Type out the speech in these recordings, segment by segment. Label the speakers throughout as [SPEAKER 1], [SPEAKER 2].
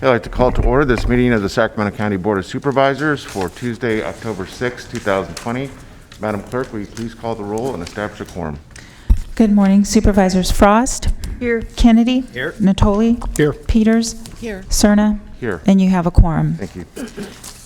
[SPEAKER 1] I'd like to call to order this meeting of the Sacramento County Board of Supervisors for Tuesday, October 6, 2020. Madam Clerk, will you please call the roll and establish a quorum?
[SPEAKER 2] Good morning. Supervisors Frost.
[SPEAKER 3] Here.
[SPEAKER 2] Kennedy.
[SPEAKER 4] Here.
[SPEAKER 2] Natoli.
[SPEAKER 4] Here.
[SPEAKER 2] Peters.
[SPEAKER 3] Here.
[SPEAKER 2] Cerna.
[SPEAKER 1] Here.
[SPEAKER 2] And you have a quorum.
[SPEAKER 1] Thank you.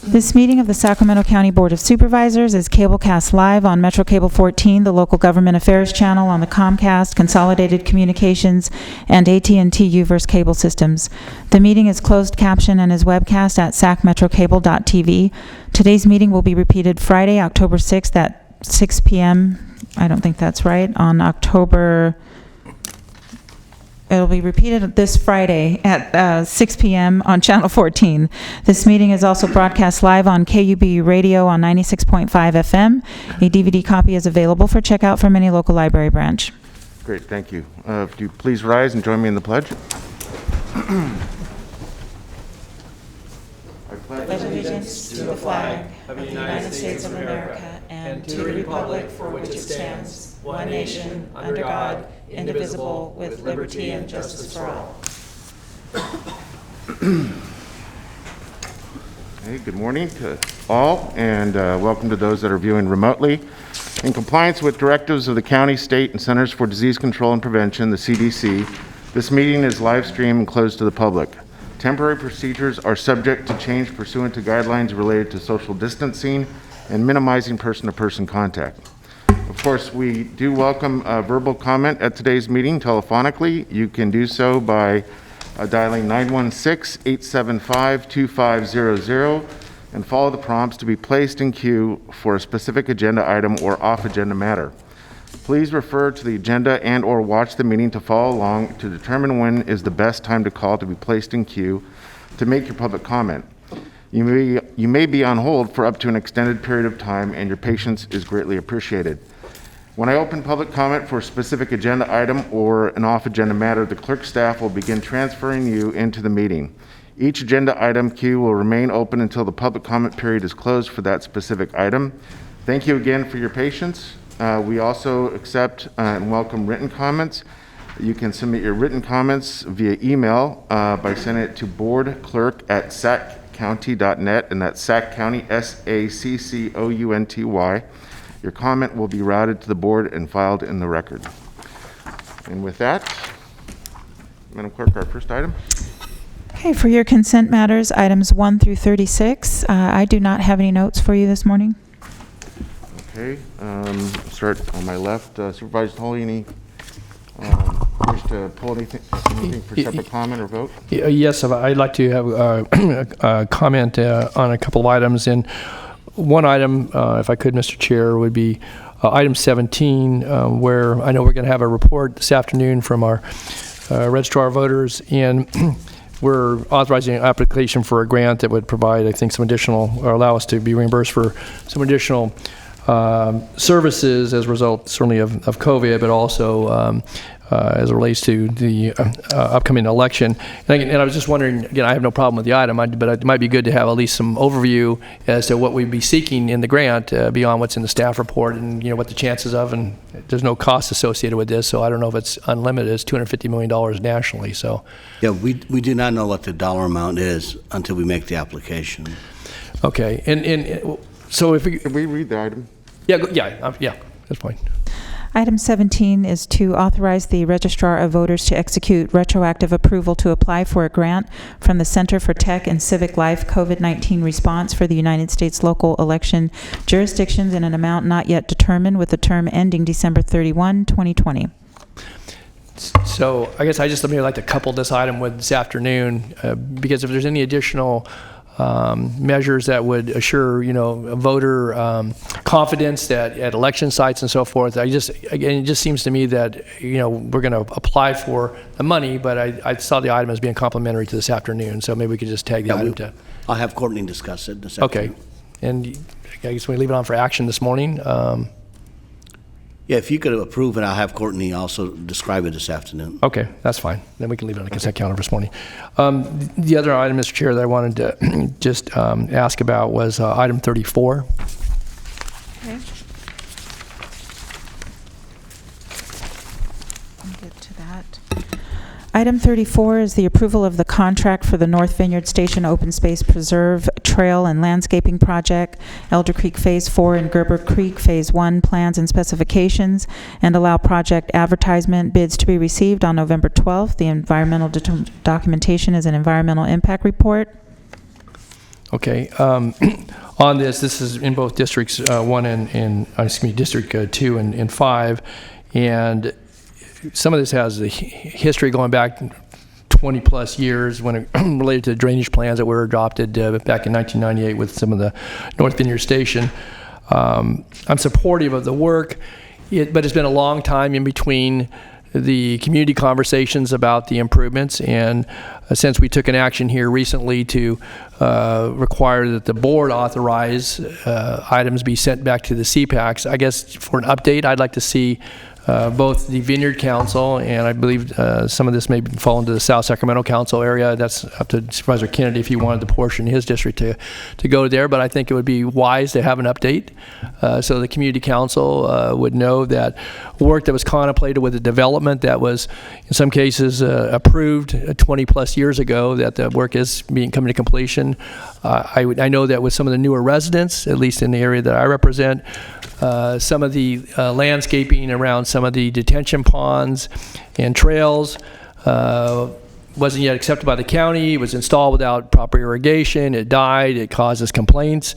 [SPEAKER 2] This meeting of the Sacramento County Board of Supervisors is cablecast live on Metro Cable 14, the local government affairs channel on the Comcast, Consolidated Communications, and AT&T UVerse cable systems. The meeting is closed caption and is webcast at sacmetrocable.tv. Today's meeting will be repeated Friday, October 6th at 6 p.m. I don't think that's right. It'll be repeated this Friday at 6 p.m. on Channel 14. This meeting is also broadcast live on KUBU Radio on 96.5 FM. A DVD copy is available for checkout from any local library branch.
[SPEAKER 1] Great, thank you. If you please rise and join me in the pledge. I
[SPEAKER 2] Pledge allegiance to the flag of the United States of America and to the republic for which it stands, one nation, under God, indivisible, with liberty and justice for all.
[SPEAKER 1] Okay, good morning to all, and welcome to those that are viewing remotely. In compliance with directives of the county, state, and Centers for Disease Control and Prevention, the CDC, this meeting is live streamed and closed to the public. Temporary procedures are subject to change pursuant to guidelines related to social distancing and minimizing person-to-person contact. Of course, we do welcome verbal comment at today's meeting telephonically. You can do so by dialing 916-875-2500 and follow the prompts to be placed in queue for a specific agenda item or off-agenda matter. Please refer to the agenda and or watch the meeting to follow along to determine when is the best time to call to be placed in queue to make your public comment. You may be on hold for up to an extended period of time, and your patience is greatly appreciated. When I open public comment for a specific agenda item or an off-agenda matter, the clerk staff will begin transferring you into the meeting. Each agenda item queue will remain open until the public comment period is closed for that specific item. Thank you again for your patience. We also accept and welcome written comments. You can submit your written comments via email by sending it to boardclerk@saccounty.net, and that's Sac County, SACCOUNTY. Your comment will be routed to the board and filed in the record. And with that, Madam Clerk, our first item.
[SPEAKER 2] Okay, for your consent matters, items 1 through 36. I do not have any notes for you this morning.
[SPEAKER 1] Okay, start on my left. Supervisor Tolley, any wish to pull anything for separate comment or vote?
[SPEAKER 4] Yes, I'd like to have a comment on a couple of items. And one item, if I could, Mr. Chair, would be item 17, where I know we're going to have a report this afternoon from our registrar of voters, and we're authorizing an application for a grant that would provide, I think, some additional, or allow us to be reimbursed for some additional services as a result, certainly of COVID, but also as it relates to the upcoming election. And I was just wondering, again, I have no problem with the item, but it might be good to have at least some overview as to what we'd be seeking in the grant beyond what's in the staff report, and what the chances of, and there's no cost associated with this, so I don't know if it's unlimited. It's $250 million nationally. So
[SPEAKER 5] yeah, we do not know what the dollar amount is until we make the application.
[SPEAKER 4] okay, and so if we,
[SPEAKER 1] Can we read the item?
[SPEAKER 4] yeah, that's fine.
[SPEAKER 2] Item 17 is to authorize the Registrar of Voters to execute retroactive approval to apply for a grant from the Center for Tech and Civic Life COVID-19 Response for the United States local election jurisdictions in an amount not yet determined, with the term ending December 31, 2020.
[SPEAKER 4] So I guess I just like to couple this item with this afternoon, because if there's any additional measures that would assure, voter confidence that at election sites and so forth. It just seems to me that, we're going to apply for the money, but I saw the item as being complimentary to this afternoon, so maybe we could just tag the item to.
[SPEAKER 5] I'll have Courtney discuss it this
[SPEAKER 4] Okay.
[SPEAKER 5] afternoon.
[SPEAKER 4] And I guess we leave it on for action this morning.
[SPEAKER 5] Yeah, if you could approve it, I'll have Courtney also describe it this afternoon.
[SPEAKER 4] Okay, that's fine. Then we can leave it on the consent calendar this morning. The other item, Mr. Chair, that I wanted to just ask about was item 34.
[SPEAKER 2] Okay. I'll get to that. Item 34 is the approval of the contract for the North Vineyard Station Open Space Preserve Trail and Landscaping Project, Elder Creek Phase 4 and Gerber Creek Phase 1 plans and specifications, and allow project advertisement bids to be received on November 12th. The environmental documentation is an environmental impact report.
[SPEAKER 4] Okay. On this is in both districts 1 and District 2 and 5, and some of this has a history going back 20 plus years when it related to drainage plans that were adopted back in 1998 with some of the North Vineyard Station. I'm supportive of the work, but it's been a long time in between the community conversations about the improvements, and since we took an action here recently to require that the board authorize items be sent back to the CPACs, I guess for an update, I'd like to see both the Vineyard Council, and I believe some of this may fall into the South Sacramento Council area. That's up to Supervisor Kennedy if he wanted the portion in his district to go there, but I think it would be wise to have an update so the Community Council would know that work that was contemplated with the development that was in some cases approved 20 plus years ago, that the work is coming to completion. I know that with some of the newer residents, at least in the area that I represent, some of the landscaping around some of the detention ponds and trails wasn't yet accepted by the county. It was installed without proper irrigation. It died. It causes complaints,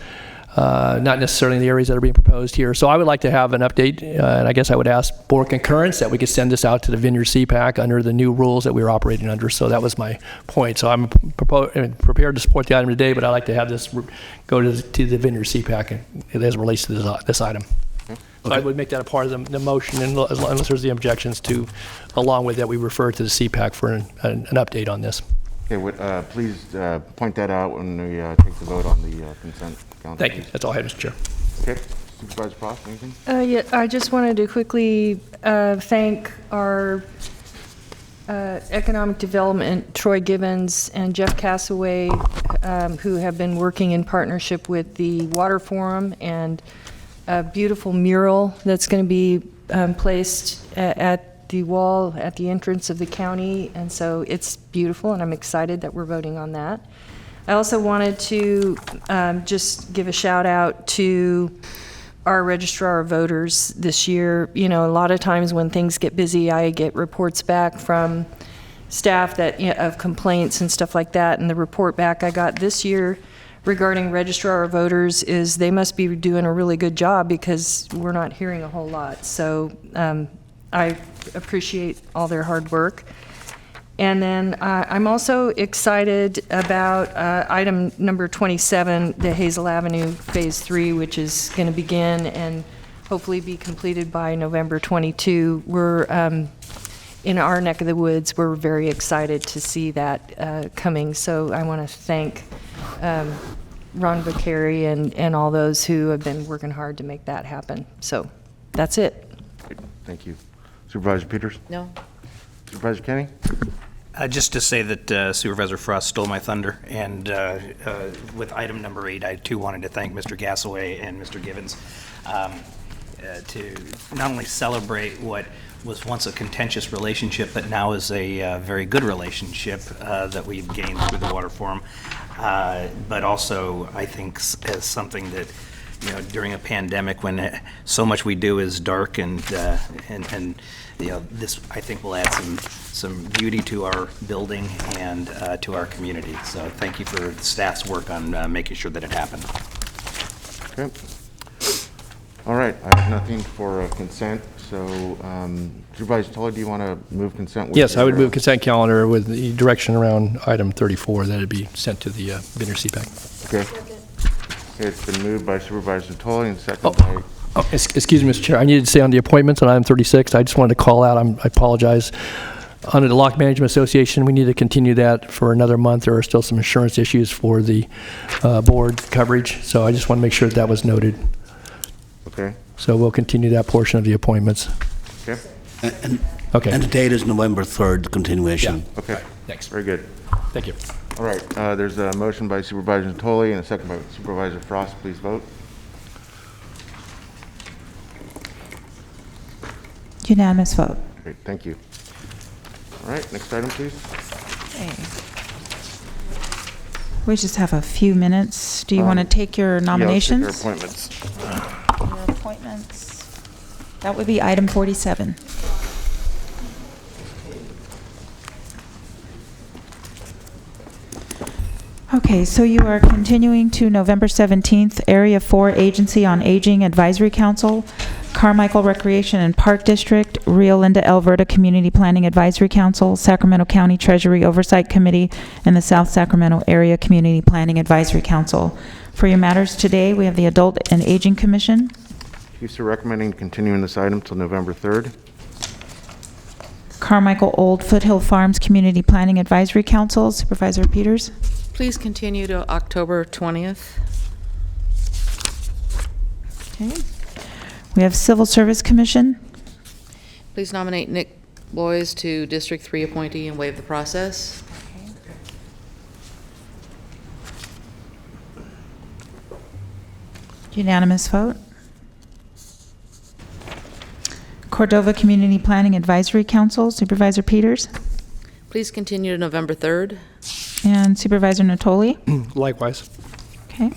[SPEAKER 4] not necessarily in the areas that are being proposed here. So I would like to have an update, and I guess I would ask board concurrence that we could send this out to the Vineyard CPAC under the new rules that we were operating under. So that was my point. So I'm prepared to support the item today, but I'd like to have this go to the Vineyard CPAC as it relates to this item. So I would make that a part of the motion, unless there's the objections to, along with that, we refer to the CPAC for an update on this.
[SPEAKER 1] Okay, please point that out when we take the vote on the consent calendar.
[SPEAKER 4] Thank you. That's all I had, Mr. Chair.
[SPEAKER 1] Okay, Supervisor Frost, anything?
[SPEAKER 3] Yeah, I just wanted to quickly thank our Economic Development, Troy Gibbons and Jeff Cassaway, who have been working in partnership with the Water Forum, and a beautiful mural that's going to be placed at the wall at the entrance of the county, and so it's beautiful, and I'm excited that we're voting on that. I also wanted to just give a shout out to our registrar of voters this year. You know, a lot of times when things get busy, I get reports back from staff that, of complaints and stuff like that, and the report back I got this year regarding registrar of voters is they must be doing a really good job, because we're not hearing a whole lot. So I appreciate all their hard work. And then I'm also excited about item number 27, the Hazel Avenue Phase 3, which is going to begin and hopefully be completed by November 22. We're in our neck of the woods, we're very excited to see that coming. So I want to thank Ron Vicari and all those who have been working hard to make that happen. So that's it.
[SPEAKER 1] Thank you. Supervisor Peters?
[SPEAKER 6] No.
[SPEAKER 1] Supervisor Kenny?
[SPEAKER 7] Just to say that Supervisor Frost stole my thunder, and with item number 8, I too wanted to thank Mr. Gassaway and Mr. Gibbons to not only celebrate what was once a contentious relationship, but now is a very good relationship that we've gained through the Water Forum, but also I think as something that, you know, during a pandemic when so much we do is dark, and you know, this I think will add some beauty to our building and to our community. So thank you for the staff's work on making sure that it happened.
[SPEAKER 1] Okay. All right, I have nothing for consent. So Supervisor Tully, do you want to move consent? With
[SPEAKER 4] Yes, I would move consent calendar with the direction around item 34 that it be sent to the Vineyard CPAC.
[SPEAKER 1] Okay. Okay, it's been moved by Supervisor Tully and seconded by...
[SPEAKER 4] Oh, excuse me, Mr. Chair. I needed to say on the appointments on item 36, I just wanted to call out, I apologize. Under the Lock Management Association, we need to continue that for another month. There are still some insurance issues for the board coverage, so I just want to make sure that was noted.
[SPEAKER 1] Okay.
[SPEAKER 4] So we'll continue that portion of the appointments.
[SPEAKER 1] Okay.
[SPEAKER 4] Okay.
[SPEAKER 5] And the date is November 3rd, continuation.
[SPEAKER 4] Yeah.
[SPEAKER 1] Okay.
[SPEAKER 4] Right. Thanks.
[SPEAKER 1] Very good.
[SPEAKER 4] Thank you.
[SPEAKER 1] All right, there's a motion by Supervisor Tully and a second by Supervisor Frost. Please vote.
[SPEAKER 2] Unanimous vote.
[SPEAKER 1] Great, thank you. All right, next item, please.
[SPEAKER 2] Okay. We just have a few minutes. Do you want to take your nominations?
[SPEAKER 1] Yeah, let's take our appointments.
[SPEAKER 2] Your appointments. That would be item 47. Okay, so you are continuing to November 17th, Area 4 Agency on Aging Advisory Council, Carmichael Recreation and Park District, Rio Linda Alberta Community Planning Advisory Council, Sacramento County Treasury Oversight Committee, and the South Sacramento Area Community Planning Advisory Council. For your matters today, we have the Adult and Aging Commission.
[SPEAKER 1] Chiefs are recommending continuing this item till November 3rd.
[SPEAKER 2] Carmichael Old Foothill Farms Community Planning Advisory Council, Supervisor Peters.
[SPEAKER 6] Please continue to October 20th.
[SPEAKER 2] Okay. We have Civil Service Commission.
[SPEAKER 6] Please nominate Nick Boyes to District 3 appointee and waive the process.
[SPEAKER 2] Unanimous vote. Cordova Community Planning Advisory Council, Supervisor Peters.
[SPEAKER 6] Please continue to November 3rd.
[SPEAKER 2] And Supervisor Natoli.
[SPEAKER 4] Likewise.
[SPEAKER 2] Okay.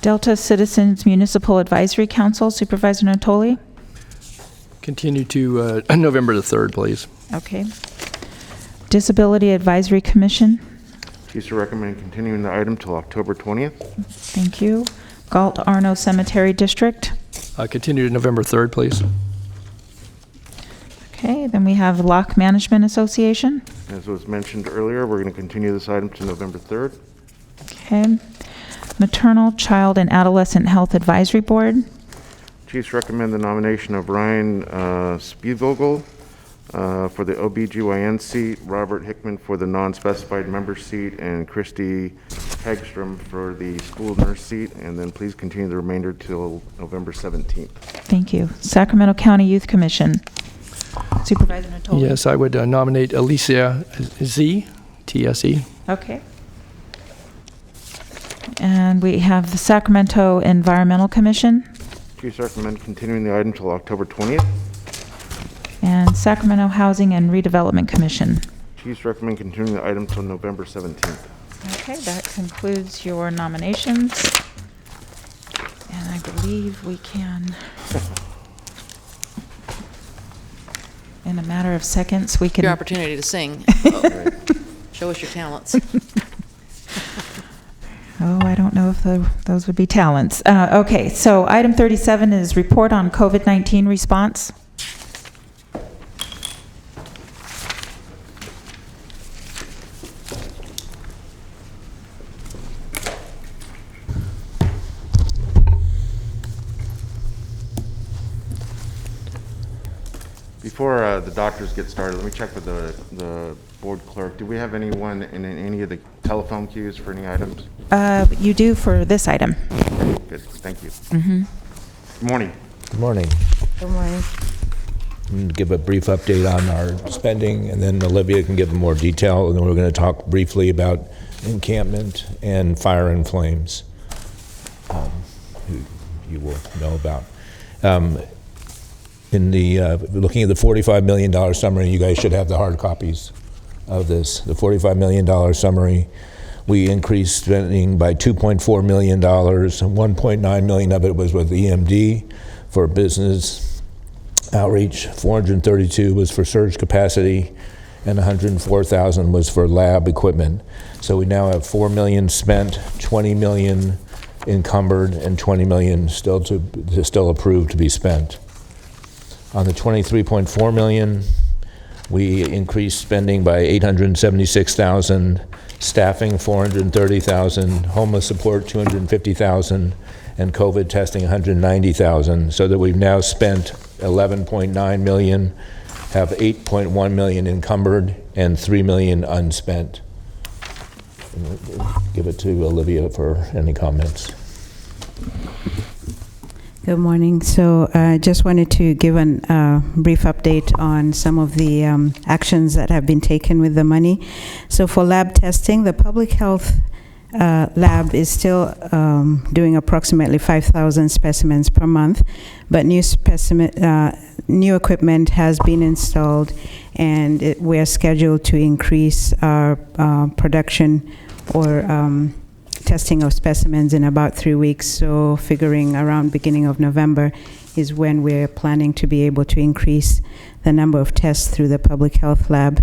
[SPEAKER 2] Delta Citizens Municipal Advisory Council, Supervisor Natoli.
[SPEAKER 4] Continue to November the 3rd, please.
[SPEAKER 2] Okay. Disability Advisory Commission.
[SPEAKER 1] Chiefs are recommending continuing the item till October 20th.
[SPEAKER 2] Thank you. Galt Arno Cemetery District.
[SPEAKER 4] Continue to November 3rd, please.
[SPEAKER 2] Okay, then we have Lock Management Association.
[SPEAKER 1] As was mentioned earlier, we're going to continue this item to November 3rd.
[SPEAKER 2] Okay. Maternal, Child, and Adolescent Health Advisory Board.
[SPEAKER 1] Chiefs recommend the nomination of Ryan Spielvogel for the OBGYN seat, Robert Hickman for the non-specified member seat, and Christy Hagstrom for the school nurse seat. And then please continue the remainder till November 17th.
[SPEAKER 2] Thank you. Sacramento County Youth Commission. Supervisor Natoli.
[SPEAKER 4] Yes, I would nominate Alicia Z, TSE.
[SPEAKER 2] Okay. And we have the Sacramento Environmental Commission
[SPEAKER 1] Chiefs recommend continuing the item till October 20th.
[SPEAKER 2] and Sacramento Housing and Redevelopment Commission.
[SPEAKER 1] Chiefs recommend continuing the item till November 17th.
[SPEAKER 2] Okay, that concludes your nominations. And I believe we can, in a matter of seconds, we can.
[SPEAKER 6] Your opportunity to sing. Show us your talents.
[SPEAKER 2] Oh, I don't know if those would be talents. Okay, so item 37 is report on COVID-19 response.
[SPEAKER 1] Before the doctors get started, let me check with the board clerk. Do we have anyone in any of the telephone queues for any items?
[SPEAKER 2] You do for this item.
[SPEAKER 1] Okay, good, thank you. Good morning.
[SPEAKER 8] Good morning.
[SPEAKER 2] Good morning.
[SPEAKER 8] I'm going to give a brief update on our spending, and then Olivia can give more detail, and then we're going to talk briefly about encampment and fire and flames, who you will know about. In the looking at the $45 million summary, you guys should have the hard copies of this. The $45 million summary, we increased spending by $2.4 million. $1.9 million of it was with EMD for business outreach. $432 was for surge capacity, and $104,000 was for lab equipment. So we now have $4 million spent, $20 million encumbered, and $20 million still approved to be spent. On the $23.4 million, we increased spending by $876,000, staffing $430,000, homeless support $250,000, and COVID testing $190,000, so that we've now spent $11.9 million, have $8.1 million encumbered, and $3 million unspent. Give it to Olivia for any comments.
[SPEAKER 9] Good morning. So I just wanted to give a brief update on some of the actions that have been taken with the money. So for lab testing, the public health lab is still doing approximately 5,000 specimens per month, but new equipment has been installed, and we are scheduled to increase our production or testing of specimens in about 3 weeks. So figuring around beginning of November is when we're planning to be able to increase the number of tests through the public health lab.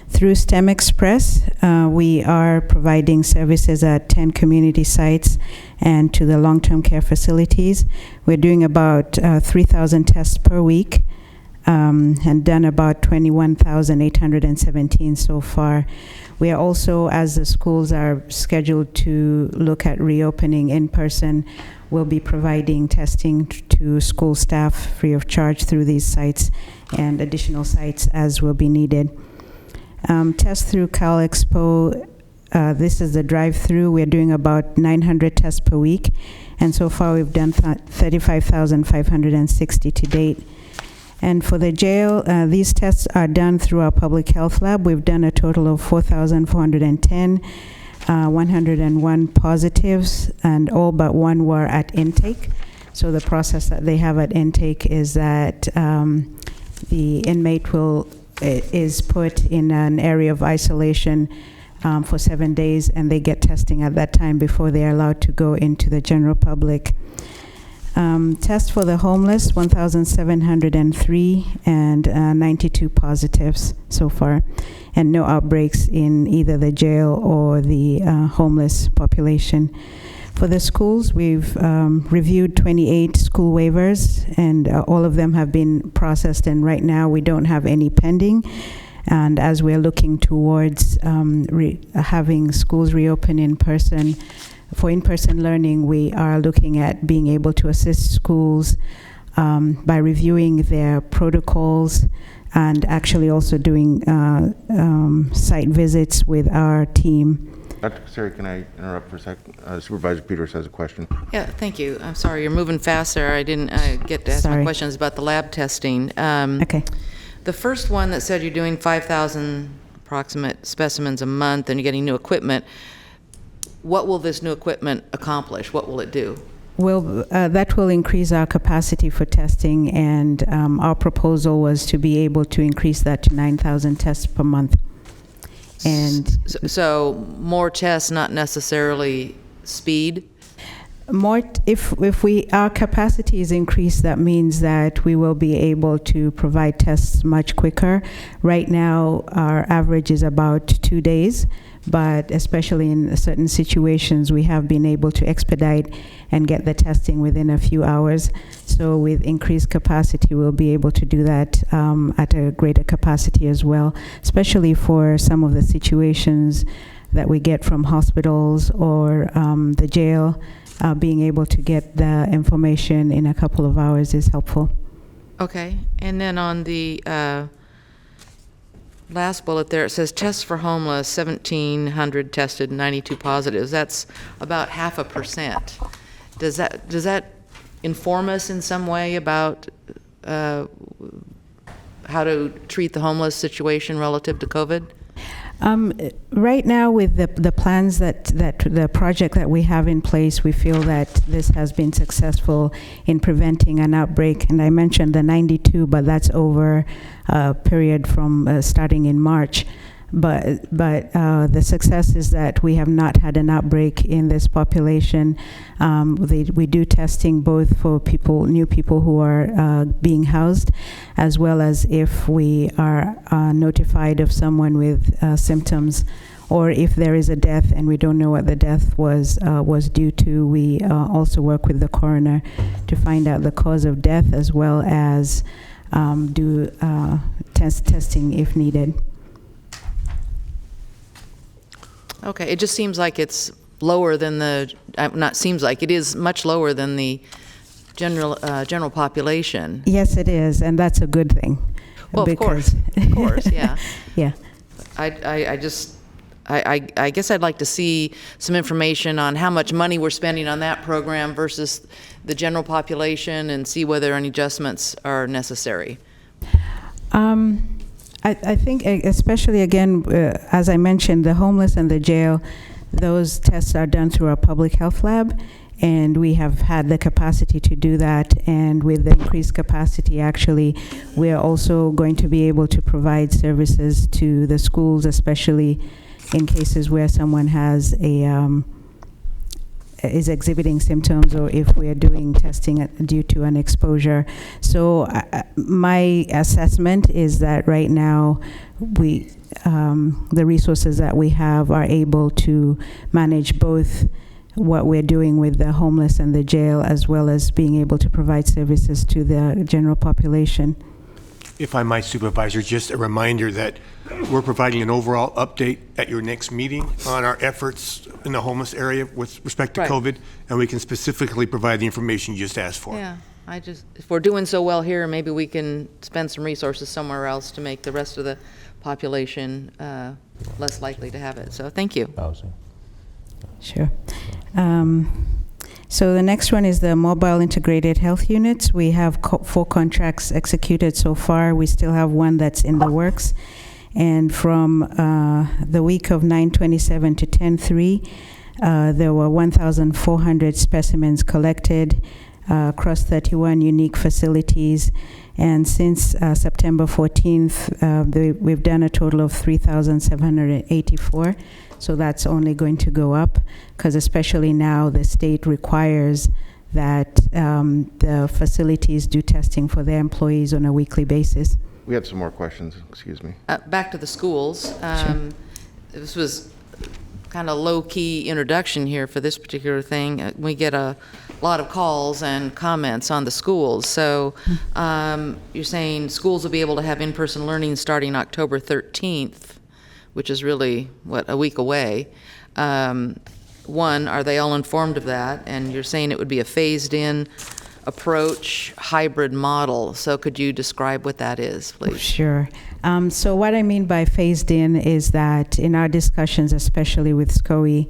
[SPEAKER 9] Through STEM Express, we are providing services at 10 community sites and to the long-term care facilities. We're doing about 3,000 tests per week and done about 21,817 so far. We are also, as the schools are scheduled to look at reopening in person, we'll be providing testing to school staff free of charge through these sites and additional sites as will be needed. Tests through Cal Expo, this is the drive-through. We're doing about 900 tests per week, and so far we've done 35,560 to date. And for the jail, these tests are done through our public health lab. We've done a total of 4,410, 101 positives, and all but one were at intake. So the process that they have at intake is that the inmate is put in an area of isolation for 7 days, and they get testing at that time before they are allowed to go into the general public. Tests for the homeless, 1,703, and 92 positives so far, and no outbreaks in either the jail or the homeless population. For the schools, we've reviewed 28 school waivers, and all of them have been processed, and right now we don't have any pending. And as we're looking towards having schools reopen in person, for in-person learning, we are looking at being able to assist schools by reviewing their protocols and actually also doing site visits with our team.
[SPEAKER 1] Dr. Passeri, can I interrupt for a second? Supervisor Peters has a question.
[SPEAKER 6] Yeah, thank you. I'm sorry, you're moving faster. I didn't get to ask my questions about the lab testing.
[SPEAKER 9] Okay.
[SPEAKER 6] The first one that said you're doing 5,000 approximate specimens a month and you're getting new equipment, what will this new equipment accomplish? What will it do?
[SPEAKER 9] Well, that will increase our capacity for testing, and our proposal was to be able to increase that to 9,000 tests per month. And
[SPEAKER 6] so more tests, not necessarily speed?
[SPEAKER 9] More, if our capacity is increased, that means that we will be able to provide tests much quicker. Right now, our average is about 2 days, but especially in certain situations, we have been able to expedite and get the testing within a few hours. So with increased capacity, we'll be able to do that at a greater capacity as well, especially for some of the situations that we get from hospitals or the jail. Being able to get the information in a couple of hours is helpful.
[SPEAKER 6] Okay, and then on the last bullet there, it says tests for homeless, 1,700 tested, 92 positives. That's about 0.5%. Does that inform us in some way about how to treat the homeless situation relative to COVID?
[SPEAKER 9] Right now, with the plans that the project that we have in place, we feel that this has been successful in preventing an outbreak. And I mentioned the 92, but that's over a period from starting in March. But the success is that we have not had an outbreak in this population. We do testing both for new people who are being housed, as well as if we are notified of someone with symptoms, or if there is a death and we don't know what the death was due to. We also work with the coroner to find out the cause of death, as well as do testing if needed.
[SPEAKER 6] Okay, it just seems like it's lower than it is much lower than the general population.
[SPEAKER 9] Yes, it is, and that's a good thing.
[SPEAKER 6] Well, of course, yeah.
[SPEAKER 9] Yeah.
[SPEAKER 6] I guess I'd like to see some information on how much money we're spending on that program versus the general population, and see whether any adjustments are necessary.
[SPEAKER 9] I think, especially again, as I mentioned, the homeless and the jail, Those tests are done through our public health lab, and we have had the capacity to do that. And with the increased capacity, actually, we are also going to be able to provide services to the schools, especially in cases where someone has is exhibiting symptoms, or if we are doing testing due to an exposure. So my assessment is that right now we the resources that we have are able to manage both what we're doing with the homeless and the jail, as well as being able to provide services to the general population.
[SPEAKER 10] If I might, Supervisor, just a reminder that we're providing an overall update at your next meeting on our efforts in the homeless area with respect to
[SPEAKER 6] Right.
[SPEAKER 10] COVID, and we can specifically provide the information you just asked for.
[SPEAKER 6] Yeah, if we're doing so well here, maybe we can spend some resources somewhere else to make the rest of the population less likely to have it. So thank you.
[SPEAKER 8] Housing.
[SPEAKER 9] Sure. So the next one is the mobile integrated health units. We have 4 contracts executed so far. We still have one that's in the works. And from the week of 9/27 to 10/3, there were 1,400 specimens collected across 31 unique facilities. And since September 14th, we've done a total of 3,784. So that's only going to go up, because especially now the state requires that the facilities do testing for their employees on a weekly basis.
[SPEAKER 1] We have some more questions, excuse me.
[SPEAKER 6] Back to the schools. This was kind of low-key introduction here for this particular thing. We get a lot of calls and comments on the schools. So you're saying schools will be able to have in-person learning starting October 13th, which is really, a week away. One, are they all informed of that? And you're saying it would be a phased-in approach, hybrid model. So could you describe what that is, please?
[SPEAKER 9] Sure. So what I mean by phased in is that in our discussions, especially with SCOE,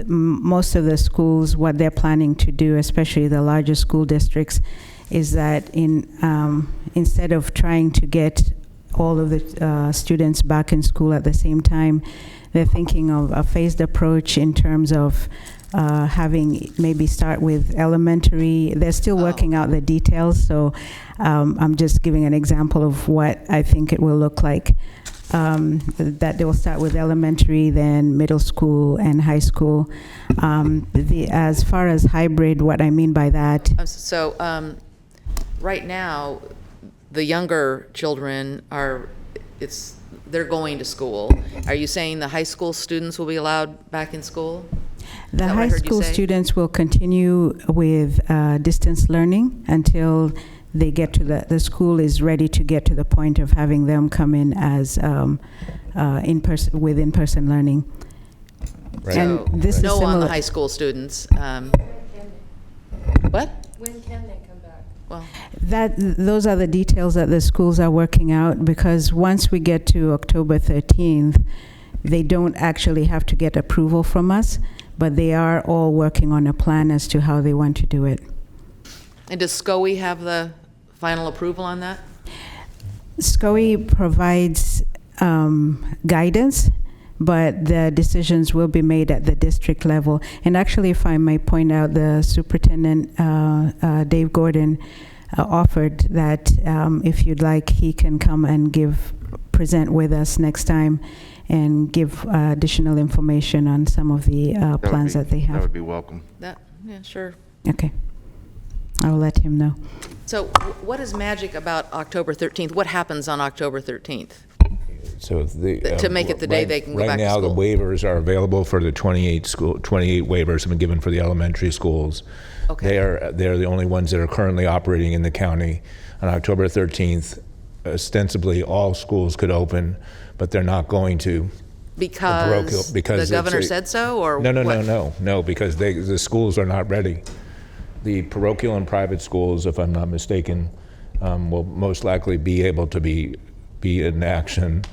[SPEAKER 9] most of the schools, what they're planning to do, especially the larger school districts, is that instead of trying to get all of the students back in school at the same time, they're thinking of a phased approach in terms of having maybe start with elementary. They're still working out the details, so I'm just giving an example of what I think it will look like. That they will start with elementary, then middle school and high school. As far as hybrid, what I mean by that.
[SPEAKER 6] So right now, the younger children they're going to school. Are you saying the high school students will be allowed back in school?
[SPEAKER 9] The high school students will continue with distance learning until they get to the school is ready to get to the point of having them come in as in-person learning.
[SPEAKER 8] Right.
[SPEAKER 9] And this is
[SPEAKER 6] No on
[SPEAKER 9] similar.
[SPEAKER 6] the high school students. What?
[SPEAKER 3] When can they come back?
[SPEAKER 6] Well,
[SPEAKER 9] Those are the details that the schools are working out, because once we get to October 13th, they don't actually have to get approval from us, but they are all working on a plan as to how they want to do it.
[SPEAKER 6] and does SCOE have the final approval on that?
[SPEAKER 9] SCOE provides guidance, but the decisions will be made at the district level. And actually, if I may point out, the superintendent, Dave Gordon, offered that if you'd like, he can come and present with us next time and give additional information on some of the plans that they have.
[SPEAKER 1] That would be welcome.
[SPEAKER 6] Yeah, sure.
[SPEAKER 9] Okay. I'll let him know.
[SPEAKER 6] So what is magic about October 13th? What happens on October 13th?
[SPEAKER 8] So
[SPEAKER 6] To make it the day they can go back to
[SPEAKER 8] Right now, the
[SPEAKER 6] school.
[SPEAKER 8] waivers are available for the 28 waivers have been given for the elementary schools.
[SPEAKER 6] Okay.
[SPEAKER 8] They're the only ones that are currently operating in the county. On October 13th, ostensibly, all schools could open, but they're not going to.
[SPEAKER 6] Because
[SPEAKER 8] because
[SPEAKER 6] the governor
[SPEAKER 8] it's
[SPEAKER 6] said so, or
[SPEAKER 8] No, because the schools are not ready. The parochial and private schools, if I'm not mistaken, will most likely be able to be in action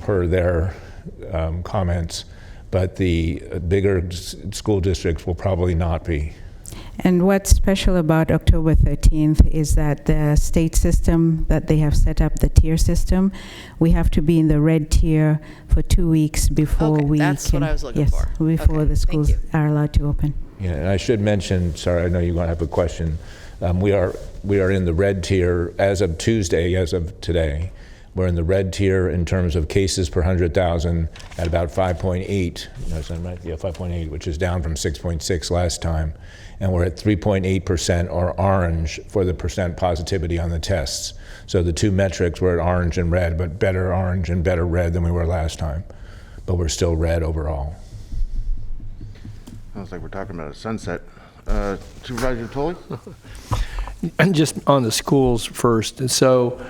[SPEAKER 8] per their comments, but the bigger school districts will probably not be.
[SPEAKER 9] And what's special about October 13th is that the state system that they have set up, the tier system, we have to be in the red tier for 2 weeks before
[SPEAKER 6] Okay,
[SPEAKER 9] we
[SPEAKER 6] that's what
[SPEAKER 9] can-
[SPEAKER 6] I was looking
[SPEAKER 9] yes,
[SPEAKER 6] for.
[SPEAKER 9] before
[SPEAKER 6] Okay,
[SPEAKER 9] the
[SPEAKER 6] thank
[SPEAKER 9] schools
[SPEAKER 6] you.
[SPEAKER 9] are allowed to open.
[SPEAKER 8] Yeah, and I should mention, sorry, I know you're going to have a question. We are in the red tier as of Tuesday, as of today. We're in the red tier in terms of cases per 100,000 at about 5.8. No, is that right? Yeah, 5.8, which is down from 6.6 last time. And we're at 3.8% or orange for the percent positivity on the tests. So the two metrics were at orange and red, but better orange and better red than we were last time. But we're still red overall.
[SPEAKER 1] Sounds like we're talking about a sunset. Supervisor Tully?
[SPEAKER 4] And just on the schools first. So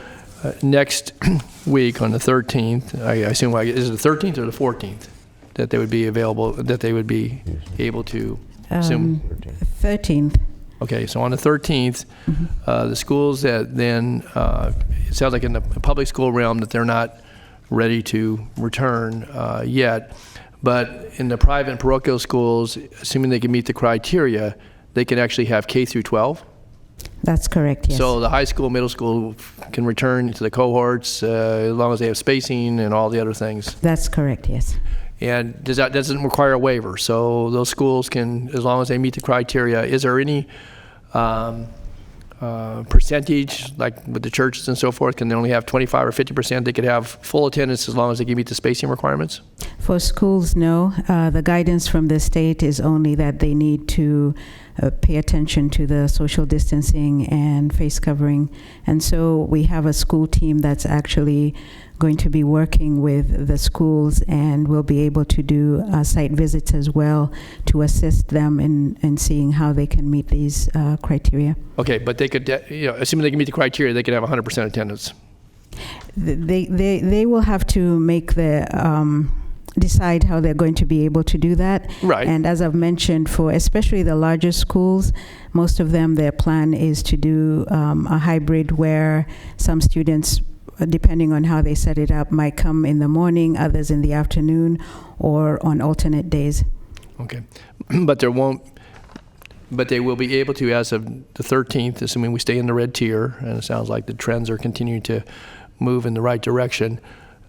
[SPEAKER 4] next week on the 13th, I assume, is it the 13th or the 14th that they would be available, that they would be able to assume?
[SPEAKER 9] 13th.
[SPEAKER 4] Okay, so on the 13th, the schools that then, it sounds like in the public school realm that they're not ready to return yet, but in the private and parochial schools, assuming they can meet the criteria, they can actually have K through 12.
[SPEAKER 9] That's correct, yes.
[SPEAKER 4] So the high school, middle school can return to the cohorts as long as they have spacing and all the other things.
[SPEAKER 9] That's correct, yes.
[SPEAKER 4] And that doesn't require a waiver. So those schools can, as long as they meet the criteria. Is there any percentage, like with the churches and so forth, can they only have 25 or 50%? They could have full attendance as long as they can meet the spacing requirements?
[SPEAKER 9] For schools, no. The guidance from the state is only that they need to pay attention to the social distancing and face covering. And so we have a school team that's actually going to be working with the schools, and we'll be able to do site visits as well to assist them in seeing how they can meet these criteria.
[SPEAKER 4] Okay, but they could, assuming they can meet the criteria, they could have 100% attendance.
[SPEAKER 9] They will have to make the decide how they're going to be able to do that.
[SPEAKER 4] Right.
[SPEAKER 9] And as I've mentioned, for especially the larger schools, most of them, their plan is to do a hybrid where some students, depending on how they set it up, might come in the morning, others in the afternoon, or on alternate days.
[SPEAKER 4] Okay, but they will be able to, as of the 13th, assuming we stay in the red tier, and it sounds like the trends are continuing to move in the right direction,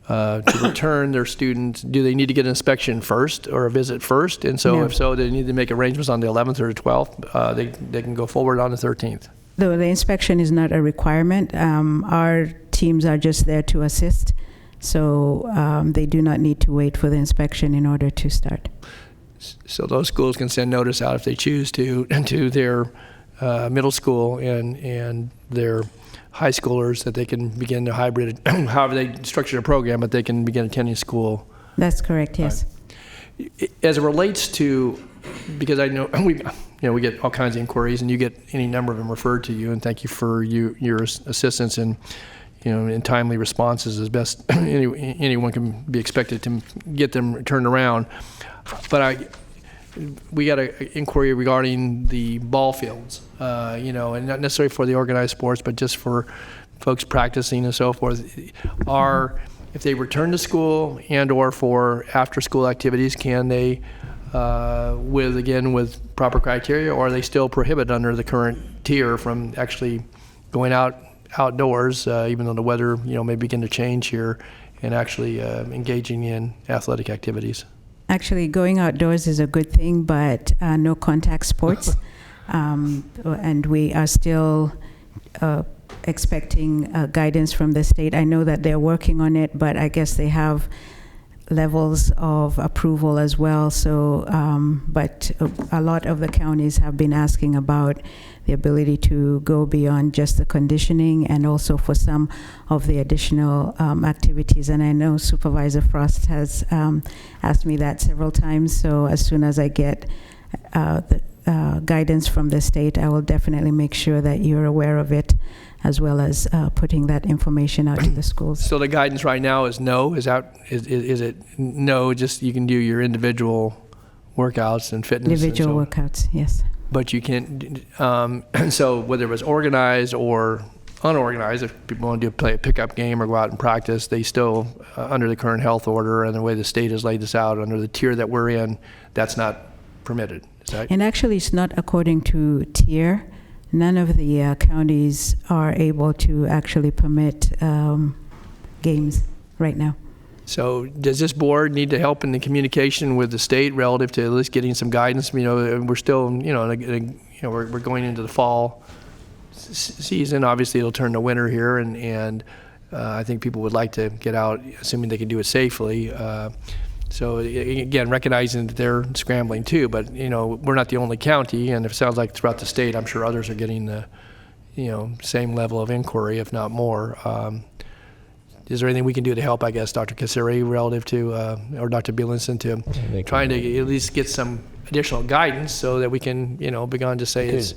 [SPEAKER 4] to return their students. Do they need to get an inspection first or a visit first? And so
[SPEAKER 9] No.
[SPEAKER 4] if so, they need to make arrangements on the 11th or the 12th. They can go forward on the 13th.
[SPEAKER 9] Though the inspection is not a requirement, our teams are just there to assist, so they do not need to wait for the inspection in order to start.
[SPEAKER 4] So those schools can send notice out if they choose to their middle school and their high schoolers that they can begin the hybrid, however they structure their program, but they can begin attending school.
[SPEAKER 9] That's correct, yes.
[SPEAKER 4] As it relates to, because I know we get all kinds of inquiries, and you get any number of them referred to you, and thank you for your assistance in in timely responses as best anyone can be expected to get them turned around. But we got an inquiry regarding the ball fields, and not necessarily for the organized sports, but just for folks practicing and so forth. If they return to school and or for after-school activities, can they, with proper criteria, or are they still prohibited under the current tier from actually going outdoors, even though the weather, may begin to change here, and actually engaging in athletic activities?
[SPEAKER 9] Actually, going outdoors is a good thing, but no contact sports. And we are still expecting guidance from the state. I know that they're working on it, but I guess they have levels of approval as well. So, but a lot of the counties have been asking about the ability to go beyond just the conditioning, and also for some of the additional activities. And I know Supervisor Frost has asked me that several times. So as soon as I get the guidance from the state, I will definitely make sure that you're aware of it, as well as putting that information out to the schools.
[SPEAKER 4] So the guidance right now is no? Is it no, just you can do your individual workouts and fitness?
[SPEAKER 9] Individual
[SPEAKER 4] and so
[SPEAKER 9] workouts, yes.
[SPEAKER 4] But you can, so whether it was organized or unorganized, if people want to play a pickup game or go out and practice, they still, under the current health order and the way the state has laid this out, under the tier that we're in, that's not permitted. Is site.
[SPEAKER 9] And actually, it's not according to tier. None of the counties are able to actually permit games right now.
[SPEAKER 4] So does this board need to help in the communication with the state relative to at least getting some guidance? You know, we're still, we're going into the fall season. Obviously, it'll turn to winter here, and I think people would like to get out, assuming they can do it safely. So again, recognizing that they're scrambling too, but we're not the only county, and it sounds like throughout the state, I'm sure others are getting the, same level of inquiry, if not more. Is there anything we can do to help, I guess, Dr. Kasiri, relative to, or Dr. Bielenson, to trying to at least get some additional guidance so that we can, begin to say
[SPEAKER 8] it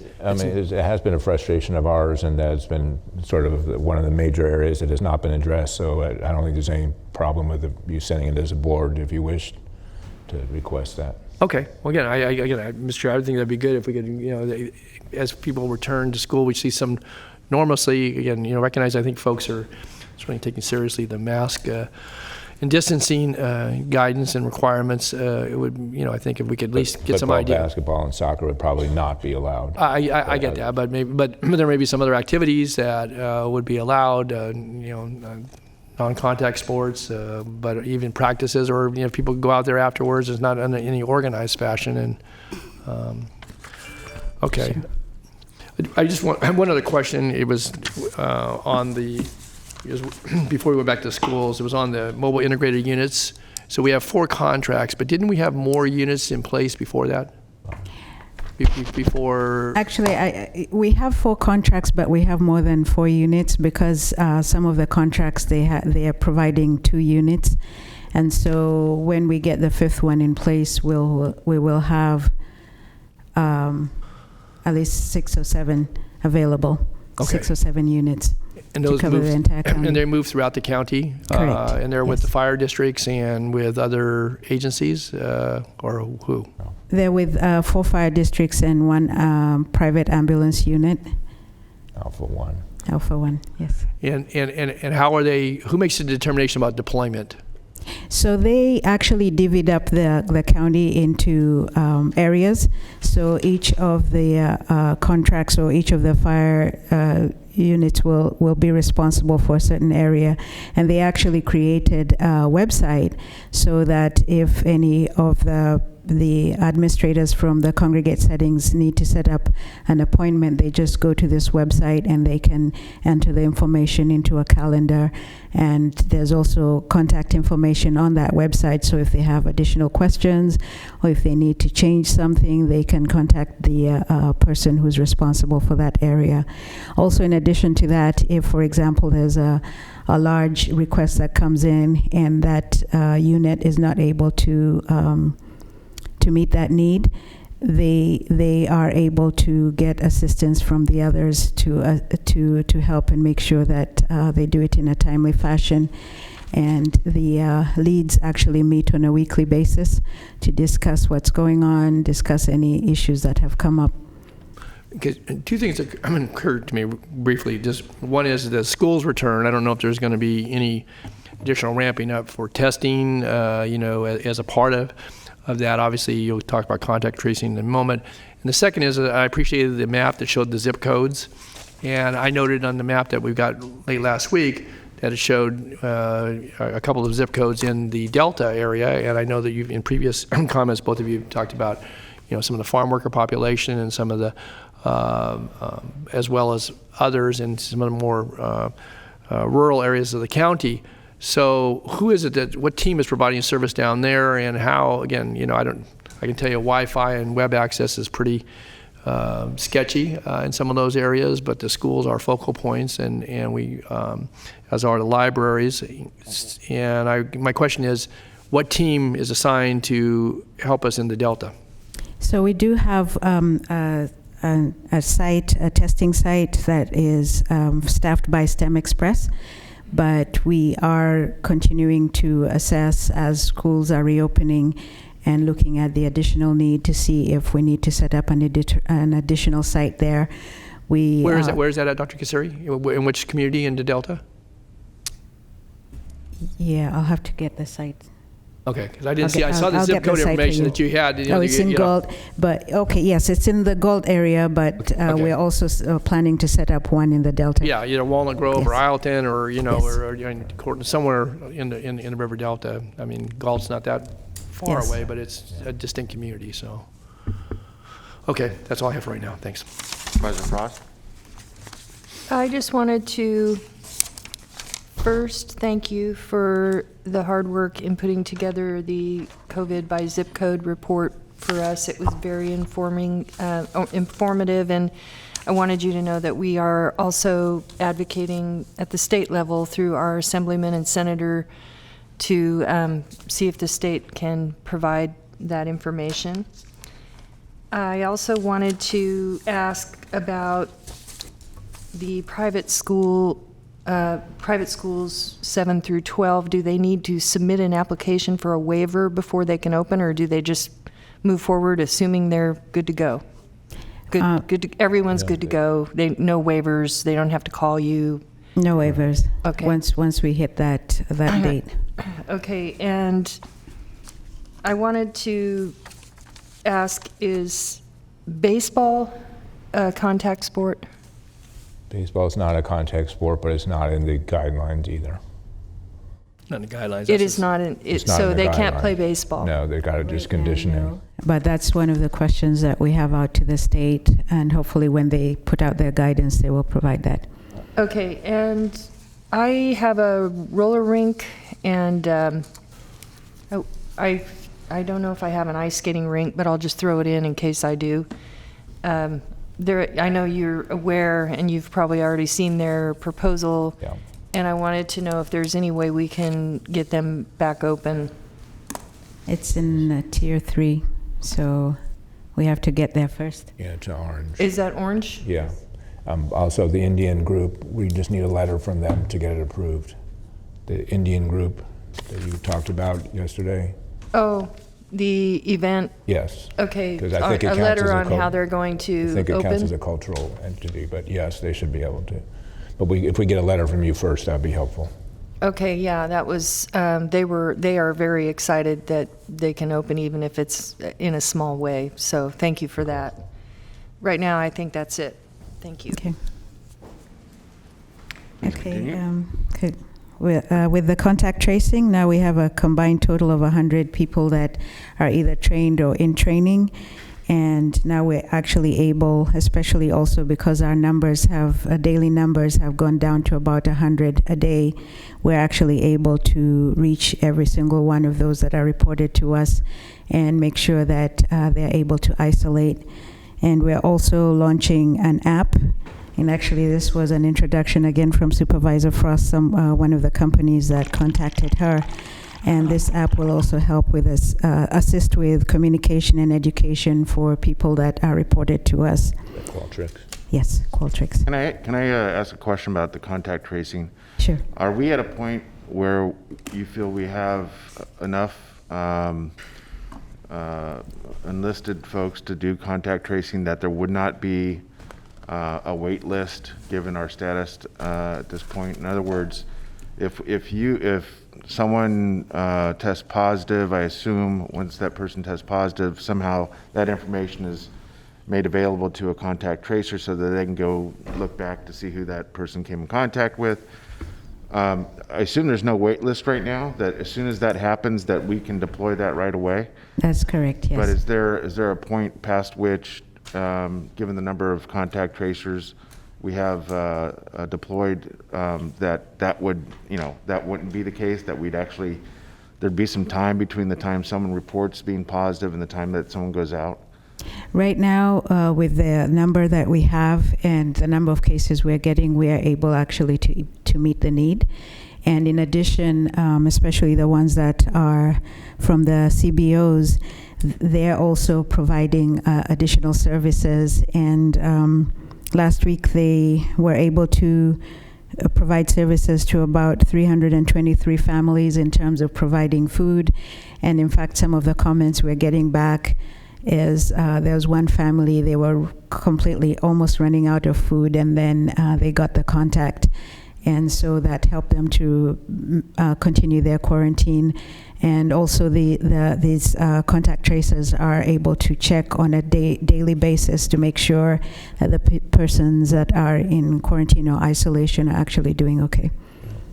[SPEAKER 8] has been a frustration of ours, and that's been sort of one of the major areas that has not been addressed. So I don't think there's any problem with you sending it as a board if you wish to request that.
[SPEAKER 4] Okay. Well, again, Mr. Chair, I think that'd be good if we could, as people return to school, we see some normalcy. Again, recognize I think folks are certainly taking seriously the mask and distancing guidance and requirements. It would, I think if we could at least get some idea.
[SPEAKER 8] Basketball and soccer would probably not be allowed.
[SPEAKER 4] I get that, but there may be some other activities that would be allowed. Non-contact sports, but even practices, or people go out there afterwards. It's not in any organized fashion. And okay, I have one other question. It was on the. Before we went back to schools, it was on the mobile integrated units. So we have 4 contracts, but didn't we have more units in place before that?
[SPEAKER 9] Actually, we have 4 contracts, but we have more than 4 units because some of the contracts they are providing 2 units, and so when we get the 5th one in place, we will have at least 6 or 7 available. Okay. 6 or 7 units.
[SPEAKER 4] And those
[SPEAKER 9] to cover the entire county.
[SPEAKER 4] And they move throughout the county.
[SPEAKER 9] Correct.
[SPEAKER 4] And they're with the fire districts and with other agencies, or who?
[SPEAKER 9] They're with 4 fire districts and 1 private ambulance unit.
[SPEAKER 8] Alpha 1.
[SPEAKER 9] Alpha 1, yes.
[SPEAKER 4] And how are they? Who makes the determination about deployment?
[SPEAKER 9] So they actually divvied up the county into areas. So each of the contracts or each of the fire units will be responsible for a certain area, and they actually created a website so that if any of the administrators from the congregate settings need to set up an appointment, they just go to this website and they can enter the information into a calendar. And there's also contact information on that website, so if they have additional questions or if they need to change something, they can contact the person who's responsible for that area. Also, in addition to that, if, for example, there's a large request that comes in and that unit is not able to meet that need, they are able to get assistance from the others to help and make sure that they do it in a timely fashion. And the leads actually meet on a weekly basis to discuss what's going on, discuss any issues that have come up.
[SPEAKER 4] Okay, 2 things that occurred to me briefly. Just one is the schools return. I don't know if there's going to be any additional ramping up for testing, as a part of that. Obviously, you'll talk about contact tracing in a moment. And the second is I appreciated the map that showed the zip codes. And I noted on the map that we got late last week that it showed a couple of zip codes in the Delta area. And I know that you've, in previous comments, both of you talked about, some of the farm worker population and some of the, as well as others in some of the more rural areas of the county. So who is it what team is providing service down there, and how, again, I can tell you Wi-Fi and web access is pretty sketchy in some of those areas, but the schools are focal points, and we, as are the libraries. And my question is, what team is assigned to help us in the Delta?
[SPEAKER 9] So we do have a testing site that is staffed by STEM Express, but we are continuing to assess as schools are reopening and looking at the additional need to see if we need to set up an additional site there. Where
[SPEAKER 4] is that at, Dr. Kasiri? In which community in the Delta?
[SPEAKER 9] Yeah, I'll have to get the site.
[SPEAKER 4] Okay, because I didn't
[SPEAKER 9] Okay,
[SPEAKER 4] see, I saw the
[SPEAKER 9] I'll
[SPEAKER 4] zip
[SPEAKER 9] get the
[SPEAKER 4] code
[SPEAKER 9] site for
[SPEAKER 4] information
[SPEAKER 9] you.
[SPEAKER 4] that you had.
[SPEAKER 9] Oh, it's in gold, but, okay, yes, it's in the gold area, but
[SPEAKER 4] Okay.
[SPEAKER 9] we're also planning to set up one in the Delta.
[SPEAKER 4] Yeah, either Walnut Grove or
[SPEAKER 9] Yes.
[SPEAKER 4] Isleton, or, you know,
[SPEAKER 9] Yes.
[SPEAKER 4] or somewhere in the River Delta. I mean, Galt's not that far
[SPEAKER 9] Yes.
[SPEAKER 4] away, but it's a distinct community, so. Okay, that's all I have for right now. Thanks.
[SPEAKER 1] Supervisor Frost?
[SPEAKER 3] I just wanted to first thank you for the hard work in putting together the COVID by zip code report for us. It was very informative, and I wanted you to know that we are also advocating at the state level through our assemblyman and senator to see if the state can provide that information. I also wanted to ask about the private schools 7 through 12. Do they need to submit an application for a waiver before they can open, or do they just move forward assuming they're good to go? Everyone's good to go. No waivers. They don't have to call you.
[SPEAKER 9] No waivers.
[SPEAKER 3] Okay.
[SPEAKER 9] Once we hit that date.
[SPEAKER 3] Okay, and I wanted to ask, is baseball a contact sport?
[SPEAKER 8] Baseball is not a contact sport, but it's not in the guidelines either.
[SPEAKER 4] Not in the guidelines.
[SPEAKER 3] It is not in,
[SPEAKER 8] It's not
[SPEAKER 3] so
[SPEAKER 8] in the
[SPEAKER 3] they can't play
[SPEAKER 8] guidelines.
[SPEAKER 3] baseball?
[SPEAKER 8] No, they got to just condition it.
[SPEAKER 9] But that's one of the questions that we have out to the state, and hopefully when they put out their guidance, they will provide that.
[SPEAKER 3] Okay, and I have a roller rink, and I don't know if I have an ice skating rink, but I'll just throw it in case I do. I know you're aware, and you've probably already seen their proposal,
[SPEAKER 8] Yeah.
[SPEAKER 3] and I wanted to know if there's any way we can get them back open.
[SPEAKER 9] It's in tier 3, so we have to get there first.
[SPEAKER 8] Yeah, it's orange.
[SPEAKER 3] Is that orange?
[SPEAKER 8] Yeah. Also, the Indian group, we just need a letter from them to get it approved. The Indian group that you talked about yesterday.
[SPEAKER 3] Oh, the event,
[SPEAKER 8] Yes.
[SPEAKER 3] okay.
[SPEAKER 8] 'Cause I think it
[SPEAKER 3] A
[SPEAKER 8] counts
[SPEAKER 3] letter
[SPEAKER 8] as a
[SPEAKER 3] on how they're going
[SPEAKER 8] I
[SPEAKER 3] to
[SPEAKER 8] think it counts as a
[SPEAKER 3] open?
[SPEAKER 8] cultural entity, but yes, they should be able to. But if we get a letter from you first, that'd be helpful.
[SPEAKER 3] Okay, yeah, that was, they are very excited that they can open even if it's in a small way, so thank you for that. Right now, I think that's it. Thank you.
[SPEAKER 9] Okay.
[SPEAKER 1] Please
[SPEAKER 9] Okay.
[SPEAKER 1] continue.
[SPEAKER 9] Okay. With the contact tracing, now we have a combined total of 100 people that are either trained or in training. And now we're actually able, especially also because our daily numbers have gone down to about 100 a day, we're actually able to reach every single one of those that are reported to us and make sure that they're able to isolate. And we're also launching an app. And actually, this was an introduction again from Supervisor Frost, one of the companies that contacted her. And this app will also help with us, assist with communication and education for people that are reported to us.
[SPEAKER 8] Qualtrics.
[SPEAKER 9] Yes, Qualtrics.
[SPEAKER 1] Can I ask a question about the contact tracing?
[SPEAKER 9] Sure.
[SPEAKER 1] Are we at a point where you feel we have enough enlisted folks to do contact tracing that there would not be a wait list given our status at this point? In other words, if someone tests positive, I assume once that person tests positive, somehow that information is made available to a contact tracer so that they can go look back to see who that person came in contact with. I assume there's no wait list right now, that as soon as that happens that we can deploy that right away.
[SPEAKER 9] That's correct, yes.
[SPEAKER 1] But is there a point past which, given the number of contact tracers we have deployed, that wouldn't be the case, that there'd be some time between the time someone reports being positive and the time that someone goes out?
[SPEAKER 9] Right now, with the number that we have and the number of cases we're getting, we are able actually to meet the need. And in addition, especially the ones that are from the CBOs, they're also providing additional services. And last week, they were able to provide services to about 323 families in terms of providing food. And in fact, some of the comments we're getting back is there was one family, they were completely almost running out of food, and then they got the contact. And so that helped them to continue their quarantine. And also these contact tracers are able to check on a daily basis to make sure that the persons that are in quarantine or isolation are actually doing okay.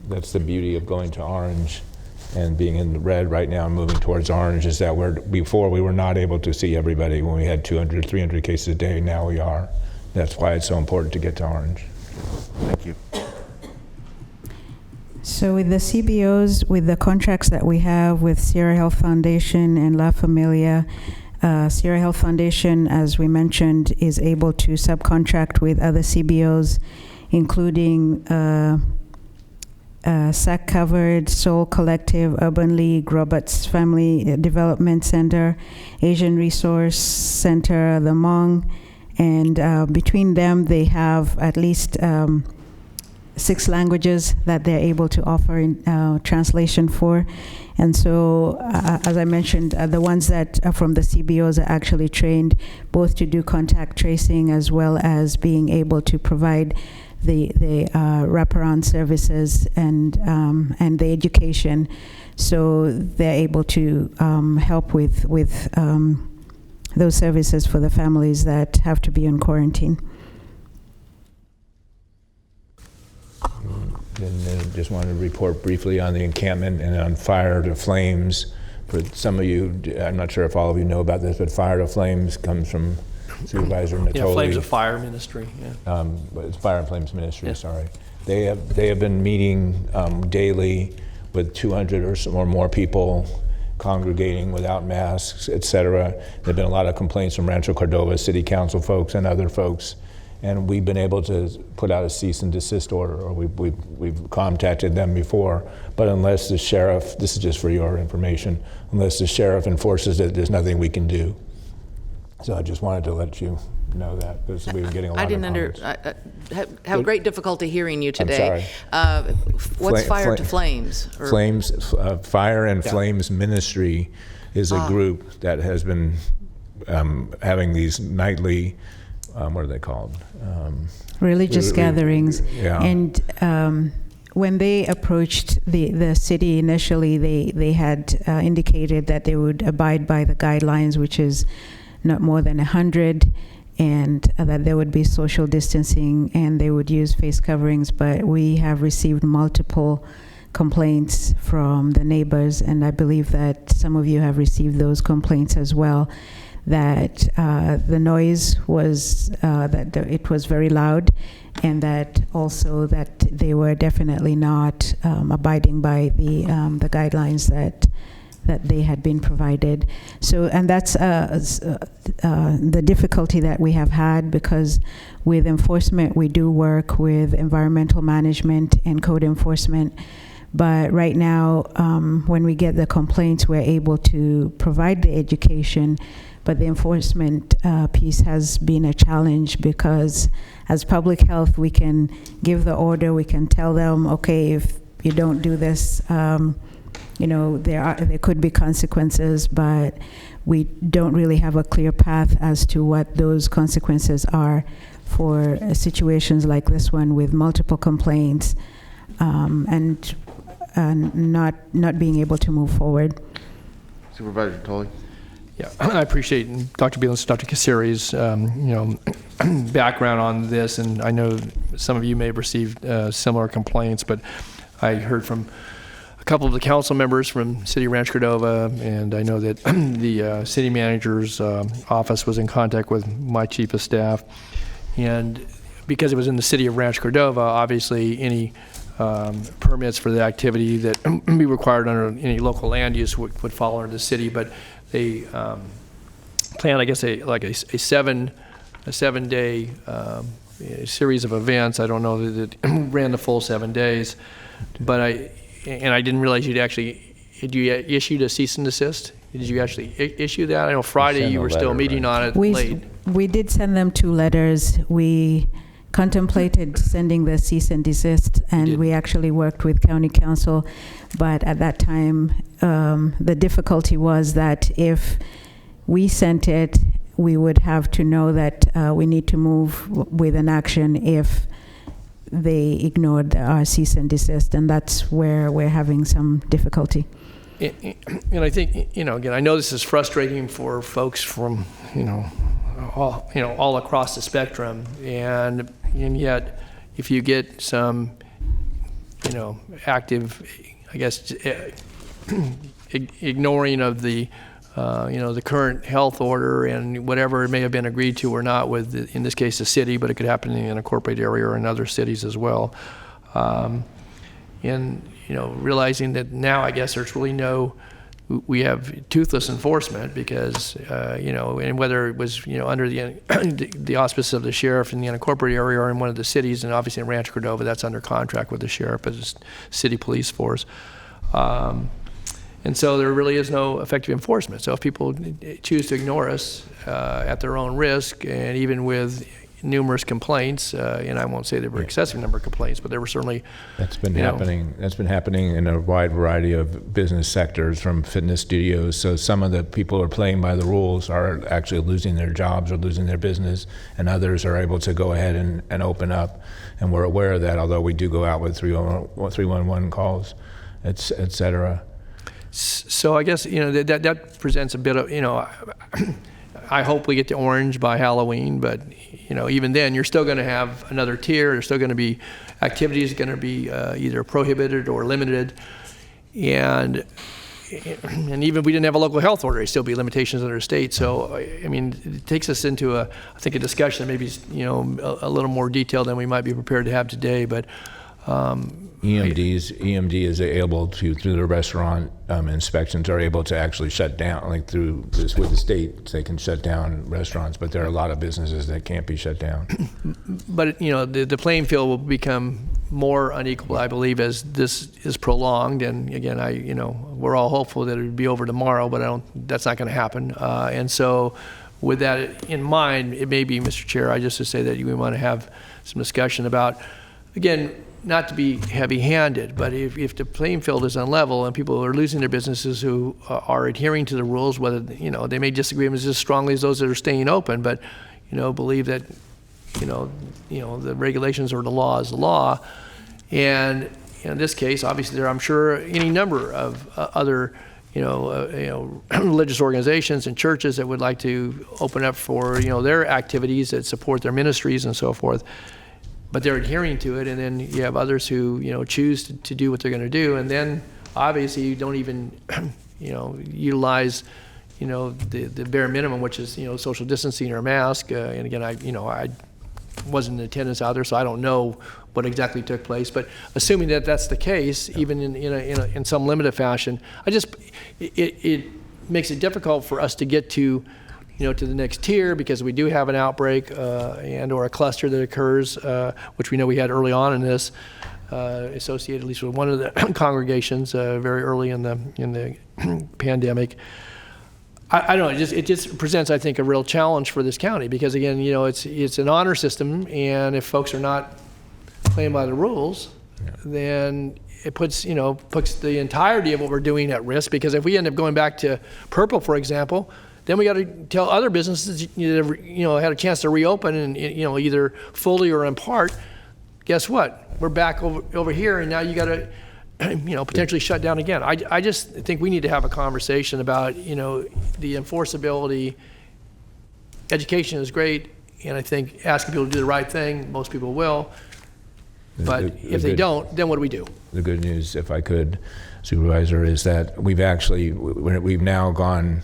[SPEAKER 8] That's the beauty of going to orange and being in the red right now and moving towards orange, is that before we were not able to see everybody when we had 200, 300 cases a day. Now we are. That's why it's so important to get to orange.
[SPEAKER 1] Thank you.
[SPEAKER 9] So with the CBOs, with the contracts that we have with Sierra Health Foundation and La Familia, Sierra Health Foundation, as we mentioned, is able to subcontract with other CBOs, including SAC Covered, Soul Collective, Urban League, Roberts Family Development Center, Asian Resource Center, the Hmong, and between them they have at least 6 languages that they're able to offer in translation for. And so, as I mentioned, the ones that are from the CBOs are actually trained both to do contact tracing as well as being able to provide the wraparound services and the education. So they're able to help with those services for the families that have to be in quarantine.
[SPEAKER 8] And just wanted to report briefly on the encampment and on Fire to Flames. For some of you, I'm not sure if all of you know about this, but Fire to Flames comes from Supervisor Natoli.
[SPEAKER 4] Yeah, Flames of Fire Ministry. Yeah.
[SPEAKER 8] But it's Fire and Flames Ministry. Yeah. Sorry, they have been meeting daily with 200 or more people congregating without masks, etc. There've been a lot of complaints from Rancho Cordova City Council folks and other folks. And we've been able to put out a cease and desist order, or we've contacted them before. But unless the sheriff, this is just for your information, unless the sheriff enforces it, there's nothing we can do. So I just wanted to let you know that, because we've been getting a lot of comments.
[SPEAKER 6] I have great difficulty hearing you today. I'm sorry. What's Fire to Flames?
[SPEAKER 8] Flames, Fire and Flames Ministry is a group that has been having these nightly, what are they called?
[SPEAKER 9] Religious gatherings.
[SPEAKER 8] Yeah.
[SPEAKER 9] And when they approached the city initially, they had indicated that they would abide by the guidelines, which is not more than 100, and that there would be social distancing and they would use face coverings. But we have received multiple complaints from the neighbors, and I believe that some of you have received those complaints as well, that the noise was, that it was very loud, and that also that they were definitely not abiding by the guidelines that they had been provided. So, and that's the difficulty that we have had, because with enforcement, we do work with environmental management and code enforcement. But right now, when we get the complaints, we're able to provide the education, but the enforcement piece has been a challenge, because as public health, we can give the order, we can tell them, okay, if you don't do this, you know, there could be consequences, but we don't really have a clear path as to what those consequences are for situations like this one with multiple complaints, and not being able to move forward.
[SPEAKER 1] Supervisor Tully.
[SPEAKER 4] Yeah, I appreciate Dr. Beal's, Dr. Kasiri's, background on this, and I know some of you may have received similar complaints, but I heard from a couple of the council members from City of Rancho Cordova, and I know that the city manager's office was in contact with my chief of staff, and because it was in the City of Rancho Cordova, obviously any permits for the activity that be required under any local land use would fall under the city, but they planned, I guess, a 7-day series of events. I don't know that it ran the full 7 days, but I didn't realize had you issued a cease and desist? Did you actually issue that? I know Friday you were still meeting on it late.
[SPEAKER 9] We did send them 2 letters. We contemplated sending the cease and desist, and we actually worked with county council, but at that time the difficulty was that if we sent it, we would have to know that we need to move with an action if they ignored our cease and desist, and that's where we're having some difficulty.
[SPEAKER 4] And I think, again, I know this is frustrating for folks from, all across the spectrum, and yet, if you get some, active, I guess, ignoring of the, the current health order and whatever may have been agreed to or not with, in this case, the city, but it could happen in a corporate area or in other cities as well. And, realizing that now, I guess, there's really we have toothless enforcement because, and whether it was, under the auspices of the sheriff in the unincorporated area or in one of the cities, and obviously in Rancho Cordova, that's under contract with the sheriff as city police force. And so there really is no effective enforcement. So if people choose to ignore us at their own risk, and even with numerous complaints, and I won't say there were excessive number of complaints, but there were certainly.
[SPEAKER 8] That's been happening. That's been happening in a wide variety of business sectors, from fitness studios. So some of the people who are playing by the rules are actually losing their jobs or losing their business, and others are able to go ahead and open up. And we're aware of that, although we do go out with 311 calls, et cetera.
[SPEAKER 4] So I guess, that presents a bit of, I hope we get to orange by Halloween, but even then, you're still going to have another tier. There's still going to be activities going to be either prohibited or limited, and even if we didn't have a local health order, there'd still be limitations under state. So I mean, it takes us into I think a discussion that maybe a little more detailed than we might be prepared to have today, but.
[SPEAKER 8] EMD is able to, through the restaurant inspections, are able to actually shut down, like through this with the state, they can shut down restaurants, but there are a lot of businesses that can't be shut down.
[SPEAKER 4] But, the playing field will become more unequal, I believe, as this is prolonged. And again, we're all hopeful that it would be over tomorrow, but that's not going to happen. And so with that in mind, it may be, Mr. Chair, I just to say that we want to have some discussion about, again, not to be heavy-handed, but if the playing field is unlevel and people are losing their businesses who are adhering to the rules, whether they may disagree with them as strongly as those that are staying open, but believe that the regulations or the law is the law, and in this case, obviously there, I'm sure, any number of other religious organizations and churches that would like to open up for their activities that support their ministries and so forth. But they're adhering to it, and then you have others who choose to do what they're going to do, and then obviously you don't even utilize the bare minimum, which is social distancing or a mask. And again, I wasn't in attendance out there, so I don't know what exactly took place. But assuming that that's the case, even in some limited fashion, it makes it difficult for us to get to the next tier, because we do have an outbreak and or a cluster that occurs, which we know we had early on in this, associated at least with one of the congregations very early in the pandemic. I don't know. It just presents, I think, a real challenge for this county, because again, it's an honor system, and if folks are not playing by the rules, then it puts the entirety of what we're doing at risk. Because if we end up going back to purple, for example, then we got to tell other businesses that had a chance to reopen and either fully or in part. Guess what? We're back over here, and now you got to potentially shut down again. I just think we need to have a conversation about the enforceability. Education is great, and I think asking people to do the right thing, most people will. But if they don't, then what do we do?
[SPEAKER 8] The good news, if I could, Supervisor, is that we've now gone.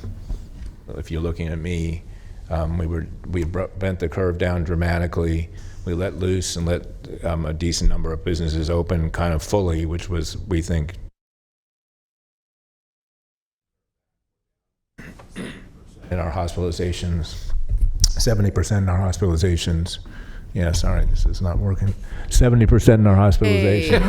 [SPEAKER 8] If you're looking at me, we bent the curve down dramatically. We let loose and let a decent number of businesses open kind of fully, which was, we think, in our hospitalizations, 70% in our hospitalizations. Yeah, sorry, this is not working. 70% in our hospitalization.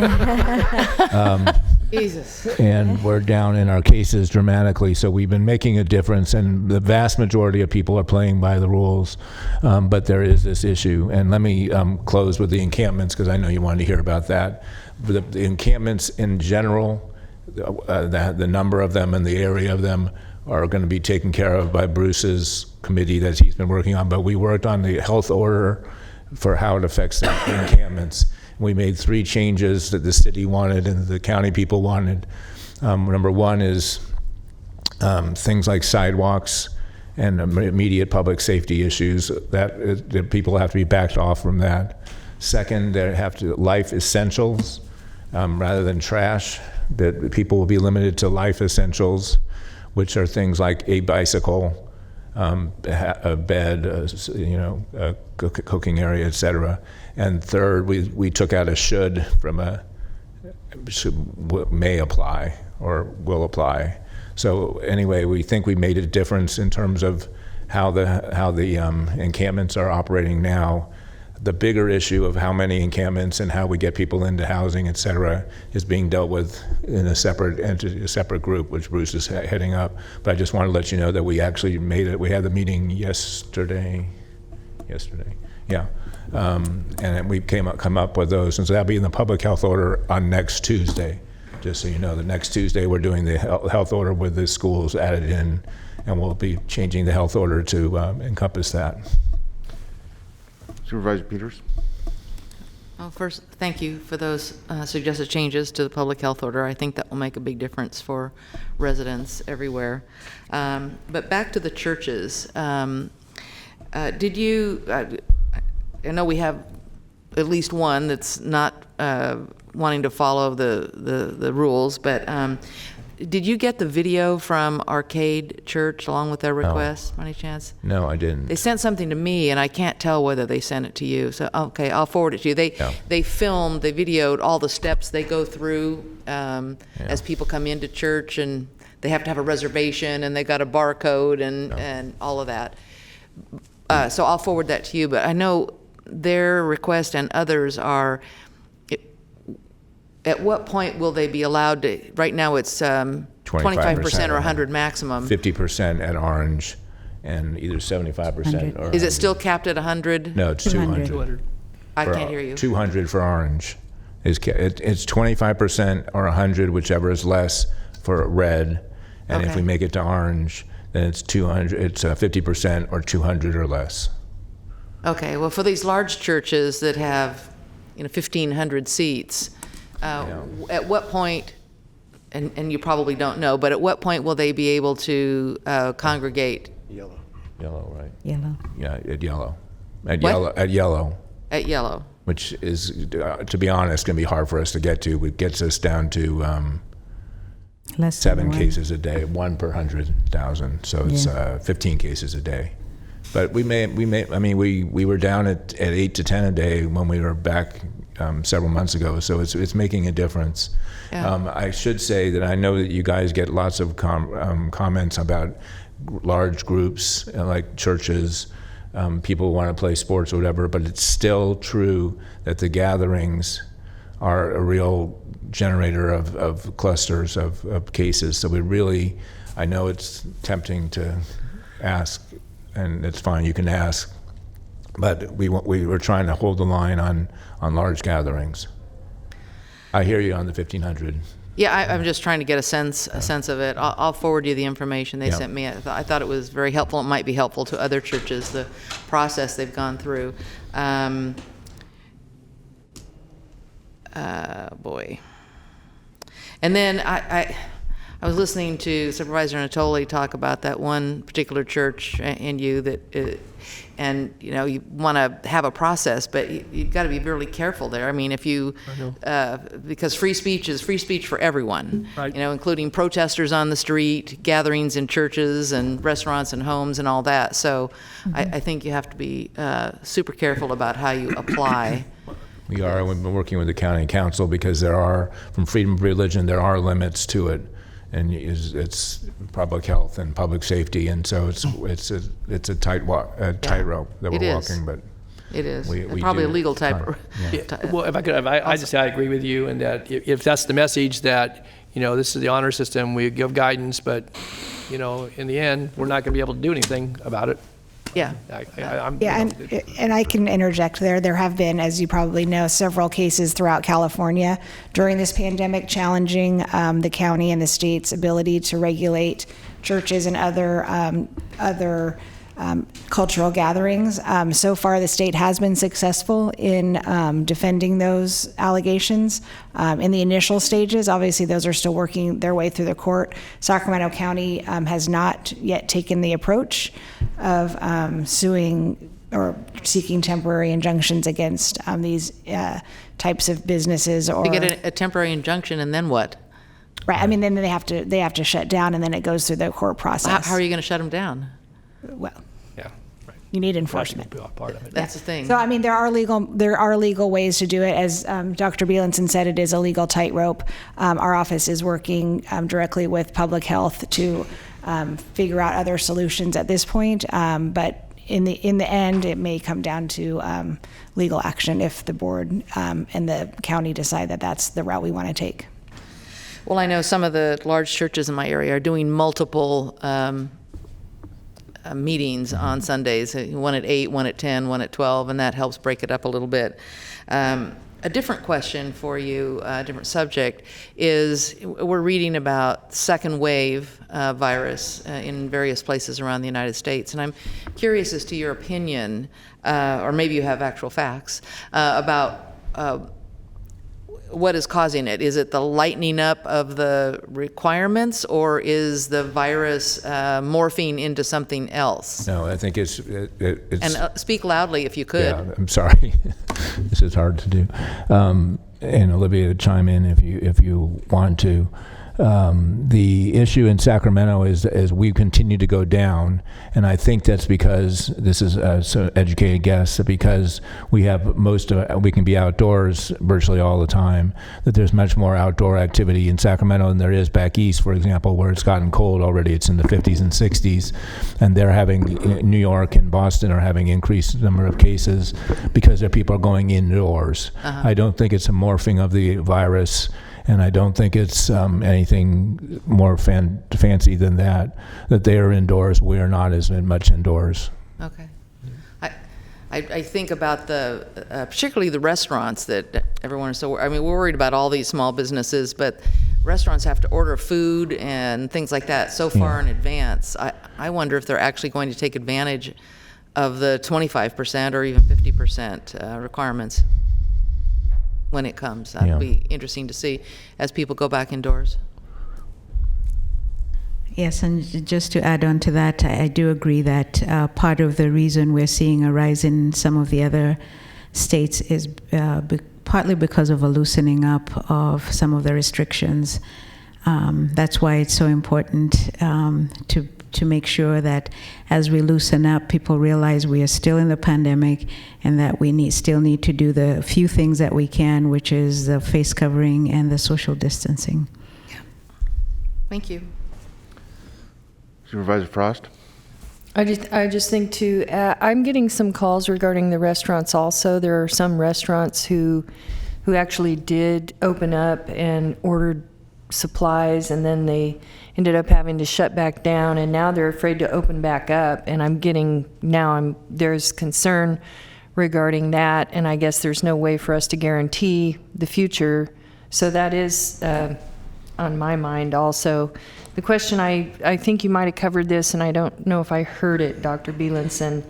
[SPEAKER 6] Jesus.
[SPEAKER 8] And we're down in our cases dramatically, so we've been making a difference, and the vast majority of people are playing by the rules, but there is this issue. And let me close with the encampments, because I know you wanted to hear about that. The encampments in general, the number of them and the area of them are going to be taken care of by Bruce's committee that he's been working on, but we worked on the health order for how it affects the encampments. We made 3 changes that the city wanted and the county people wanted. Number one is things like sidewalks and immediate public safety issues, that people have to be backed off from that. Second, there have to life essentials rather than trash, that people will be limited to life essentials, which are things like a bicycle, a bed, a cooking area, etc. And third, we took out a should from a may apply or will apply. So anyway, we think we made a difference in terms of how the encampments are operating now. The bigger issue of how many encampments and how we get people into housing, et cetera, is being dealt with in a separate entity, a separate group, which Bruce is heading up. But I just want to let you know that we actually made it. We had the meeting yesterday, yeah. And we come up with those, and so that'll be in the public health order on next Tuesday. Just so you know, the next Tuesday we're doing the health order with the schools added in, and we'll be changing the health order to encompass that.
[SPEAKER 1] Supervisor Peters?
[SPEAKER 6] Well, first, thank you for those suggested changes to the public health order. I think that will make a big difference for residents everywhere. But back to the churches. Did you, I know we have at least one that's not wanting to follow the rules, but did you get the video from Arcade Church along with their request, by any chance?
[SPEAKER 8] No, I didn't.
[SPEAKER 6] They sent something to me, and I can't tell whether they sent it to you. So, okay, I'll forward it to you. They videoed all the steps they go through as people come into church, and they have to have a reservation, and they got a barcode and all of that. So I'll forward that to you. But I know their request and others are, at what point will they be allowed to, right now it's 25% or 100 maximum.
[SPEAKER 8] 50% at Orange and either 75% or
[SPEAKER 6] Is it still capped at 100?
[SPEAKER 8] No, it's 200.
[SPEAKER 6] I can't hear you.
[SPEAKER 8] 200 for Orange. It's 25% or 100, whichever is less for red. And if we make it to Orange, then it's 200. It's 50% or 200 or less.
[SPEAKER 6] Okay, well, for these large churches that have 1,500 seats, at what point, and you probably don't know, but at what point will they be able to congregate?
[SPEAKER 8] Yellow, right?
[SPEAKER 9] Yellow.
[SPEAKER 8] Yeah, at Yellow.
[SPEAKER 6] What?
[SPEAKER 8] At Yellow.
[SPEAKER 6] At Yellow.
[SPEAKER 8] Which is, to be honest, going to be hard for us to get to. It gets us down to
[SPEAKER 9] Less than
[SPEAKER 8] 7
[SPEAKER 9] one.
[SPEAKER 8] cases a day, 1 per 100,000. So it's 15 cases a day. But we were down at 8 to 10 a day when we were back several months ago. So it's making a difference.
[SPEAKER 6] Yeah.
[SPEAKER 8] I should say that I know that you guys get lots of comments about large groups like churches. People want to play sports or whatever, but it's still true that the gatherings are a real generator of clusters of cases. So I know it's tempting to ask, and it's fine, you can ask, but we were trying to hold the line on large gatherings. I hear you on the 1,500.
[SPEAKER 6] Yeah, I'm just trying to get a sense of it. I'll forward you the information they sent me. I thought it was very helpful. It might be helpful to other churches, the process they've gone through. Boy. And then I was listening to Supervisor Natoli talk about that one particular church and you that, and you want to have a process, but you've got to be really careful there. I mean, if you, because free speech is free speech for everyone,
[SPEAKER 4] Right.
[SPEAKER 6] Including protesters on the street, gatherings in churches and restaurants and homes and all that. So I think you have to be super careful about how you apply.
[SPEAKER 8] We've been working with the county council because from freedom of religion, there are limits to it. And it's public health and public safety, and so it's a tightrope that we're walking. But
[SPEAKER 6] it is
[SPEAKER 8] we
[SPEAKER 6] probably a
[SPEAKER 8] do
[SPEAKER 6] legal type.
[SPEAKER 4] Well, if I could, I just say I agree with you, and that if that's the message that this is the honor system, we give guidance, but in the end, we're not going to be able to do anything about it.
[SPEAKER 6] Yeah.
[SPEAKER 11] And I can interject there. There have been, as you probably know, several cases throughout California during this pandemic challenging the county and the state's ability to regulate churches and other cultural gatherings. So far, the state has been successful in defending those allegations. In the initial stages, obviously, those are still working their way through the court. Sacramento County has not yet taken the approach of suing or seeking temporary injunctions against these types of businesses. Or
[SPEAKER 6] You get a temporary injunction, and then what?
[SPEAKER 11] right. I mean, then they have to shut down, and then it goes through the court process.
[SPEAKER 6] How are you going to shut them down?
[SPEAKER 11] Well,
[SPEAKER 4] Yeah, right.
[SPEAKER 11] you need enforcement.
[SPEAKER 4] That's a part of it.
[SPEAKER 6] That's the thing.
[SPEAKER 11] So, I mean, there are legal ways to do it. As Dr. Bielenson said, it is a legal tightrope. Our office is working directly with public health to figure out other solutions at this point. But in the end, it may come down to legal action if the board and the county decide that that's the route we want to take.
[SPEAKER 6] Well, I know some of the large churches in my area are doing multiple meetings on Sundays, one at 8, one at 10, one at 12, and that helps break it up a little bit. A different question for you, a different subject, is we're reading about second wave virus in various places around the United States, and I'm curious as to your opinion, or maybe you have actual facts, about what is causing it. Is it the lightening up of the requirements, or is the virus morphing into something else?
[SPEAKER 8] No, I think it's
[SPEAKER 6] And speak loudly if you could.
[SPEAKER 8] Yeah, I'm sorry. This is hard to do. And Olivia, chime in if you want to. The issue in Sacramento is we continue to go down, and I think that's because this is so educated guess, because we have we can be outdoors virtually all the time. That there's much more outdoor activity in Sacramento than there is back east, for example, where it's gotten cold already. It's in the 50s and 60s, and they're having New York and Boston are having increased number of cases because their people are going indoors. I don't think it's a morphing of the virus. And I don't think it's anything more fancy than that they are indoors. We are not as much indoors.
[SPEAKER 6] Okay. I think about particularly the restaurants that everyone is so, I mean, we're worried about all these small businesses, but restaurants have to order food and things like that so far in advance. I wonder if they're actually going to take advantage of the 25% or even 50% requirements when it comes. That'll be interesting to see as people go back indoors.
[SPEAKER 9] Yes, and just to add on to that, I do agree that part of the reason we're seeing a rise in some of the other states is partly because of a loosening up of some of the restrictions. That's why it's so important to make sure that as we loosen up, people realize we are still in the pandemic and that we still need to do the few things that we can, which is the face covering and the social distancing.
[SPEAKER 6] Yeah. Thank you.
[SPEAKER 1] Supervisor Frost?
[SPEAKER 3] I just think too, I'm getting some calls regarding the restaurants also. There are some restaurants who actually did open up and ordered supplies, and then they ended up having to shut back down, and now they're afraid to open back up. And there's concern regarding that, and I guess there's no way for us to guarantee the future. So that is on my mind also. The question, I think you might have covered this, and I don't know if I heard it, Dr. Bielenson.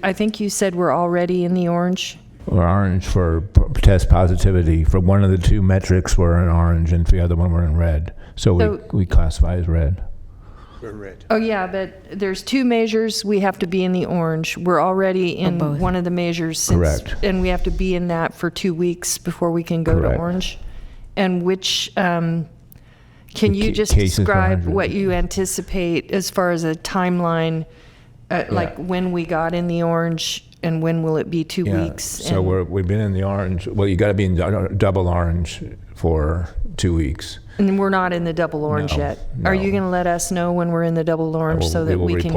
[SPEAKER 3] I think you said we're already in the orange?
[SPEAKER 8] We're orange for test positivity. For one of the two metrics, we're in orange, and for the other one, we're in red. So we classify as red.
[SPEAKER 10] We're red.
[SPEAKER 3] Oh, yeah, but there's two measures. We have to be in the orange. We're already in one of the measures.
[SPEAKER 8] Correct.
[SPEAKER 3] And we have to be in that for 2 weeks before we can go to orange. And which, can you just describe what you anticipate as far as a timeline, like when we got in the orange? And when will it be 2 weeks?
[SPEAKER 8] So we've been in the orange. Well, you got to be in double orange for 2 weeks.
[SPEAKER 3] And we're not in the double orange yet. Are you going to let us know when we're in the double orange so that we can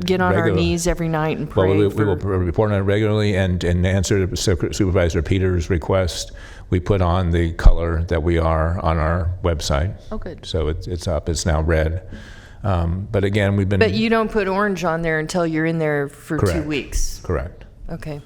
[SPEAKER 3] get on our knees every night and pray?
[SPEAKER 8] Well, we will report on it regularly, and answer Supervisor Peters' request. We put on the color that we are on our website.
[SPEAKER 6] Oh, good.
[SPEAKER 8] So it's up. It's now red. But again, we've been...
[SPEAKER 3] But you don't put orange on there until you're in there for 2 weeks?
[SPEAKER 8] Correct.
[SPEAKER 3] Okay.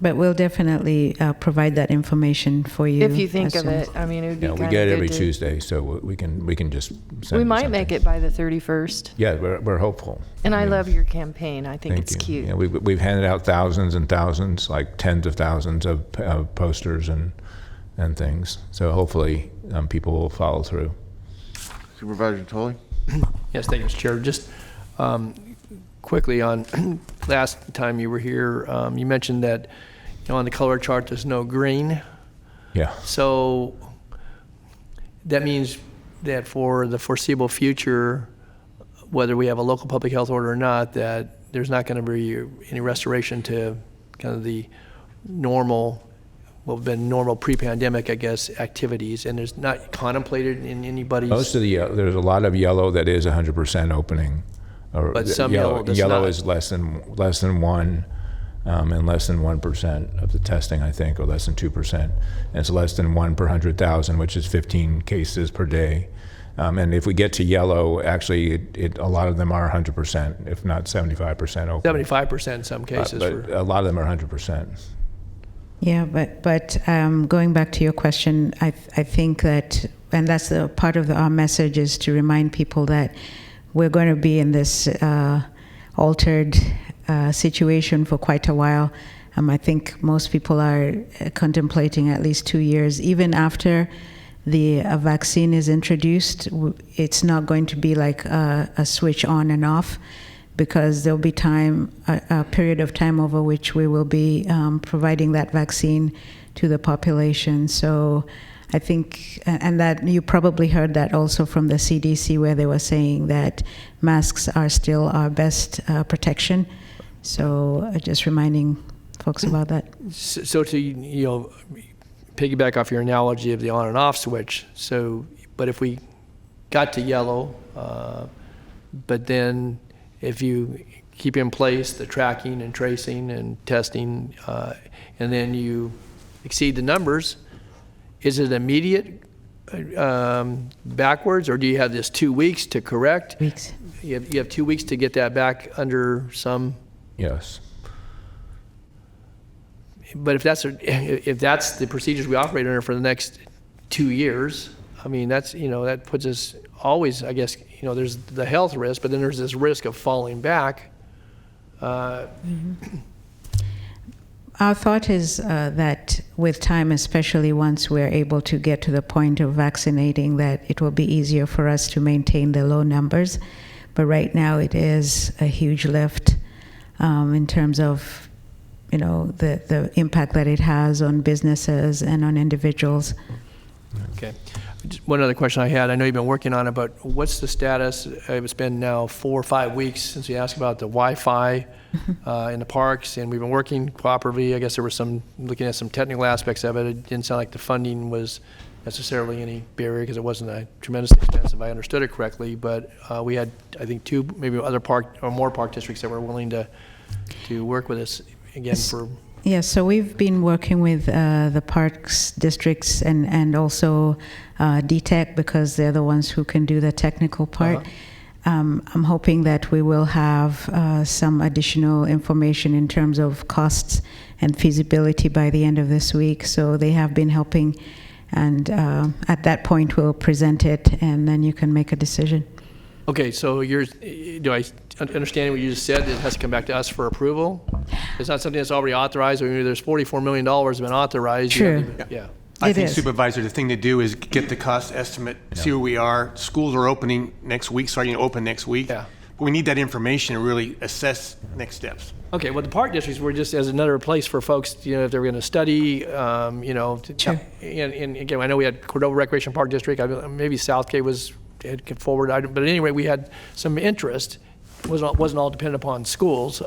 [SPEAKER 9] But we'll definitely provide that information for you.
[SPEAKER 3] If you think
[SPEAKER 9] as
[SPEAKER 3] of
[SPEAKER 9] soon
[SPEAKER 3] it,
[SPEAKER 9] as-
[SPEAKER 3] I mean, it would be
[SPEAKER 8] Yeah,
[SPEAKER 3] kind
[SPEAKER 8] we
[SPEAKER 3] of
[SPEAKER 8] get it
[SPEAKER 3] good
[SPEAKER 8] every
[SPEAKER 3] to-
[SPEAKER 8] Tuesday, so we can just send
[SPEAKER 3] We
[SPEAKER 8] you
[SPEAKER 3] might
[SPEAKER 8] something.
[SPEAKER 3] make it by the 31st.
[SPEAKER 8] Yeah, we're hopeful.
[SPEAKER 3] And I
[SPEAKER 8] Yeah.
[SPEAKER 3] love your campaign. I think
[SPEAKER 8] Thank
[SPEAKER 3] it's
[SPEAKER 8] you.
[SPEAKER 3] cute.
[SPEAKER 8] Yeah, we've handed out thousands and thousands, like tens of thousands of posters and things. So hopefully people will follow through.
[SPEAKER 1] Supervisor Tully?
[SPEAKER 4] Yes, thank you, Mr. Chair. Just quickly on last time you were here, you mentioned that on the color chart there's no green.
[SPEAKER 8] Yeah.
[SPEAKER 4] So that means that for the foreseeable future, whether we have a local public health order or not, that there's not going to be any restoration to kind of the normal, what have been normal pre-pandemic, I guess, activities, and there's not contemplated in anybody's.
[SPEAKER 8] Most of the there's a lot of yellow that is 100% opening. Or
[SPEAKER 4] But some yellow does
[SPEAKER 8] yellow
[SPEAKER 4] not.
[SPEAKER 8] is less than 1, and less than 1% of the testing, I think, or less than 2%. And it's less than 1 per 100,000, which is 15 cases per day. And if we get to yellow, actually, a lot of them are 100%, if not 75% open.
[SPEAKER 4] 75% in some cases.
[SPEAKER 8] But a lot of them are 100%.
[SPEAKER 9] Yeah, but going back to your question, I think that, and that's the part of our message, is to remind people that we're going to be in this altered situation for quite a while. I think most people are contemplating at least 2 years. Even after the vaccine is introduced, it's not going to be like a switch on and off, because there'll be a period of time over which we will be providing that vaccine to the population. So I think, and that you probably heard that also from the CDC, where they were saying that masks are still our best protection. So just reminding folks about that.
[SPEAKER 4] So to, piggyback off your analogy of the on and off switch, but if we got to yellow, but then if you keep in place the tracking and tracing and testing, and then you exceed the numbers, is it immediate backwards, or do you have this 2 weeks to correct?
[SPEAKER 9] Weeks.
[SPEAKER 4] You have 2 weeks to get that back under some.
[SPEAKER 8] Yes.
[SPEAKER 4] But if that's the procedures we operate under for the next 2 years, I mean, that puts us always, I guess, there's the health risk, but then there's this risk of falling back.
[SPEAKER 9] Our thought is that with time, especially once we're able to get to the point of vaccinating, that it will be easier for us to maintain the low numbers. But right now it is a huge lift in terms of, the impact that it has on businesses and on individuals.
[SPEAKER 4] Okay. Just one other question I had. I know you've been working on it, but what's the status? It's been now 4 or 5 weeks since you asked about the Wi-Fi in the parks, and we've been working cooperatively. I guess there was looking at some technical aspects of it. It didn't sound like the funding was necessarily any barrier, because it wasn't a tremendously expensive, if I understood it correctly. But we had, I think, 2, maybe other park or more park districts that were willing to work with us again for.
[SPEAKER 9] Yes, so we've been working with the parks districts and also DTEC, because they're the ones who can do the technical part. I'm hoping that we will have some additional information in terms of costs and feasibility by the end of this week. So they have been helping, and at that point we'll present it, and then you can make a decision.
[SPEAKER 4] Okay, so do I understand what you just said? It has to come back to us for approval? It's not something that's already authorized? I mean, there's $44 million been authorized.
[SPEAKER 9] True.
[SPEAKER 4] Yeah.
[SPEAKER 10] I think,
[SPEAKER 9] is.
[SPEAKER 10] Supervisor, the thing to do is get the cost estimate, see where we are. Schools are opening next week, starting to open next week.
[SPEAKER 4] Yeah.
[SPEAKER 10] But we need that information to really assess next steps.
[SPEAKER 4] Okay, well, the park districts were just as another place for folks, if they were going to study,
[SPEAKER 9] Sure.
[SPEAKER 4] And again, I know we had Cordova Recreation Park District, maybe Southgate had come forward, but anyway, we had some interest. It wasn't all dependent upon schools.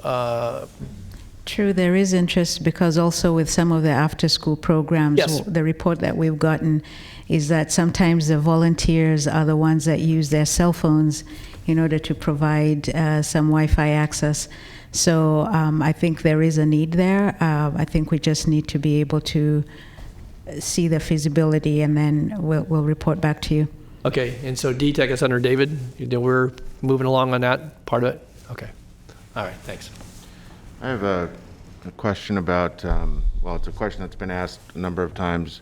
[SPEAKER 9] True, there is interest, because also with some of the after-school programs,
[SPEAKER 4] Yes.
[SPEAKER 9] the report that we've gotten is that sometimes the volunteers are the ones that use their cell phones in order to provide some Wi-Fi access. So I think there is a need there. I think we just need to be able to see the feasibility, and then we'll report back to you.
[SPEAKER 4] Okay, and so DTEC is under David. We're moving along on that part of it? Okay. All right, thanks.
[SPEAKER 1] I have a a question about, well, it's a question that's been asked a number of times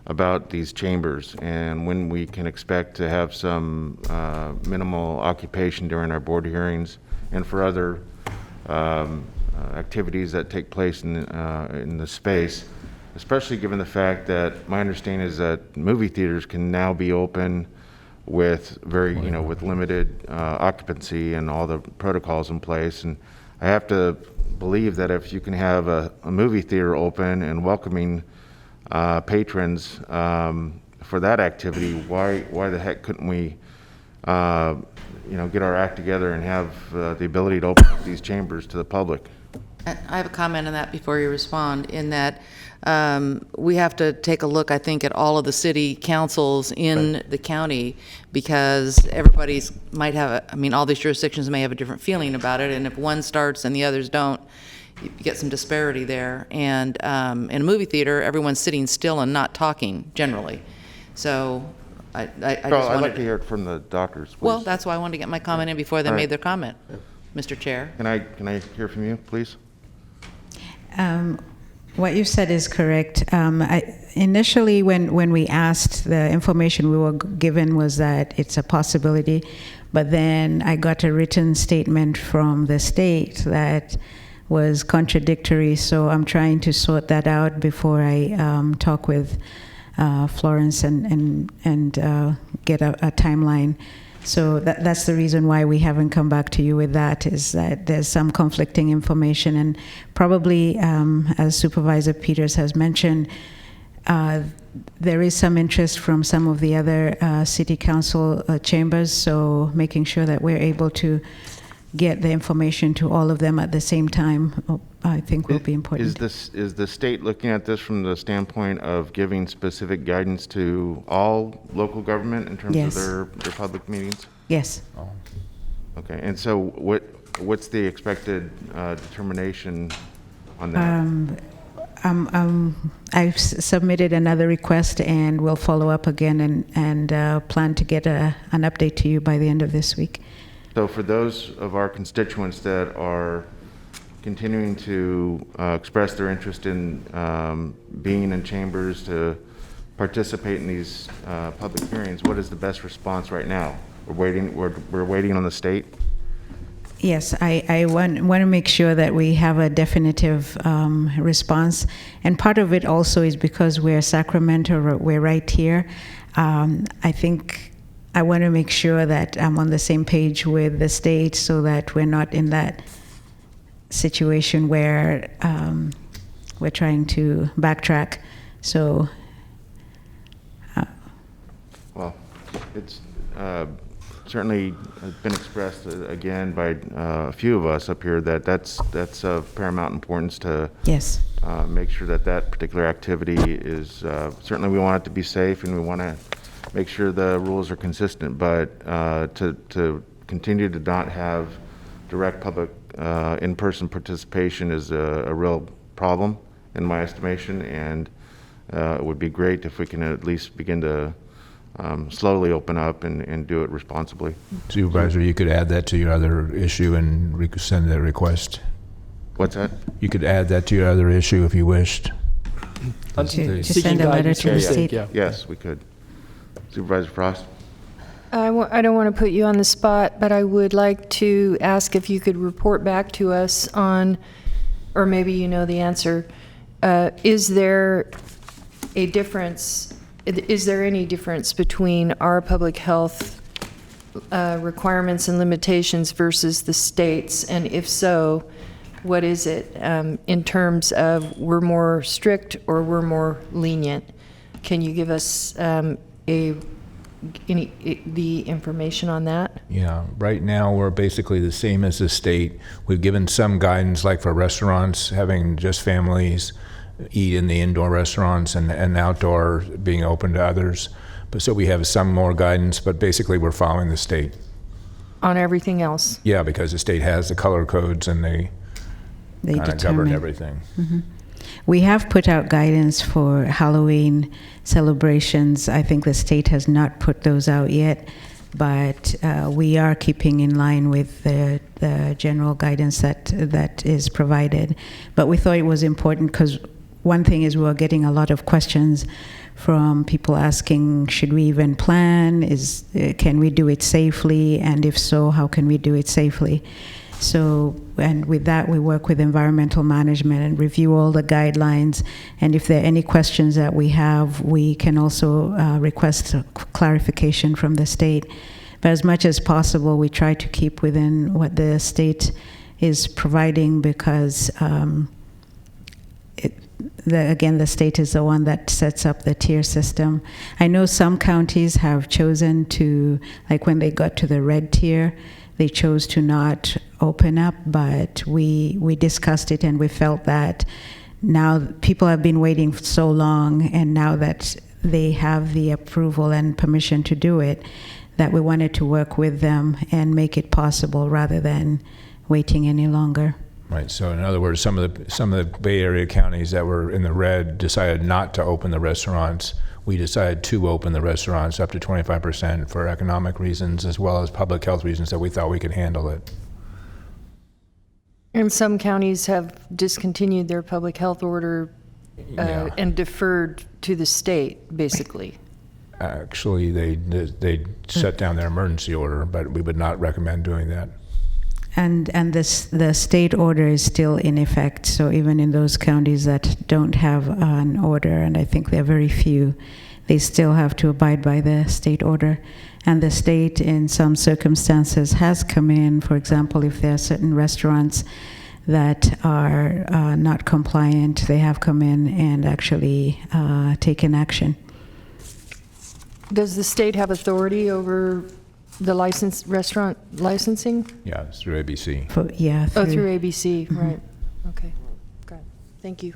[SPEAKER 1] about these chambers and when we can expect to have some minimal occupation during our board hearings and for other activities that take place in the space, especially given the fact that my understanding is that movie theaters can now be open with with limited occupancy and all the protocols in place. And I have to believe that if you can have a movie theater open and welcoming patrons for that activity, why the heck couldn't we get our act together and have the ability to open these chambers to the public?
[SPEAKER 6] I have a comment on that before you respond, in that we have to take a look, I think, at all of the city councils in the county, because everybody's might have, all these jurisdictions may have a different feeling about it, and if one starts and the others don't, you get some disparity there. And in a movie theater, everyone's sitting still and not talking, generally. So I just
[SPEAKER 1] I'd
[SPEAKER 6] wanted
[SPEAKER 1] like to hear it from the doctors, please.
[SPEAKER 6] Well, that's why I wanted to get my comment in before they
[SPEAKER 1] All right.
[SPEAKER 6] made their comment, Mr. Chair.
[SPEAKER 1] Can I hear from you, please?
[SPEAKER 9] What you said is correct. Initially, when we asked, the information we were given was that it's a possibility, but then I got a written statement from the state that was contradictory, so I'm trying to sort that out before I talk with Florence and get a timeline. So that's the reason why we haven't come back to you with that, is that there's some conflicting information, and probably, as Supervisor Peters has mentioned, there is some interest from some of the other city council chambers, so making sure that we're able to get the information to all of them at the same time, I think will be important.
[SPEAKER 1] Is the state looking at this from the standpoint of giving specific guidance to all local government in terms
[SPEAKER 9] Yes.
[SPEAKER 1] of their public meetings?
[SPEAKER 9] Yes.
[SPEAKER 1] Okay, and so what's the expected determination on that?
[SPEAKER 9] I've submitted another request, and we'll follow up again and plan to get an update to you by the end of this week.
[SPEAKER 1] So for those of our constituents that are continuing to express their interest in being in chambers to participate in these public hearings, what is the best response right now? We're waiting on the state?
[SPEAKER 9] Yes, I want to make sure that we have a definitive response. And part of it also is because we're Sacramento, we're right here. I think I want to make sure that I'm on the same page with the state so that we're not in that situation where we're trying to backtrack. So,
[SPEAKER 1] Well, it's certainly been expressed again by a few of us up here that that's of paramount importance to
[SPEAKER 9] yes.
[SPEAKER 1] make sure that particular activity is, certainly we want it to be safe and we want to make sure the rules are consistent, but to continue to not have direct public in-person participation is a real problem in my estimation, and it would be great if we can at least begin to slowly open up and do it responsibly.
[SPEAKER 8] Supervisor, you could add that to your other issue and send that request.
[SPEAKER 1] What's that?
[SPEAKER 8] You could add that to your other issue if you wished.
[SPEAKER 9] To send a letter to the state.
[SPEAKER 4] Yeah.
[SPEAKER 1] Yes, we could. Supervisor Frost?
[SPEAKER 3] I don't want to put you on the spot, but I would like to ask if you could report back to us on, or maybe you know the answer, is there a difference, is there any difference between our public health requirements and limitations versus the state's? And if so, what is it in terms of we're more strict or we're more lenient? Can you give us the information on that?
[SPEAKER 8] Yeah, right now we're basically the same as the state. We've given some guidance, like for restaurants, having just families eat in the indoor restaurants and outdoor being open to others. But so we have some more guidance, but basically we're following the state.
[SPEAKER 3] On everything else?
[SPEAKER 8] Yeah, because the state has the color codes and they kind of govern
[SPEAKER 9] determine
[SPEAKER 8] everything.
[SPEAKER 9] Mm-hmm. We have put out guidance for Halloween celebrations. I think the state has not put those out yet, but we are keeping in line with the general guidance that is provided. But we thought it was important because one thing is we were getting a lot of questions from people asking, should we even plan? Can we do it safely? And if so, how can we do it safely? So, and with that, we work with environmental management and review all the guidelines. And if there are any questions that we have, we can also request clarification from the state. But as much as possible, we try to keep within what the state is providing because, again, the state is the one that sets up the tier system. I know some counties have chosen to, like when they got to the red tier, they chose to not open up, but we discussed it and we felt that now people have been waiting so long, and now that they have the approval and permission to do it, that we wanted to work with them and make it possible rather than waiting any longer.
[SPEAKER 8] Right. So in other words, some of the Bay Area counties that were in the red decided not to open the restaurants. We decided to open the restaurants up to 25% for economic reasons as well as public health reasons that we thought we could handle it.
[SPEAKER 3] And some counties have discontinued their public health order
[SPEAKER 8] Yeah.
[SPEAKER 3] and deferred to the state, basically.
[SPEAKER 8] Actually, they shut down their emergency order, but we would not recommend doing that.
[SPEAKER 9] And the state order is still in effect. So even in those counties that don't have an order, and I think there are very few, they still have to abide by the state order. And the state, in some circumstances, has come in. For example, if there are certain restaurants that are not compliant, they have come in and actually taken action.
[SPEAKER 3] Does the state have authority over the restaurant licensing?
[SPEAKER 8] Yeah, it's through ABC.
[SPEAKER 3] Through ABC, right. Okay, got it. Thank you.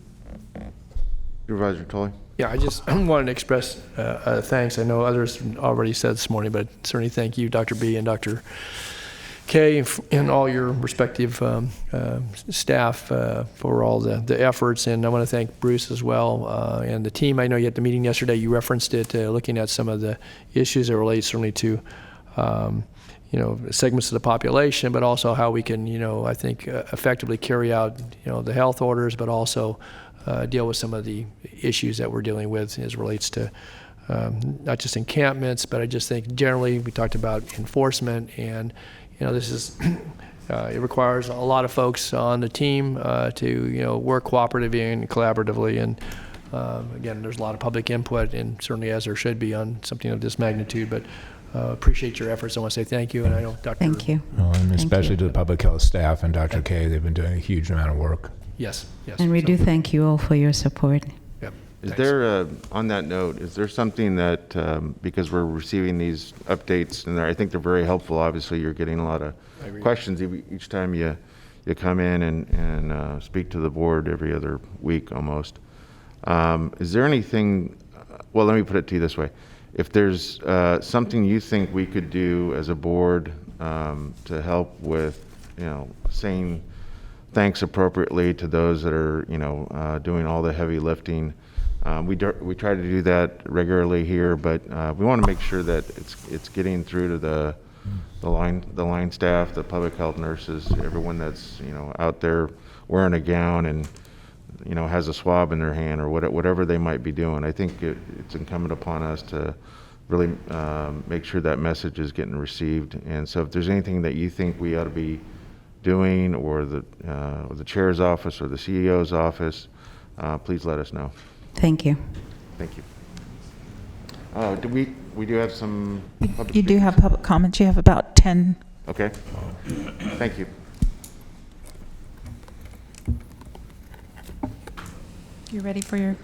[SPEAKER 1] Supervisor Tully?
[SPEAKER 4] Yeah, I just wanted to express thanks. I know others already said this morning, but certainly thank you, Dr. B and Dr. K, and all your respective staff for all the efforts. And I want to thank Bruce as well and the team. I know you at the meeting yesterday, you referenced it, looking at some of the issues that relate certainly to segments of the population, but also how we can, I think, effectively carry out, the health orders, but also deal with some of the issues that we're dealing with as relates to not just encampments, but I just think generally we talked about enforcement, and this is it requires a lot of folks on the team to work cooperatively and collaboratively, and again, there's a lot of public input, and certainly as there should be on something of this magnitude, but appreciate your efforts. I want to say thank you, and I know Dr.
[SPEAKER 9] Thank you.
[SPEAKER 8] And especially to the public health staff and Dr. K, they've been doing a huge amount of work.
[SPEAKER 4] Yes.
[SPEAKER 9] And we do thank you all for your support.
[SPEAKER 4] Yep.
[SPEAKER 1] Is there, on that note, is there something that, because we're receiving these updates, and I think they're very helpful, obviously you're getting a lot of questions each time you come in and speak to the board every other week almost. Is there anything, well, let me put it to you this way. If there's something you think we could do as a board to help with, saying thanks appropriately to those that are, doing all the heavy lifting. We try to do that regularly here, but we want to make sure that it's getting through to the line staff, the public health nurses, everyone that's out there wearing a gown and has a swab in their hand or whatever they might be doing. I think it's incumbent upon us to really make sure that message is getting received. And so if there's anything that you think we ought to be doing, or the chair's office or the CEO's office, please let us know.
[SPEAKER 9] Thank you.
[SPEAKER 1] Thank you. We do have some public
[SPEAKER 2] You do
[SPEAKER 1] speakers?
[SPEAKER 2] have public comments. You have about 10.
[SPEAKER 1] Okay. Thank you.
[SPEAKER 2] You ready for your...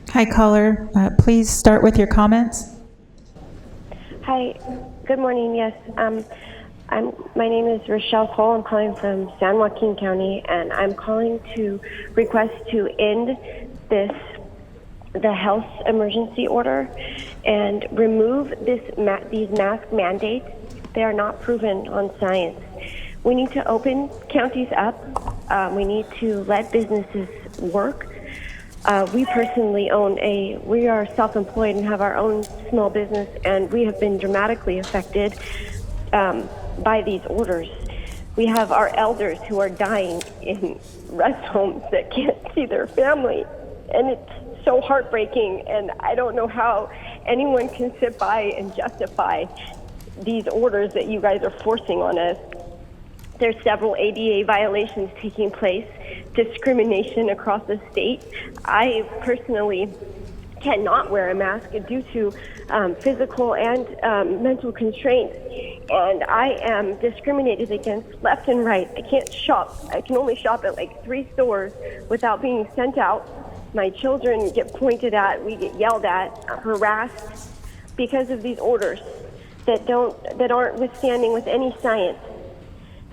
[SPEAKER 2] Hi, caller. Please start with your comments.
[SPEAKER 12] Hi, good morning. Yes, my name is Rochelle Cole. I'm calling from San Joaquin County, and I'm calling to request to end this the health emergency order and remove these mask mandates. They are not proven on science. We need to open counties up. We need to let businesses work. We personally we are self-employed and have our own small business, and we have been dramatically affected by these orders. We have our elders who are dying in rest homes that can't see their family, and it's so heartbreaking, and I don't know how anyone can sit by and justify these orders that you guys are forcing on us. There's several ADA violations taking place, discrimination across the state. I personally cannot wear a mask due to physical and mental constraints, and I am discriminated against left and right. I can't shop. I can only shop at like 3 stores without being sent out. My children get pointed at, we get yelled at, harassed because of these orders that aren't withstanding with any science.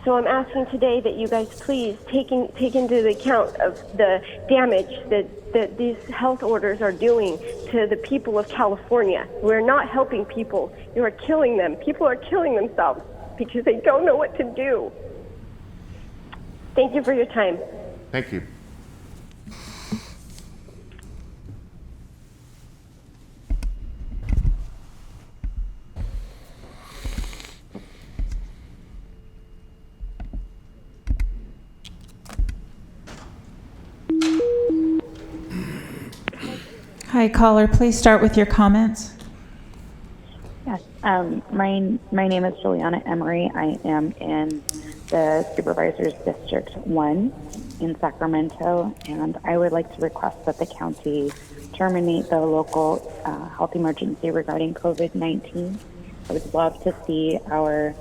[SPEAKER 12] So I'm asking today that you guys please take into account of the damage that these health orders are doing to the people of California. We're not helping people. You are killing them. People are killing themselves because they don't know what to do. Thank you for your time.
[SPEAKER 1] Thank you.
[SPEAKER 2] Hi, caller, please start with your comments.
[SPEAKER 13] Yes, my name is Juliana Emery. I am in the Supervisors District 1 in Sacramento, and I would like to request that the county terminate the local health emergency regarding COVID-19. I would love to see our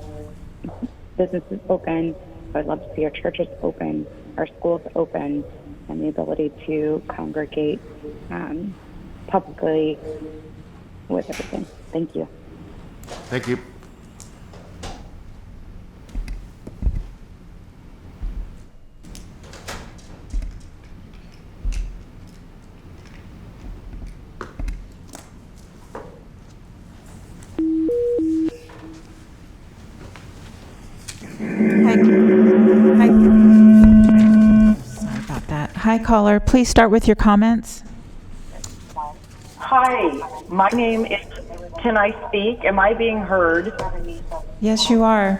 [SPEAKER 13] businesses open. I would love to see our churches open, our schools open, and the ability to congregate publicly with everything. Thank you.
[SPEAKER 1] Thank you.
[SPEAKER 2] Sorry about that. Hi, caller, please start with your comments.
[SPEAKER 14] Hi, my name is, can I speak? Am I being heard?
[SPEAKER 2] Yes, you are.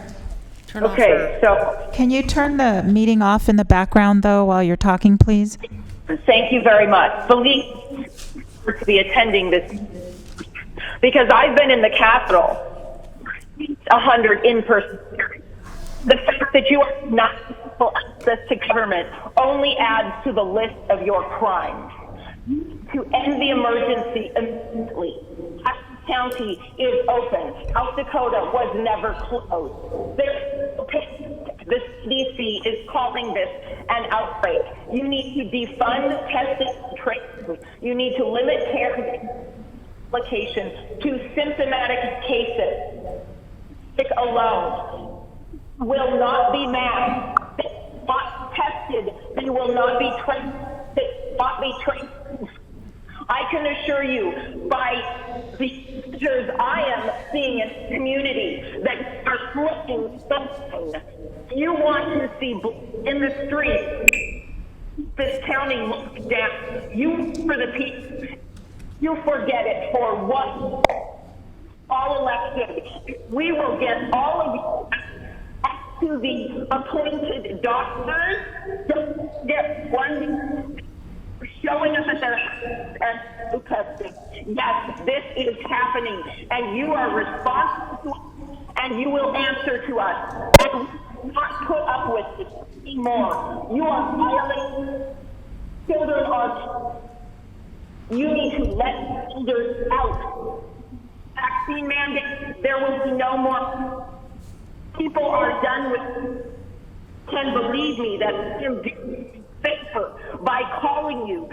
[SPEAKER 14] Okay, so
[SPEAKER 2] Can you turn the meeting off in the background, though, while you're talking, please?
[SPEAKER 14] thank you very much. Believe to be attending this because I've been in the Capitol 100 in-person. The fact that you are not full access to government only adds to the list of your crimes. To end the emergency immediately. County is open. South Dakota was never closed. The CDC is calling this an outbreak. You need to defund testing and tracing. You need to limit care applications to symptomatic cases. Sick alone will not be masked. Not tested. They will not be traced. They will not be traced. I can assure you, by the pictures I am seeing in the community that are flipping something, you want to see in the street, this county looked down. You for the people, you forget it for what? All elected. We will get all of you to the appointed doctors. Don't get one showing us that they're testing. Yes, this is happening, and you are responsible, and you will answer to us. And we will not put up with this anymore. You are violating. Children are. You need to let children out. Vaccine mandates. There will be no more. People are done with. Can believe me that I'm doing favor by calling you,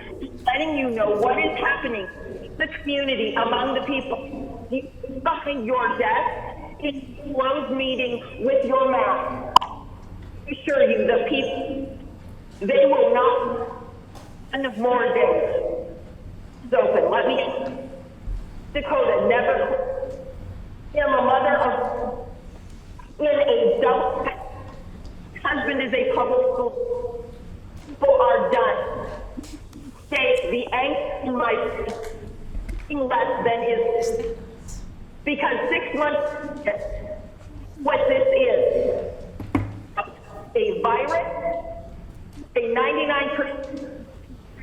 [SPEAKER 14] letting you know what is happening in the community among the people. You behind your desk in a closed meeting with your mouth. I assure you, the people, they will not spend more days. open. Let me, Dakota never, I'm a mother of, in a double, husband is a public school. People are done. Say the angst in my less than is, because 6 months, what this is, a virus, a 99%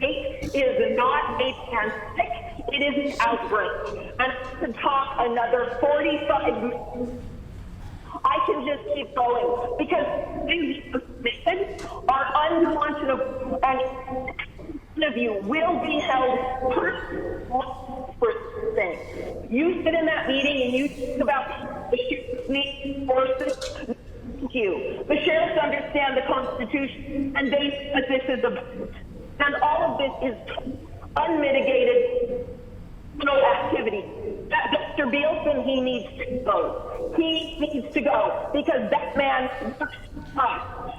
[SPEAKER 14] rate is not a pandemic, it is an outbreak. And to talk another 45 minutes, I can just keep going because these methods are unconscionable and none of you will be held for things. You sit in that meeting and you think about the sheriff's forces. Thank you. The sheriffs understand the Constitution and they know what this is about. And all of this is unmitigated activity. Dr. Bielsen, he needs to go. He needs to go because that man.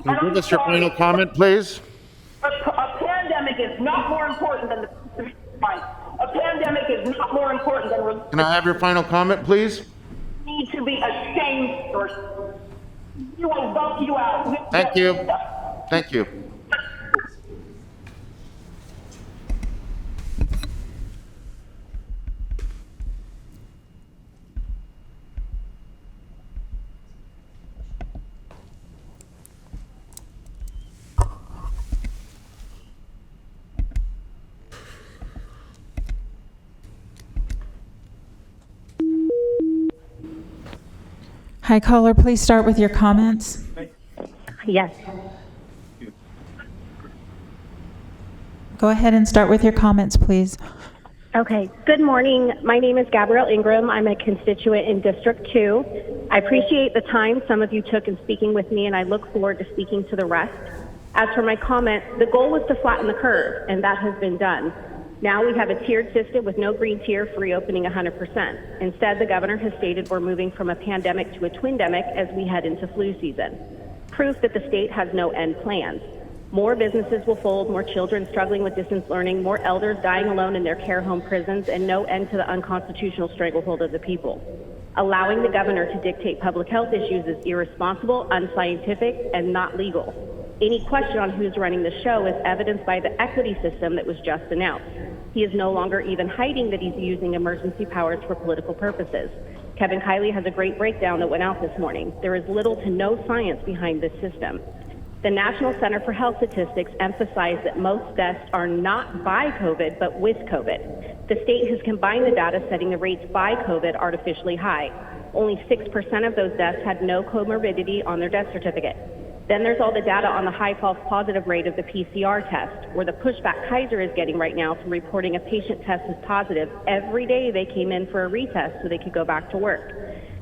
[SPEAKER 1] Can you give us your final comment, please?
[SPEAKER 14] A pandemic is not more important than the fight. A pandemic is not more important than.
[SPEAKER 1] Can I have your final comment, please?
[SPEAKER 14] Need to be ashamed or you will bump you out.
[SPEAKER 1] Thank you. Thank you.
[SPEAKER 2] Hi, caller, please start with your comments.
[SPEAKER 12] Yes.
[SPEAKER 2] Go ahead and start with your comments, please.
[SPEAKER 12] Okay. Good morning. My name is Gabrielle Ingram. I'm a constituent in District 2. I appreciate the time some of you took in speaking with me, and I look forward to speaking to the rest. As for my comment, the goal was to flatten the curve, and that has been done. Now we have a tiered system with no green tier for reopening 100%. Instead, the governor has stated we're moving from a pandemic to a twindemic as we head into flu season. Proof that the state has no end plans. More businesses will fold, more children struggling with distance learning, more elders dying alone in their care home prisons, and no end to the unconstitutional stranglehold of the people. Allowing the governor to dictate public health issues is irresponsible, unscientific, and not legal. Any question on who's running the show is evidenced by the equity system that was just announced. He is no longer even hiding that he's using emergency powers for political purposes. Kevin Kiley has a great breakdown that went out this morning. There is little to no science behind this system. The National Center for Health Statistics emphasize that most deaths are not by COVID, but with COVID. The state has combined the data setting the rates by COVID artificially high. Only 6% of those deaths had no comorbidity on their death certificate. Then there's all the data on the high false positive rate of the PCR test, where the pushback Kaiser is getting right now from reporting a patient test as positive every day they came in for a retest so they could go back to work.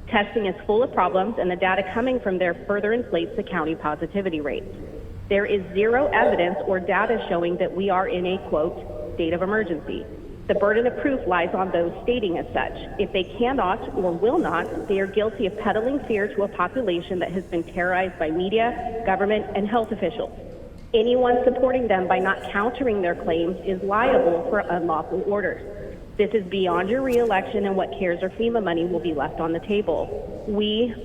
[SPEAKER 12] Testing is full of problems, and the data coming from there further inflates the county positivity rates. There is zero evidence or data showing that we are in a, quote, state of emergency. The burden of proof lies on those stating as such. If they cannot or will not, they are guilty of peddling fear to a population that has been terrorized by media, government, and health officials. Anyone supporting them by not countering their claims is liable for unlawful orders. This is beyond your re-election, and what CARES or FEMA money will be left on the table.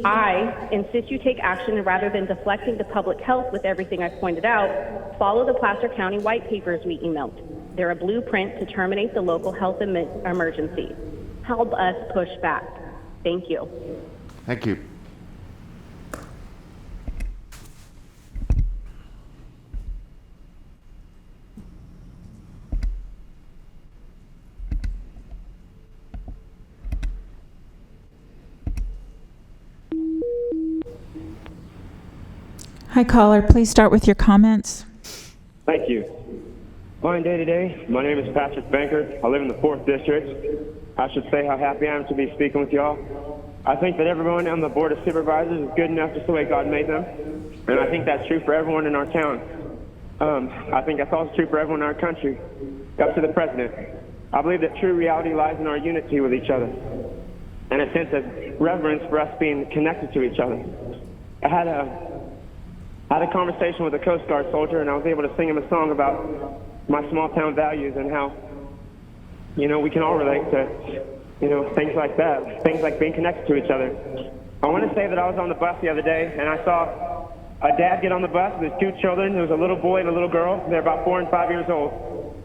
[SPEAKER 12] I insist you take action, and rather than deflecting to public health with everything I've pointed out, follow the Placer County white papers we emailed. They're a blueprint to terminate the local health emergency. Help us push back. Thank you.
[SPEAKER 1] Thank you.
[SPEAKER 2] Hi, caller, please start with your comments.
[SPEAKER 15] Thank you. Fine day today. My name is Patrick Banker. I live in the 4th District. I should say how happy I am to be speaking with y'all. I think that everyone on the Board of Supervisors is good enough just the way God made them. And I think that's true for everyone in our town. I think that's also true for everyone in our country, up to the President. I believe that true reality lies in our unity with each other and a sense of reverence for us being connected to each other. I had a conversation with a Coast Guard soldier, and I was able to sing him a song about my small town values and how we can all relate to, things like that, things like being connected to each other. I want to say that I was on the bus the other day, and I saw a dad get on the bus with his 2 children. There was a little boy and a little girl. They're about 4 and 5 years old.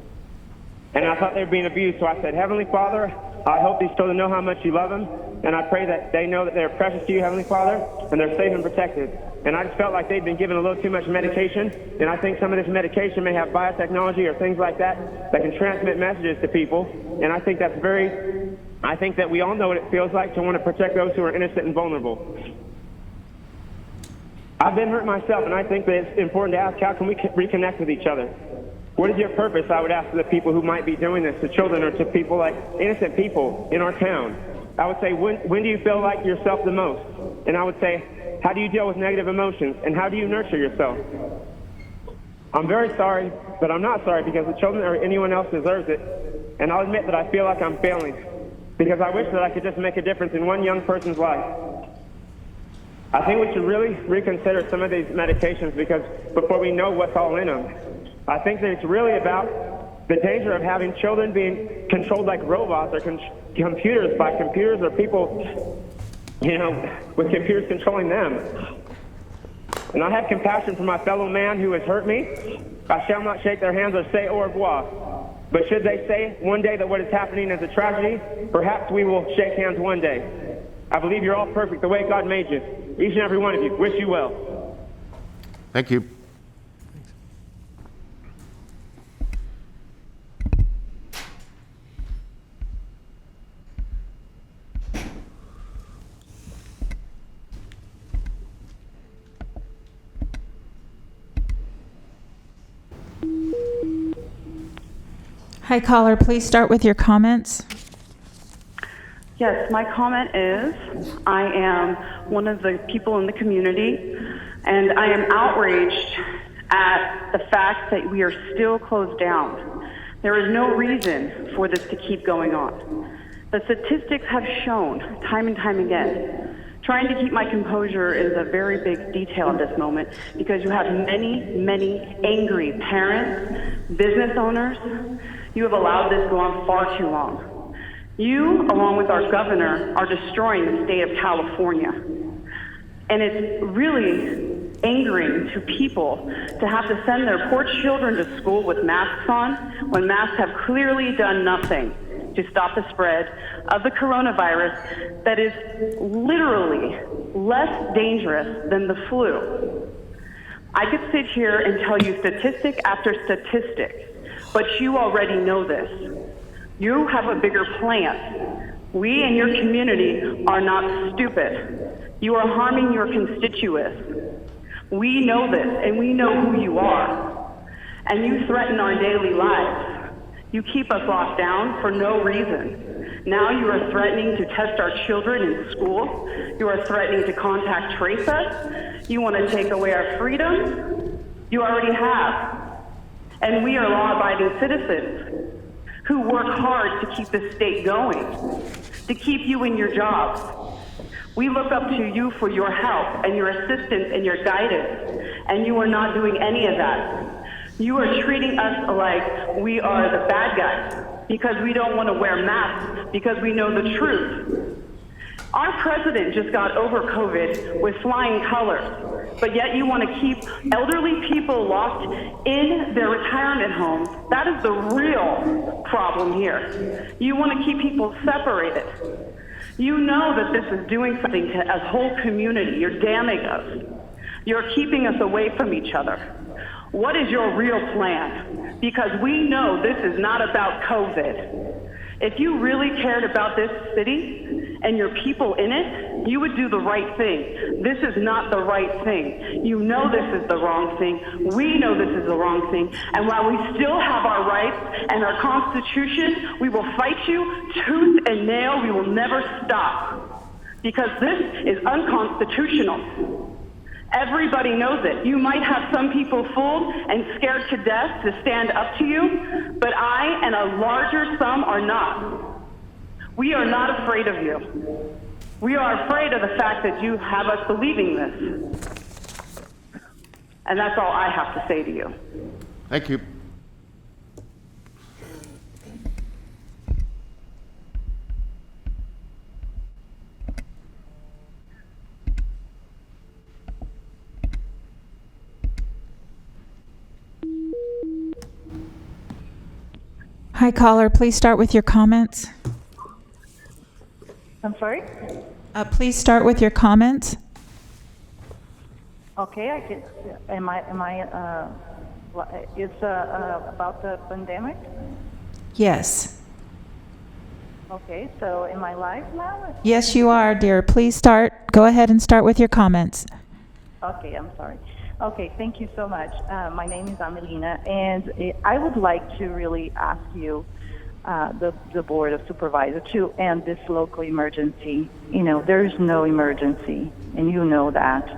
[SPEAKER 15] And I thought they were being abused, so I said, Heavenly Father, I hope these children know how much you love them, and I pray that they know that they're precious to you, Heavenly Father, and they're safe and protected. And I just felt like they'd been given a little too much medication, and I think some of this medication may have biotechnology or things like that that can transmit messages to people, and I think I think that we all know what it feels like to want to protect those who are innocent and vulnerable. I've been hurt myself, and I think that it's important to ask, how can we reconnect with each other? What is your purpose, I would ask to the people who might be doing this, to children or to people like innocent people in our town. I would say, when do you feel like yourself the most? And I would say, how do you deal with negative emotions, and how do you nurture yourself? I'm very sorry, but I'm not sorry because the children or anyone else deserves it. And I'll admit that I feel like I'm failing because I wish that I could just make a difference in one young person's life. I think we should really reconsider some of these medications because before we know what's all in them. I think that it's really about the danger of having children being controlled like robots or computers by computers or people, with computers controlling them. And I have compassion for my fellow man who has hurt me. I shall not shake their hands or say au revoir. But should they say one day that what is happening is a tragedy, perhaps we will shake hands one day. I believe you're all perfect the way God made you. Each and every one of you. Wish you well.
[SPEAKER 1] Thank you.
[SPEAKER 2] Hi, caller. Please start with your comments.
[SPEAKER 16] Yes, my comment is I am one of the people in the community, and I am outraged at the fact that we are still closed down. There is no reason for this to keep going on. The statistics have shown time and time again. Trying to keep my composure is a very big detail at this moment because you have many, many angry parents, business owners. You have allowed this to go on far too long. You, along with our governor, are destroying the state of California. And it's really angering to people to have to send their poor children to school with masks on when masks have clearly done nothing to stop the spread of the coronavirus that is literally less dangerous than the flu. I could sit here and tell you statistic after statistic, but you already know this. You have a bigger plan. We in your community are not stupid. You are harming your constituents. We know this, and we know who you are. And you threaten our daily lives. You keep us locked down for no reason. Now you are threatening to test our children in school. You are threatening to contact trace us. You want to take away our freedom. You already have. And we are law-abiding citizens who work hard to keep the state going, to keep you in your jobs. We look up to you for your help and your assistance and your guidance, and you are not doing any of that. You are treating us like we are the bad guys because we don't want to wear masks because we know the truth. Our president just got over COVID with flying colors, but yet you want to keep elderly people locked in their retirement homes. That is the real problem here. You want to keep people separated. You know that this is doing something to a whole community. You're damning us. You're keeping us away from each other. What is your real plan? Because we know this is not about COVID. If you really cared about this city and your people in it, you would do the right thing. This is not the right thing. You know this is the wrong thing. We know this is the wrong thing. And while we still have our rights and our Constitution, we will fight you tooth and nail. We will never stop because this is unconstitutional. Everybody knows it. You might have some people fooled and scared to death to stand up to you, but I and a larger sum are not. We are not afraid of you. We are afraid of the fact that you have us believing this. And that's all I have to say to you.
[SPEAKER 1] Thank you.
[SPEAKER 2] Hi, caller. Please start with your comments.
[SPEAKER 17] I'm sorry?
[SPEAKER 2] Please start with your comments.
[SPEAKER 17] Okay, I can, it's about the pandemic?
[SPEAKER 2] Yes.
[SPEAKER 17] Okay, so am I live now?
[SPEAKER 2] Yes, you are, dear. Please start. Go ahead and start with your comments.
[SPEAKER 17] Okay, I'm sorry. Okay, thank you so much. My name is Amelina, and I would like to really ask you, the Board of Supervisors, to end this local emergency. You know, there's no emergency, and you know that.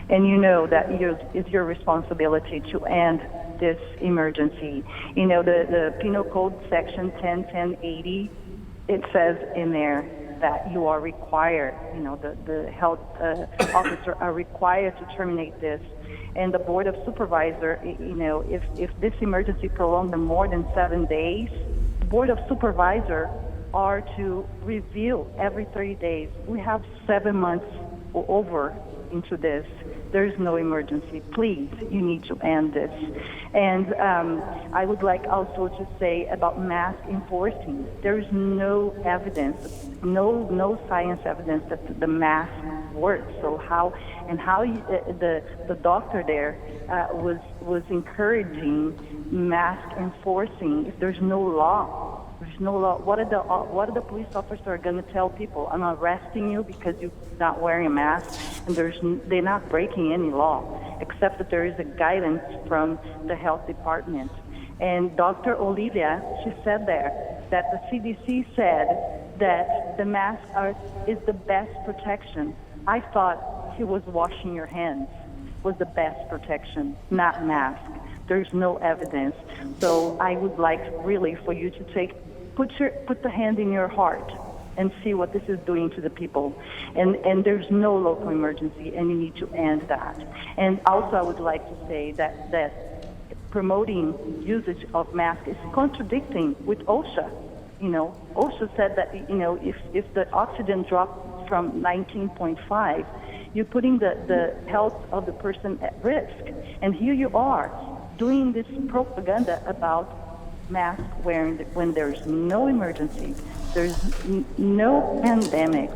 [SPEAKER 17] And you know that it's your responsibility to end this emergency. You know, the Penal Code Section 101080, it says in there that you are required, you know, the health officer are required to terminate this. And the Board of Supervisors, you know, if this emergency prolonged more than 7 days, the Board of Supervisors are to review every 30 days. We have 7 months over into this. There's no emergency. Please, you need to end this. And I would like also to say about mask enforcing. There's no evidence, no science evidence that the mask works. So how the doctor there was encouraging mask enforcing if there's no law. There's no law. What are the police officers going to tell people? I'm arresting you because you're not wearing a mask, and they're not breaking any law, except that there is a guidance from the health department. And Dr. Olivia, she said there that the CDC said that the mask is the best protection. I thought he was washing your hands was the best protection, not mask. There's no evidence. So I would like really for you to put the hand in your heart and see what this is doing to the people. And there's no local emergency, and you need to end that. And also I would like to say that promoting usage of masks is contradicting with OSHA. You know, OSHA said that, you know, if the oxygen dropped from 19.5, you're putting the health of the person at risk. And here you are doing this propaganda about mask wearing when there's no emergency, there's no pandemic.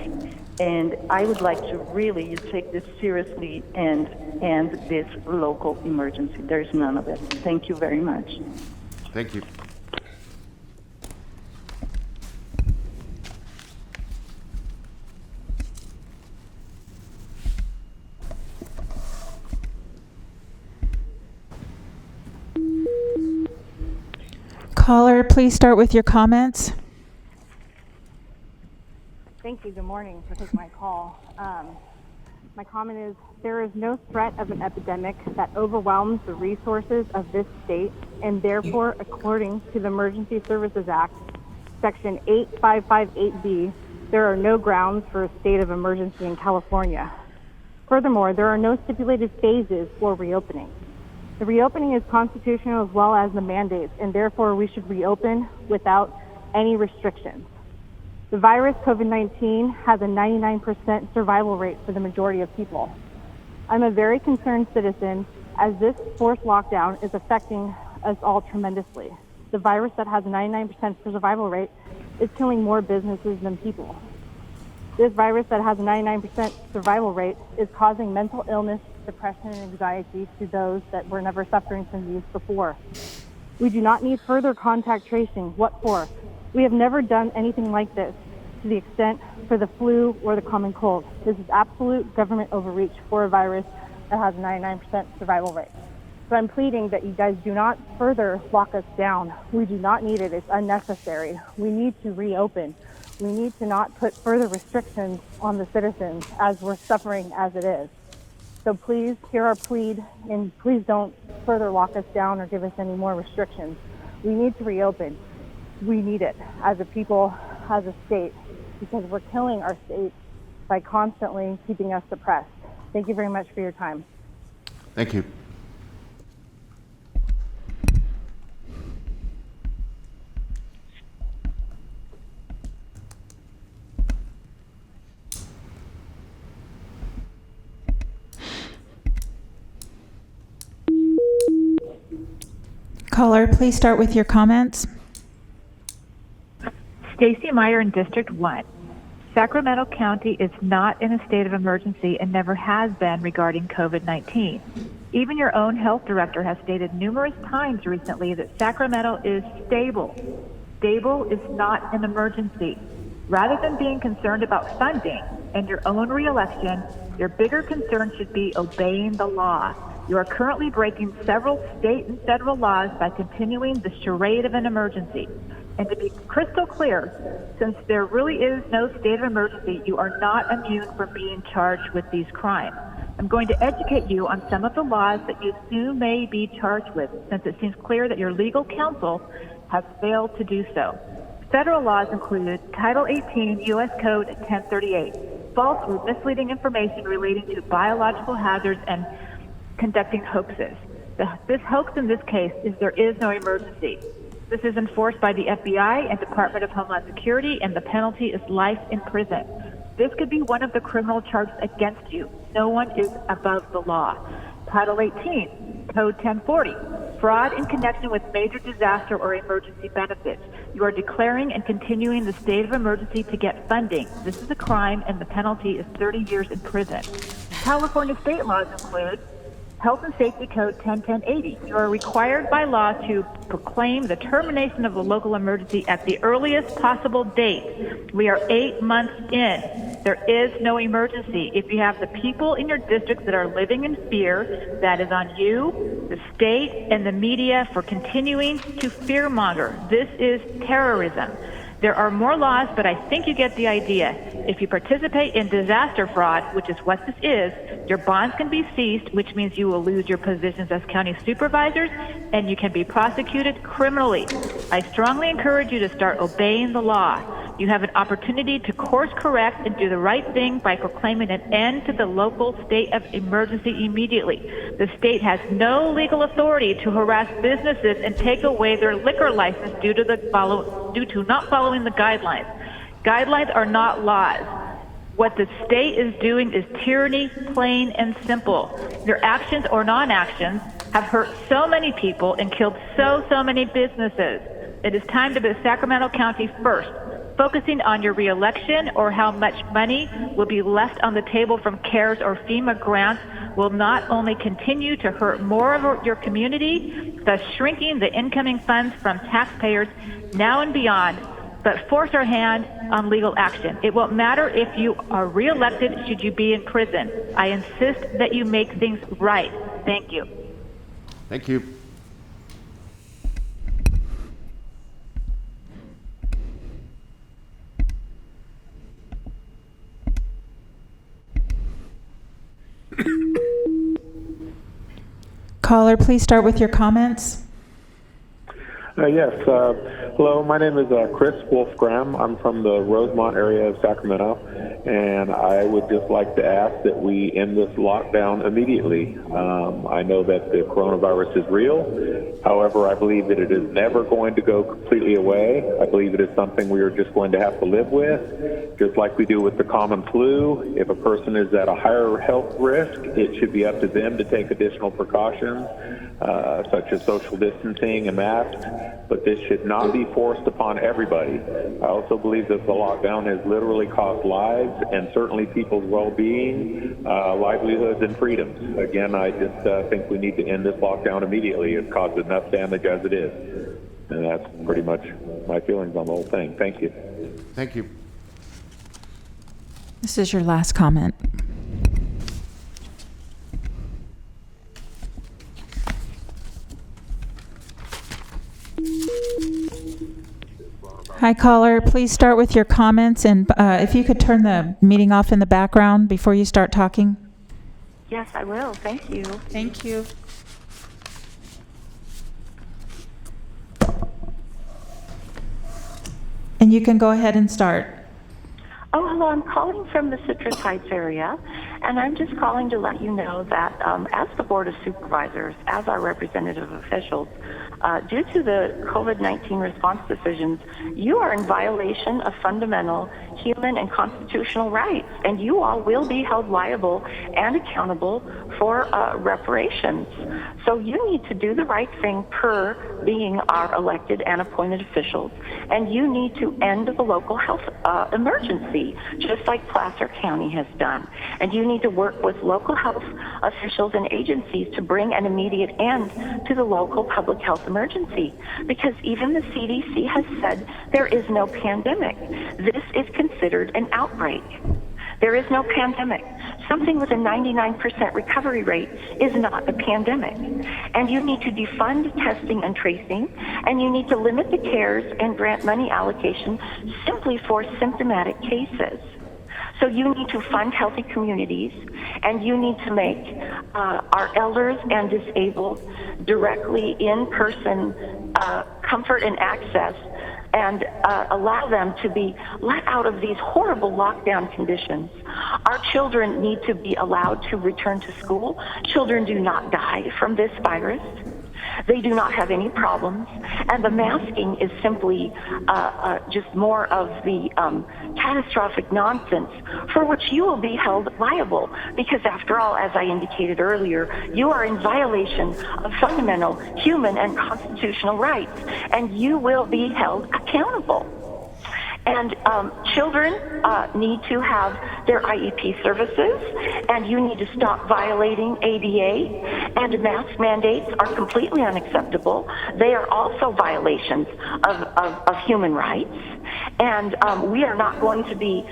[SPEAKER 17] And I would like to really take this seriously and end this local emergency. There's none of it. Thank you very much.
[SPEAKER 1] Thank you.
[SPEAKER 2] Caller, please start with your comments.
[SPEAKER 18] Thank you. Good morning for taking my call. My comment is there is no threat of an epidemic that overwhelms the resources of this state, and therefore, according to the Emergency Services Act, Section 8558B, there are no grounds for a state of emergency in California. Furthermore, there are no stipulated phases for reopening. The reopening is constitutional as well as the mandates, and therefore we should reopen without any restrictions. The virus, COVID-19, has a 99% survival rate for the majority of people. I'm a very concerned citizen as this forced lockdown is affecting us all tremendously. The virus that has a 99% survival rate is killing more businesses than people. This virus that has a 99% survival rate is causing mental illness, depression, and anxiety to those that were never suffering from these before. We do not need further contact tracing. What for? We have never done anything like this to the extent for the flu or the common cold. This is absolute government overreach for a virus that has a 99% survival rate. So I'm pleading that you guys do not further lock us down. We do not need it. It's unnecessary. We need to reopen. We need to not put further restrictions on the citizens as we're suffering as it is. So please hear our plead, and please don't further lock us down or give us any more restrictions. We need to reopen. We need it as a people, as a state, because we're killing our state by constantly keeping us suppressed. Thank you very much for your time.
[SPEAKER 1] Thank you.
[SPEAKER 2] Caller, please start with your comments.
[SPEAKER 18] Stacy Meyer in District 1. Sacramento County is not in a state of emergency and never has been regarding COVID-19. Even your own health director has stated numerous times recently that Sacramento is stable. Stable is not an emergency. Rather than being concerned about funding and your own reelection, your bigger concern should be obeying the law. You are currently breaking several state and federal laws by continuing the charade of an emergency. And to be crystal clear, since there really is no state of emergency, you are not immune from being charged with these crimes. I'm going to educate you on some of the laws that you soon may be charged with, since it seems clear that your legal counsel has failed to do so. Federal laws include Title 18 U.S. Code 1038, false or misleading information relating to biological hazards and conducting hoaxes. This hoax in this case is there is no emergency. This is enforced by the FBI and Department of Homeland Security, and the penalty is life in prison. This could be one of the criminal charges against you. No one is above the law. Title 18, Code 1040, fraud in connection with major disaster or emergency benefits. You are declaring and continuing the state of emergency to get funding. This is a crime, and the penalty is 30 years in prison. California state laws include Health and Safety Code 101080. You are required by law to proclaim the termination of the local emergency at the earliest possible date. We are 8 months in. There is no emergency. If you have the people in your districts that are living in fear, that is on you, the state, and the media for continuing to fearmonger. This is terrorism. There are more laws, but I think you get the idea. If you participate in disaster fraud, which is what this is, your bonds can be seized, which means you will lose your positions as county supervisors, and you can be prosecuted criminally. I strongly encourage you to start obeying the law. You have an opportunity to course correct and do the right thing by proclaiming an end to the local state of emergency immediately. The state has no legal authority to harass businesses and take away their liquor license due to not following the guidelines. Guidelines are not laws. What the state is doing is tyranny, plain and simple. Your actions or non-actions have hurt so many people and killed so many businesses. It is time to put Sacramento County first. Focusing on your reelection or how much money will be left on the table from CARES or FEMA grants will not only continue to hurt more of your community, thus shrinking the incoming funds from taxpayers now and beyond, but force our hand on legal action. It won't matter if you are reelected should you be in prison. I insist that you make things right. Thank you.
[SPEAKER 1] Thank you.
[SPEAKER 2] Caller, please start with your comments.
[SPEAKER 19] Yes. Hello, my name is Chris Wolfgram. I'm from the Rosemont area of Sacramento, and I would just like to ask that we end this lockdown immediately. I know that the coronavirus is real. However, I believe that it is never going to go completely away. I believe it is something we are just going to have to live with, just like we do with the common flu. If a person is at a higher health risk, it should be up to them to take additional precautions, such as social distancing and masks. But this should not be forced upon everybody. I also believe that the lockdown has literally cost lives and certainly people's well-being, livelihoods, and freedoms. Again, I just think we need to end this lockdown immediately. It's caused enough damage as it is. And that's pretty much my feelings on the whole thing. Thank you.
[SPEAKER 1] Thank you.
[SPEAKER 2] This is your last comment. Hi, caller. Please start with your comments, and if you could turn the meeting off in the background before you start talking.
[SPEAKER 20] Yes, I will. Thank you.
[SPEAKER 2] Thank you. And you can go ahead and start.
[SPEAKER 20] Oh, hello. I'm calling from the Citrus Heights area, And I'm just calling to let you know that as the Board of Supervisors, as our representative officials, due to the COVID-19 response decisions, you are in violation of fundamental human and constitutional rights, and you all will be held liable and accountable for reparations. So you need to do the right thing per being our elected and appointed officials, and you need to end the local health emergency, just like Placer County has done. And you need to work with local health officials and agencies to bring an immediate end to the local public health emergency, because even the CDC has said there is no pandemic. This is considered an outbreak. There is no pandemic. Something with a 99% recovery rate is not a pandemic. And you need to defund testing and tracing, and you need to limit the CARES and grant money allocation simply for symptomatic cases. So you need to fund healthy communities, and you need to make our elders and disabled directly in-person comfort and access, and allow them to be let out of these horrible lockdown conditions. Our children need to be allowed to return to school. Children do not die from this virus. They do not have any problems, and the masking is simply just more of the catastrophic nonsense for which you will be held liable, because after all, as I indicated earlier, you are in violation of fundamental human and constitutional rights, and you will be held accountable. And children need to have their IEP services, and you need to stop violating ADA, and mask mandates are completely unacceptable. They are also violations of human rights. And we are not going to be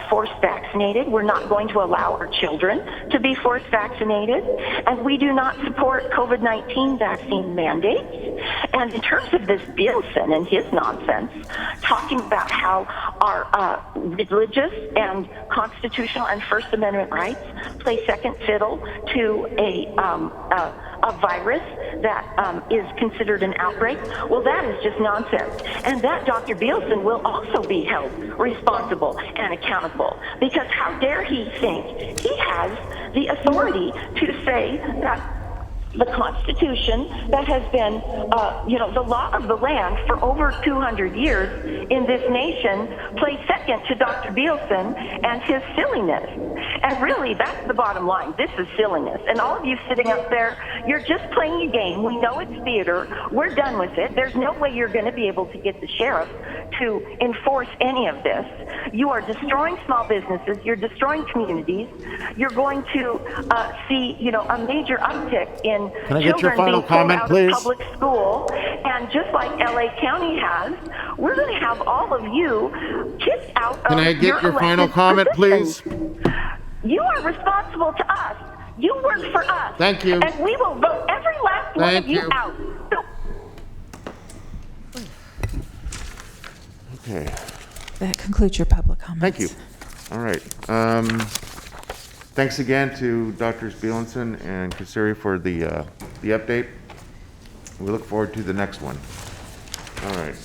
[SPEAKER 20] forced vaccinated. We're not going to allow our children to be forced vaccinated. And we do not support COVID-19 vaccine mandates. And in terms of this Bielsen and his nonsense, talking about how our religious and constitutional and First Amendment rights play second fiddle to a virus that is considered an outbreak, well, that is just nonsense. And that Dr. Bielsen will also be held responsible and accountable, because how dare he think he has the authority to say that the Constitution that has been, the law of the land for over 200 years in this nation plays second to Dr. Bielsen and his silliness. And really, that's the bottom line. This is silliness. And all of you sitting up there, you're just playing a game. We know it's theater. We're done with it. There's no way you're going to be able to get the sheriff to enforce any of this. You are destroying small businesses. You're destroying communities. You're going to see, a major uptick in
[SPEAKER 1] Can I get your
[SPEAKER 20] children
[SPEAKER 1] final
[SPEAKER 20] being pulled
[SPEAKER 1] comment,
[SPEAKER 20] out
[SPEAKER 1] please?
[SPEAKER 20] of public school. And just like LA County has, we're going to have all of you kicked out of
[SPEAKER 1] Can I get your final
[SPEAKER 20] elected
[SPEAKER 1] comment,
[SPEAKER 20] positions.
[SPEAKER 1] please?
[SPEAKER 20] You are responsible to us. You work for us.
[SPEAKER 1] Thank you.
[SPEAKER 20] And we will vote every last one
[SPEAKER 1] Thank
[SPEAKER 20] of you
[SPEAKER 1] you.
[SPEAKER 20] out.
[SPEAKER 1] Okay.
[SPEAKER 2] That concludes your public comments.
[SPEAKER 1] Thank you. All right. Thanks again to Drs. Bielenson and Kasiri for the update. We look forward to the next one. All right.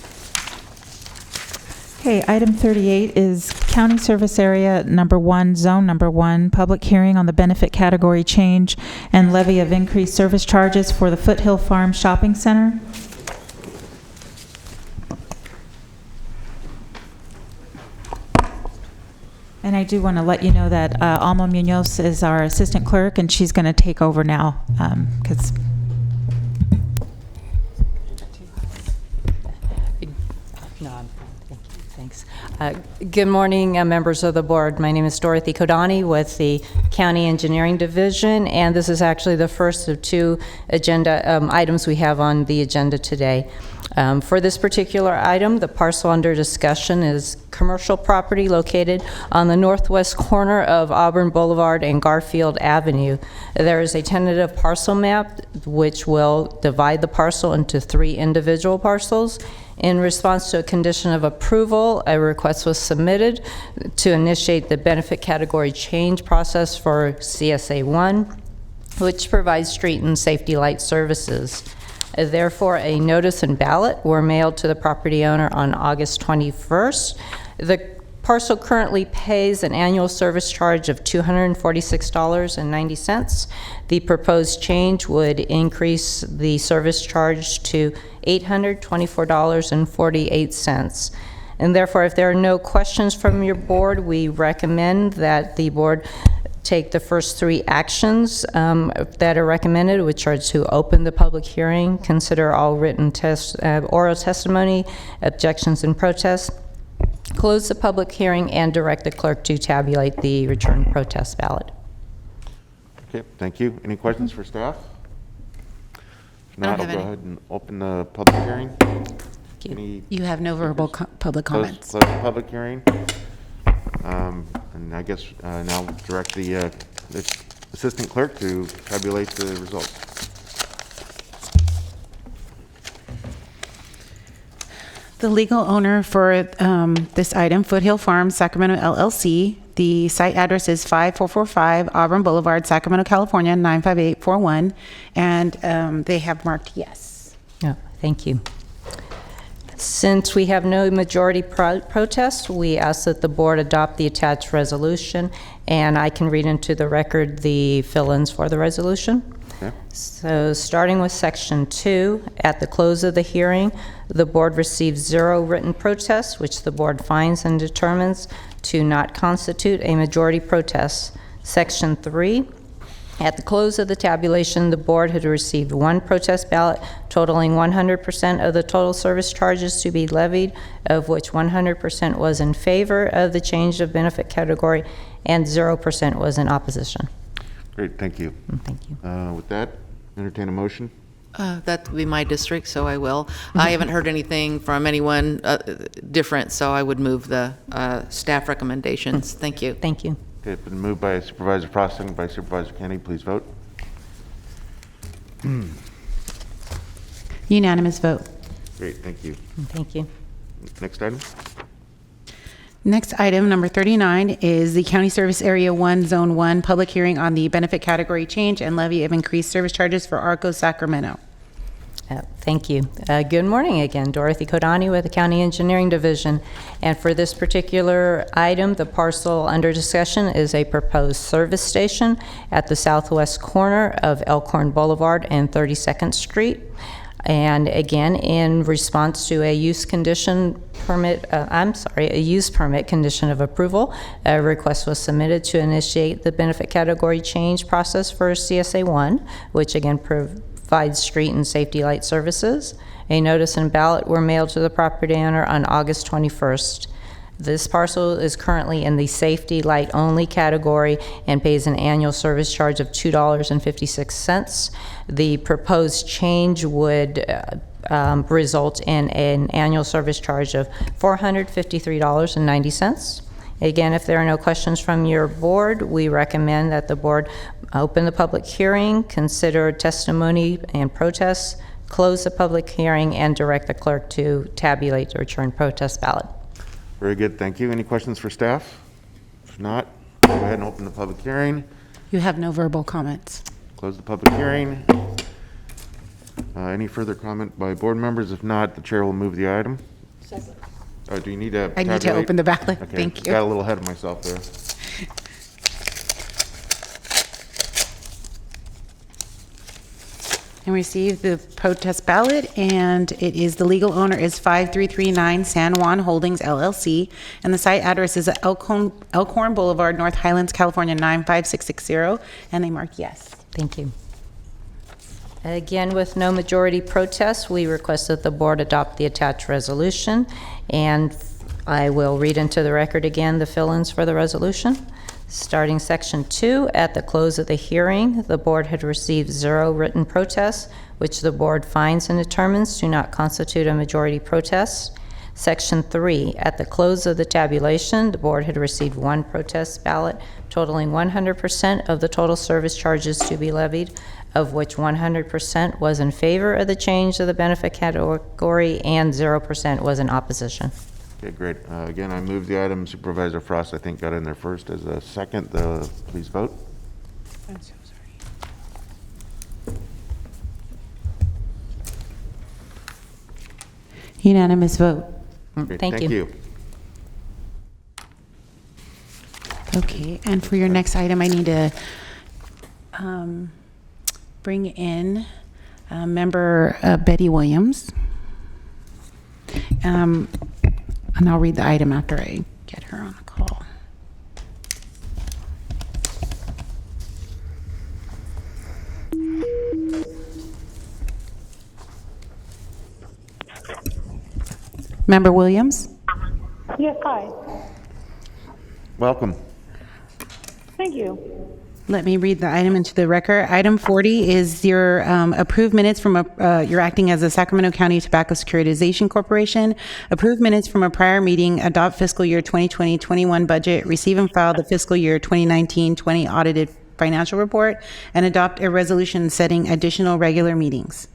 [SPEAKER 2] Okay, item 38 is County Service Area Number 1, Zone Number 1, public hearing on the benefit category change and levy of increased service charges for the Foothill Farm Shopping Center. And I do want to let you know that Alma Munoz is our assistant clerk, and she's going to take over now, because
[SPEAKER 21] No, thanks. Good morning, members of the board. My name is Dorothy Kodani with the County Engineering Division, and this is actually the first of two agenda items we have on the agenda today. For this particular item, the parcel under discussion is commercial property located on the northwest corner of Auburn Boulevard and Garfield Avenue. There is a tentative parcel map which will divide the parcel into 3 individual parcels. In response to a condition of approval, a request was submitted to initiate the benefit category change process for CSA 1, which provides street and safety light services. Therefore, a notice and ballot were mailed to the property owner on August 21st. The parcel currently pays an annual service charge of $246.90. The proposed change would increase the service charge to $824.48. And therefore, if there are no questions from your board, we recommend that the board take the first three actions that are recommended, which are to open the public hearing, consider all written oral testimony, objections, and protests, close the public hearing, and direct the clerk to tabulate the return protest ballot.
[SPEAKER 1] Okay, thank you. Any questions for staff? If not, I'll go ahead and open the public hearing.
[SPEAKER 7] You have no verbal public comments.
[SPEAKER 1] Close the public hearing. And I guess now direct the assistant clerk to tabulate the results.
[SPEAKER 7] The legal owner for this item, Foothill Farms, Sacramento LLC. The site address is 5445 Auburn Boulevard, Sacramento, California, 95841. And they have marked yes.
[SPEAKER 21] Oh, thank you. Since we have no majority protest, we ask that the board adopt the attached resolution, and I can read into the record the fill-ins for the resolution. Okay. So starting with section 2, at the close of the hearing, the board received 0 written protests, which the board finds and determines to not constitute a majority protest. Section 3, at the close of the tabulation, the board had received 1 protest ballot totaling 100% of the total service charges to be levied, of which 100% was in favor of the change of benefit category and 0% was in opposition.
[SPEAKER 1] Great, thank you.
[SPEAKER 21] Thank you.
[SPEAKER 1] With that, entertain a motion.
[SPEAKER 6] That would be my district, so I will. I haven't heard anything from anyone different, so I would move the staff recommendations. Thank you.
[SPEAKER 21] Thank you.
[SPEAKER 1] Okay, it's been moved by Supervisor Frost, seconded by Supervisor Kennedy. Please vote.
[SPEAKER 7] Unanimous vote.
[SPEAKER 1] Great, thank you.
[SPEAKER 21] Thank you.
[SPEAKER 1] Next item.
[SPEAKER 7] Next item, number 39, is the County Service Area 1, Zone 1, public hearing on the benefit category change and levy of increased service charges for ARCO Sacramento.
[SPEAKER 21] Thank you. Good morning again. Dorothy Kodani with the County Engineering Division. And for this particular item, the parcel under discussion is a proposed service station at the southwest corner of Elkhorn Boulevard and 32nd Street. And again, in response to a use condition permit, a use permit condition of approval, a request was submitted to initiate the benefit category change process for CSA 1, which again provides street and safety light services. A notice and ballot were mailed to the property owner on August 21st. This parcel is currently in the safety light only category and pays an annual service charge of $2.56. The proposed change would result in an annual service charge of $453.90. Again, if there are no questions from your board, we recommend that the board open the public hearing, consider testimony and protests, close the public hearing, and direct the clerk to tabulate the return protest ballot.
[SPEAKER 1] Very good, thank you. Any questions for staff? If not, go ahead and open the public hearing.
[SPEAKER 7] You have no verbal comments.
[SPEAKER 1] Close the public hearing. Any further comment by board members? If not, the chair will move the item. Oh, do you need to
[SPEAKER 7] I need to open the ballot.
[SPEAKER 1] Okay.
[SPEAKER 7] Thank you.
[SPEAKER 1] Got a little ahead of myself there.
[SPEAKER 7] And receive the protest ballot, and it is, the legal owner is 5339 San Juan Holdings LLC, and the site address is at Elkhorn Boulevard, North Highlands, California, 95660, and they mark yes.
[SPEAKER 21] Thank you. Again, with no majority protests, we request that the board adopt the attached resolution, and I will read into the record again the fill-ins for the resolution. Starting section 2, at the close of the hearing, the board had received 0 written protests, which the board finds and determines do not constitute a majority protest. Section 3, at the close of the tabulation, the board had received 1 protest ballot totaling 100% of the total service charges to be levied, of which 100% was in favor of the change of the benefit category and 0% was in opposition.
[SPEAKER 1] Okay, great. Again, I move the item. Supervisor Frost, I think, got in there first as a second. Please vote.
[SPEAKER 7] I'm so sorry. Unanimous vote.
[SPEAKER 1] Great,
[SPEAKER 21] Thank you.
[SPEAKER 7] Okay, and for your next item, I need to bring in Member Betty Williams. And I'll read the item after I get her on the call. Member Williams?
[SPEAKER 5] Yes, hi.
[SPEAKER 1] Welcome.
[SPEAKER 5] Thank you.
[SPEAKER 7] Let me read the item into the record. Item 40 is your approved minutes from you're acting as the Sacramento County Tobacco Securitization Corporation. Approved minutes from a prior meeting, adopt fiscal year 2020-21 budget, receive and file the fiscal year 2019-20 audited financial report, and adopt a resolution setting additional regular meetings.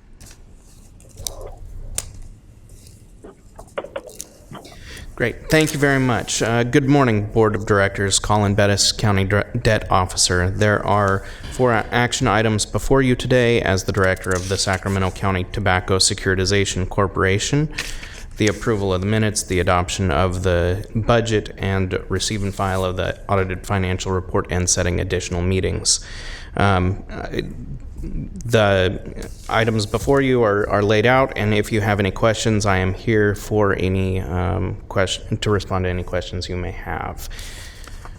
[SPEAKER 22] Great. Thank you very much. Good morning, Board of Directors. Colin Bettis, County Debt Officer. There are 4 action items before you today as the Director of the Sacramento County Tobacco Securitization Corporation. The approval of the minutes, the adoption of the budget, and receive and file of the audited financial report, and setting additional meetings. The items before you are laid out, and if you have any questions, I am here for any to respond to any questions you may have.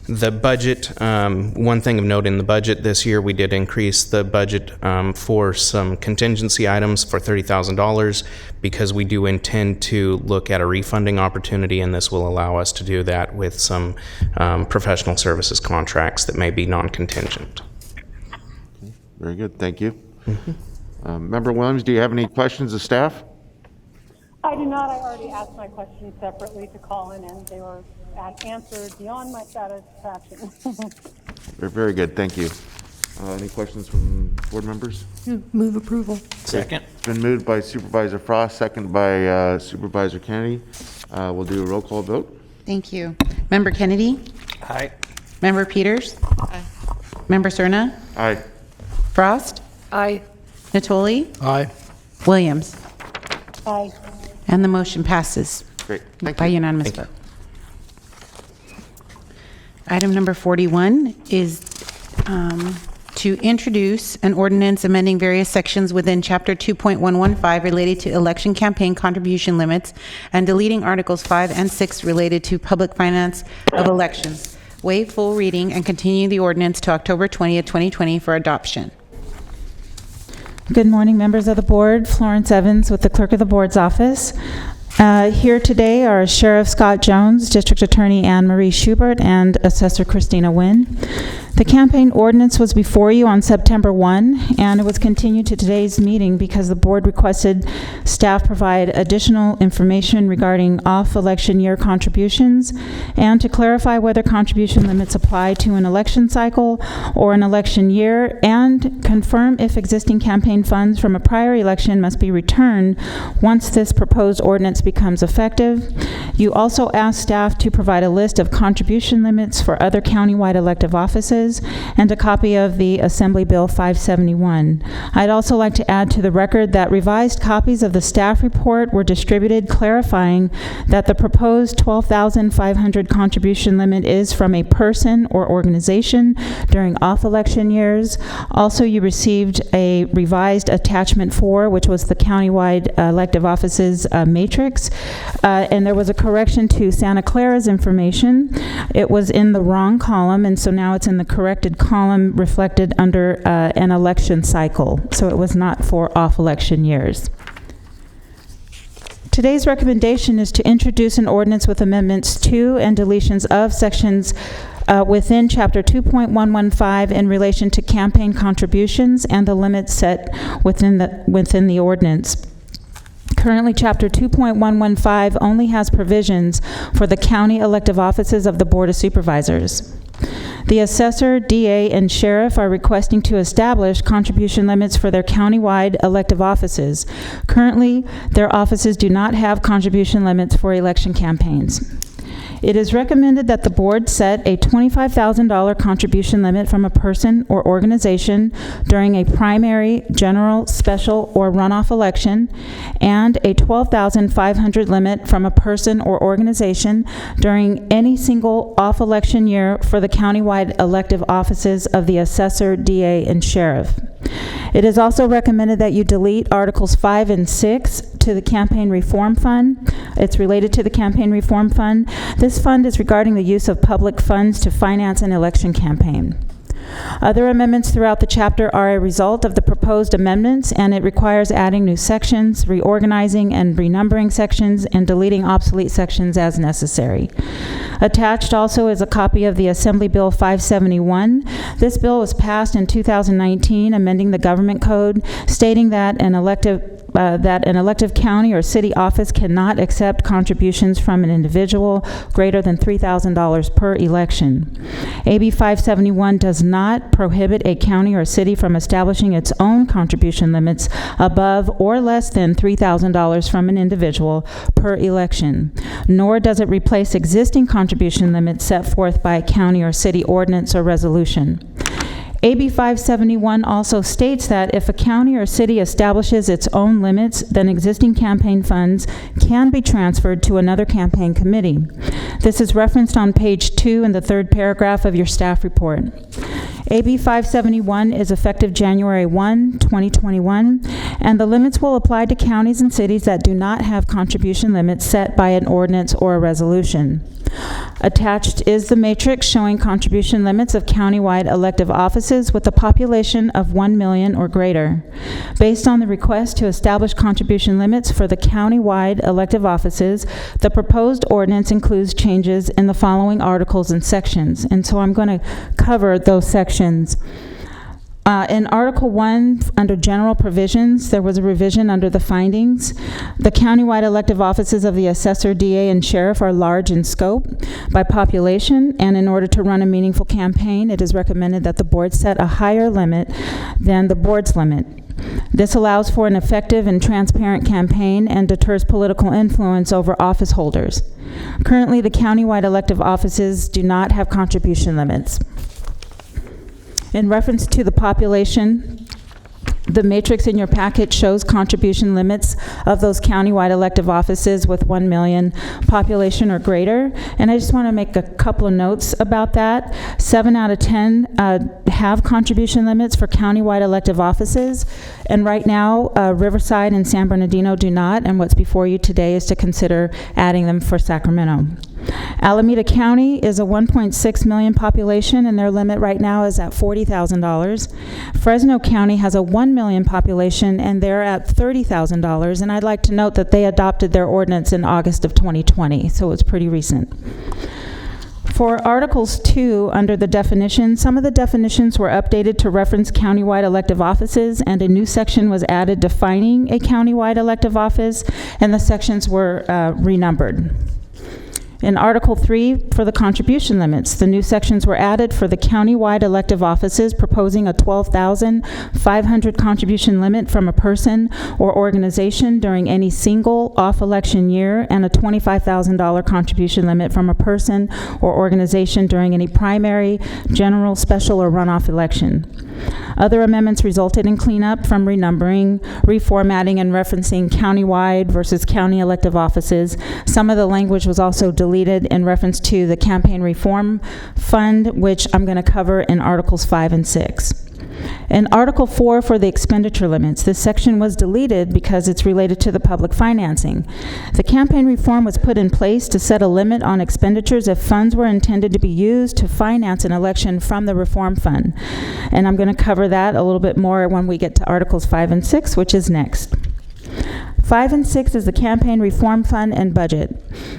[SPEAKER 22] The budget, one thing of note in the budget this year, we did increase the budget for some contingency items for $30,000 because we do intend to look at a refunding opportunity, and this will allow us to do that with some professional services contracts that may be non-contingent.
[SPEAKER 1] Very good, thank you. Member Williams, do you have any questions of staff?
[SPEAKER 5] I do not. I already asked my questions separately to Colin, and they were answered beyond my satisfaction.
[SPEAKER 1] Very good, thank you. Any questions from board members?
[SPEAKER 3] Move approval.
[SPEAKER 22] Second.
[SPEAKER 1] Been moved by Supervisor Frost, second by Supervisor Kennedy. We'll do a roll call vote.
[SPEAKER 7] Thank you. Member Kennedy?
[SPEAKER 22] Aye.
[SPEAKER 7] Member Peters?
[SPEAKER 6] Aye.
[SPEAKER 7] Member Cerna?
[SPEAKER 1] Aye.
[SPEAKER 7] Frost?
[SPEAKER 3] Aye.
[SPEAKER 7] Natoli?
[SPEAKER 4] Aye.
[SPEAKER 7] Williams?
[SPEAKER 5] Aye.
[SPEAKER 7] And the motion passes
[SPEAKER 1] Great, thank
[SPEAKER 7] by
[SPEAKER 1] you.
[SPEAKER 7] unanimous vote. Item number 41 is to introduce an ordinance amending various sections within Chapter 2.115 related to election campaign contribution limits and deleting Articles 5 and 6 related to public finance of elections. Waive full reading and continue the ordinance to October 20th, 2020 for adoption.
[SPEAKER 2] Good morning, members of the board. Florence Evans with the Clerk of the Board's office. Here today are Sheriff Scott Jones, District Attorney Anne Marie Schubert, and Assessor Christina Wynn. The campaign ordinance was before you on September 1, and it was continued to today's meeting because the board requested staff provide additional information regarding off-election year contributions and to clarify whether contribution limits apply to an election cycle or an election year, and confirm if existing campaign funds from a prior election must be returned once this proposed ordinance becomes effective. You also asked staff to provide a list of contribution limits for other countywide elective offices and a copy of the Assembly Bill 571. I'd also like to add to the record that revised copies of the staff report were distributed clarifying that the proposed $12,500 contribution limit is from a person or organization during off-election years. Also, you received a revised attachment 4, which was the countywide elective offices matrix, and there was a correction to Santa Clara's information. It was in the wrong column, and so now it's in the corrected column reflected under an election cycle. So it was not for off-election years. Today's recommendation is to introduce an ordinance with amendments to and deletions of sections within Chapter 2.115 in relation to campaign contributions and the limits set within the ordinance. Currently, Chapter 2.115 only has provisions for the county elective offices of the Board of Supervisors. The assessor, DA, and sheriff are requesting to establish contribution limits for their countywide elective offices. Currently, their offices do not have contribution limits for election campaigns. It is recommended that the board set a $25,000 contribution limit from a person or organization during a primary, general, special, or runoff election, and a $12,500 limit from a person or organization during any single off-election year for the countywide elective offices of the assessor, DA, and sheriff. It is also recommended that you delete Articles 5 and 6 to the Campaign Reform Fund. It's related to the Campaign Reform Fund. This fund is regarding the use of public funds to finance an election campaign. Other amendments throughout the chapter are a result of the proposed amendments, and it requires adding new sections, reorganizing and renumbering sections, and deleting obsolete sections as necessary. Attached also is a copy of the Assembly Bill 571. This bill was passed in 2019, amending the government code, stating that an elective county or city office cannot accept contributions from an individual greater than $3,000 per election. AB 571 does not prohibit a county or city from establishing its own contribution limits above or less than $3,000 from an individual per election, nor does it replace existing contribution limits set forth by a county or city ordinance or resolution. AB 571 also states that if a county or city establishes its own limits, then existing campaign funds can be transferred to another campaign committee. This is referenced on page 2 in the third paragraph of your staff report. AB 571 is effective January 1, 2021, and the limits will apply to counties and cities that do not have contribution limits set by an ordinance or a resolution. Attached is the matrix showing contribution limits of countywide elective offices with a population of 1 million or greater. Based on the request to establish contribution limits for the countywide elective offices, the proposed ordinance includes changes in the following articles and sections, and so I'm going to cover those sections. In Article 1, under General Provisions, there was a revision under the findings. The countywide elective offices of the assessor, DA, and sheriff are large in scope by population, and in order to run a meaningful campaign, it is recommended that the board set a higher limit than the board's limit. This allows for an effective and transparent campaign and deters political influence over office holders. Currently, the countywide elective offices do not have contribution limits. In reference to the population, the matrix in your packet shows contribution limits of those countywide elective offices with 1 million population or greater. And I just want to make a couple of notes about that. 7 out of 10 have contribution limits for countywide elective offices. And right now, Riverside and San Bernardino do not. And what's before you today is to consider adding them for Sacramento. Alameda County is a 1.6 million population, and their limit right now is at $40,000. Fresno County has a 1 million population, and they're at $30,000. And I'd like to note that they adopted their ordinance in August of 2020, so it's pretty recent. For Articles 2, under the definitions, some of the definitions were updated to reference countywide elective offices, and a new section was added defining a countywide elective office, and the sections were renumbered. In Article 3, for the contribution limits, the new sections were added for the countywide elective offices, proposing a $12,500 contribution limit from a person or organization during any single off-election year, and a $25,000 contribution limit from a person or organization during any primary, general, special, or runoff election. Other amendments resulted in cleanup from renumbering, reformatting, and referencing countywide versus county elective offices. Some of the language was also deleted in reference to the Campaign Reform Fund, which I'm going to cover in Articles 5 and 6. In Article 4 for the expenditure limits, this section was deleted because it's related to the public financing. The campaign reform was put in place to set a limit on expenditures if funds were intended to be used to finance an election from the reform fund. And I'm going to cover that a little bit more when we get to Articles 5 and 6, which is next. 5 and 6 is the Campaign Reform Fund and budget.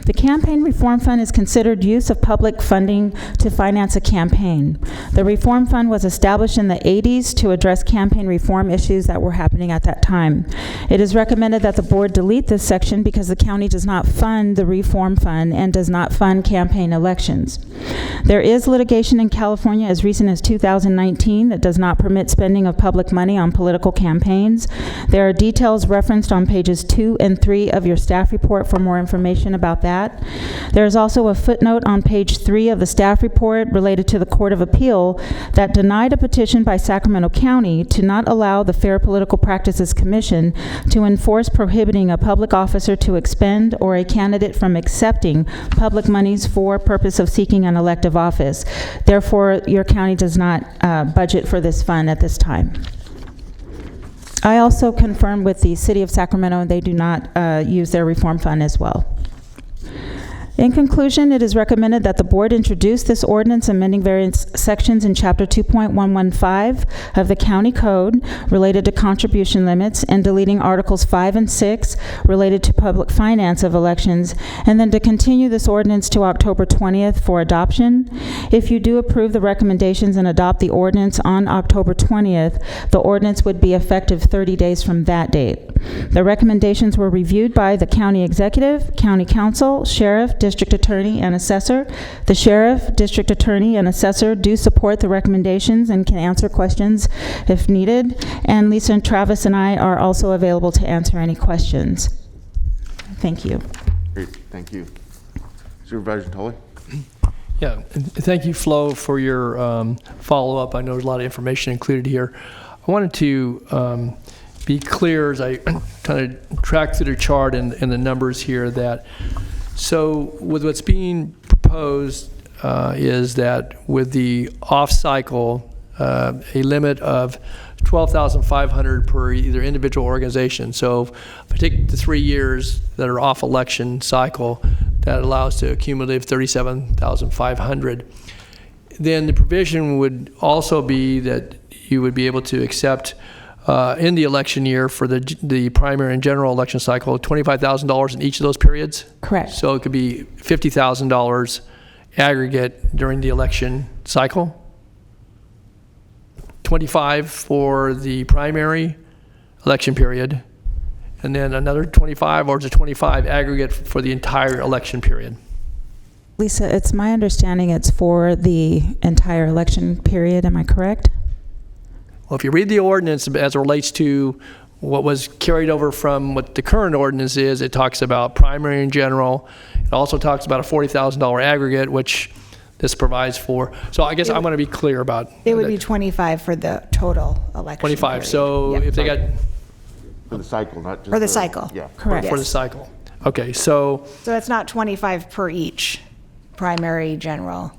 [SPEAKER 2] The Campaign Reform Fund is considered use of public funding to finance a campaign. The Reform Fund was established in the 80s to address campaign reform issues that were happening at that time. It is recommended that the board delete this section because the county does not fund the Reform Fund and does not fund campaign elections. There is litigation in California as recent as 2019 that does not permit spending of public money on political campaigns. There are details referenced on pages pages 2 and 3 of your staff report for more information about that. There is also a footnote on page 3 of the staff report related to the Court of Appeal that denied a petition by Sacramento County to not allow the Fair Political Practices Commission to enforce prohibiting a public officer to expend or a candidate from accepting public monies for purpose of seeking an elective office. Therefore, your county does not budget for this fund at this time. I also confirmed with the City of Sacramento, and they do not use their reform fund as well. In conclusion, it is recommended that the board introduce this ordinance amending various sections in Chapter 2.115 of the County Code related to contribution limits and deleting Articles 5 and 6 related to public finance of elections, and then to continue this ordinance to October 20th for adoption. If you do approve the recommendations and adopt the ordinance on October 20th, the ordinance would be effective 30 days from that date. The recommendations were reviewed by the county executive, county council, sheriff, district attorney, and assessor. The sheriff, district attorney, and assessor do support the recommendations and can answer questions if needed. And Lisa and Travis and I are also available to answer any questions. Thank you.
[SPEAKER 1] Great, thank you. Supervisor Tully?
[SPEAKER 4] Yeah, thank you, Flo, for your follow-up. I know there's a lot of information included here. I wanted to be clear as I kind of track through the chart and the numbers here that, so with what's being proposed is that with the off-cycle, a limit of $12,500 per either individual organization. So if I take the 3 years that are off election cycle, that allows to accumulative $37,500. Then the provision would also be that you would be able to accept in the election year for the primary and general election cycle, $25,000 in each of those periods?
[SPEAKER 2] Correct.
[SPEAKER 4] So it could be $50,000 aggregate during the election cycle? 25 for the primary election period, and then another 25, or is it 25 aggregate for the entire election period?
[SPEAKER 2] Lisa, it's my understanding it's for the entire election period. Am I correct?
[SPEAKER 4] Well, if you read the ordinance as it relates to what was carried over from what the current ordinance is, it talks about primary and general. It also talks about a $40,000 aggregate, which this provides for. So I guess I'm going to be clear about
[SPEAKER 10] it would be 25 for the total election
[SPEAKER 4] 25.
[SPEAKER 10] period.
[SPEAKER 4] So if they got
[SPEAKER 1] For the cycle, not just
[SPEAKER 10] For the cycle.
[SPEAKER 1] Yeah.
[SPEAKER 10] Correct.
[SPEAKER 4] for the cycle. Okay, so
[SPEAKER 10] So it's not 25 per each, primary, general,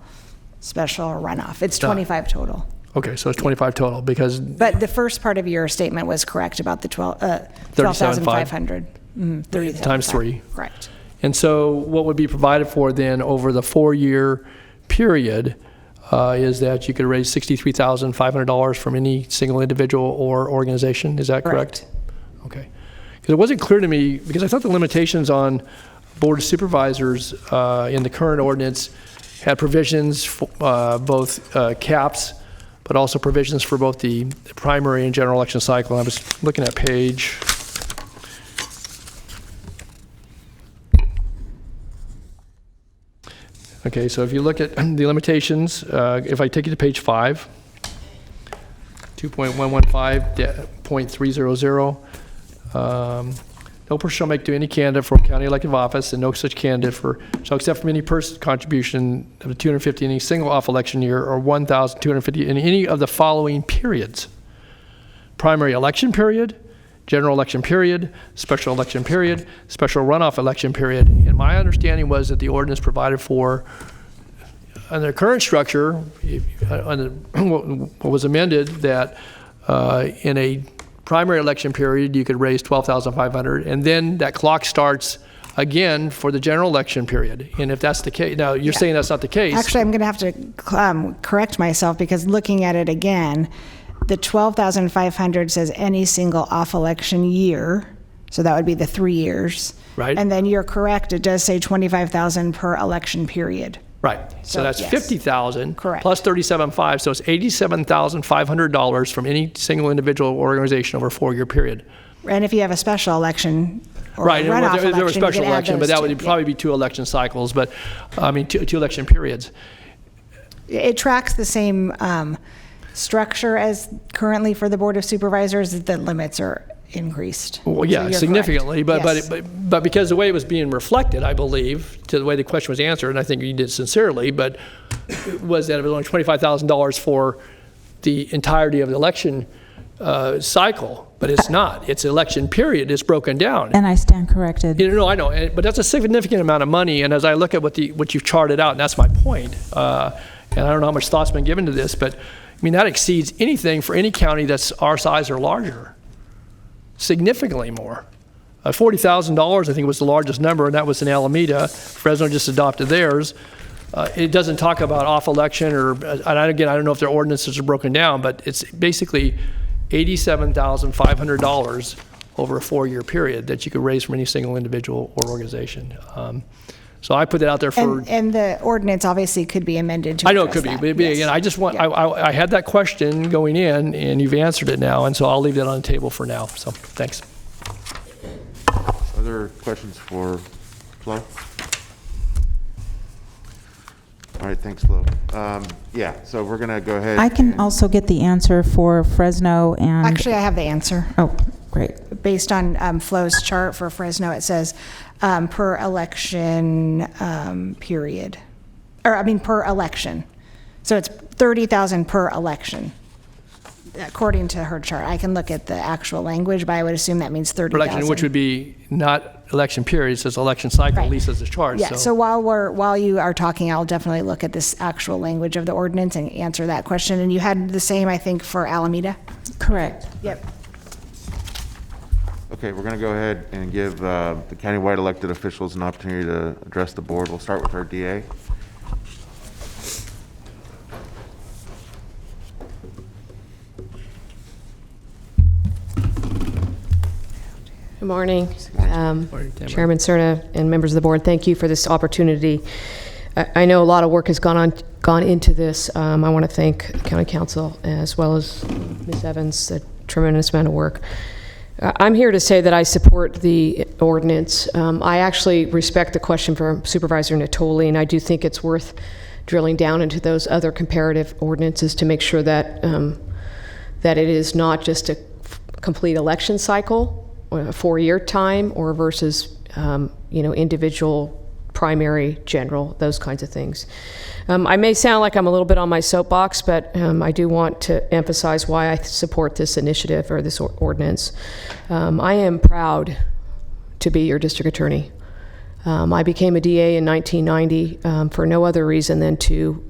[SPEAKER 10] special, or runoff. It's 25 total.
[SPEAKER 4] okay, so it's 25 total because
[SPEAKER 10] But the first part of your statement was correct about the 12,500. 30,000
[SPEAKER 4] times 3.
[SPEAKER 10] Correct.
[SPEAKER 4] And so what would be provided for then over the 4-year period is that you could raise $63,500 from any single individual or organization. Is that correct? Okay. Because it wasn't clear to me, because I thought the limitations on Board of Supervisors in the current ordinance had provisions for both caps, but also provisions for both the primary and general election cycle. I was looking at page... Okay, so if you look at the limitations, if I take you to page 5, 2.115.300, no person shall make to any candidate for a county elective office, and no such candidate shall accept from any person contribution of $250 in any single off election year, or $1,250 in any of the following periods: primary election period, general election period, special election period, special runoff election period. And my understanding was that the ordinance provided for, under the current structure, what was amended, that in a primary election period you could raise $12,500, and then that clock starts again for the general election period. And if that's the case, now you're saying that's not the case.
[SPEAKER 10] Actually, I'm going to have to correct myself, because looking at it again, the 12,500 says any single off-election year, so that would be the 3 years.
[SPEAKER 4] Right.
[SPEAKER 10] And then you're correct, it does say 25,000 per election period.
[SPEAKER 4] Right. So that's
[SPEAKER 10] yes.
[SPEAKER 4] 50,000
[SPEAKER 10] Correct.
[SPEAKER 4] plus 37.5, so it's $87,500 from any single individual organization over a 4-year period.
[SPEAKER 10] And if you have a special election or
[SPEAKER 4] Right.
[SPEAKER 10] a runoff
[SPEAKER 4] There was
[SPEAKER 10] election,
[SPEAKER 4] special
[SPEAKER 10] you could add
[SPEAKER 4] election, but
[SPEAKER 10] those
[SPEAKER 4] that
[SPEAKER 10] two.
[SPEAKER 4] would probably be 2 election cycles, but I mean, two election periods.
[SPEAKER 10] It tracks the same structure as currently for the Board of Supervisors. The limits are increased.
[SPEAKER 4] Well,
[SPEAKER 10] So
[SPEAKER 4] yeah,
[SPEAKER 10] you're
[SPEAKER 4] significantly,
[SPEAKER 10] correct.
[SPEAKER 4] but,
[SPEAKER 10] Yes.
[SPEAKER 4] but because the way it was being reflected, I believe, to the way the question was answered, and I think you did sincerely, but was that it was only $25,000 for the entirety of the election cycle, but it's not. It's election period. It's broken down.
[SPEAKER 2] And I stand corrected.
[SPEAKER 4] No, I know, but that's a significant amount of money. And as I look at what you've charted out, and that's my point, and I don't know how much thought's been given to this, but I mean that exceeds anything for any county that's our size or larger, significantly more. $40,000, I think, was the largest number, and that was in Alameda. Fresno just adopted theirs. It doesn't talk about off-election, and again, I don't know if their ordinances are broken down, but it's basically $87,500 over a 4-year period that you could raise from any single individual or organization. So I put that out there for.
[SPEAKER 10] And the ordinance obviously could be amended to
[SPEAKER 4] I know it
[SPEAKER 10] address
[SPEAKER 4] could
[SPEAKER 10] that.
[SPEAKER 4] be, but
[SPEAKER 10] Yes.
[SPEAKER 4] again, I just want. I had that question going in, and you've answered it now, and so I'll leave that on the table for now. So thanks.
[SPEAKER 1] Other questions for Flo? All right, thanks, Flo. Yeah, so we're going to go ahead.
[SPEAKER 2] I can also get the answer for Fresno and.
[SPEAKER 10] Actually, I have the answer.
[SPEAKER 2] Oh, great.
[SPEAKER 10] Based on Flo's chart for Fresno, it says per election period, or I mean per election. So it's 30,000 per election, according to her chart. I can look at the actual language, but I would assume that means 30,000.
[SPEAKER 4] Election, which would be not election period, it says election cycle, at least as it's charged.
[SPEAKER 10] Yeah, so while you are talking, I'll definitely look at this actual language of the ordinance and answer that question. And you had the same, I think, for Alameda?
[SPEAKER 2] Correct.
[SPEAKER 10] Yep.
[SPEAKER 1] Okay, we're going to go ahead and give the countywide elected officials an opportunity to address the board. We'll start with our DA.
[SPEAKER 8] Good morning, Chairman Cerna and members of the board. Thank you for this opportunity. I know a lot of work has gone into this. I want to thank County Council as well as Ms. Evans, a tremendous amount of work. I'm here to say that I support the ordinance. I actually respect the question from Supervisor Natoli, and I do think it's worth drilling down into those other comparative ordinances to make sure that that it is not just a complete election cycle, a 4-year time, or versus individual, primary, general, those kinds of things. I may sound like I'm a little bit on my soapbox, but I do want to emphasize why I support this initiative or this ordinance. I am proud to be your district attorney. I became a DA in 1990 for no other reason than to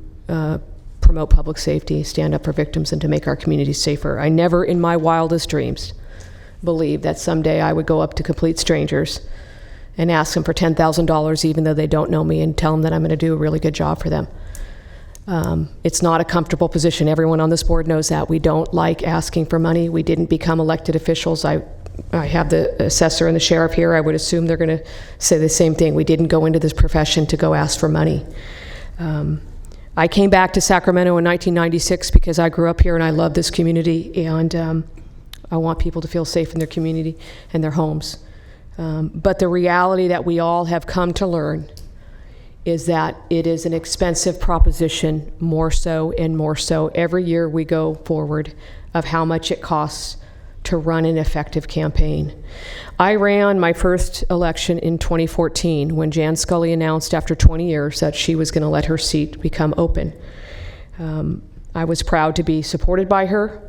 [SPEAKER 8] promote public safety, stand up for victims, and to make our communities safer. I never in my wildest dreams believed that someday I would go up to complete strangers and ask them for $10,000 even though they don't know me and tell them that I'm going to do a really good job for them. It's not a comfortable position. Everyone on this board knows that. We don't like asking for money. We didn't become elected officials. I have the assessor and the sheriff here. I would assume they're going to say the same thing. We didn't go into this profession to go ask for money. I came back to Sacramento in 1996 because I grew up here and I love this community, and I want people to feel safe in their community and their homes. But the reality that we all have come to learn is that it is an expensive proposition, more so and more so every year we go forward, of how much it costs to run an effective campaign. I ran my first election in 2014 when Jan Scully announced after 20 years that she was going to let her seat become open. I was proud to be supported by her.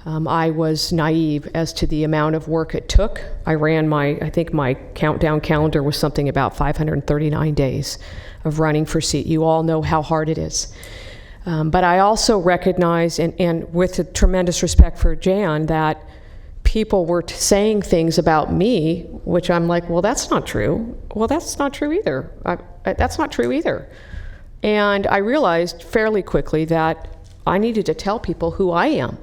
[SPEAKER 8] I was naive as to the amount of work it took. I think my countdown calendar was something about 539 days of running for seat. You all know how hard it is. But I also recognize, and with a tremendous respect for Jan, that people were saying things about me, which I'm like, well, that's not true. Well, that's not true either. That's not true either. And I realized fairly quickly that I needed to tell people who I am.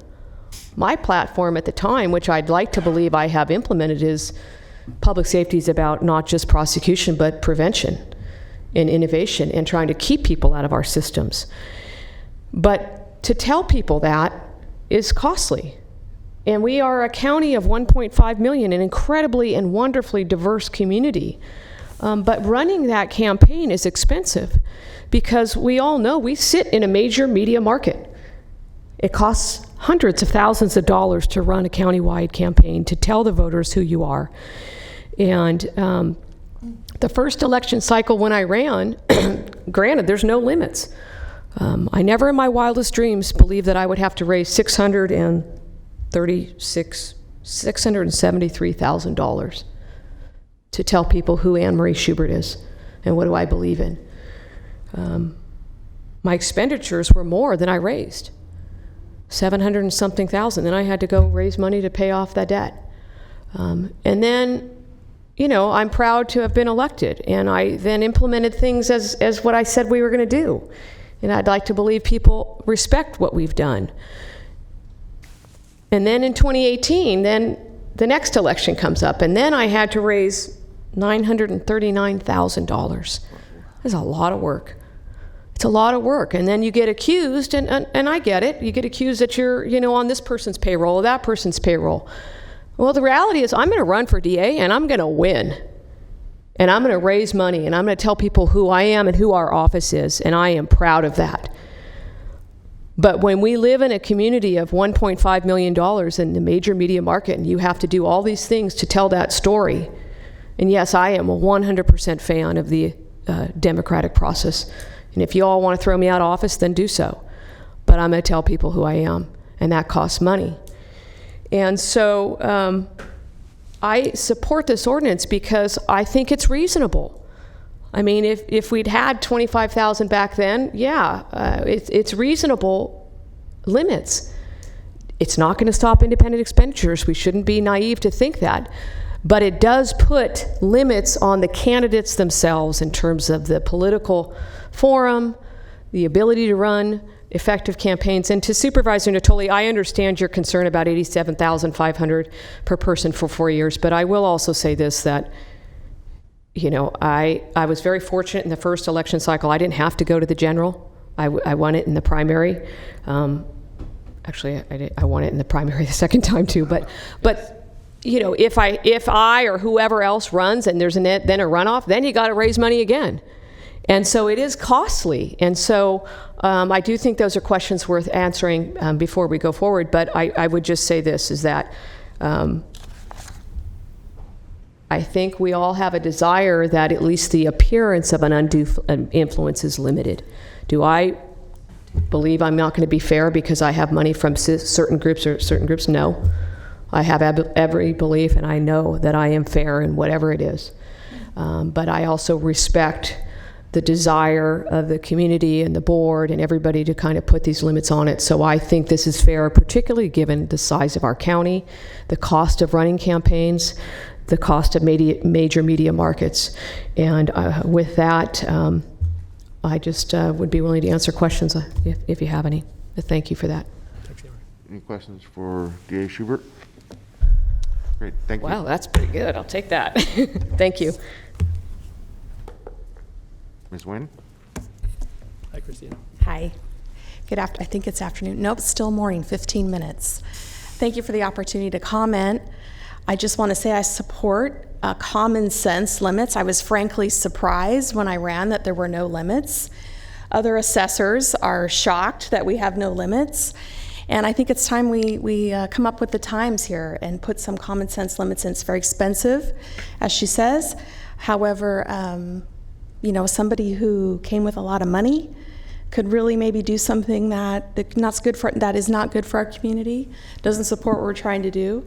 [SPEAKER 8] My platform at the time, which I'd like to believe I have implemented, is public safety is about not just prosecution, but prevention and innovation and trying to keep people out of our systems. But to tell people that is costly. And we are a county of 1.5 million, an incredibly and wonderfully diverse community. But running that campaign is expensive because we all know we sit in a major media market. It costs hundreds of thousands of dollars to run a countywide campaign to tell the voters who you are. And the first election cycle when I ran, granted, there's no limits. I never in my wildest dreams believed that I would have to raise $673,000 to tell people who Anne Marie Schubert is and what do I believe in. My expenditures were more than I raised, 700 and something thousand. Then I had to go raise money to pay off that debt. And then, you know, I'm proud to have been elected, and I then implemented things as what I said we were going to do. And I'd like to believe people respect what we've done. And then in 2018, then the next election comes up, and then I had to raise $939,000. That's a lot of work. It's a lot of work. And then you get accused, and I get it, you get accused that you're, you know, on this person's payroll or that person's payroll. Well, the reality is I'm going to run for DA, and I'm going to win. And I'm going to raise money, and I'm going to tell people who I am and who our office is, and I am proud of that. But when we live in a community of $1.5 million in the major media market, and you have to do all these things to tell that story, and yes, I am a 100% fan of the democratic process. And if you all want to throw me out of office, then do so. But I'm going to tell people who I am, and that costs money. And so I support this ordinance because I think it's reasonable. I mean, if we'd had 25,000 back then, yeah, it's reasonable limits. It's not going to stop independent expenditures. We shouldn't be naive to think that. But it does put limits on the candidates themselves in terms of the political forum, the ability to run effective campaigns. And to Supervisor Natoli, I understand your concern about $87,500 per person for 4 years, but I will also say this, that you know, I was very fortunate in the first election cycle. I didn't have to go to the general. I won it in the primary. Actually, I won it in the primary the second time too. But you know, if I or whoever else runs and there's then a runoff, then you got to raise money again. And so it is costly. And so I do think those are questions worth answering before we go forward. But I would just say this, is that I think we all have a desire that at least the appearance of an undue influence is limited. Do I believe I'm not going to be fair because I have money from certain groups or certain groups? No. I have every belief, and I know that I am fair in whatever it is. But I also respect the desire of the community and the board and everybody to kind of put these limits on it. So I think this is fair, particularly given the size of our county, the cost of running campaigns, the cost of major media markets. And with that, I just would be willing to answer questions if you have any. Thank you for that.
[SPEAKER 1] Any questions for DA Schubert? Great, thank you.
[SPEAKER 8] Wow, that's pretty good. I'll take that. Thank you.
[SPEAKER 1] Ms. Nguyen?
[SPEAKER 4] Hi, Christina.
[SPEAKER 9] Hi. Good afternoon. I think it's afternoon. Nope, still morning, 15 minutes. Thank you for the opportunity to comment. I just want to say I support common sense limits. I was frankly surprised when I ran that there were no limits. Other assessors are shocked that we have no limits. And I think it's time we come up with the times here and put some common sense limits in. It's very expensive, as she says. However, you know, somebody who came with a lot of money could really maybe do something that is not good for our community, doesn't support what we're trying to do.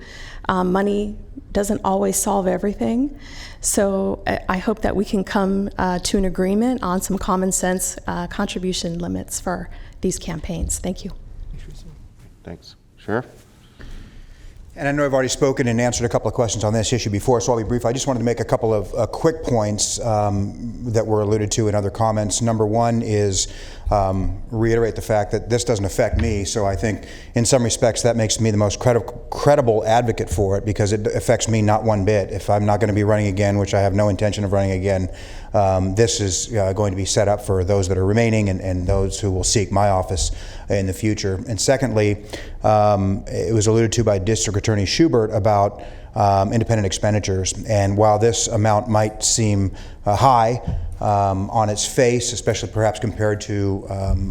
[SPEAKER 9] Money doesn't always solve everything. So I hope that we can come to an agreement on some common sense contribution limits for these campaigns. Thank you.
[SPEAKER 1] Thanks. Sheriff?
[SPEAKER 11] And I know I've already spoken and answered a couple of questions on this issue before, so I'll be brief. I just wanted to make a couple of quick points that were alluded to in other comments. Number one is reiterate the fact that this doesn't affect me, so I think in some respects that makes me the most credible advocate for it, because it affects me not one bit. If I'm not going to be running again, which I have no intention of running again, this is going to be set up for those that are remaining and those who will seek my office in the future. And secondly, it was alluded to by District Attorney Schubert about independent expenditures. And while this amount might seem high, on its face, especially perhaps compared to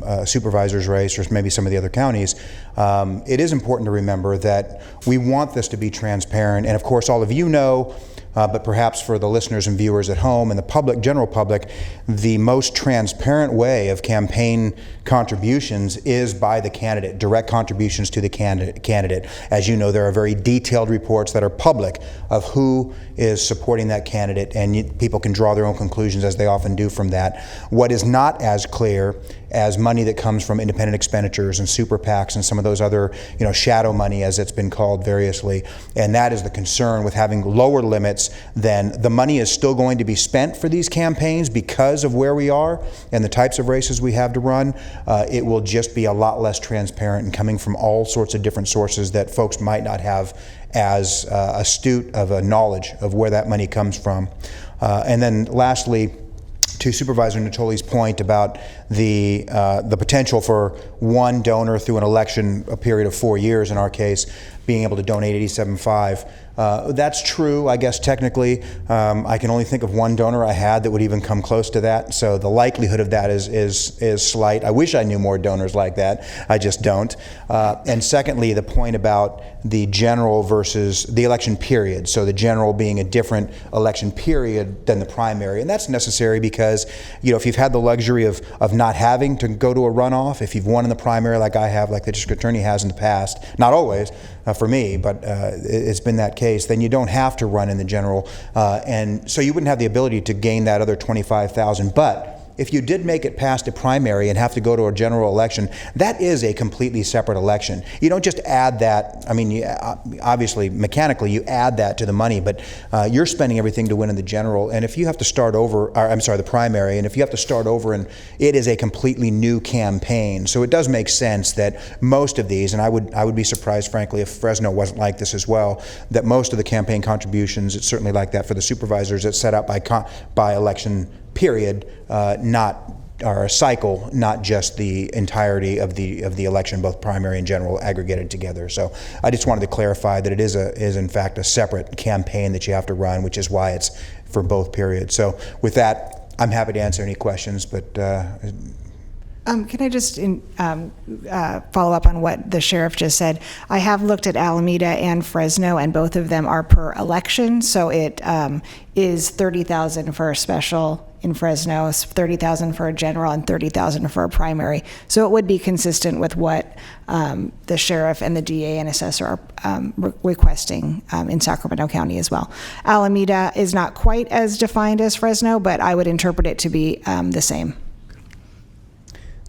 [SPEAKER 11] a supervisor's race or maybe some of the other counties, it is important to remember that we want this to be transparent. And of course, all of you know, but perhaps for the listeners and viewers at home and the public, general public, the most transparent way of campaign contributions is by the candidate, direct contributions to the candidate. As you know, there are very detailed reports that are public of who is supporting that candidate, and people can draw their own conclusions, as they often do, from that. What is not as clear as money that comes from independent expenditures and super PACs and some of those other, shadow money, as it's been called variously. And that is the concern with having lower limits. Then the money is still going to be spent for these campaigns because of where we are and the types of races we have to run. It will just be a lot less transparent and coming from all sorts of different sources that folks might not have as astute of a knowledge of where that money comes from. And then lastly, to Supervisor Natoli's point about the potential for one donor through an election, a period of 4 years in our case, being able to donate $87.5. That's true, I guess, technically. I can only think of one donor I had that would even come close to that, so the likelihood of that is slight. I wish I knew more donors like that. I just don't. And secondly, the point about the general versus the election period, so the general being a different election period than the primary, and that's necessary because, if you've had the luxury of not having to go to a runoff, if you've won in the primary like I have, like the district attorney has in the past, not always, for me, but it's been that case, then you don't have to run in the general, and so you wouldn't have the ability to gain that other $25,000. But if you did make it past a primary and have to go to a general election, that is a completely separate election. You don't just add that. I mean, obviously, mechanically, you add that to the money, but you're spending everything to win in the general. And if you have to start over, the primary, and if you have to start over, and it is a completely new campaign. So it does make sense that most of these, and I would be surprised, frankly, if Fresno wasn't like this as well, that most of the campaign contributions, it's certainly like that for the supervisors, it's set up by election period, or a cycle, not just the entirety of the election, both primary and general aggregated together. So I just wanted to clarify that it is in fact a separate campaign that you have to run, which is why it's for both periods. So with that, I'm happy to answer any questions, but
[SPEAKER 10] can I just follow up on what the sheriff just said? I have looked at Alameda and Fresno, and both of them are per election. So it is $30,000 for a special in Fresno, $30,000 for a general, and $30,000 for a primary. So it would be consistent with what the sheriff and the DA and assessor are requesting in Sacramento County as well. Alameda is not quite as defined as Fresno, but I would interpret it to be the same.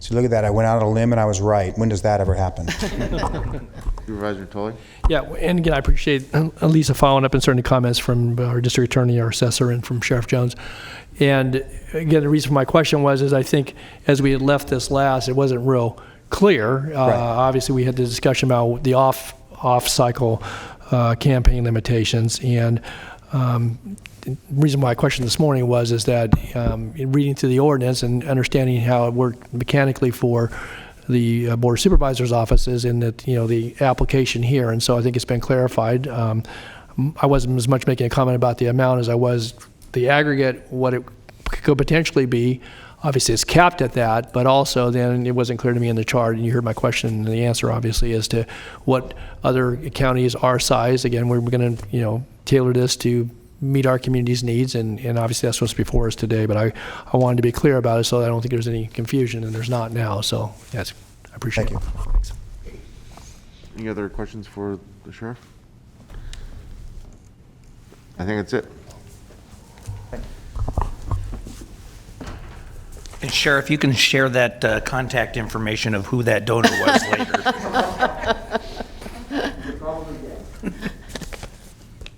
[SPEAKER 11] So look at that. I went out on a limb and I was right. When does that ever happen?
[SPEAKER 1] Supervisor Natoli?
[SPEAKER 4] Yeah, and again, I appreciate Lisa following up and certainly comments from our district attorney, our assessor, and from Sheriff Jones. And again, the reason for my question is I think as we had left this last, it wasn't real clear.
[SPEAKER 11] Right.
[SPEAKER 4] Obviously, we had the discussion about the off-cycle campaign limitations, and the reason why I questioned this morning is that in reading through the ordinance and understanding how it worked mechanically for the Board of Supervisors offices in that, the application here, and so I think it's been clarified. I wasn't as much making a comment about the amount as I was the aggregate, what it could potentially be. Obviously, it's capped at that, but also then it wasn't clear to me in the chart, and you heard my question and the answer, obviously, as to what other counties our size. Again, we're going to, tailor this to meet our community's needs, and obviously that's what's before us today, but I wanted to be clear about it so I don't think there's any confusion, and there's not now. So, yes, I appreciate it. Thanks.
[SPEAKER 1] Any other questions for the sheriff? I think that's it.
[SPEAKER 13] And Sheriff, you can share that contact information of who that donor was later.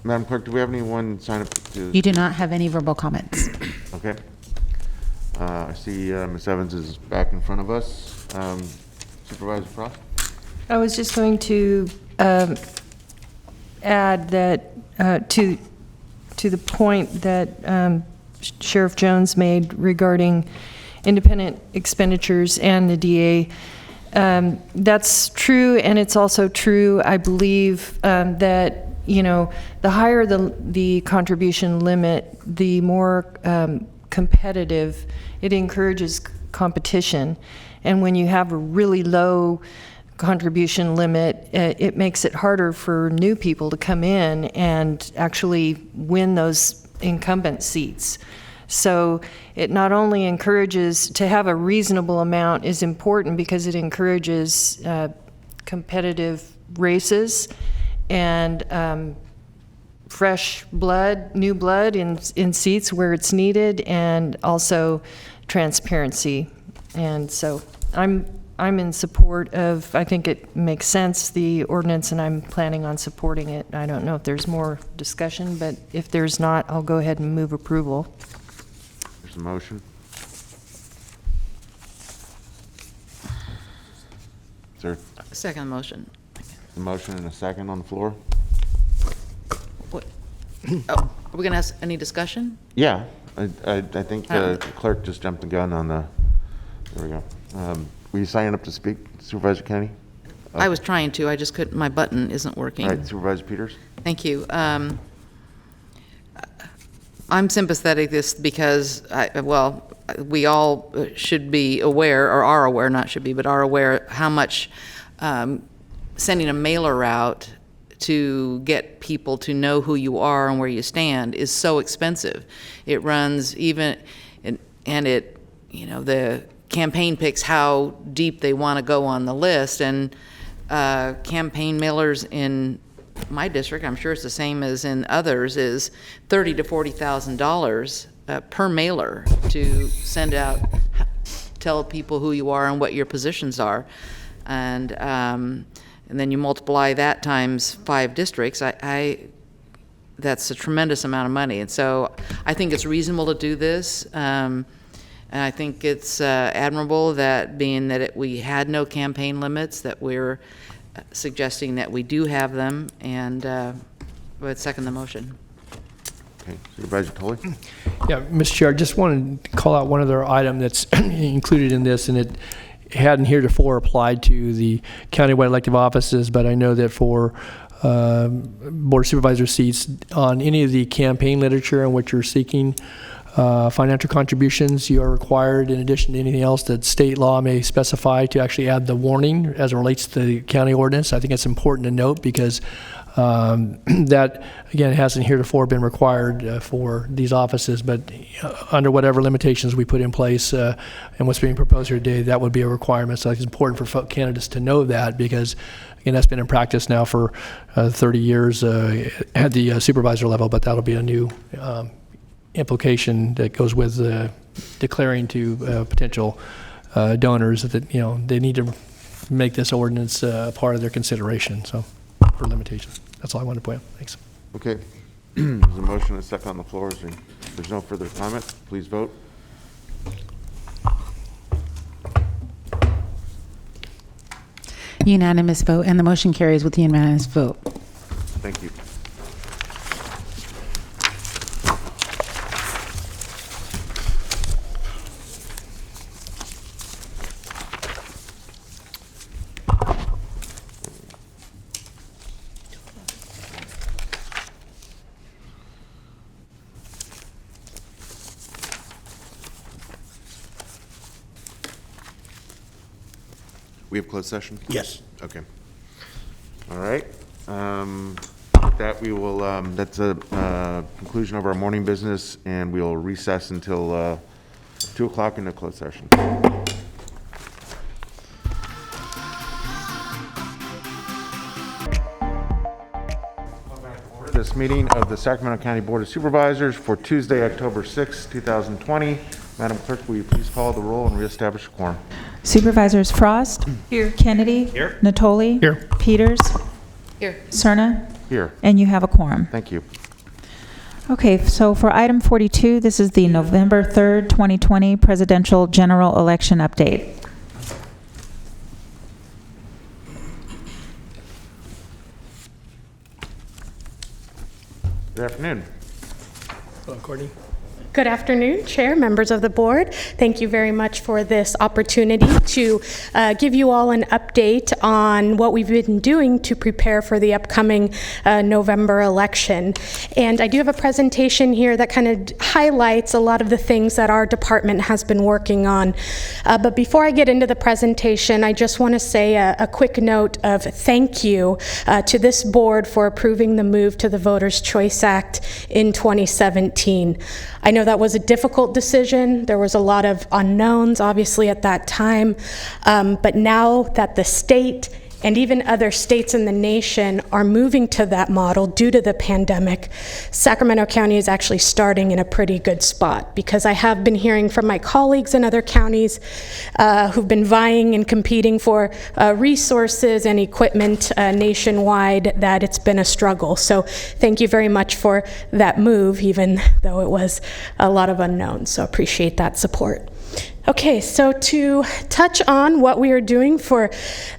[SPEAKER 1] Madam Clerk, do we have anyone sign up to?
[SPEAKER 7] You do not have any verbal comments.
[SPEAKER 1] Okay. I see Ms. Evans is back in front of us. Supervisor Frost?
[SPEAKER 3] I was just going to add that to the point that Sheriff Jones made regarding independent expenditures and the DA. That's true, and it's also true, I believe, that the higher the contribution limit, the more competitive. It encourages competition. And when you have a really low contribution limit, it makes it harder for new people to come in and actually win those incumbent seats. So it not only encourages to have a reasonable amount is important because it encourages competitive races and fresh blood, new blood in seats where it's needed, and also transparency. And so I'm in support of, I think it makes sense, the ordinance, and I'm planning on supporting it. I don't know if there's more discussion, but if there's not, I'll go ahead and move approval.
[SPEAKER 1] There's a motion. Is there
[SPEAKER 6] Second motion.
[SPEAKER 1] a motion and a second on the floor?
[SPEAKER 6] What? Oh, are we going to have any discussion?
[SPEAKER 1] Yeah, I think the clerk just jumped the gun on the, there we go. Were you signing up to speak, Supervisor Kennedy?
[SPEAKER 6] I was trying to, I just couldn't, my button isn't working.
[SPEAKER 1] All right, Supervisor Peters?
[SPEAKER 6] Thank you. I'm sympathetic this because, we all should be aware, or are aware, not should be, but are aware how much sending a mailer out to get people to know who you are and where you stand is so expensive. It runs even, and it, the campaign picks how deep they want to go on the list, and campaign mailers in my district, I'm sure it's the same as in others, is $30,000 to $40,000 per mailer to send out, tell people who you are and what your positions are, and then you multiply that times 5 districts. That's a tremendous amount of money, and so I think it's reasonable to do this. And I think it's admirable that being that we had no campaign limits, that we're suggesting that we do have them, and I would second the motion.
[SPEAKER 1] Okay, Supervisor Tully?
[SPEAKER 4] Yeah, Mr. Chair, I just wanted to call out one other item that's included in this, and it hadn't heretofore applied to the countywide elective offices, but I know that for Board of Supervisor seats on any of the campaign literature in which you're seeking financial contributions, you are required, in addition to anything else that state law may specify, to actually add the warning as it relates to the county ordinance. I think it's important to note because that, again, hasn't heretofore been required for these offices, but under whatever limitations we put in place and what's being proposed here today, that would be a requirement. So it's important for candidates to know that because, again, that's been in practice now for 30 years at the supervisor level, but that'll be a new implication that goes with declaring to potential donors that they need to make this ordinance part of their consideration. So, for limitations, that's all I wanted to point out. Thanks.
[SPEAKER 1] Okay, there's a motion and a second on the floor. If there's no further comment, please vote.
[SPEAKER 7] Unanimous vote, and the motion carries with a unanimous vote.
[SPEAKER 1] Thank you. We have closed session?
[SPEAKER 13] Yes.
[SPEAKER 1] Okay. All right. With that, we will, that's a conclusion of our morning business, and we'll recess until 2 o'clock in the closed session. This meeting of the Sacramento County Board of Supervisors for Tuesday, October 6, 2020. Madam Clerk, will you please call the roll and reestablish a quorum?
[SPEAKER 2] Supervisors Frost? Here. Kennedy?
[SPEAKER 13] Here.
[SPEAKER 2] Natoli?
[SPEAKER 4] Here.
[SPEAKER 2] Peters?
[SPEAKER 6] Here.
[SPEAKER 2] Cerna?
[SPEAKER 1] Here.
[SPEAKER 2] And you have a quorum.
[SPEAKER 1] Thank you.
[SPEAKER 2] Okay, so for item 42, this is the November 3rd, 2020 presidential general election update.
[SPEAKER 1] Good afternoon.
[SPEAKER 4] Hello, Courtney.
[SPEAKER 12] Good afternoon, Chair, members of the board. Thank you very much for this opportunity to give you all an update on what we've been doing to prepare for the upcoming November election. And I do have a presentation here that kind of highlights a lot of the things that our department has been working on. But before I get into the presentation, I just want to say a quick note of thank you to this board for approving the move to the Voters' Choice Act in 2017. I know that was a difficult decision. There was a lot of unknowns, obviously, at that time. But now that the state and even other states in the nation are moving to that model due to the pandemic, Sacramento County is actually starting in a pretty good spot, because I have been hearing from my colleagues in other counties who've been vying and competing for resources and equipment nationwide that it's been a struggle. So thank you very much for that move, even though it was a lot of unknowns. So appreciate that support. Okay, so to touch on what we are doing for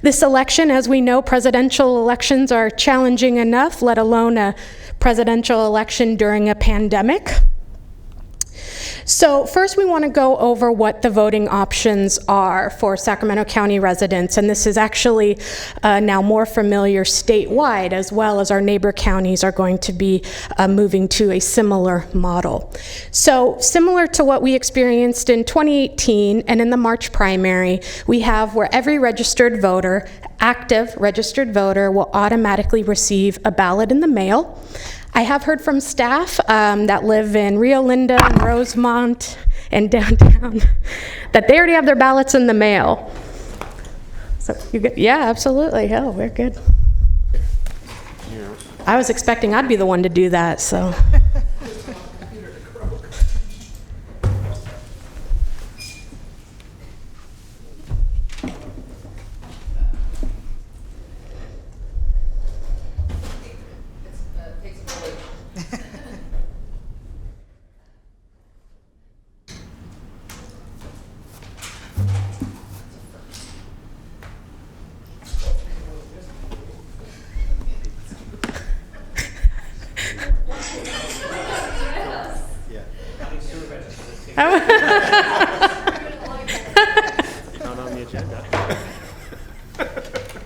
[SPEAKER 12] this election, as we know, presidential elections are challenging enough, let alone a presidential election during a pandemic. So first we want to go over what the voting options are for Sacramento County residents, and this is actually now more familiar statewide, as well as our neighbor counties are going to be moving to a similar model. So similar to what we experienced in 2018 and in the March primary, we have where every registered voter, active registered voter, will automatically receive a ballot in the mail. I have heard from staff that live in Rio Linda and Rosemont and downtown that they already have their ballots in the mail. So you get, yeah, absolutely. Oh, we're good. I was expecting I'd be the one to do that, so.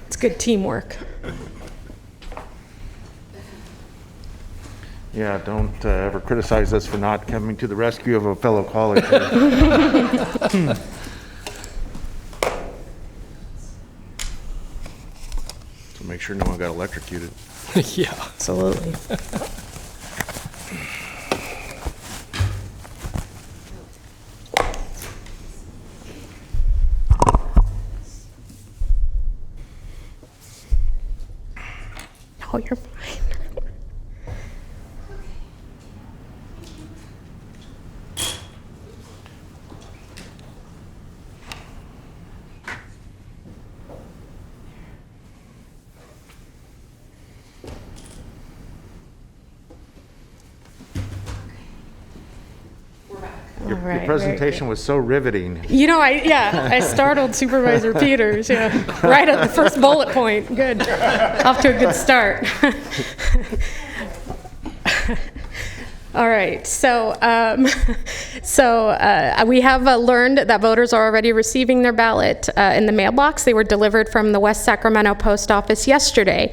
[SPEAKER 12] It's good teamwork.
[SPEAKER 1] Yeah, don't ever criticize us for not coming to the rescue of a fellow colleague. So make sure no one got electrocuted.
[SPEAKER 4] Yeah.
[SPEAKER 12] Absolutely. Oh, you're fine.
[SPEAKER 1] Your presentation was so riveting.
[SPEAKER 12] You know, I startled Supervisor Peters, right at the first bullet point. Good. Off to a good start. All right, so we have learned that voters are already receiving their ballot in the mailbox. They were delivered from the West Sacramento Post Office yesterday.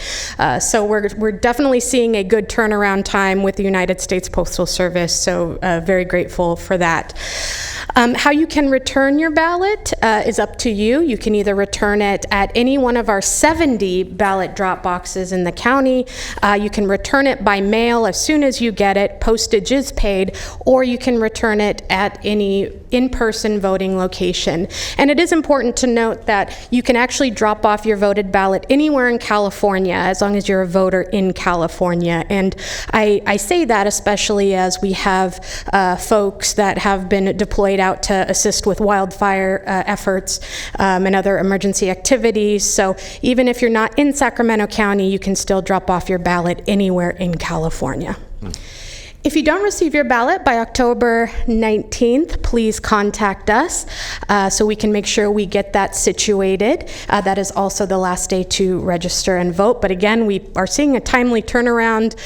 [SPEAKER 12] So we're definitely seeing a good turnaround time with the United States Postal Service, so very grateful for that. How you can return your ballot is up to you. You can either return it at any one of our 70 ballot drop boxes in the county. You can return it by mail as soon as you get it. Postage is paid, or you can return it at any in-person voting location. And it is important to note that you can actually drop off your voted ballot anywhere in California as long as you're a voter in California. And I say that especially as we have folks that have been deployed out to assist with wildfire efforts and other emergency activities. So even if you're not in Sacramento County, you can still drop off your ballot anywhere in California. If you don't receive your ballot by October 19th, please contact us so we can make sure we get that situated. That is also the last day to register and vote. But again, we are seeing a timely turnaround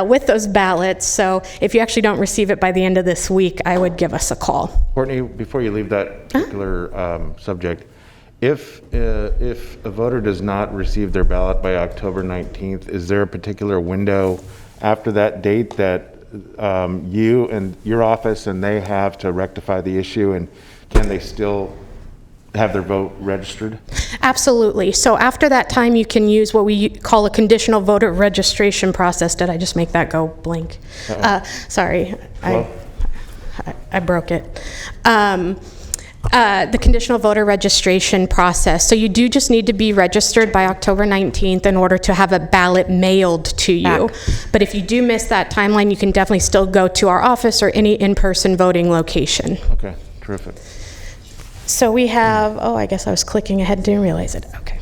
[SPEAKER 12] with those ballots. So if you actually don't receive it by the end of this week, I would give us a call.
[SPEAKER 1] Courtney, before you leave that particular subject, if a voter does not receive their ballot by October 19th, is there a particular window after that date that you and your office and they have to rectify the issue, and can they still have their vote registered?
[SPEAKER 12] Absolutely. So after that time, you can use what we call a conditional voter registration process. Did I just make that go blank? Sorry, I broke it. The conditional voter registration process. So you do just need to be registered by October 19th in order to have a ballot mailed to you. But if you do miss that timeline, you can definitely still go to our office or any in-person voting location.
[SPEAKER 1] Okay, terrific.
[SPEAKER 12] So we have, I guess I was clicking ahead, didn't realize it. Okay.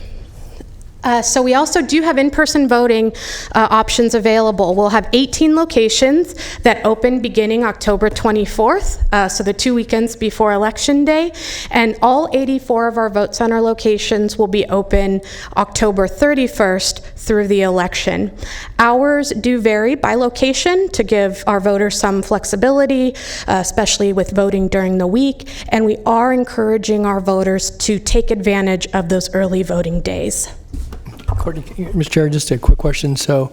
[SPEAKER 12] So we also do have in-person voting options available. We'll have 18 locations that open beginning October 24th, so the 2 weekends before Election Day, and all 84 of our vote center locations will be open October 31st through the election. Hours do vary by location to give our voters some flexibility, especially with voting during the week, and we are encouraging our voters to take advantage of those early voting days.
[SPEAKER 4] Courtney, Mr. Chair, just a quick question. So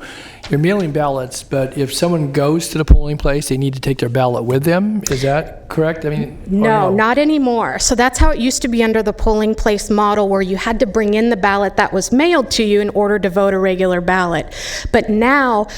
[SPEAKER 4] you're mailing ballots, but if someone goes to the polling place, they need to take their ballot with them. Is that correct? I mean,
[SPEAKER 12] no, not anymore. So that's how it used to be under the polling place model, where you had to bring in the ballot that was mailed to you in order to vote a regular ballot. But now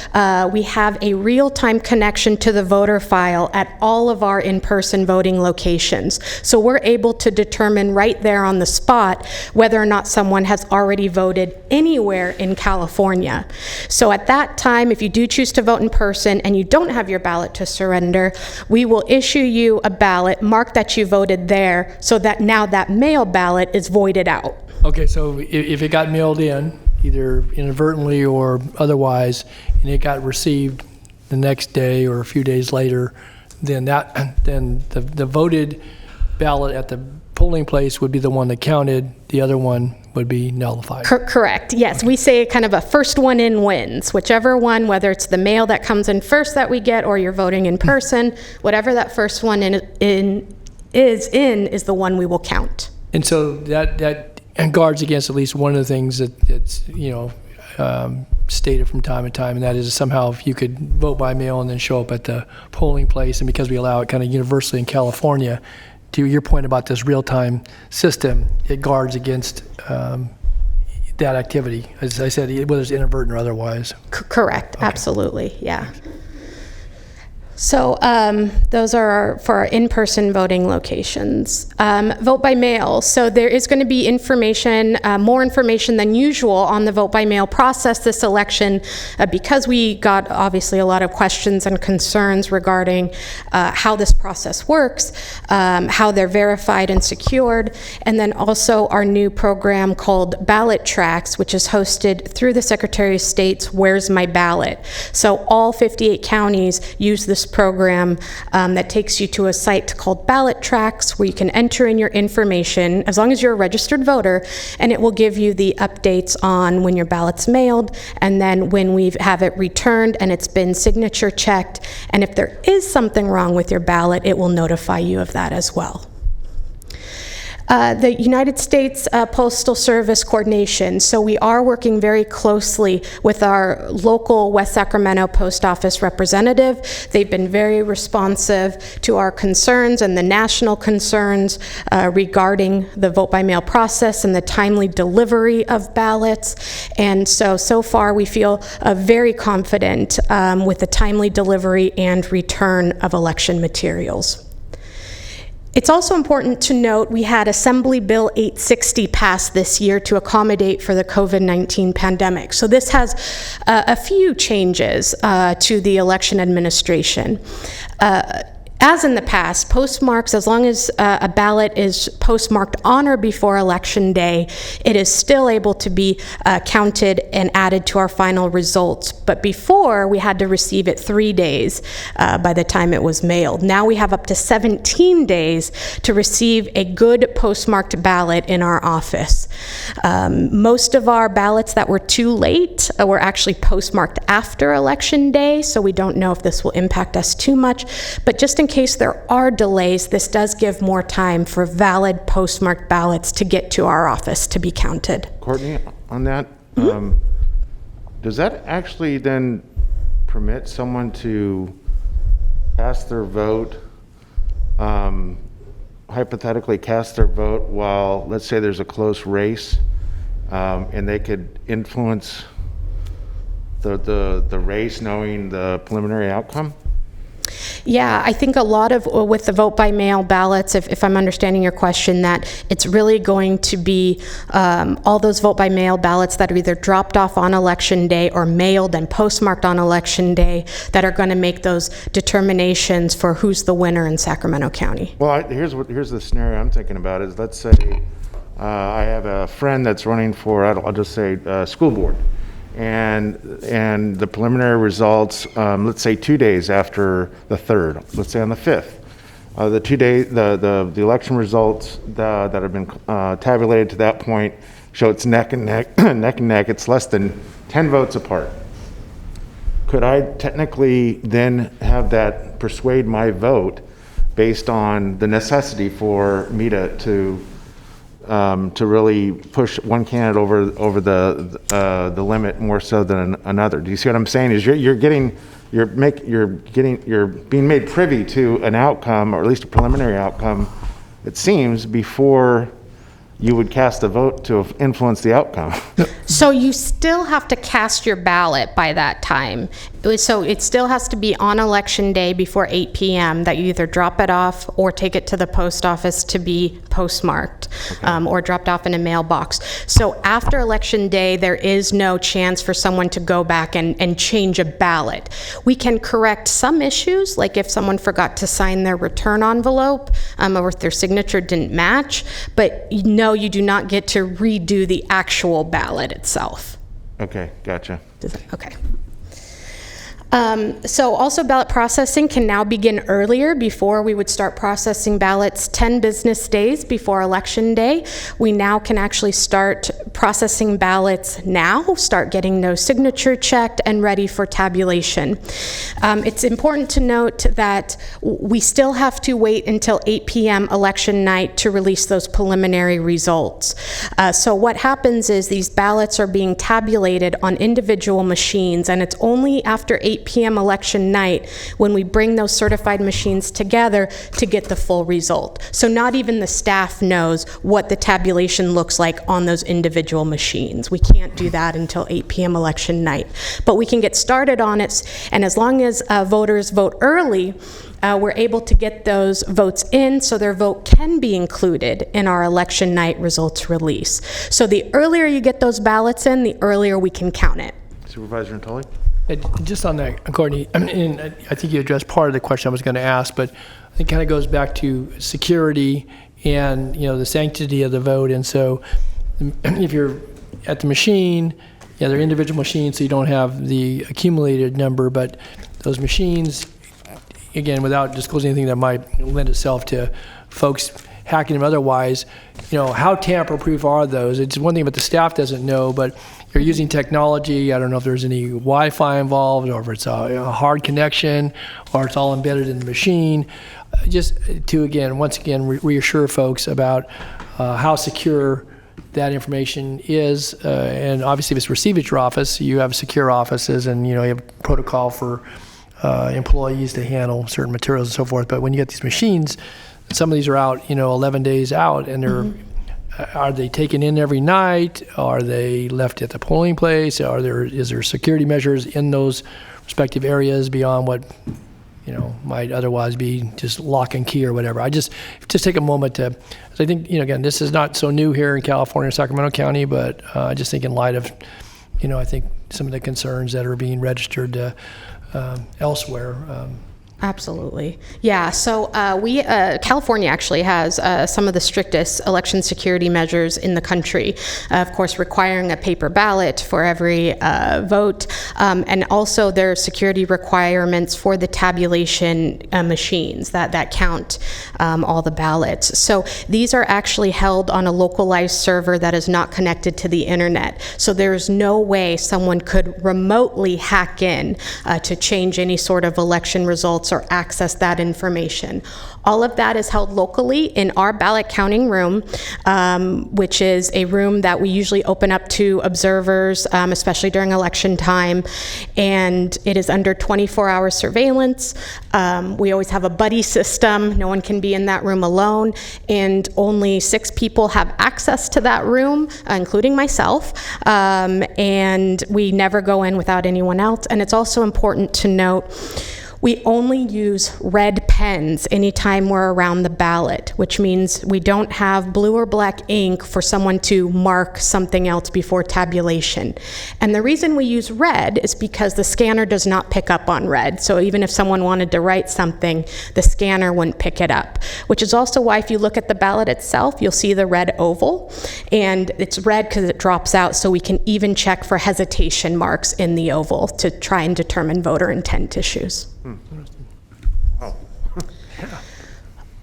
[SPEAKER 12] we have a real-time connection to the voter file at all of our in-person voting locations. So we're able to determine right there on the spot whether or not someone has already voted anywhere in California. So at that time, if you do choose to vote in person and you don't have your ballot to surrender, we will issue you a ballot, mark that you voted there, so that now that mail ballot is voided out.
[SPEAKER 4] Okay, so if it got mailed in, either inadvertently or otherwise, and it got received the next day or a few days later, then the voted ballot at the polling place would be the one that counted, the other one would be nullified.
[SPEAKER 12] Correct, yes. Okay. We say kind of a first one in wins. Whichever one, whether it's the mail that comes in first that we get or you're voting in person, whatever that first one is the one we will count.
[SPEAKER 4] And so that guards against at least one of the things that's stated from time to time, and that is somehow if you could vote by mail and then show up at the polling place, and because we allow it kind of universally in California, to your point about this real-time system, it guards against that activity, as I said, whether it's inadvertent or otherwise.
[SPEAKER 12] Correct, okay. Absolutely, yeah. So those are for our in-person voting locations. Vote by mail. So there is going to be information, more information than usual on the vote by mail process this election, because we got obviously a lot of questions and concerns regarding how this process works, how they're verified and secured, and then also our new program called Ballot Tracks, which is hosted through the Secretary of State's Where's My Ballot? So all 58 counties use this program that takes you to a site called Ballot Tracks, where you can enter in your information as long as you're a registered voter, and it will give you the updates on when your ballot's mailed, and then when we have it returned and it's been signature checked, and if there is something wrong with your ballot, it will notify you of that as well. The United States Postal Service coordination. So we are working very closely with our local West Sacramento Post Office representative. They've been very responsive to our concerns and the national concerns regarding the vote by mail process and the timely delivery of ballots. And so far we feel very confident with the timely delivery and return of election materials. It's also important to note we had Assembly Bill 860 passed this year to accommodate for the COVID-19 pandemic. So this has a few changes to the election administration. As in the past, postmarks, as long as a ballot is postmarked on or before Election Day, it is still able to be counted and added to our final results. But before, we had to receive it 3 days by the time it was mailed. Now we have up to 17 days to receive a good postmarked ballot in our office. Most of our ballots that were too late were actually postmarked after Election Day, so we don't know if this will impact us too much. But just in case there are delays, this does give more time for valid postmarked ballots to get to our office to be counted.
[SPEAKER 1] Courtney, on that, does that actually then permit someone to cast their vote, hypothetically cast their vote while, let's say there's a close race, and they could influence the race knowing the preliminary outcome?
[SPEAKER 12] Yeah, I think a lot of, with the vote by mail ballots, if I'm understanding your question, that it's really going to be all those vote by mail ballots that are either dropped off on Election Day or mailed and postmarked on Election Day that are going to make those determinations for who's the winner in Sacramento County.
[SPEAKER 1] Well, here's the scenario I'm thinking about is, let's say I have a friend that's running for, I'll just say school board. And the preliminary results, let's say 2 days after the 3rd, let's say on the 5th, the election results that have been tabulated to that point show it's neck and neck, neck and neck. It's less than 10 votes apart. Could I technically then have that persuade my vote based on the necessity for me to really push one candidate over the limit more so than another? Do you see what I'm saying? Is you're being made privy to an outcome, or at least a preliminary outcome, it seems, before you would cast a vote to influence the outcome.
[SPEAKER 12] So you still have to cast your ballot by that time. So it still has to be on Election Day before 8 p.m. that you either drop it off or take it to the post office to be postmarked, or dropped off in a mailbox. So after Election Day, there is no chance for someone to go back and change a ballot. We can correct some issues, like if someone forgot to sign their return envelope, or if their signature didn't match, but no, you do not get to redo the actual ballot itself.
[SPEAKER 1] Okay, gotcha.
[SPEAKER 12] Okay. So also ballot processing can now begin earlier. Before, we would start processing ballots 10 business days before Election Day. We now can actually start processing ballots now, start getting those signature checked and ready for tabulation. It's important to note that we still have to wait until 8 p.m. election night to release those preliminary results. So what happens is these ballots are being tabulated on individual machines, and it's only after 8 p.m. election night when we bring those certified machines together to get the full result. So not even the staff knows what the tabulation looks like on those individual machines. We can't do that until 8 p.m. election night. But we can get started on it, and as long as voters vote early, we're able to get those votes in so their vote can be included in our election night results release. So the earlier you get those ballots in, the earlier we can count it.
[SPEAKER 1] Supervisor Natoli?
[SPEAKER 4] Just on that, Courtney, I think you addressed part of the question I was going to ask, but I think it kind of goes back to security and, the sanctity of the vote. And so if you're at the machine, they're individual machines, so you don't have the accumulated number, but those machines, again, without disclosing anything that might lend itself to folks hacking them otherwise, how tamper-proof are those? It's one thing, but the staff doesn't know, but you're using technology. I don't know if there's any Wi-Fi involved, or if it's a hard connection, or it's all embedded in the machine. Just to, once again, reassure folks about how secure that information is. And obviously, if it's received at your office, you have secure offices, and you have protocol for employees to handle certain materials and so forth. But when you get these machines, some of these are out, 11 days out, and they're are they taken in every night? Are they left at the polling place? Is there security measures in those respective areas beyond what might otherwise be just lock and key or whatever? Just take a moment to, I think, again, this is not so new here in California, Sacramento County, but I just think in light of, I think some of the concerns that are being registered elsewhere,
[SPEAKER 12] Absolutely. Yeah, so California actually has some of the strictest election security measures in the country. Of course, requiring a paper ballot for every vote, and also there are security requirements for the tabulation machines that count all the ballots. So these are actually held on a localized server that is not connected to the internet. So there is no way someone could remotely hack in to change any sort of election results or access that information. All of that is held locally in our ballot counting room, which is a room that we usually open up to observers, especially during election time, and it is under 24-hour surveillance. We always have a buddy system. No one can be in that room alone, and only 6 people have access to that room, including myself, and we never go in without anyone else. And it's also important to note we only use red pens anytime we're around the ballot, which means we don't have blue or black ink for someone to mark something else before tabulation. And the reason we use red is because the scanner does not pick up on red. So even if someone wanted to write something, the scanner wouldn't pick it up, which is also why if you look at the ballot itself, you'll see the red oval. And it's red because it drops out, so we can even check for hesitation marks in the oval to try and determine voter intent issues.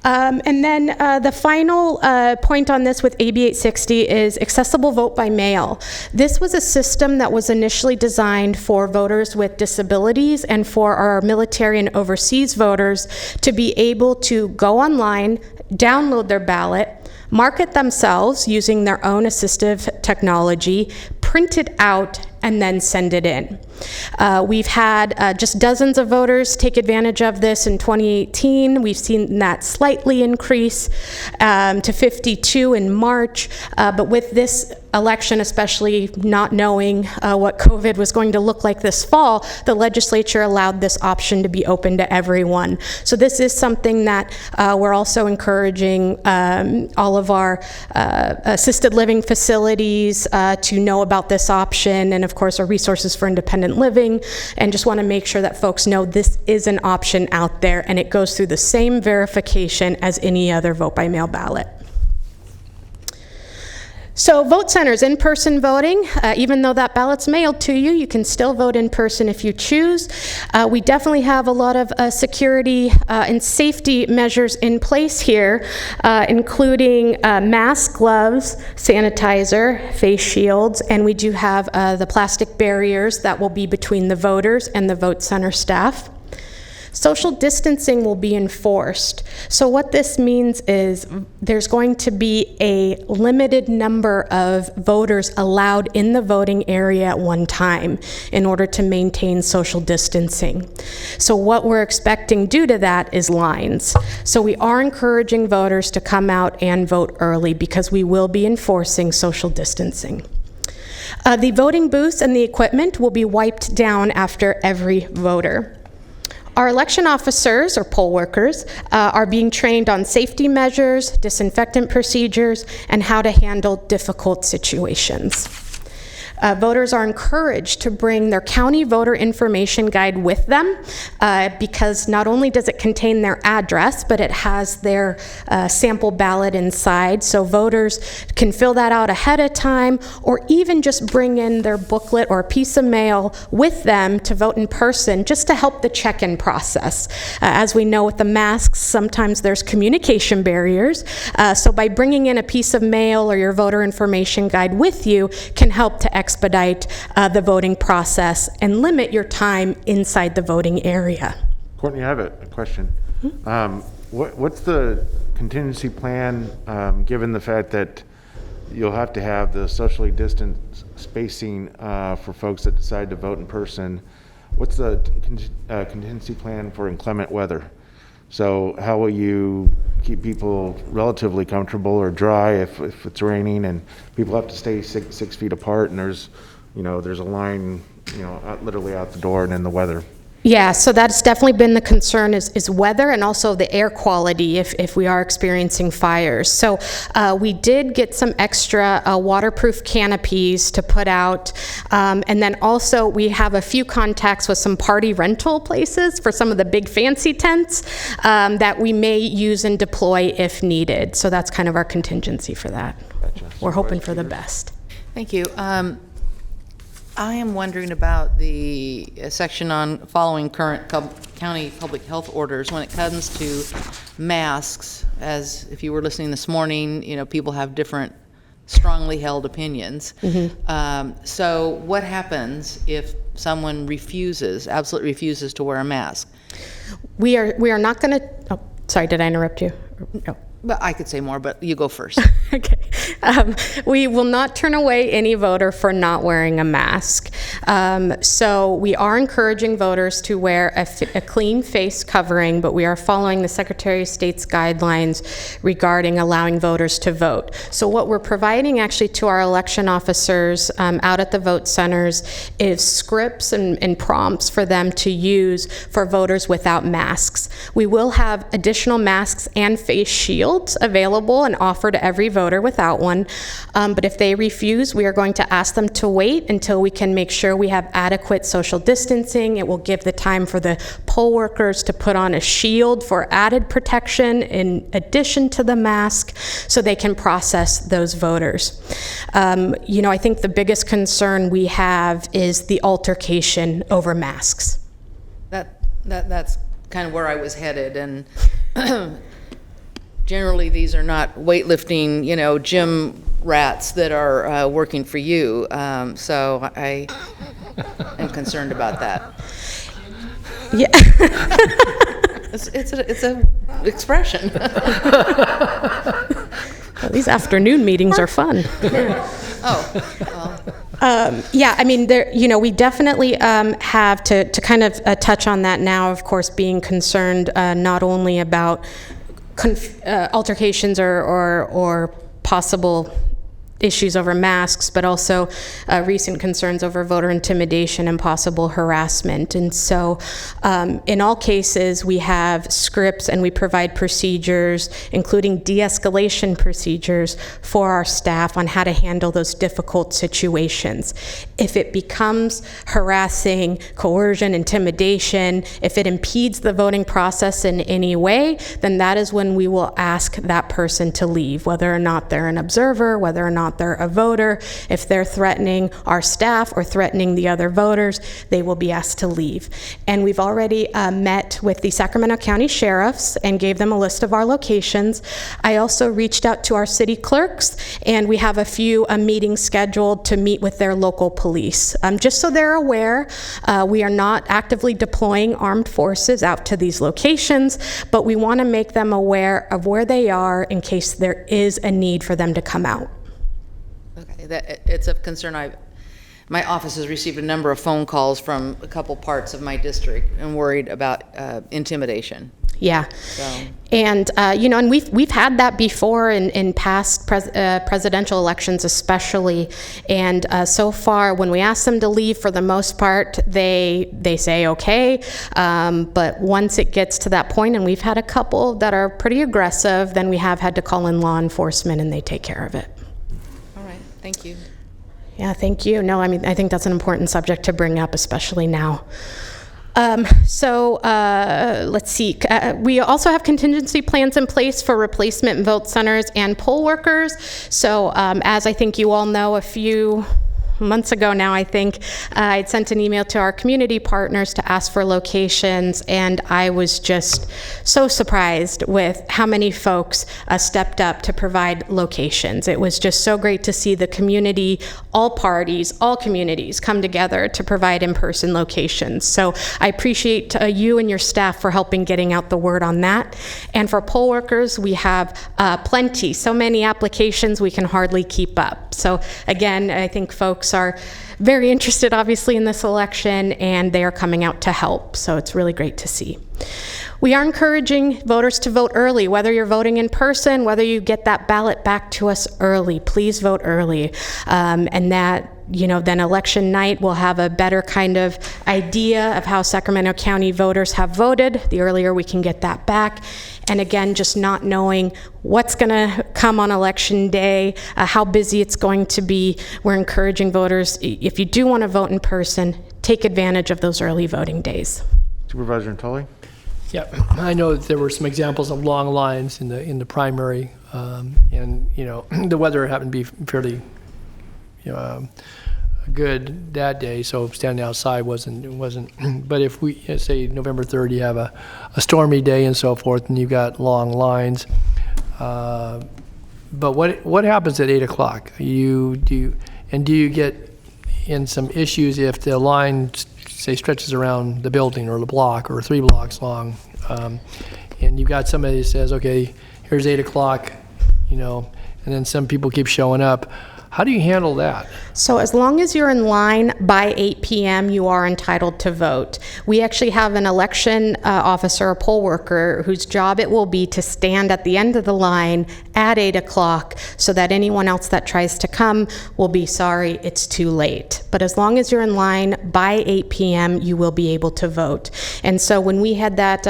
[SPEAKER 12] And then the final point on this with AB 860 is accessible vote by mail. This was a system that was initially designed for voters with disabilities and for our military and overseas voters to be able to go online, download their ballot, mark it themselves using their own assistive technology, print it out, and then send it in. We've had just dozens of voters take advantage of this in 2018. We've seen that slightly increase to 52 in March, but with this election, especially not knowing what COVID was going to look like this fall, the legislature allowed this option to be open to everyone. So this is something that we're also encouraging all of our assisted living facilities to know about this option, and of course our resources for independent living, and just want to make sure that folks know this is an option out there and it goes through the same verification as any other vote by mail ballot. So vote centers, in-person voting, even though that ballot's mailed to you, you can still vote in person if you choose. We definitely have a lot of security and safety measures in place here, including masks, gloves, sanitizer, face shields, and we do have the plastic barriers that will be between the voters and the vote center staff. Social distancing will be enforced. So what this means is there's going to be a limited number of voters allowed in the voting area at one time in order to maintain social distancing. So what we're expecting due to that is lines. So we are encouraging voters to come out and vote early because we will be enforcing social distancing. The voting booths and the equipment will be wiped down after every voter. Our election officers, or poll workers, are being trained on safety measures, disinfectant procedures, and how to handle difficult situations. Voters are encouraged to bring their county voter information guide with them because not only does it contain their address, but it has their sample ballot inside. So voters can fill that out ahead of time or even just bring in their booklet or a piece of mail with them to vote in person just to help the check-in process. As we know with the masks, sometimes there's communication barriers. So by bringing in a piece of mail or your voter information guide with you can help to expedite the voting process and limit your time inside the voting area.
[SPEAKER 1] Courtney, I have a question. What's the contingency plan, given the fact that you'll have to have the socially distanced spacing for folks that decide to vote in person? What's the contingency plan for inclement weather? So how will you keep people relatively comfortable or dry if it's raining and people have to stay six feet apart and there's a line, literally out the door and in the weather?
[SPEAKER 12] Yeah, so that's definitely been the concern is weather and also the air quality if we are experiencing fires. So we did get some extra waterproof canopies to put out. And then also we have a few contacts with some party rental places for some of the big fancy tents that we may use and deploy if needed. So that's kind of our contingency for that.
[SPEAKER 1] Gotcha.
[SPEAKER 12] We're hoping for the best.
[SPEAKER 6] Thank you. I am wondering about the section on following current county public health orders when it comes to masks. As if you were listening this morning, you know, people have different strongly held opinions. So what happens if someone absolutely refuses to wear a mask?
[SPEAKER 12] We are not going to, oh, sorry, did I interrupt you? No.
[SPEAKER 6] But I could say more, but you go first.
[SPEAKER 12] Okay. We will not turn away any voter for not wearing a mask. So we are encouraging voters to wear a clean face covering, but we are following the Secretary of State's guidelines regarding allowing voters to vote. So what we're providing actually to our election officers out at the vote centers is scripts and prompts for them to use for voters without masks. We will have additional masks and face shields available and offer to every voter without one. But if they refuse, we are going to ask them to wait until we can make sure we have adequate social distancing. It will give the time for the poll workers to put on a shield for added protection in addition to the mask so they can process those voters. You know, I think the biggest concern we have is the altercation over masks.
[SPEAKER 6] That's kind of where I was headed, and generally, these are not weightlifting, you know, gym rats that are working for you. So I am concerned about that.
[SPEAKER 12] Yeah.
[SPEAKER 6] It's a expression.
[SPEAKER 12] Well, these afternoon meetings are fun.
[SPEAKER 6] Oh, well.
[SPEAKER 12] Yeah, I mean, we definitely have to kind of touch on that now, of course, being concerned not only about altercations or possible issues over masks, but also recent concerns over voter intimidation and possible harassment. And so in all cases, we have scripts and we provide procedures, including de-escalation procedures for our staff on how to handle those difficult situations. If it becomes harassing, coercion, intimidation, if it impedes the voting process in any way, then that is when we will ask that person to leave, whether or not they're an observer, whether or not they're a voter. If they're threatening our staff or threatening the other voters, they will be asked to leave. And we've already met with the Sacramento County sheriffs and gave them a list of our locations. I also reached out to our city clerks, and we have a few meetings scheduled to meet with their local police. Just so they're aware, we are not actively deploying armed forces out to these locations, but we want to make them aware of where they are in case there is a need for them to come out.
[SPEAKER 6] Okay, it's of concern. My office has received a number of phone calls from a couple parts of my district and worried about intimidation.
[SPEAKER 12] Yeah,
[SPEAKER 6] So.
[SPEAKER 12] and and we've had that before in past presidential elections, especially. And so far, when we ask them to leave, for the most part, they say okay. But once it gets to that point, and we've had a couple that are pretty aggressive, then we have had to call in law enforcement, and they take care of it.
[SPEAKER 6] Thank you.
[SPEAKER 12] Yeah, thank you. No, I mean, I think that's an important subject to bring up, especially now. Let's see. We also have contingency plans in place for replacement vote centers and poll workers. So as I think you all know, a few months ago now, I think, I'd sent an email to our community partners to ask for locations, and I was just so surprised with how many folks stepped up to provide locations. It was just so great to see the community, all parties, all communities come together to provide in-person locations. So I appreciate you and your staff for helping getting out the word on that. And for poll workers, we have plenty, so many applications we can hardly keep up. So again, I think folks are very interested, obviously, in this election, and they are coming out to help. So it's really great to see. We are encouraging voters to vote early, whether you're voting in person, whether you get that ballot back to us early. Please vote early. And then election night, we'll have a better kind of idea of how Sacramento County voters have voted. The earlier we can get that back. And again, just not knowing what's going to come on election day, how busy it's going to be. We're encouraging voters, if you do want to vote in person, take advantage of those early voting days.
[SPEAKER 1] Supervisor Tully?
[SPEAKER 4] Yeah, I know that there were some examples of long lines in the primary, and the weather happened to be fairly good that day, so standing outside wasn't. But if we say November 3rd, you have a stormy day and so forth, and you've got long lines. But what happens at 8 o'clock? Do you get in some issues if the line say stretches around the building or the block or 3 blocks long, and you've got somebody that says, okay, here's 8 o'clock, and then some people keep showing up. How do you handle that?
[SPEAKER 12] So as long as you're in line by 8 p.m., you are entitled to vote. We actually have an election officer, a poll worker, whose job it will be to stand at the end of the line at 8 o'clock so that anyone else that tries to come will be sorry, it's too late. But as long as you're in line by 8 p.m., you will be able to vote. And so when we had that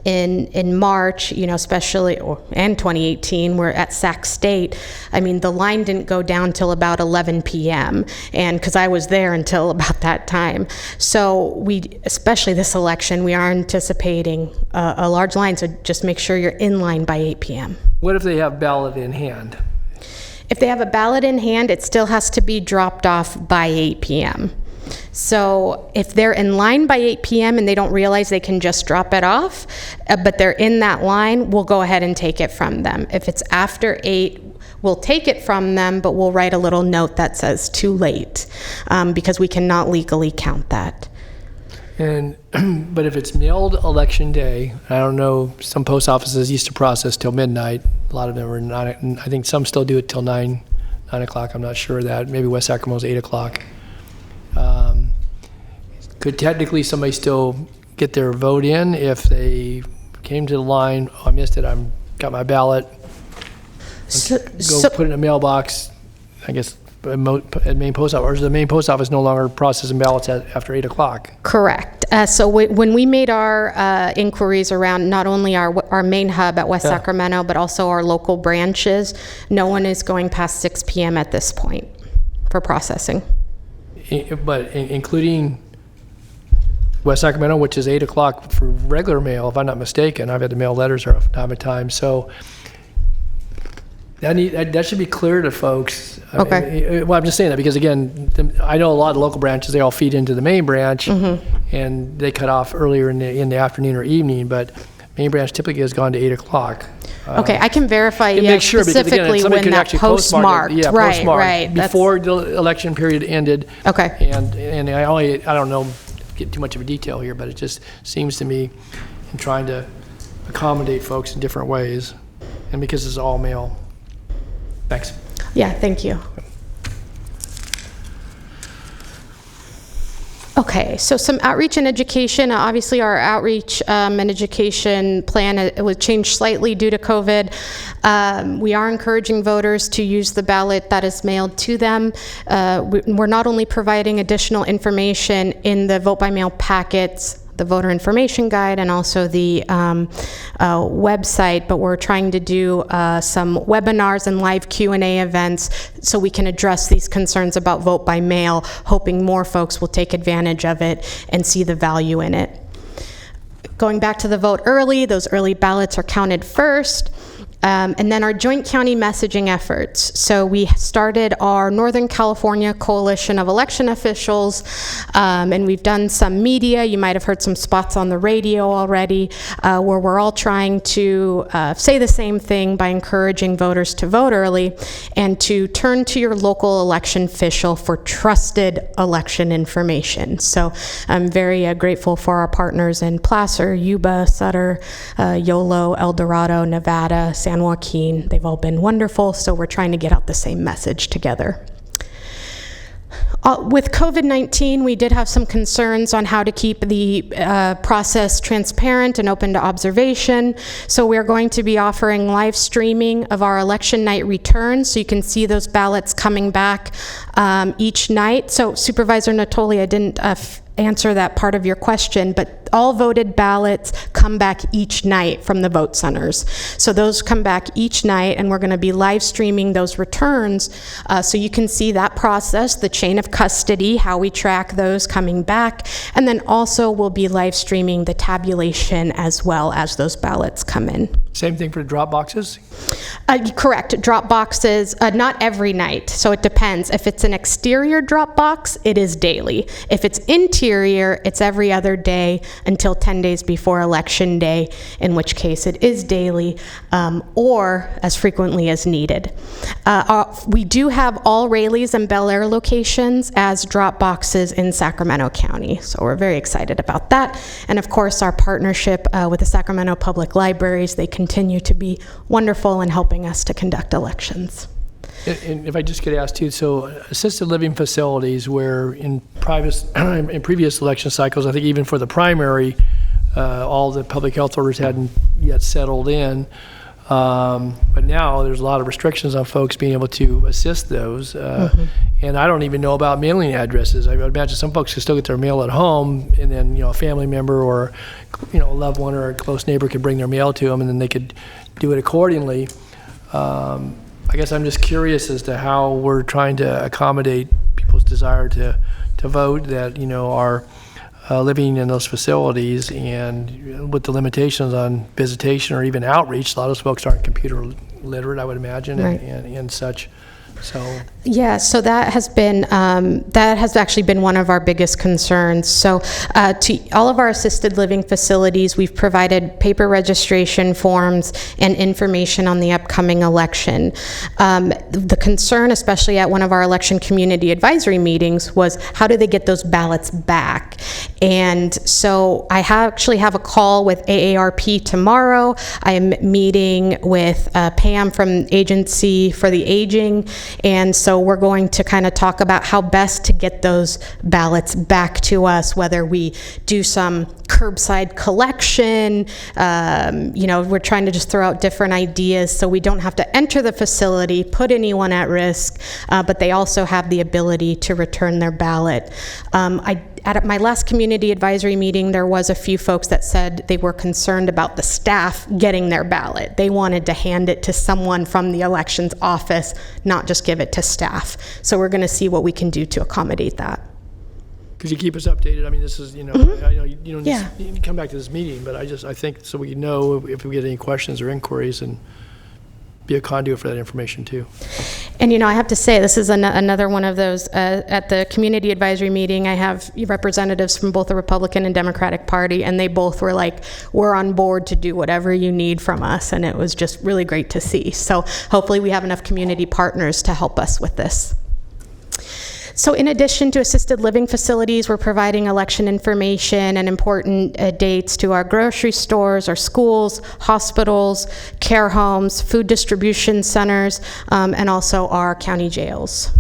[SPEAKER 12] in March, especially, and 2018, we're at Sac State, the line didn't go down till about 11 p.m. and because I was there until about that time. So we, especially this election, we are anticipating a large line, so just make sure you're in line by 8 p.m.
[SPEAKER 4] What if they have ballot in hand?
[SPEAKER 12] If they have a ballot in hand, it still has to be dropped off by 8 p.m. So if they're in line by 8 p.m. and they don't realize they can just drop it off, but they're in that line, we'll go ahead and take it from them. If it's after 8, we'll take it from them, but we'll write a little note that says too late, because we cannot legally count that.
[SPEAKER 4] And but if it's mailed election day, I don't know, some post offices used to process till midnight. A lot of them are not. I think some still do it till 9 o'clock. I'm not sure of that. Maybe West Sacramento's 8 o'clock. Could technically somebody still get their vote in if they came to the line? Oh, I missed it. I've got my ballot. Put it in a mailbox, I guess, at main post office, or is the main post office no longer processing ballots after 8 o'clock?
[SPEAKER 12] Correct. So when we made our inquiries around not only our main hub at West Sacramento, but also our local branches, no one is going past 6 p.m. at this point for processing.
[SPEAKER 4] But including West Sacramento, which is 8 o'clock for regular mail, if I'm not mistaken. I've had to mail letters from time to time. So that should be clear to folks.
[SPEAKER 12] Okay.
[SPEAKER 4] Well, I'm just saying that because, again, I know a lot of local branches, they all feed into the main branch, and they cut off earlier in the afternoon or evening, but main branch typically has gone to 8 o'clock.
[SPEAKER 12] Okay, I can verify
[SPEAKER 4] make sure,
[SPEAKER 12] specifically
[SPEAKER 4] because, again,
[SPEAKER 12] when that postmarked.
[SPEAKER 4] Yeah,
[SPEAKER 12] right,
[SPEAKER 4] postmarked
[SPEAKER 12] right.
[SPEAKER 4] Before the election period ended.
[SPEAKER 12] Okay.
[SPEAKER 4] And I don't know, get too much of a detail here, but it just seems to me in trying to accommodate folks in different ways, and because it's all mail. Thanks.
[SPEAKER 12] Yeah, thank you. Okay, so some outreach and education. Obviously, our outreach and education plan it was changed slightly due to COVID. We are encouraging voters to use the ballot that is mailed to them. We're not only providing additional information in the vote by mail packets, the voter information guide, and also the website, but we're trying to do some webinars and live Q&A events so we can address these concerns about vote by mail, hoping more folks will take advantage of it and see the value in it. Going back to the vote early, those early ballots are counted first. And then our joint county messaging efforts. So we started our Northern California Coalition of Election Officials, and we've done some media. You might have heard some spots on the radio already, where we're all trying to say the same thing by encouraging voters to vote early and to turn to your local election official for trusted election information. So I'm very grateful for our partners in Placer, Yuba, Sutter, Yolo, El Dorado, Nevada, San Joaquin. They've all been wonderful, so we're trying to get out the same message together. With COVID-19, we did have some concerns on how to keep the process transparent and open to observation. So we're going to be offering live streaming of our election night returns, so you can see those ballots coming back each night. So Supervisor Natoli, I didn't answer that part of your question, but all voted ballots come back each night from the vote centers. So those come back each night, and we're going to be live streaming those returns so you can see that process, the chain of custody, how we track those coming back, and then also we'll be live streaming the tabulation as well as those ballots come in.
[SPEAKER 4] Same thing for drop boxes?
[SPEAKER 12] Correct. Drop boxes, not every night, so it depends. If it's an exterior drop box, it is daily. If it's interior, it's every other day until 10 days before Election Day, in which case it is daily or as frequently as needed. We do have all Rayleighs and Bel Air locations as drop boxes in Sacramento County, so we're very excited about that. And of course, our partnership with the Sacramento Public Libraries, they continue to be wonderful in helping us to conduct elections.
[SPEAKER 4] And if I just could ask too, so assisted living facilities where in previous election cycles, I think even for the primary, all the public health orders hadn't yet settled in. But now there's a lot of restrictions on folks being able to assist those. And I don't even know about mailing addresses. I would imagine some folks can still get their mail at home, and then a family member or a loved one or a close neighbor could bring their mail to them, and then they could do it accordingly. I guess I'm just curious as to how we're trying to accommodate people's desire to vote that are living in those facilities, and with the limitations on visitation or even outreach. A lot of those folks aren't computer literate, I would imagine,
[SPEAKER 12] right.
[SPEAKER 4] and such. So
[SPEAKER 12] yeah, so that has actually been one of our biggest concerns. So to all of our assisted living facilities, we've provided paper registration forms and information on the upcoming election. The concern, especially at one of our election community advisory meetings, was how do they get those ballots back? And so I actually have a call with AARP tomorrow. I am meeting with Pam from Agency for the Aging. And so we're going to kind of talk about how best to get those ballots back to us, whether we do some curbside collection. We're trying to just throw out different ideas so we don't have to enter the facility, put anyone at risk, but they also have the ability to return their ballot. At my last community advisory meeting, there was a few folks that said they were concerned about the staff getting their ballot. They wanted to hand it to someone from the elections office, not just give it to staff. So we're going to see what we can do to accommodate that.
[SPEAKER 4] Could you keep us updated? I mean, this is, I know you don't need to come back to this meeting, but I think so we know if we get any questions or inquiries, and be a conduit for that information too.
[SPEAKER 12] And I have to say, this is another one of those, at the community advisory meeting, I have representatives from both the Republican and Democratic Party, and they both were like, we're on board to do whatever you need from us, and it was just really great to see. So hopefully we have enough community partners to help us with this. So in addition to assisted living facilities, we're providing election information and important dates to our grocery stores, our schools, hospitals, care homes, food distribution centers, and also our county jails.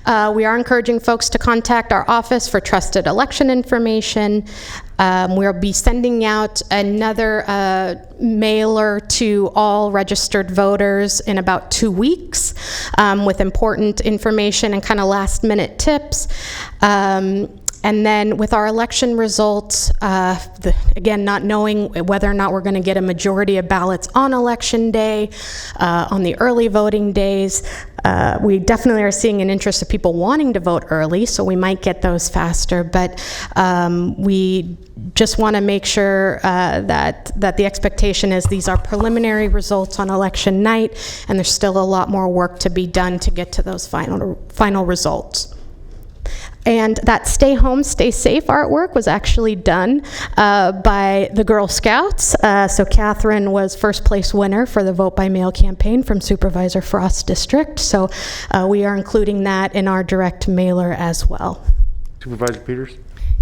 [SPEAKER 12] We are encouraging folks to contact our office for trusted election information. We'll be sending out another mailer to all registered voters in about 2 weeks with important information and kind of last minute tips. And then with our election results, again, not knowing whether or not we're going to get a majority of ballots on Election Day, on the early voting days, we definitely are seeing an interest of people wanting to vote early, so we might get those faster. But we just want to make sure that the expectation is these are preliminary results on election night, and there's still a lot more work to be done to get to those final results. And that Stay Home, Stay Safe artwork was actually done by the Girl Scouts. So Catherine was first place winner for the Vote by Mail campaign from Supervisor Frost's district. So we are including that in our direct mailer as well.
[SPEAKER 1] Supervisor Peters?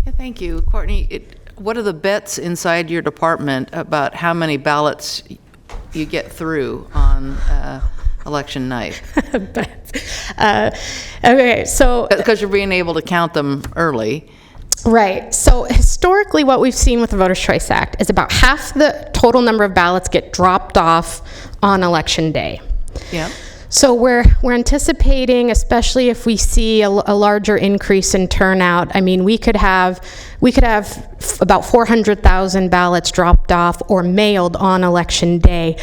[SPEAKER 6] Yeah, thank you. Courtney, what are the bets inside your department about how many ballots you get through on election night?
[SPEAKER 12] Okay, so
[SPEAKER 6] Because you're being able to count them early.
[SPEAKER 12] right. So historically, what we've seen with the Voters' Choice Act is about half the total number of ballots get dropped off on election day.
[SPEAKER 6] Yeah.
[SPEAKER 12] So we're anticipating, especially if we see a larger increase in turnout. I mean, we could have about 400,000 ballots dropped off or mailed on election day.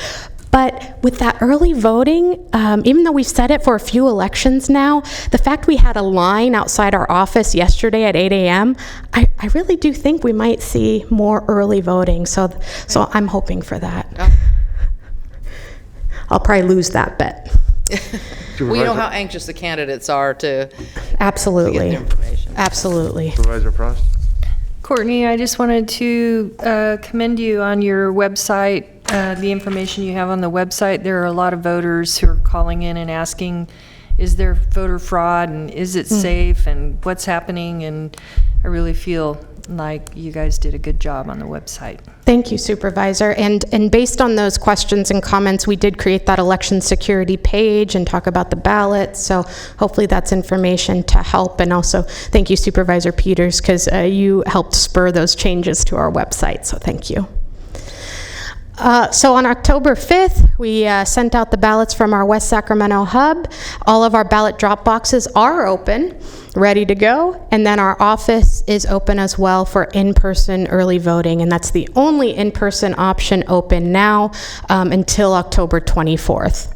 [SPEAKER 12] But with that early voting, even though we've set it for a few elections now, the fact we had a line outside our office yesterday at 8 a.m., I really do think we might see more early voting. So I'm hoping for that.
[SPEAKER 6] Oh.
[SPEAKER 12] I'll probably lose that bet.
[SPEAKER 6] We know how anxious the candidates are to
[SPEAKER 12] Absolutely.
[SPEAKER 6] get the information.
[SPEAKER 12] Absolutely.
[SPEAKER 1] Supervisor Frost?
[SPEAKER 3] Courtney, I just wanted to commend you on your website, the information you have on the website. There are a lot of voters who are calling in and asking, is there voter fraud and is it safe and what's happening? And I really feel like you guys did a good job on the website.
[SPEAKER 12] Thank you, Supervisor. And based on those questions and comments, we did create that election security page and talk about the ballots. So hopefully that's information to help. And also thank you, Supervisor Peters, because you helped spur those changes to our website. So thank you. So on October 5th, we sent out the ballots from our West Sacramento hub. All of our ballot drop boxes are open, ready to go, and then our office is open as well for in-person early voting, and that's the only in-person option open now until October 24th.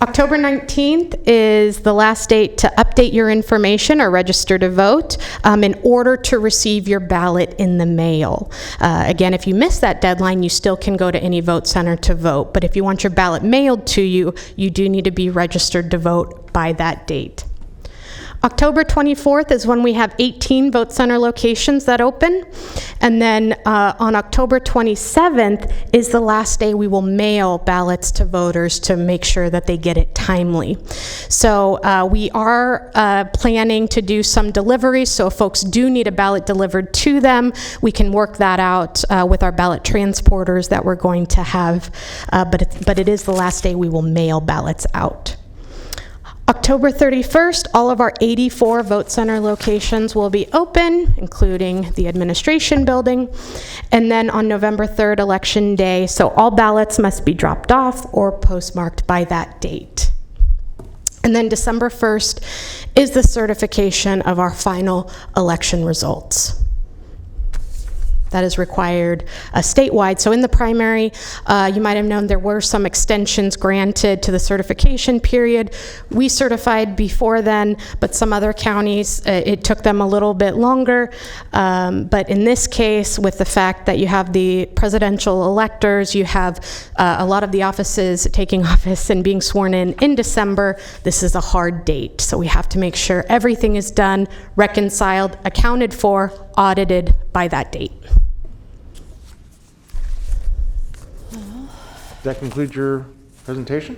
[SPEAKER 12] October 19th is the last date to update your information or register to vote in order to receive your ballot in the mail. Again, if you miss that deadline, you still can go to any vote center to vote. But if you want your ballot mailed to you, you do need to be registered to vote by that date. October 24th is when we have 18 vote center locations that open. And then on October 27th is the last day we will mail ballots to voters to make sure that they get it timely. So we are planning to do some deliveries. So if folks do need a ballot delivered to them, we can work that out with our ballot transporters that we're going to have. But it is the last day we will mail ballots out. October 31st, all of our 84 vote center locations will be open, including the administration building. And then on November 3rd, Election Day, so all ballots must be dropped off or postmarked by that date. And then December 1st is the certification of our final election results. That is required statewide. So in the primary, you might have known there were some extensions granted to the certification period. We certified before then, but some other counties, it took them a little bit longer. But in this case, with the fact that you have the presidential electors, you have a lot of the offices taking office and being sworn in December, this is a hard date. So we have to make sure everything is done, reconciled, accounted for, audited by that date.
[SPEAKER 1] Does that conclude your presentation?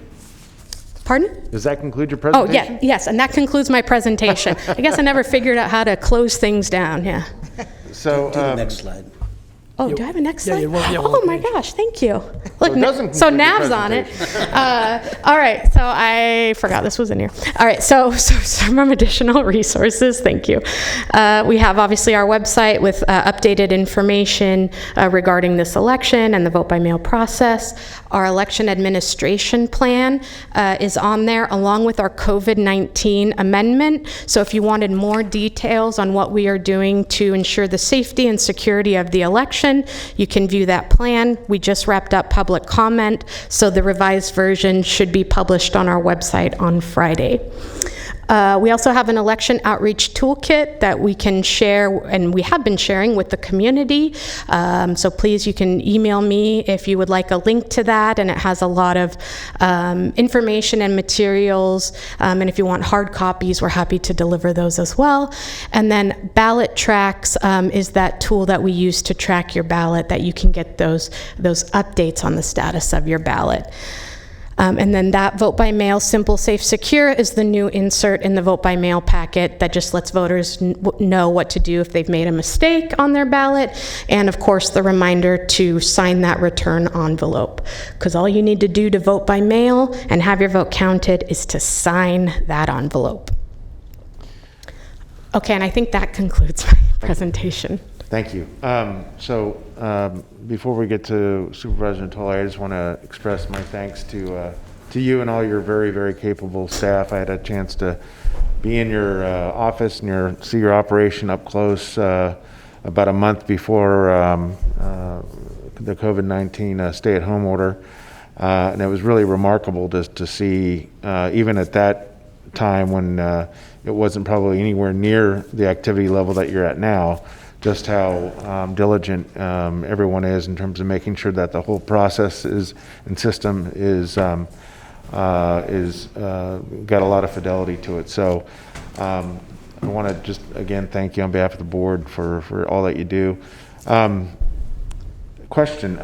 [SPEAKER 12] Pardon?
[SPEAKER 1] Does that conclude your presentation?
[SPEAKER 12] Oh, yeah, yes, and that concludes my presentation. I guess I never figured out how to close things down, yeah.
[SPEAKER 1] So,
[SPEAKER 14] Do the next slide.
[SPEAKER 12] Oh, do I have a next slide?
[SPEAKER 4] yeah,
[SPEAKER 12] Oh my gosh, thank you. Look,
[SPEAKER 1] it doesn't
[SPEAKER 12] so
[SPEAKER 1] conclude your
[SPEAKER 12] Nav's on it. All right, so I forgot this was in here. All right, so some additional resources, thank you. We have obviously our website with updated information regarding this election and the vote by mail process. Our election administration plan is on there along with our COVID-19 amendment. So if you wanted more details on what we are doing to ensure the safety and security of the election, you can view that plan. We just wrapped up public comment, so the revised version should be published on our website on Friday. We also have an election outreach toolkit that we can share, and we have been sharing with the community. So please, you can email me if you would like a link to that, and it has a lot of information and materials. And if you want hard copies, we're happy to deliver those as well. And then Ballot Tracks is that tool that we use to track your ballot, that you can get those updates on the status of your ballot. And then that vote by mail, simple, safe, secure is the new insert in the vote by mail packet that just lets voters know what to do if they've made a mistake on their ballot. And of course, the reminder to sign that return envelope. Because all you need to do to vote by mail and have your vote counted is to sign that envelope. Okay, and I think that concludes my presentation.
[SPEAKER 1] Thank you. Before we get to Supervisor Natoli, I just want to express my thanks to you and all your very, very capable staff. I had a chance to be in your office and see your operation up close about a month before the COVID-19 stay-at-home order, and it was really remarkable just to see, even at that time when it wasn't probably anywhere near the activity level that you're at now, just how diligent everyone is in terms of making sure that the whole process and system is got a lot of fidelity to it. So I want to just again thank you on behalf of the board for all that you do. Question: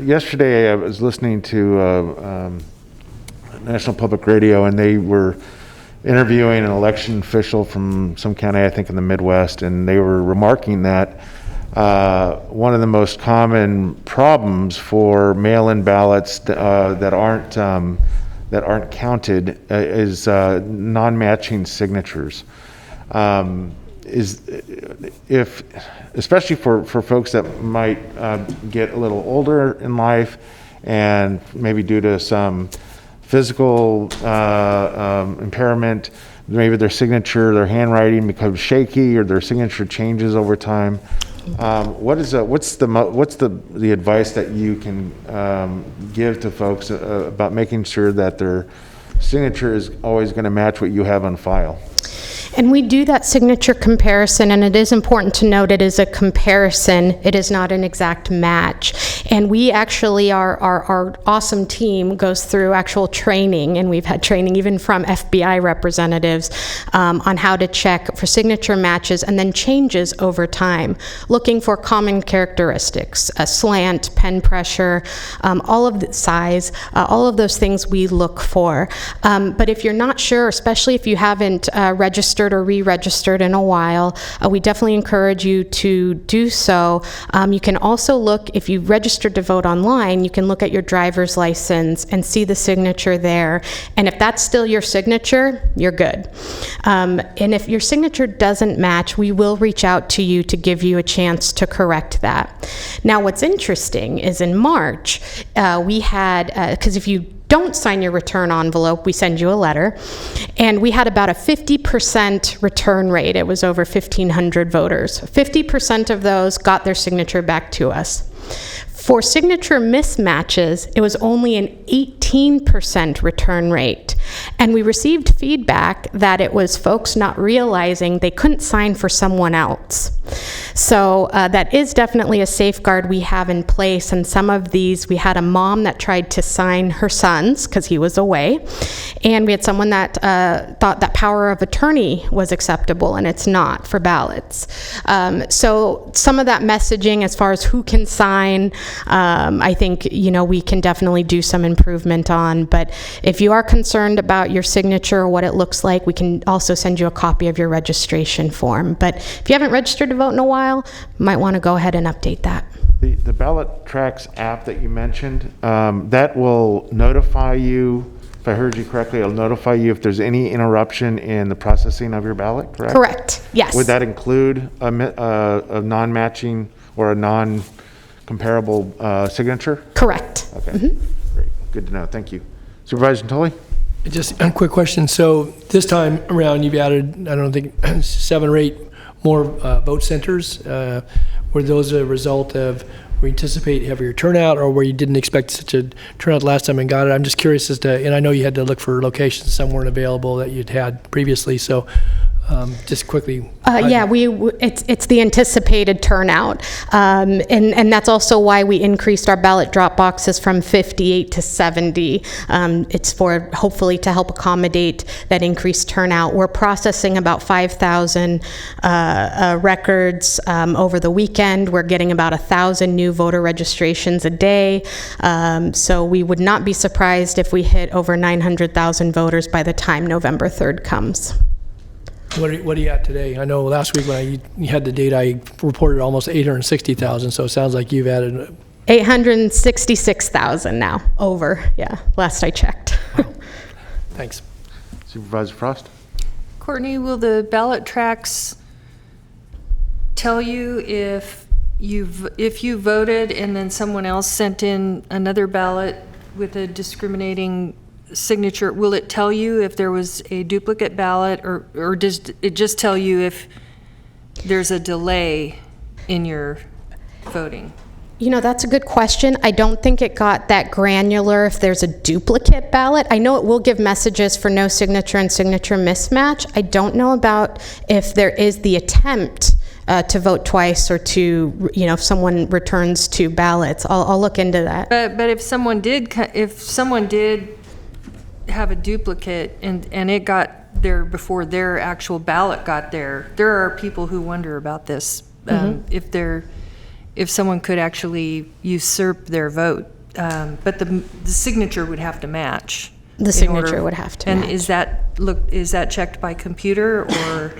[SPEAKER 1] yesterday I was listening to National Public Radio, and they were interviewing an election official from some county, I think in the Midwest, and they were remarking that one of the most common problems for mail-in ballots that aren't counted is non-matching signatures. Especially for folks that might get a little older in life, and maybe due to some physical impairment, maybe their signature, their handwriting becomes shaky, or their signature changes over time. What's the advice that you can give to folks about making sure that their signature is always going to match what you have on file?
[SPEAKER 12] And we do that signature comparison, and it is important to note it is a comparison. It is not an exact match. And we actually, our awesome team goes through actual training, and we've had training even from FBI representatives on how to check for signature matches and then changes over time, looking for common characteristics, a slant, pen pressure, all of the size, all of those things we look for. But if you're not sure, especially if you haven't registered or re-registered in a while, we definitely encourage you to do so. You can also look, if you registered to vote online, you can look at your driver's license and see the signature there. And if that's still your signature, you're good. And if your signature doesn't match, we will reach out to you to give you a chance to correct that. Now, what's interesting is in March, we had, because if you don't sign your return envelope, we send you a letter. And we had about a 50% return rate. It was over 1,500 voters. 50% of those got their signature back to us. For signature mismatches, it was only an 18% return rate. And we received feedback that it was folks not realizing they couldn't sign for someone else. So that is definitely a safeguard we have in place. And some of these, we had a mom that tried to sign her son's because he was away. And we had someone that thought that power of attorney was acceptable, and it's not for ballots. So some of that messaging as far as who can sign, I think, we can definitely do some improvement on. But if you are concerned about your signature or what it looks like, we can also send you a copy of your registration form. But if you haven't registered to vote in a while, you might want to go ahead and update that.
[SPEAKER 1] The Ballot Tracks app that you mentioned, that will notify you, if I heard you correctly, it'll notify you if there's any interruption in the processing of your ballot, correct?
[SPEAKER 12] Correct, yes.
[SPEAKER 1] Would that include a non-matching or a non-comparable signature?
[SPEAKER 12] Correct.
[SPEAKER 1] Okay, great. Good to know. Thank you. Supervisor Natoli?
[SPEAKER 4] Just a quick question. So this time around, you've added, I don't think, 7 or 8 more vote centers. Were those a result of, we anticipate heavier turnout, or where you didn't expect such a turnout last time and got it? I'm just curious as to, and I know you had to look for locations, some weren't available that you'd had previously, so Just quickly.
[SPEAKER 12] Yeah, it's the anticipated turnout, and that's also why we increased our ballot drop boxes from 58 to 70. It's for hopefully to help accommodate that increased turnout. We're processing about 5,000 records over the weekend. We're getting about 1,000 new voter registrations a day. So we would not be surprised if we hit over 900,000 voters by the time November 3rd comes.
[SPEAKER 4] What are you at today? I know last week when you had the data, I reported almost 860,000, so it sounds like you've added...
[SPEAKER 12] 866,000 now, over, yeah, last I checked.
[SPEAKER 4] Wow. Thanks.
[SPEAKER 1] Supervisor Frost?
[SPEAKER 3] Courtney, will the ballot tracks tell you if you voted and then someone else sent in another ballot with a discriminating signature? Will it tell you if there was a duplicate ballot, or does it just tell you if there's a delay in your voting?
[SPEAKER 12] You know, that's a good question. I don't think it got that granular if there's a duplicate ballot. I know it will give messages for no signature and signature mismatch. I don't know about if there is the attempt to vote twice, or to, if someone returns two ballots. I'll look into that.
[SPEAKER 3] But if someone did have a duplicate and it got there before their actual ballot got there are people who wonder about this. If someone could actually usurp their vote, but the signature would have to match.
[SPEAKER 12] The signature would have to match.
[SPEAKER 3] And is that checked by computer, or?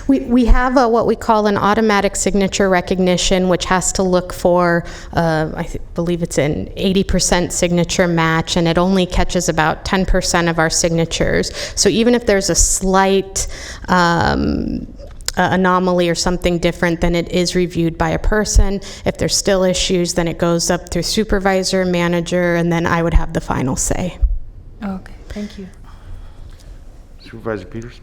[SPEAKER 12] We have what we call an automatic signature recognition, which has to look for, I believe it's an 80% signature match, and it only catches about 10% of our signatures. So even if there's a slight anomaly or something different, then it is reviewed by a person. If there's still issues, then it goes up through supervisor, manager, and then I would have the final say.
[SPEAKER 3] Okay, thank you.
[SPEAKER 1] Supervisor Peters?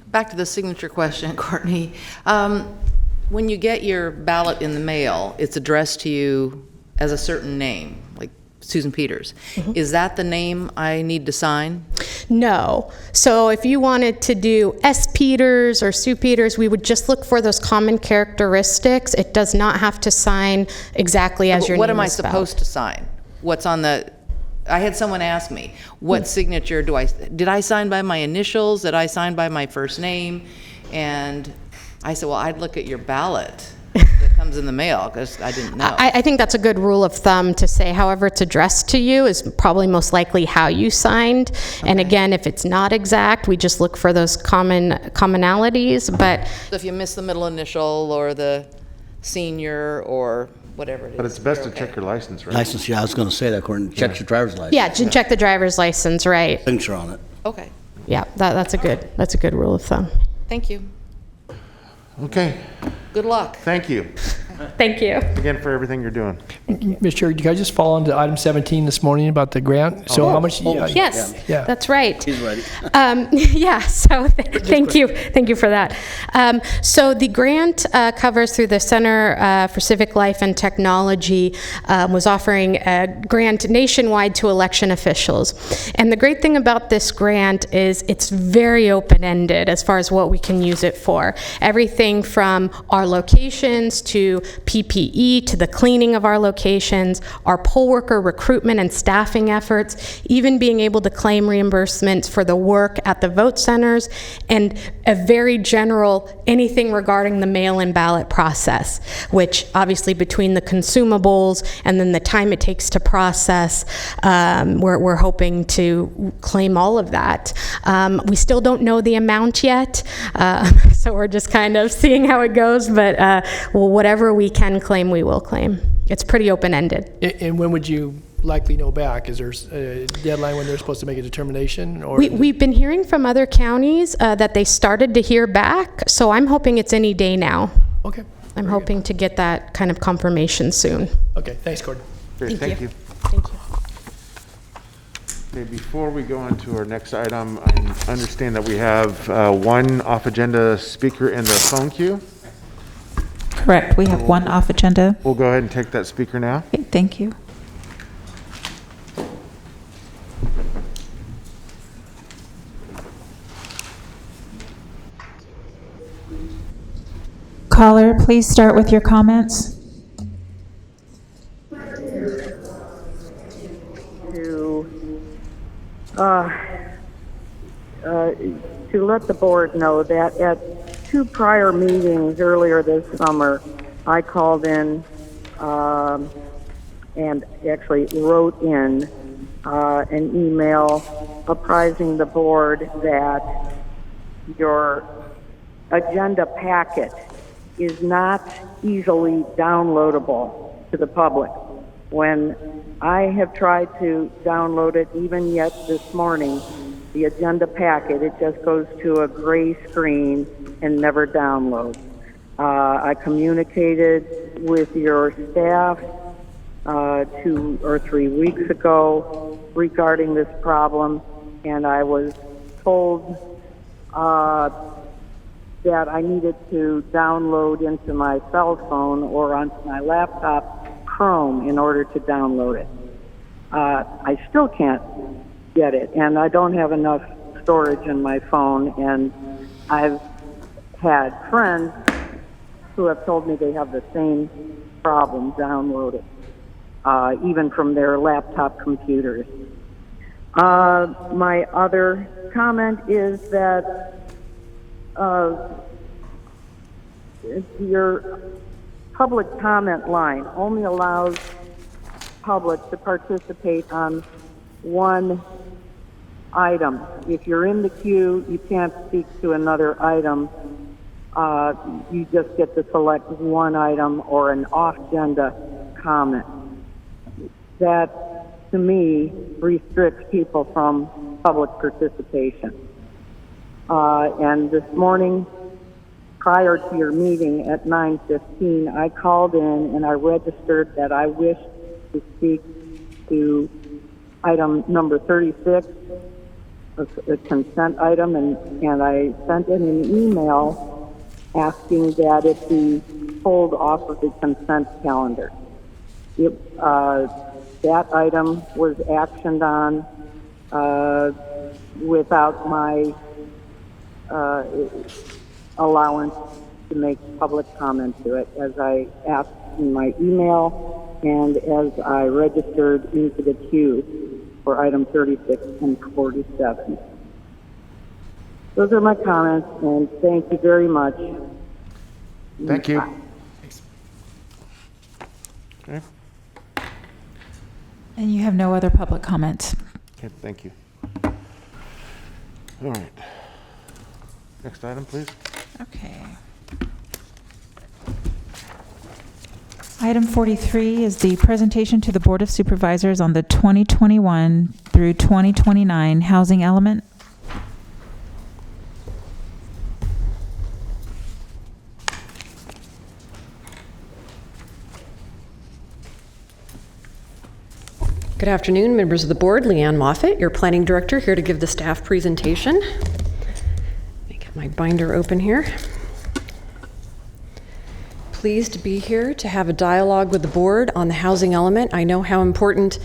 [SPEAKER 6] Back to the signature question, Courtney. When you get your ballot in the mail, it's addressed to you as a certain name, like Susan Peters. Is that the name I need to sign?
[SPEAKER 12] No. So if you wanted to do S. Peters or Sue Peters, we would just look for those common characteristics. It does not have to sign exactly as your name is spelled.
[SPEAKER 6] What am I supposed to sign? What's on the... I had someone ask me, what signature did I sign by my initials? Did I sign by my first name? And I said, well, I'd look at your ballot that comes in the mail, because I didn't know.
[SPEAKER 12] I think that's a good rule of thumb to say however it's addressed to you is probably most likely how you signed. Okay. And again, if it's not exact, we just look for those commonalities. But
[SPEAKER 6] so if you miss the middle initial or the senior or whatever it is.
[SPEAKER 1] But it's best to check your license, right?
[SPEAKER 14] License, yeah, I was going to say that, Courtney. Check your driver's license.
[SPEAKER 12] Yeah, check the driver's license, right.
[SPEAKER 14] Signature on it.
[SPEAKER 6] Okay.
[SPEAKER 12] Yeah, that's a good rule of thumb.
[SPEAKER 6] Thank you.
[SPEAKER 1] Okay.
[SPEAKER 6] Good luck.
[SPEAKER 1] Thank you.
[SPEAKER 12] Thank you.
[SPEAKER 1] Again, for everything you're doing.
[SPEAKER 4] Mr. Chair, can I just follow on to item 17 this morning about the grant? So how much?
[SPEAKER 12] Yes,
[SPEAKER 4] yeah.
[SPEAKER 12] That's right.
[SPEAKER 14] He's ready.
[SPEAKER 12] Yeah, so thank you for that. So the grant covers through the Center for Civic Life and Technology, was offering a grant nationwide to election officials. And the great thing about this grant is it's very open-ended as far as what we can use it for. Everything from our locations to PPE to the cleaning of our locations, our poll worker recruitment and staffing efforts, even being able to claim reimbursements for the work at the vote centers, and a very general anything regarding the mail-in ballot process, which obviously between the consumables and then the time it takes to process, we're hoping to claim all of that. We still don't know the amount yet, so we're just kind of seeing how it goes, but whatever we can claim, we will claim. It's pretty open-ended.
[SPEAKER 4] And when would you likely know back? Is there a deadline when they're supposed to make a determination? Or
[SPEAKER 12] we've been hearing from other counties that they started to hear back, so I'm hoping it's any day now.
[SPEAKER 4] Okay.
[SPEAKER 12] I'm hoping to get that kind of confirmation soon.
[SPEAKER 4] Okay, thanks, Gordon.
[SPEAKER 1] Great, thank you.
[SPEAKER 12] Thank you.
[SPEAKER 1] Okay, before we go on to our next item, I understand that we have one off-agenda speaker in the phone queue.
[SPEAKER 2] Correct. We have one off agenda.
[SPEAKER 1] We'll go ahead and take that speaker now.
[SPEAKER 2] Okay, thank you. Caller, please start with your comments.
[SPEAKER 15] To let the board know that at 2 prior meetings earlier this summer, I called in and actually wrote in an email apprising the board that your agenda packet is not easily downloadable to the public. When I have tried to download it, even yet this morning, the agenda packet, it just goes to a gray screen and never downloads. I communicated with your staff 2 or 3 weeks ago regarding this problem, and I was told that I needed to download into my cell phone or onto my laptop Chrome in order to download it. I still can't get it, and I don't have enough storage in my phone, and I've had friends who have told me they have the same problem downloading, even from their laptop computers. My other comment is that your public comment line only allows public to participate on one item. If you're in the queue, you can't speak to another item. You just get to select one item or an off-agenda comment. That, to me, restricts people from public participation. And this morning, prior to your meeting at 9:15, I called in and I registered that I wished to speak to item number 36, a consent item, and I sent in an email asking that it be pulled off of the consent calendar. That item was actioned on without my allowance to make public comment to it, as I asked in my email and as I registered into the queue for item 36 and 47. Those are my comments, and thank you very much.
[SPEAKER 1] Thank you. Okay.
[SPEAKER 2] And you have no other public comments.
[SPEAKER 1] Okay, thank you. All right. Next item, please.
[SPEAKER 2] Okay. Item 43 is the presentation to the Board of Supervisors on the 2021 through 2029 housing element.
[SPEAKER 8] Good afternoon, members of the board. Leanne Moffett, your planning director, here to give the staff presentation. Let me get my binder open here. Pleased to be here to have a dialogue with the board on the housing element. I know how important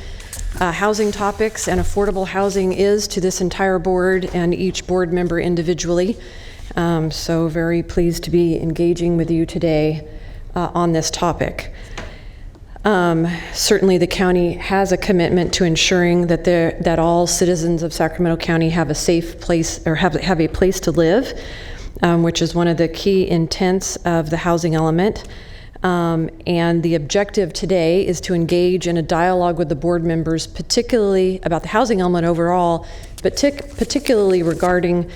[SPEAKER 8] housing topics and affordable housing is to this entire board and each board member individually. So very pleased to be engaging with you today on this topic. Certainly the county has a commitment to ensuring that all citizens of Sacramento County have a safe place or have a place to live, which is one of the key intents of the housing element. And the objective today is to engage in a dialogue with the board members, particularly about the housing element overall, but particularly regarding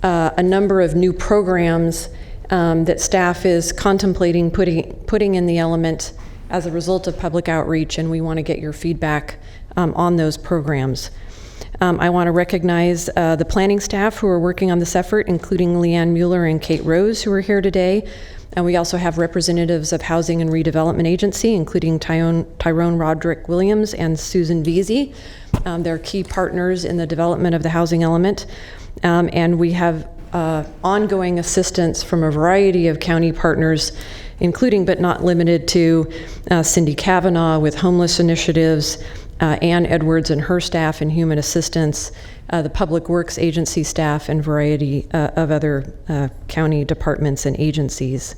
[SPEAKER 8] a number of new programs that staff is contemplating putting in the element as a result of public outreach, and we want to get your feedback on those programs. I want to recognize the planning staff who are working on this effort, including Leanne Mueller and Kate Rose, who are here today. And we also have representatives of Housing and Redevelopment Agency, including Tyrone Roderick Williams and Susan Veazey. They're key partners in the development of the housing element. And we have ongoing assistance from a variety of county partners, including but not limited to Cindy Kavanaugh with Homeless Initiatives, Ann Edwards and her staff in Human Assistance, the Public Works Agency staff, and variety of other county departments and agencies.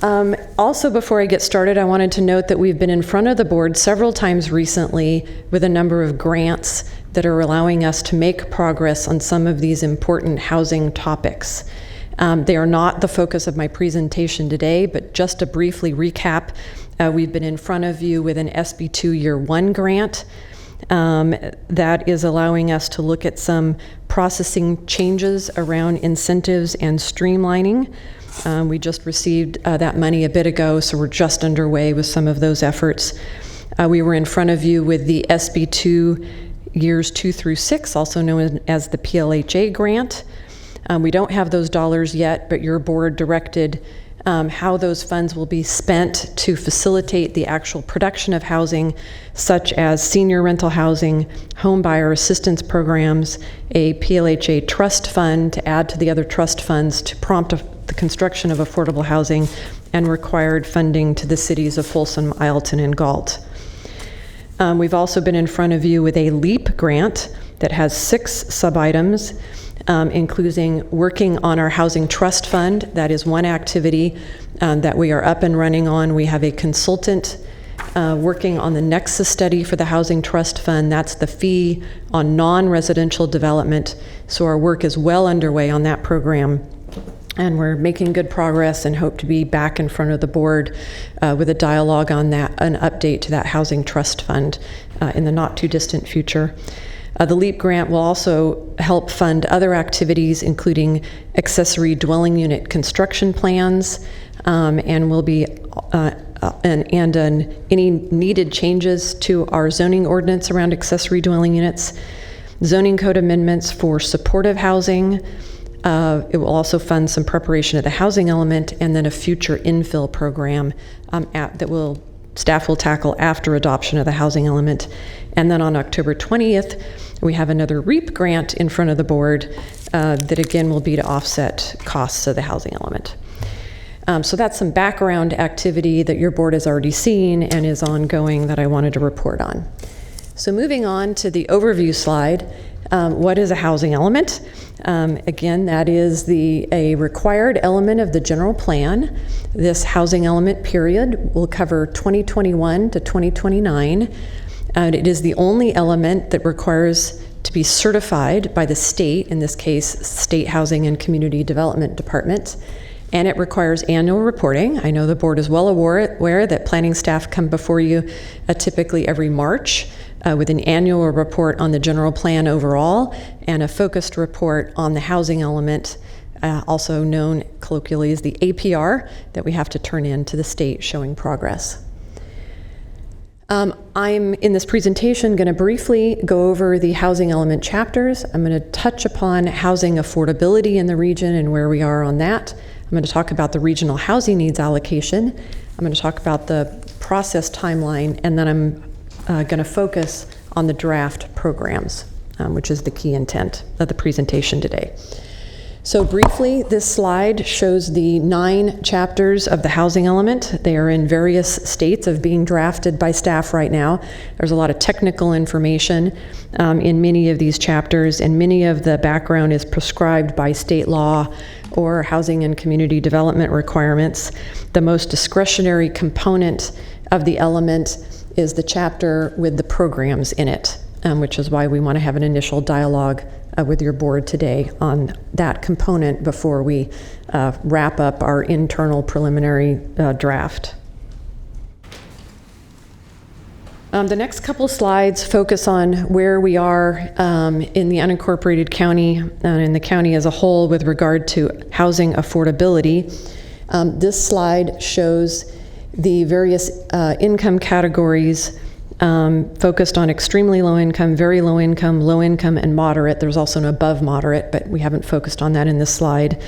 [SPEAKER 8] Also, before I get started, I wanted to note that we've been in front of the board several times recently with a number of grants that are allowing us to make progress on some of these important housing topics. They are not the focus of my presentation today, but just to briefly recap, we've been in front of you with an SB2 Year 1 grant that is allowing us to look at some processing changes around incentives and streamlining. We just received that money a bit ago, so we're just underway with some of those efforts. We were in front of you with the SB2 Years 2 through 6, also known as the PLHA grant. We don't have those dollars yet, but your board directed how those funds will be spent to facilitate the actual production of housing, such as senior rental housing, home buyer assistance programs, a PLHA trust fund to add to the other trust funds to prompt the construction of affordable housing, and required funding to the cities of Folsom, Ileton, and Galt. We've also been in front of you with a LEAP grant that has 6 sub-items, including working on our housing trust fund. That is one activity that we are up and running on. We have a consultant working on the nexus study for the housing trust fund. That's the fee on non-residential development. So our work is well underway on that program. And we're making good progress and hope to be back in front of the board with a dialogue on that, an update to that housing trust fund in the not too distant future. The LEAP grant will also help fund other activities, including accessory dwelling unit construction plans, and will be any needed changes to our zoning ordinance around accessory dwelling units, zoning code amendments for supportive housing. It will also fund some preparation of the housing element, and then a future infill program that staff will tackle after adoption of the housing element. And then on October 20th, we have another REAP grant in front of the board that again will be to offset costs of the housing element. So that's some background activity that your board has already seen and is ongoing that I wanted to report on. So moving on to the overview slide, what is a housing element? Again, that is a required element of the general plan. This housing element period will cover 2021 to 2029. And it is the only element that requires to be certified by the state, in this case, State Housing and Community Development Department. And it requires annual reporting. I know the board is well aware that planning staff come before you typically every March with an annual report on the general plan overall and a focused report on the housing element, also known colloquially as the APR, that we have to turn in to the state showing progress. I'm in this presentation going to briefly go over the housing element chapters. I'm going to touch upon housing affordability in the region and where we are on that. I'm going to talk about the regional housing needs allocation. I'm going to talk about the process timeline, and then I'm going to focus on the draft programs, which is the key intent of the presentation today. So briefly, this slide shows the 9 chapters of the housing element. They are in various states of being drafted by staff right now. There's a lot of technical information in many of these chapters, and many of the background is prescribed by state law or housing and community development requirements. The most discretionary component of the element is the chapter with the programs in it, which is why we want to have an initial dialogue with your board today on that component before we wrap up our internal preliminary draft. The next couple slides focus on where we are in the unincorporated county and in the county as a whole with regard to housing affordability. This slide shows the various income categories focused on extremely low income, very low income, and moderate. There's also an above moderate, but we haven't focused on that in this slide.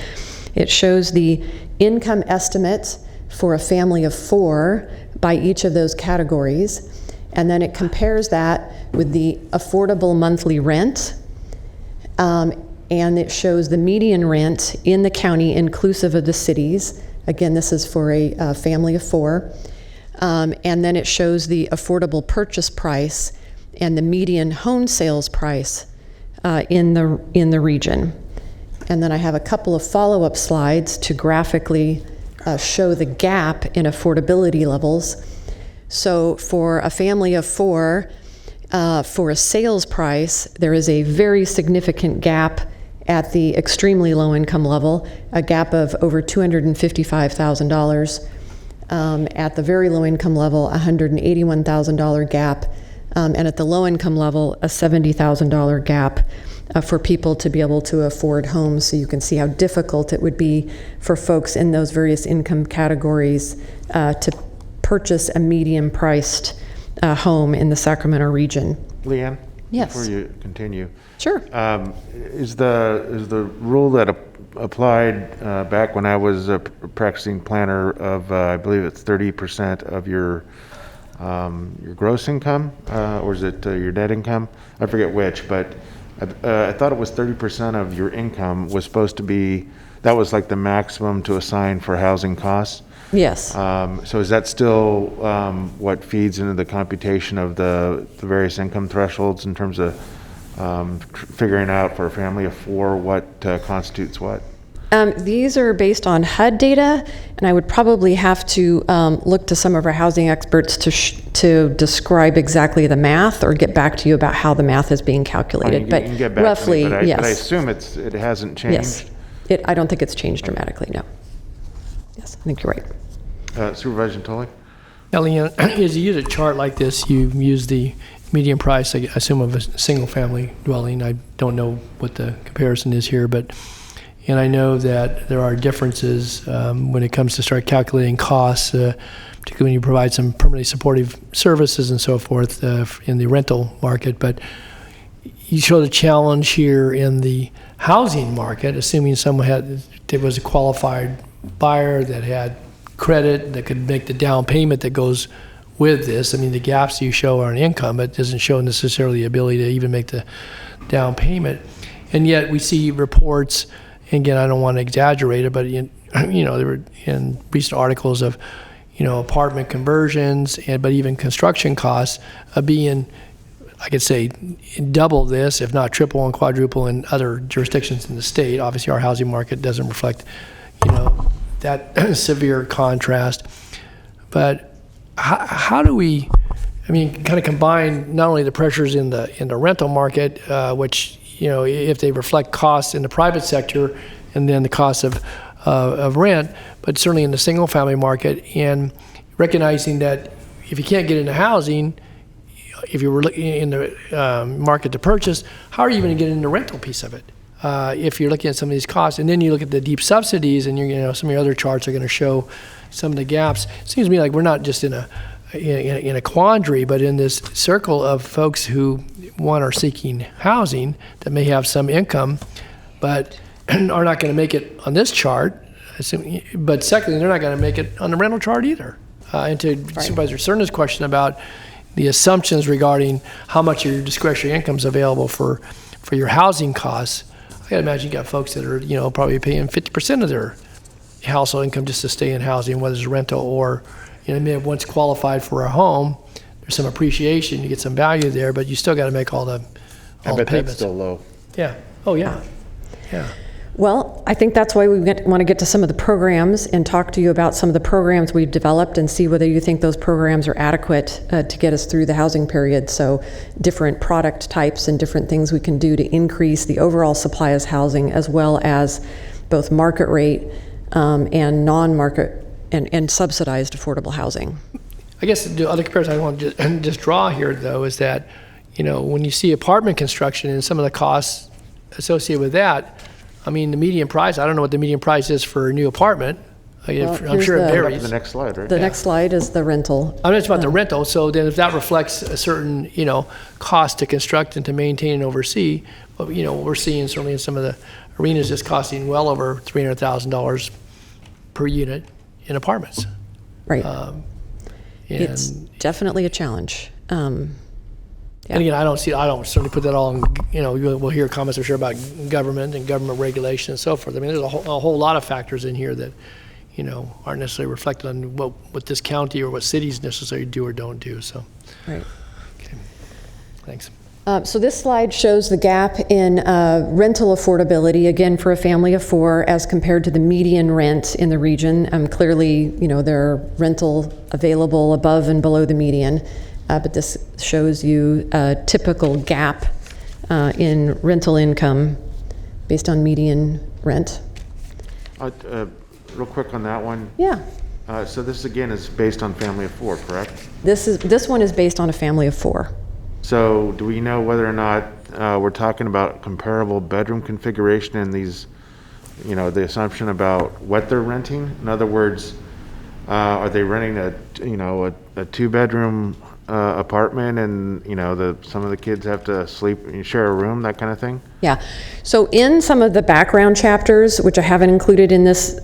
[SPEAKER 8] It shows the income estimate for a family of 4 by each of those categories, and then it compares that with the affordable monthly rent, and it shows the median rent in the county inclusive of the cities. Again, this is for a family of 4. And then it shows the affordable purchase price and the median home sales price in the region. And then I have a couple of follow-up slides to graphically show the gap in affordability levels. So for a family of 4, for a sales price, there is a very significant gap at the extremely low income level, a gap of over $255,000. At the very low income level, a $181,000 gap, and at the low income level, a $70,000 gap for people to be able to afford homes. So you can see how difficult it would be for folks in those various income categories to purchase a medium-priced home in the Sacramento region.
[SPEAKER 1] Leanne?
[SPEAKER 8] Yes.
[SPEAKER 1] Before you continue.
[SPEAKER 8] Sure.
[SPEAKER 1] Is the rule that applied back when I was a practicing planner of, I believe it's 30% of your gross income, or is it your net income? I forget which, but I thought it was 30% of your income was supposed to be, that was like the maximum to assign for housing costs.
[SPEAKER 8] Yes.
[SPEAKER 1] So is that still what feeds into the computation of the various income thresholds in terms of figuring out for a family of 4 what constitutes what?
[SPEAKER 8] These are based on HUD data, and I would probably have to look to some of our housing experts to describe exactly the math, or get back to you about how the math is being calculated.
[SPEAKER 1] You can get back
[SPEAKER 8] roughly,
[SPEAKER 1] to me,
[SPEAKER 8] yes.
[SPEAKER 1] But I assume it hasn't changed.
[SPEAKER 8] Yes, I don't think it's changed dramatically. No. Yes, I think you're right.
[SPEAKER 1] Supervisor Tully?
[SPEAKER 4] Leanne, as you use a chart like this, you use the median price, I assume, of a single-family dwelling. I don't know what the comparison is here, and I know that there are differences when it comes to start calculating costs, particularly when you provide some permanently supportive services and so forth in the rental market. But you show the challenge here in the housing market, assuming someone was a qualified buyer that had credit, that could make the down payment that goes with this. I mean, the gaps you show are in income, but it doesn't show necessarily the ability to even make the down payment. And yet we see reports, and again, I don't want to exaggerate it, but there were in recent articles of, apartment conversions, but even construction costs being, I could say, double this, if not triple and quadruple in other jurisdictions in the state. Obviously, our housing market doesn't reflect, that severe contrast. But how do we, kind of combine not only the pressures in the rental market, which, if they reflect costs in the private sector, and then the cost of rent, but certainly in the single family market, and recognizing that if you can't get into housing, if you were in the market to purchase, how are you going to get in the rental piece of it? If you're looking at some of these costs, and then you look at the deep subsidies, and some of your other charts are going to show some of the gaps. It seems to me like we're not just in a quandary, but in this circle of folks who, one, are seeking housing that may have some income, but are not going to make it on this chart. But secondly, they're not going to make it on the rental chart either. And to Supervisor Cerna's question about the assumptions regarding how much of your discretionary income is available for your housing costs, I gotta imagine you got folks that are, probably paying 50% of their household income just to stay in housing, whether it's rental or, may have once qualified for a home. There's some appreciation, you get some value there, but you still got to make all the payments.
[SPEAKER 1] That's still low.
[SPEAKER 4] Yeah. Oh yeah. Yeah.
[SPEAKER 8] Well, I think that's why we want to get to some of the programs and talk to you about some of the programs we've developed and see whether you think those programs are adequate to get us through the housing period. So different product types and different things we can do to increase the overall supply of housing, as well as both market rate and non-market and subsidized affordable housing.
[SPEAKER 4] I guess the other comparison I want to just draw here, though, is that, when you see apartment construction and some of the costs associated with that, the median price, I don't know what the median price is for a new apartment. I'm sure it varies.
[SPEAKER 1] The next slide, right?
[SPEAKER 8] The next slide is the rental.
[SPEAKER 4] I'm just about the rental. So then if that reflects a certain, cost to construct and to maintain and oversee, we're seeing certainly in some of the arenas just costing well over $300,000 per unit in apartments.
[SPEAKER 8] Right. It's definitely a challenge.
[SPEAKER 4] And again, I don't certainly put that all in, we'll hear comments, I'm sure, about government and government regulation and so forth. There's a whole lot of factors in here that, aren't necessarily reflected on what this county or what cities necessarily do or don't do, so.
[SPEAKER 8] Right.
[SPEAKER 4] Okay, thanks.
[SPEAKER 8] So this slide shows the gap in rental affordability, again, for a family of 4 as compared to the median rent in the region. Clearly, there are rental available above and below the median, but this shows you a typical gap in rental income based on median rent.
[SPEAKER 1] Real quick on that one.
[SPEAKER 8] Yeah.
[SPEAKER 1] So this again is based on family of 4, correct?
[SPEAKER 8] This one is based on a family of 4.
[SPEAKER 1] So do we know whether or not we're talking about comparable bedroom configuration in these, the assumption about what they're renting? In other words, are they renting a 2-bedroom apartment and, some of the kids have to sleep and share a room, that kind of thing?
[SPEAKER 8] Yeah. So in some of the background chapters, which I haven't included in this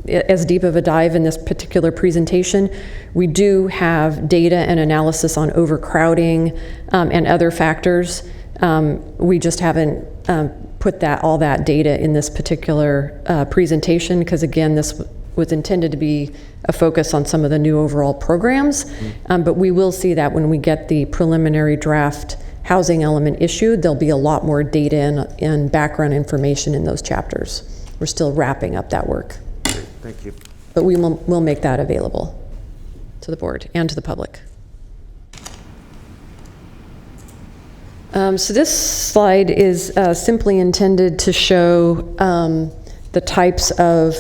[SPEAKER 8] as deep of a dive in this particular presentation, we do have data and analysis on overcrowding and other factors. We just haven't put all that data in this particular presentation because, again, this was intended to be a focus on some of the new overall programs, but we will see that when we get the preliminary draft housing element issued, there'll be a lot more data and background information in those chapters. We're still wrapping up that work.
[SPEAKER 1] Thank you.
[SPEAKER 8] But we'll make that available to the board and to the public. So this slide is simply intended to show the types of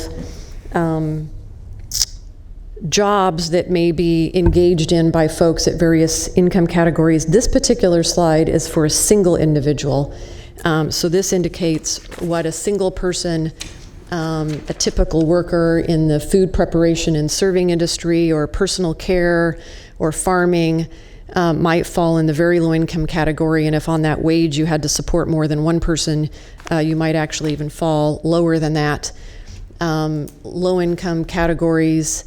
[SPEAKER 8] jobs that may be engaged in by folks at various income categories. This particular slide is for a single individual. So this indicates what a single person, a typical worker in the food preparation and serving industry or personal care or farming might fall in the very low income category. And if on that wage you had to support more than one person, you might actually even fall lower than that. Low income categories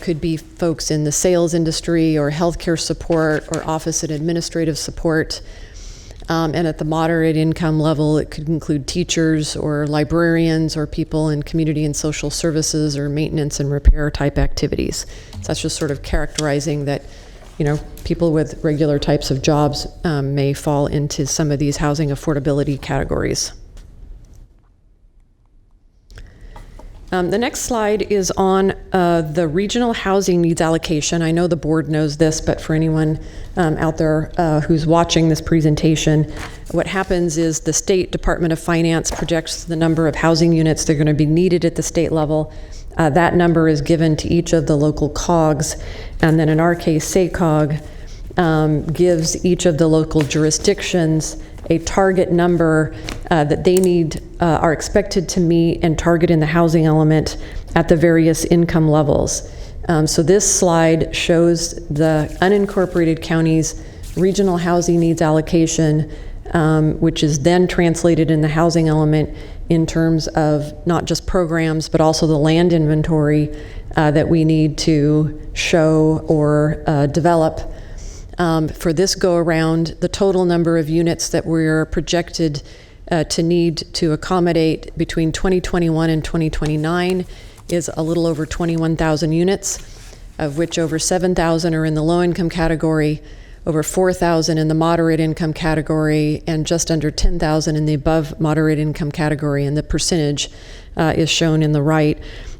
[SPEAKER 8] could be folks in the sales industry or healthcare support or office and administrative support. And at the moderate income level, it could include teachers or librarians or people in community and social services or maintenance and repair type activities. So that's just sort of characterizing that, people with regular types of jobs may fall into some of these housing affordability categories. The next slide is on the regional housing needs allocation. I know the board knows this, but for anyone out there who's watching this presentation, what happens is the State Department of Finance projects the number of housing units that are going to be needed at the state level. That number is given to each of the local COGs, and then in our case, SACOG gives each of the local jurisdictions a target number that they are expected to meet and target in the housing element at the various income levels. So this slide shows the unincorporated counties' regional housing needs allocation, which is then translated in the housing element in terms of not just programs, but also the land inventory that we need to show or develop. For this go-around, the total number of units that we're projected to need to accommodate between 2021 and 2029 is a little over 21,000 units, of which over 7,000 are in the low-income category, over 4,000 in the moderate income category, and just under 10,000 in the above moderate income category, and the percentage is shown in the right.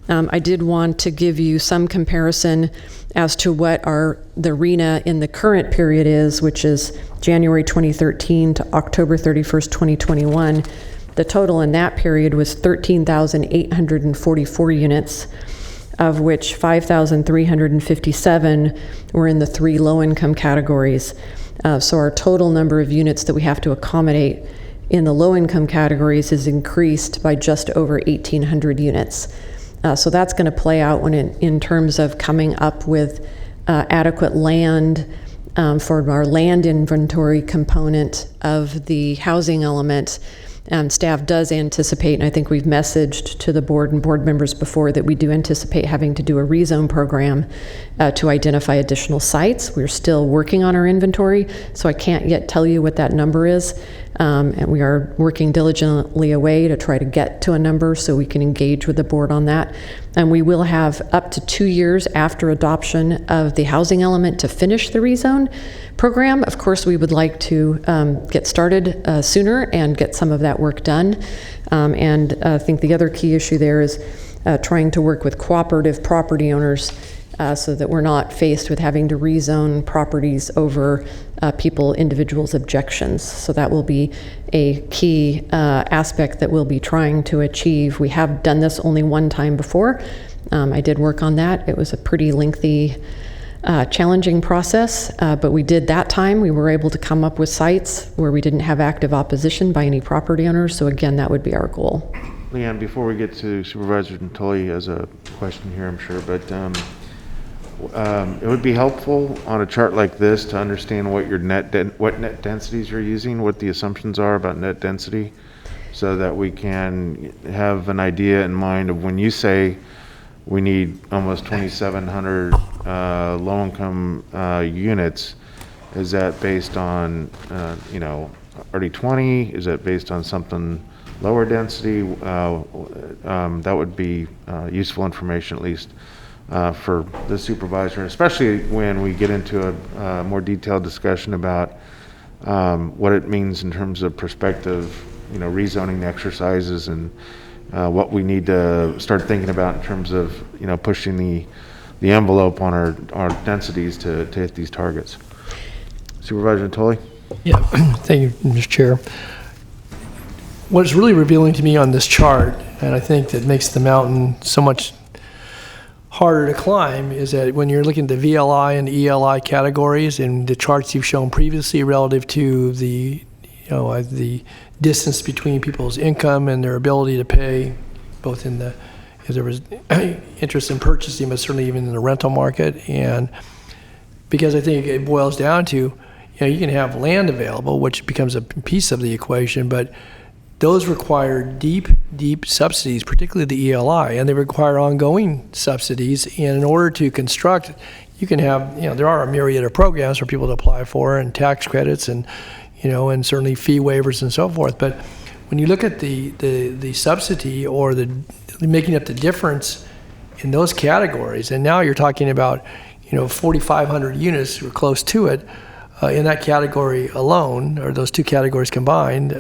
[SPEAKER 8] I did want to give you some comparison as to what the RENA in the current period is, which is January 2013 to October 31st, 2021. The total in that period was 13,844 units, of which 5,357 were in the 3 low-income categories. So our total number of units that we have to accommodate in the low-income categories is increased by just over 1,800 units. So that's going to play out in terms of coming up with adequate land for our land inventory component of the housing element. Staff does anticipate, and I think we've messaged to the board and board members before, that we do anticipate having to do a rezone program to identify additional sites. We're still working on our inventory, so I can't yet tell you what that number is. And we are working diligently away to try to get to a number so we can engage with the board on that. and we will have up to 2 years after adoption of the housing element to finish the rezone program. Of course, we would like to get started sooner and get some of that work done. And I think the other key issue there is trying to work with cooperative property owners so that we're not faced with having to rezone properties over individuals' objections. So that will be a key aspect that we'll be trying to achieve. We have done this only one time before. I did work on that. It was a pretty lengthy, challenging process, but we did that time. We were able to come up with sites where we didn't have active opposition by any property owners. So again, that would be our goal.
[SPEAKER 1] Leanne, before we get to Supervisor Natoli as a question here, I'm sure, but it would be helpful on a chart like this to understand what your net densities you're using, what the assumptions are about net density, so that we can have an idea in mind of when you say we need almost 2,700 low-income units. Is that based on already 20? Is that based on something lower density? That would be useful information, at least for the supervisor, especially when we get into a more detailed discussion about what it means in terms of prospective, rezoning exercises and what we need to start thinking about in terms of, pushing the envelope on our densities to hit these targets. Supervisor Natoli?
[SPEAKER 4] Yeah, thank you, Mr. Chair. What's really revealing to me on this chart, and I think that makes the mountain so much harder to climb, is that when you're looking at the VLI and ELI categories and the charts you've shown previously relative to the distance between people's income and their ability to pay, both in the, if there was interest in purchasing, but certainly even in the rental market. And because I think it boils down to, you can have land available, which becomes a piece of the equation, but those require deep subsidies, particularly the ELI, and they require ongoing subsidies. And in order to construct, you can have, there are a myriad of programs for people to apply for, and tax credits, and and certainly fee waivers and so forth. But when you look at the subsidy or the making up the difference in those categories, and now you're talking about 4,500 units or close to it in that category alone, or those two categories combined.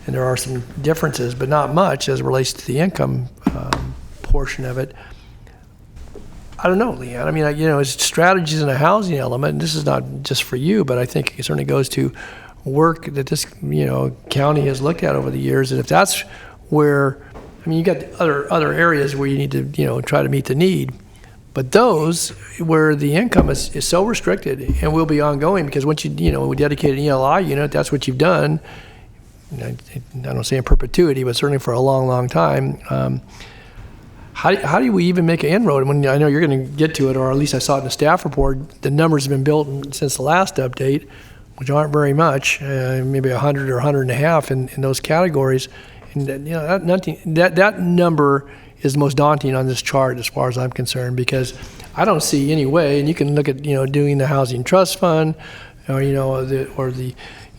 [SPEAKER 4] And there are some differences, but not much as it relates to the income portion of it. I don't know, Leanne. I mean, it's strategies in a housing element, and this is not just for you, but I think it certainly goes to work that this, county has looked at over the years. And if that's where, you got other areas where you need to, try to meet the need. But those where the income is so restricted and will be ongoing, because once you, dedicate an ELI unit, that's what you've done. I don't say in perpetuity, but certainly for a long, long time. How do we even make an inroad? When I know you're going to get to it, or at least I saw it in the staff report, the numbers have been built since the last update, which aren't very much, maybe 100 or 150 in those categories. And that number is the most daunting on this chart as far as I'm concerned, because I don't see any way, and you can look at doing the housing trust fund, or the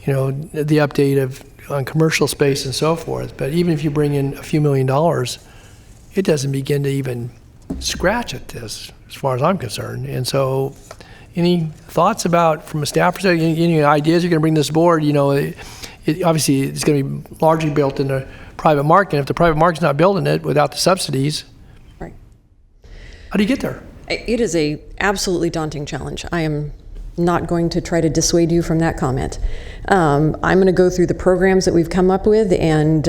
[SPEAKER 4] update on commercial space and so forth. But even if you bring in a few $1 million, it doesn't begin to even scratch at this, as far as I'm concerned. And so, any thoughts about, from a staff perspective, any ideas you're going to bring to this board? Obviously, it's going to be largely built in the private market. If the private market's not building it without the subsidies,
[SPEAKER 8] right?
[SPEAKER 4] How do you get there?
[SPEAKER 8] It is a absolutely daunting challenge. I am not going to try to dissuade you from that comment. I'm going to go through the programs that we've come up with, and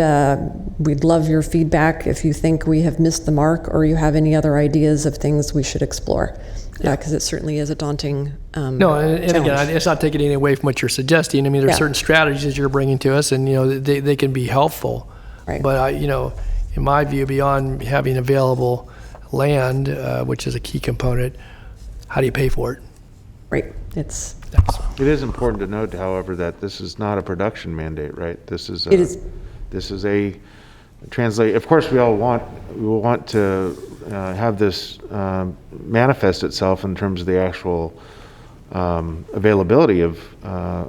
[SPEAKER 8] we'd love your feedback if you think we have missed the mark or you have any other ideas of things we should explore, because it certainly is a daunting
[SPEAKER 4] No, and again, it's not taking anything away from what you're suggesting. There are certain strategies you're bringing to us, and they can be helpful.
[SPEAKER 8] Right.
[SPEAKER 4] But in my view, beyond having available land, which is a key component, how do you pay for it?
[SPEAKER 8] Right.
[SPEAKER 1] It is important to note, however, that this is not a production mandate, right? This is a translate. Of course, we will want to have this manifest itself in terms of the actual availability of a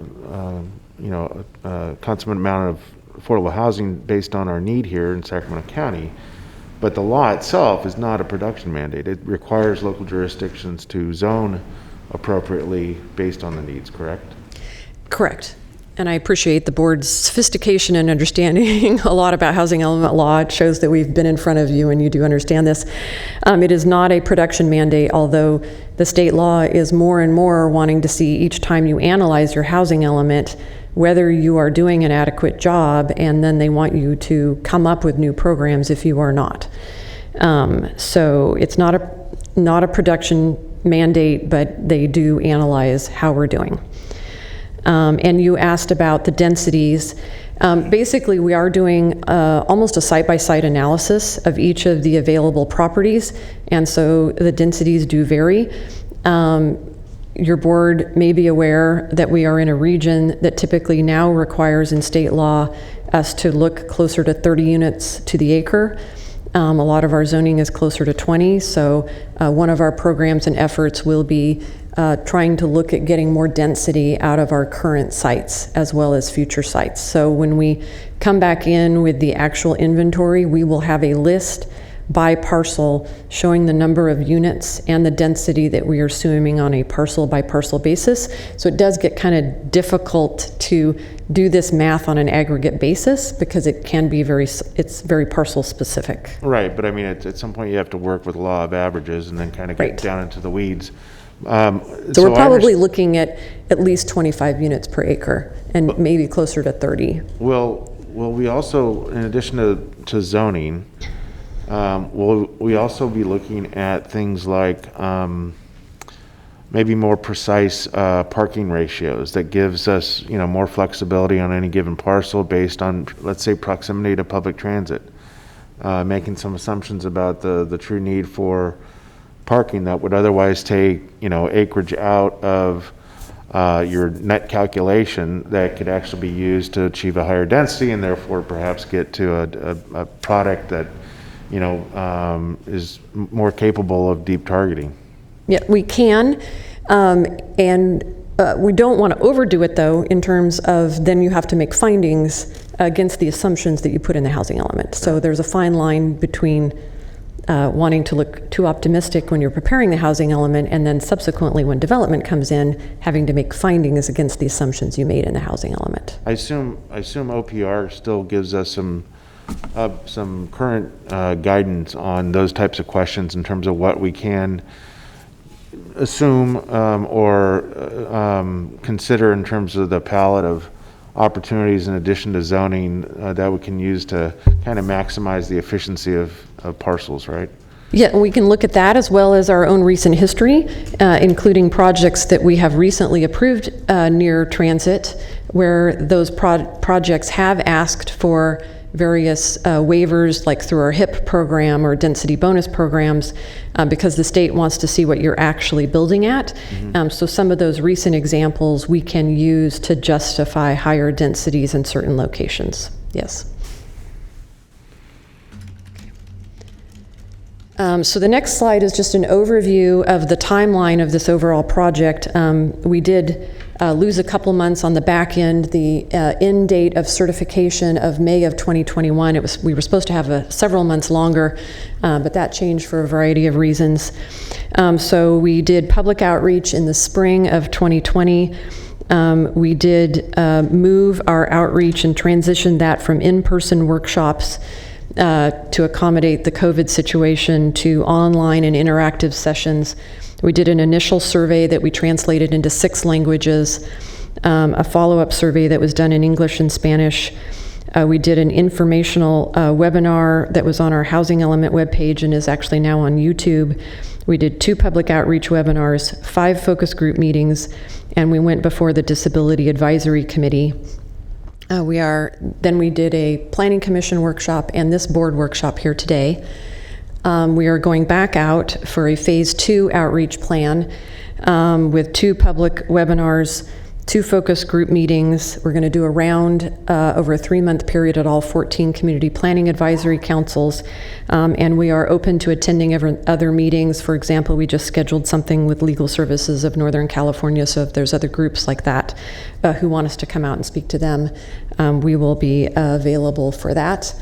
[SPEAKER 1] consummate amount of affordable housing based on our need here in Sacramento County. But the law itself is not a production mandate. It requires local jurisdictions to zone appropriately based on the needs, correct?
[SPEAKER 16] Correct. And I appreciate the board's sophistication and understanding a lot about housing element law. It shows that we've been in front of you and you do understand this. It is not a production mandate, although the state law is more and more wanting to see each time you analyze your housing element whether you are doing an adequate job, and then they want you to come up with new programs if you are not. So it's not a production mandate, but they do analyze how we're doing. And you asked about the densities. Basically, we are doing almost a site-by-site analysis of each of the available properties, and so the densities do vary. Your board may be aware that we are in a region that typically now requires in state law us to look closer to 30 units to the acre. A lot of our zoning is closer to 20, so one of our programs and efforts will be trying to look at getting more density out of our current sites as well as future sites. So when we come back in with the actual inventory, we will have a list by parcel showing the number of units and the density that we are assuming on a parcel by parcel basis. So it does get kind of difficult to do this math on an aggregate basis because it can be it's very parcel specific.
[SPEAKER 1] Right, but I mean, at some point you have to work with law of averages and then kind of get down into the weeds.
[SPEAKER 16] So we're probably looking at least 25 units per acre and maybe closer to 30.
[SPEAKER 1] Will we also, in addition to zoning, will we also be looking at things like maybe more precise parking ratios that gives us, more flexibility on any given parcel based on, let's say, proximity to public transit, making some assumptions about the true need for parking that would otherwise take, acreage out of your net calculation that could actually be used to achieve a higher density and therefore perhaps get to a product that is more capable of deep targeting.
[SPEAKER 16] Yeah, we can, and we don't want to overdo it though in terms of then you have to make findings against the assumptions that you put in the housing element. So there's a fine line between wanting to look too optimistic when you're preparing the housing element and then subsequently when development comes in, having to make findings against the assumptions you made in the housing element.
[SPEAKER 1] I assume OPR still gives us some current guidance on those types of questions in terms of what we can assume or consider in terms of the palette of opportunities in addition to zoning that we can use to kind of maximize the efficiency of parcels, right?
[SPEAKER 16] Yeah, we can look at that as well as our own recent history, including projects that we have recently approved near transit, where those projects have asked for various waivers, like through our HIP program or density bonus programs, because the state wants to see what you're actually building at. Mm-hmm. So some of those recent examples we can use to justify higher densities in certain locations. Yes. So the next slide is just an overview of the timeline of this overall project. We did lose a couple months on the back end. The end date of certification of May of 2021, we were supposed to have several months longer, but that changed for a variety of reasons. So we did public outreach in the spring of 2020. We did move our outreach and transition that from in-person workshops to accommodate the COVID situation to online and interactive sessions. We did an initial survey that we translated into 6 languages, a follow-up survey that was done in English and Spanish. We did an informational webinar that was on our Housing Element webpage and is actually now on YouTube. We did 2 public outreach webinars, 5 focus group meetings, and we went before the Disability Advisory Committee. Then we did a Planning Commission workshop and this board workshop here today. We are going back out for a phase 2 outreach plan with 2 public webinars, 2 focus group meetings. We're going to do a round over a 3-month period at all 14 community planning advisory councils, and we are open to attending other meetings. For example, we just scheduled something with Legal Services of Northern California, so if there's other groups like that who want us to come out and speak to them, we will be available for that.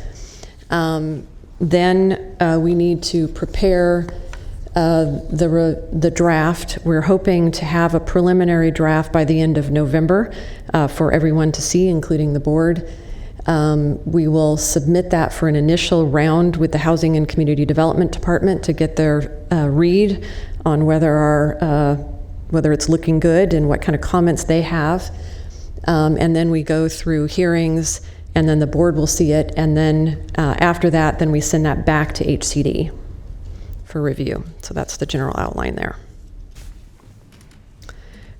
[SPEAKER 16] Then we need to prepare the draft. We're hoping to have a preliminary draft by the end of November for everyone to see, including the board. We will submit that for an initial round with the Housing and Community Development Department to get their read on whether it's looking good and what kind of comments they have. And then we go through hearings, and then the board will see it, and then after that, then we send that back to HCD for review. So that's the general outline there.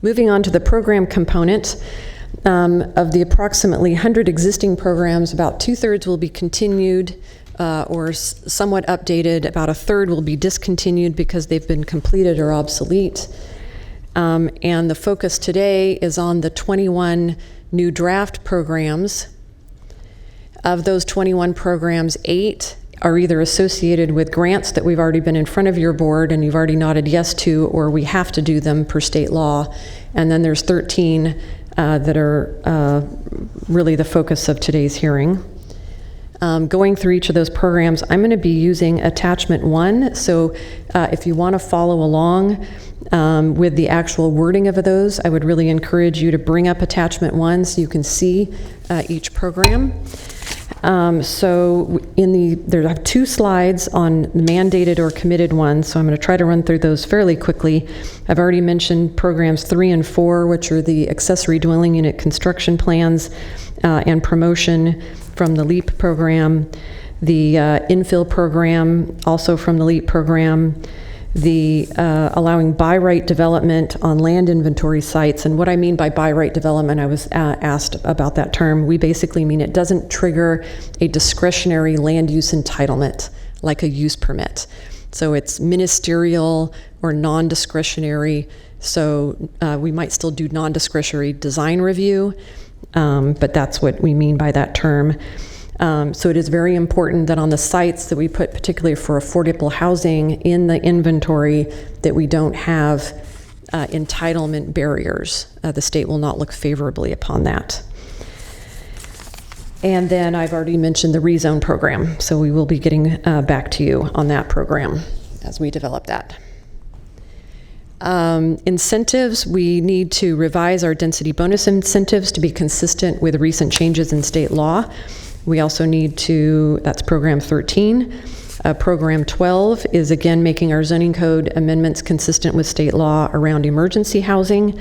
[SPEAKER 16] Moving on to the program component, of the approximately 100 existing programs, about 2/3 will be continued or somewhat updated. About 1/3 will be discontinued because they've been completed or obsolete. And the focus today is on the 21 new draft programs. Of those 21 programs, 8 are either associated with grants that we've already been in front of your board and you've already nodded yes to, or we have to do them per state law. And then there's 13 that are really the focus of today's hearing. Going through each of those programs, I'm going to be using attachment 1. So if you want to follow along with the actual wording of those, I would really encourage you to bring up attachment 1 so you can see each program. So there are 2 slides on mandated or committed ones, so I'm going to try to run through those fairly quickly. I've already mentioned programs 3 and 4, which are the accessory dwelling unit construction plans and promotion from the LEAP program, the infill program also from the LEAP program, the allowing by right development on land inventory sites. And what I mean by right development, I was asked about that term. We basically mean it doesn't trigger a discretionary land use entitlement like a use permit. So it's ministerial or non-discretionary. So we might still do non-discretionary design review, but that's what we mean by that term. So it is very important that on the sites that we put, particularly for affordable housing in the inventory, that we don't have entitlement barriers. The state will not look favorably upon that. And then I've already mentioned the rezone program, so we will be getting back to you on that program as we develop that. Incentives, we need to revise our density bonus incentives to be consistent with recent changes in state law. We also need to, that's program 13. Program 12 is again making our zoning code amendments consistent with state law around emergency housing.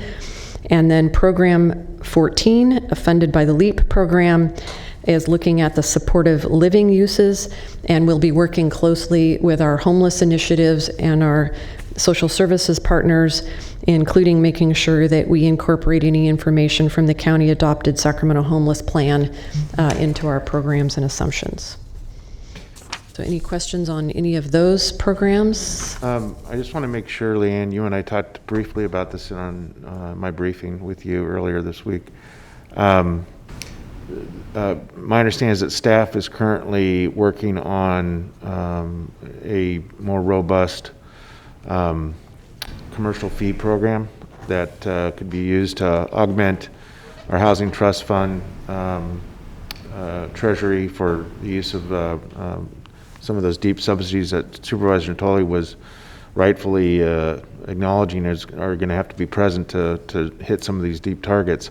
[SPEAKER 16] And then program 14, funded by the LEAP program, is looking at the supportive living uses, and we'll be working closely with our homeless initiatives and our social services partners, including making sure that we incorporate any information from the county adopted Sacramento homeless plan into our programs and assumptions. So any questions on any of those programs?
[SPEAKER 1] I just want to make sure, Leanne, you and I talked briefly about this on my briefing with you earlier this week. My understanding is that staff is currently working on a more robust commercial fee program that could be used to augment our housing trust fund treasury for the use of some of those deep subsidies that Supervisor Natoli was rightfully acknowledging are going to have to be present to hit some of these deep targets.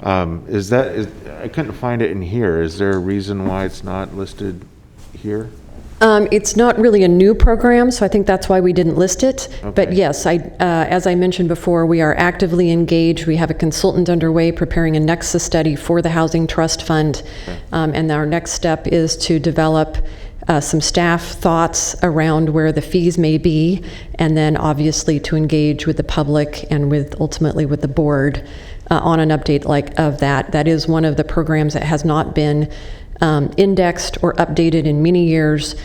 [SPEAKER 1] I couldn't find it in here. Is there a reason why it's not listed here?
[SPEAKER 16] It's not really a new program, so I think that's why we didn't list it. Okay. But yes, as I mentioned before, we are actively engaged. We have a consultant underway preparing a nexus study for the Housing Trust Fund. Okay. And our next step is to develop some staff thoughts around where the fees may be, and then obviously to engage with the public and ultimately with the board on an update of that. That is one of the programs that has not been indexed or updated in many years,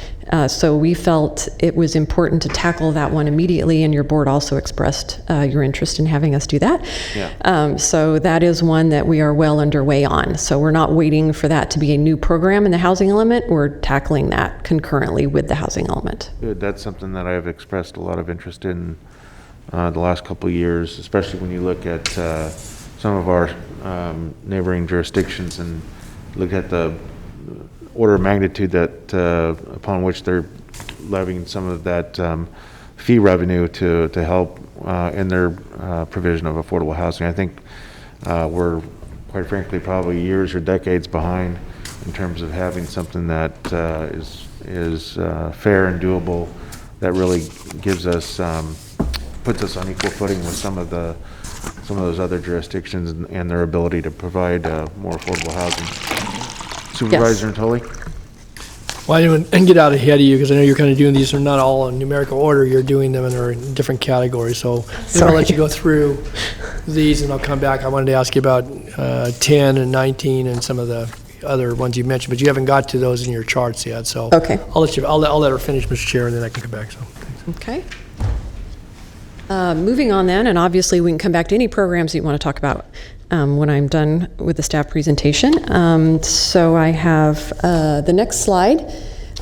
[SPEAKER 16] so we felt it was important to tackle that one immediately, and your board also expressed your interest in having us do that. Yeah. So that is one that we are well underway on. So we're not waiting for that to be a new program in the housing element. We're tackling that concurrently with the housing element.
[SPEAKER 1] Good. That's something that I have expressed a lot of interest in the last couple of years, especially when you look at some of our neighboring jurisdictions and look at the order of magnitude that upon which they're levying some of that fee revenue to help in their provision of affordable housing. I think we're, quite frankly, probably years or decades behind in terms of having something that is fair and doable, that really gives us, puts us on equal footing with some of those other jurisdictions and their ability to provide more affordable housing. Supervisor Natoli?
[SPEAKER 4] Well, I didn't get out ahead of you because I know you're kind of doing these are not all in numerical order. You're doing them and they're in different categories. So I'll let you go through these and I'll come back. I wanted to ask you about 10 and 19 and some of the other ones you mentioned, but you haven't got to those in your charts yet. So
[SPEAKER 16] okay.
[SPEAKER 4] I'll let her finish, Mr. Chair, and then I can come back. So
[SPEAKER 16] okay. Moving on then, and obviously we can come back to any programs that you want to talk about when I'm done with the staff presentation. So I have the next slide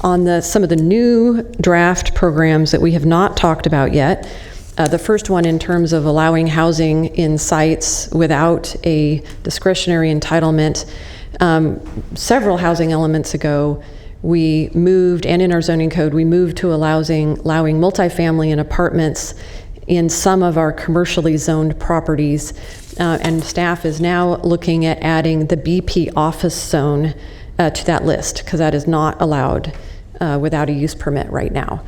[SPEAKER 16] on some of the new draft programs that we have not talked about yet. The first one in terms of allowing housing in sites without a discretionary entitlement. Several housing elements ago, we moved, and in our zoning code, we moved to allowing multifamily and apartments in some of our commercially zoned properties, and staff is now looking at adding the BP office zone to that list, because that is not allowed without a use permit right now.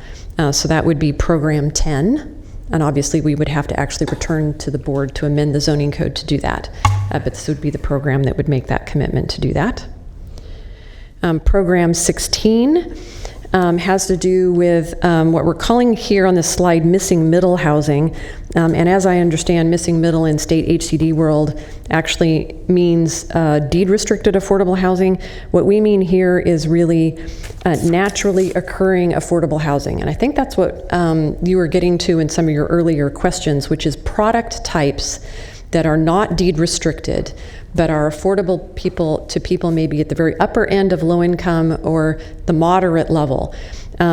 [SPEAKER 16] So that would be program 10, and obviously we would have to actually return to the board to amend the zoning code to do that, but this would be the program that would make that commitment to do that. Program 16 has to do with what we're calling here on this slide missing middle housing. And as I understand, missing middle in state HCD world actually means deed restricted affordable housing. What we mean here is really naturally occurring affordable housing. And I think that's what you were getting to in some of your earlier questions, which is product types that are not deed restricted, but are affordable to people maybe at the very upper end of low income or the moderate level.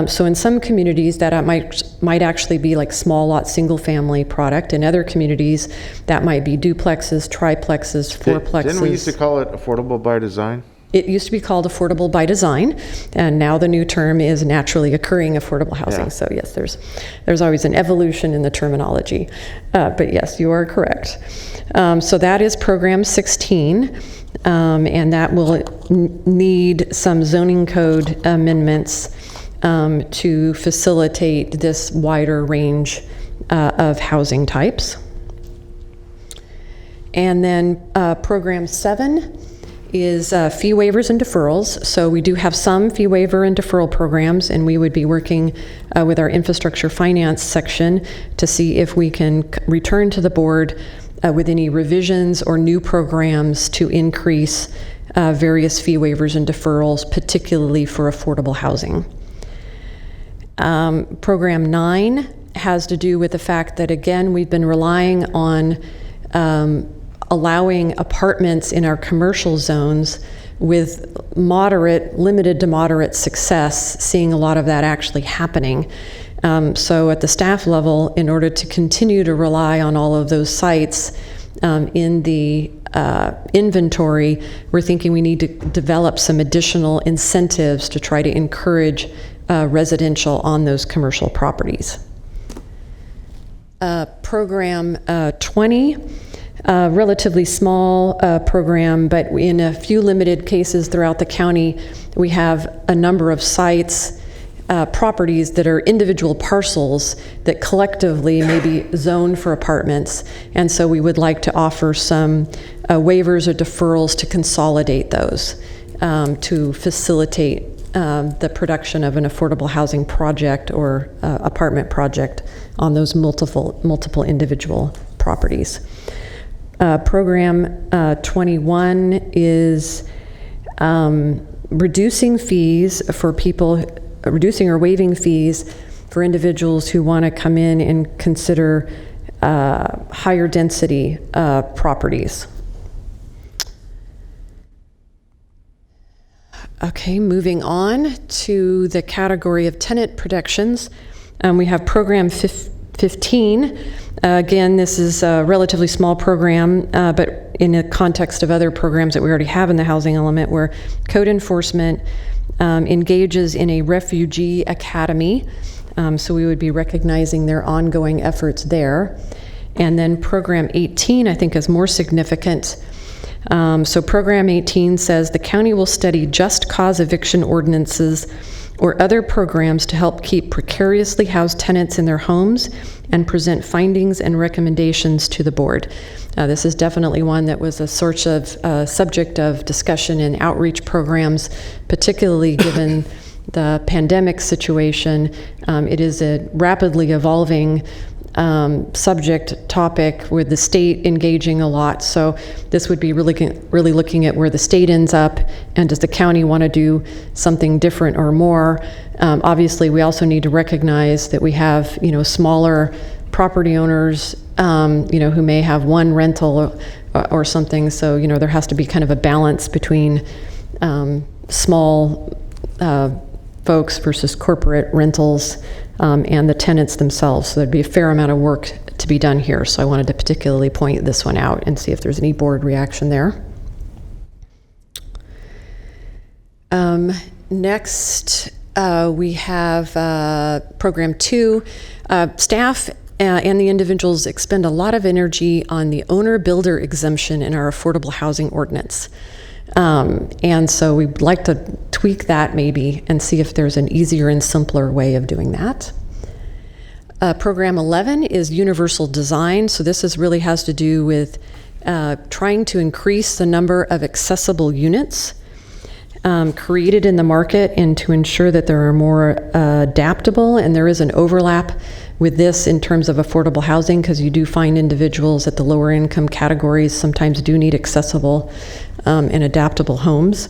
[SPEAKER 16] So in some communities that might actually be like small lot single family product. In other communities that might be duplexes, triplexes, fourplexes.
[SPEAKER 1] Didn't we used to call it affordable by design?
[SPEAKER 16] It used to be called affordable by design, and now the new term is naturally occurring affordable housing. Yeah. So yes, there's always an evolution in the terminology, but yes, you are correct. So that is program 16, and that will need some zoning code amendments to facilitate this wider range of housing types. And then program 7 is fee waivers and deferrals. So we do have some fee waiver and deferral programs, and we would be working with our infrastructure finance section to see if we can return to the board with any revisions or new programs to increase various fee waivers and deferrals, particularly for affordable housing. Program 9 has to do with the fact that, again, we've been relying on allowing apartments in our commercial zones with limited to moderate success, seeing a lot of that actually happening. So at the staff level, in order to continue to rely on all of those sites in the inventory, we're thinking we need to develop some additional incentives to try to encourage residential on those commercial properties. Program 20, relatively small program, but in a few limited cases throughout the county, we have a number of sites, properties that are individual parcels that collectively may be zoned for apartments. And so we would like to offer some waivers or deferrals to consolidate those to facilitate the production of an affordable housing project or apartment project on those multiple individual properties. Program 21 is reducing or waiving fees for individuals who want to come in and consider higher density properties. Okay, moving on to the category of tenant protections. We have program 15. Again, this is a relatively small program, but in the context of other programs that we already have in the housing element, where code enforcement engages in a refugee academy. So we would be recognizing their ongoing efforts there. And then Program 18, I think, is more significant. So Program 18 says the county will study just cause eviction ordinances or other programs to help keep precariously housed tenants in their homes and present findings and recommendations to the board. This is definitely one that was a sort of subject of discussion in outreach programs, particularly given the pandemic situation. It is a rapidly evolving subject topic with the state engaging a lot. So this would be really looking at where the state ends up and does the county want to do something different or more. Obviously, we also need to recognize that we have, smaller property owners, who may have one rental or something. So, there has to be kind of a balance between small folks versus corporate rentals and the tenants themselves. So there'd be a fair amount of work to be done here. So I wanted to particularly point this one out and see if there's any board reaction there. Next, we have Program 2. Staff and the individuals expend a lot of energy on the owner-builder exemption in our affordable housing ordinance. And so we'd like to tweak that maybe and see if there's an easier and simpler way of doing that. Program 11 is universal design. So this really has to do with trying to increase the number of accessible units created in the market and to ensure that there are more adaptable, and there is an overlap with this in terms of affordable housing, because you do find individuals at the lower income categories sometimes do need accessible and adaptable homes.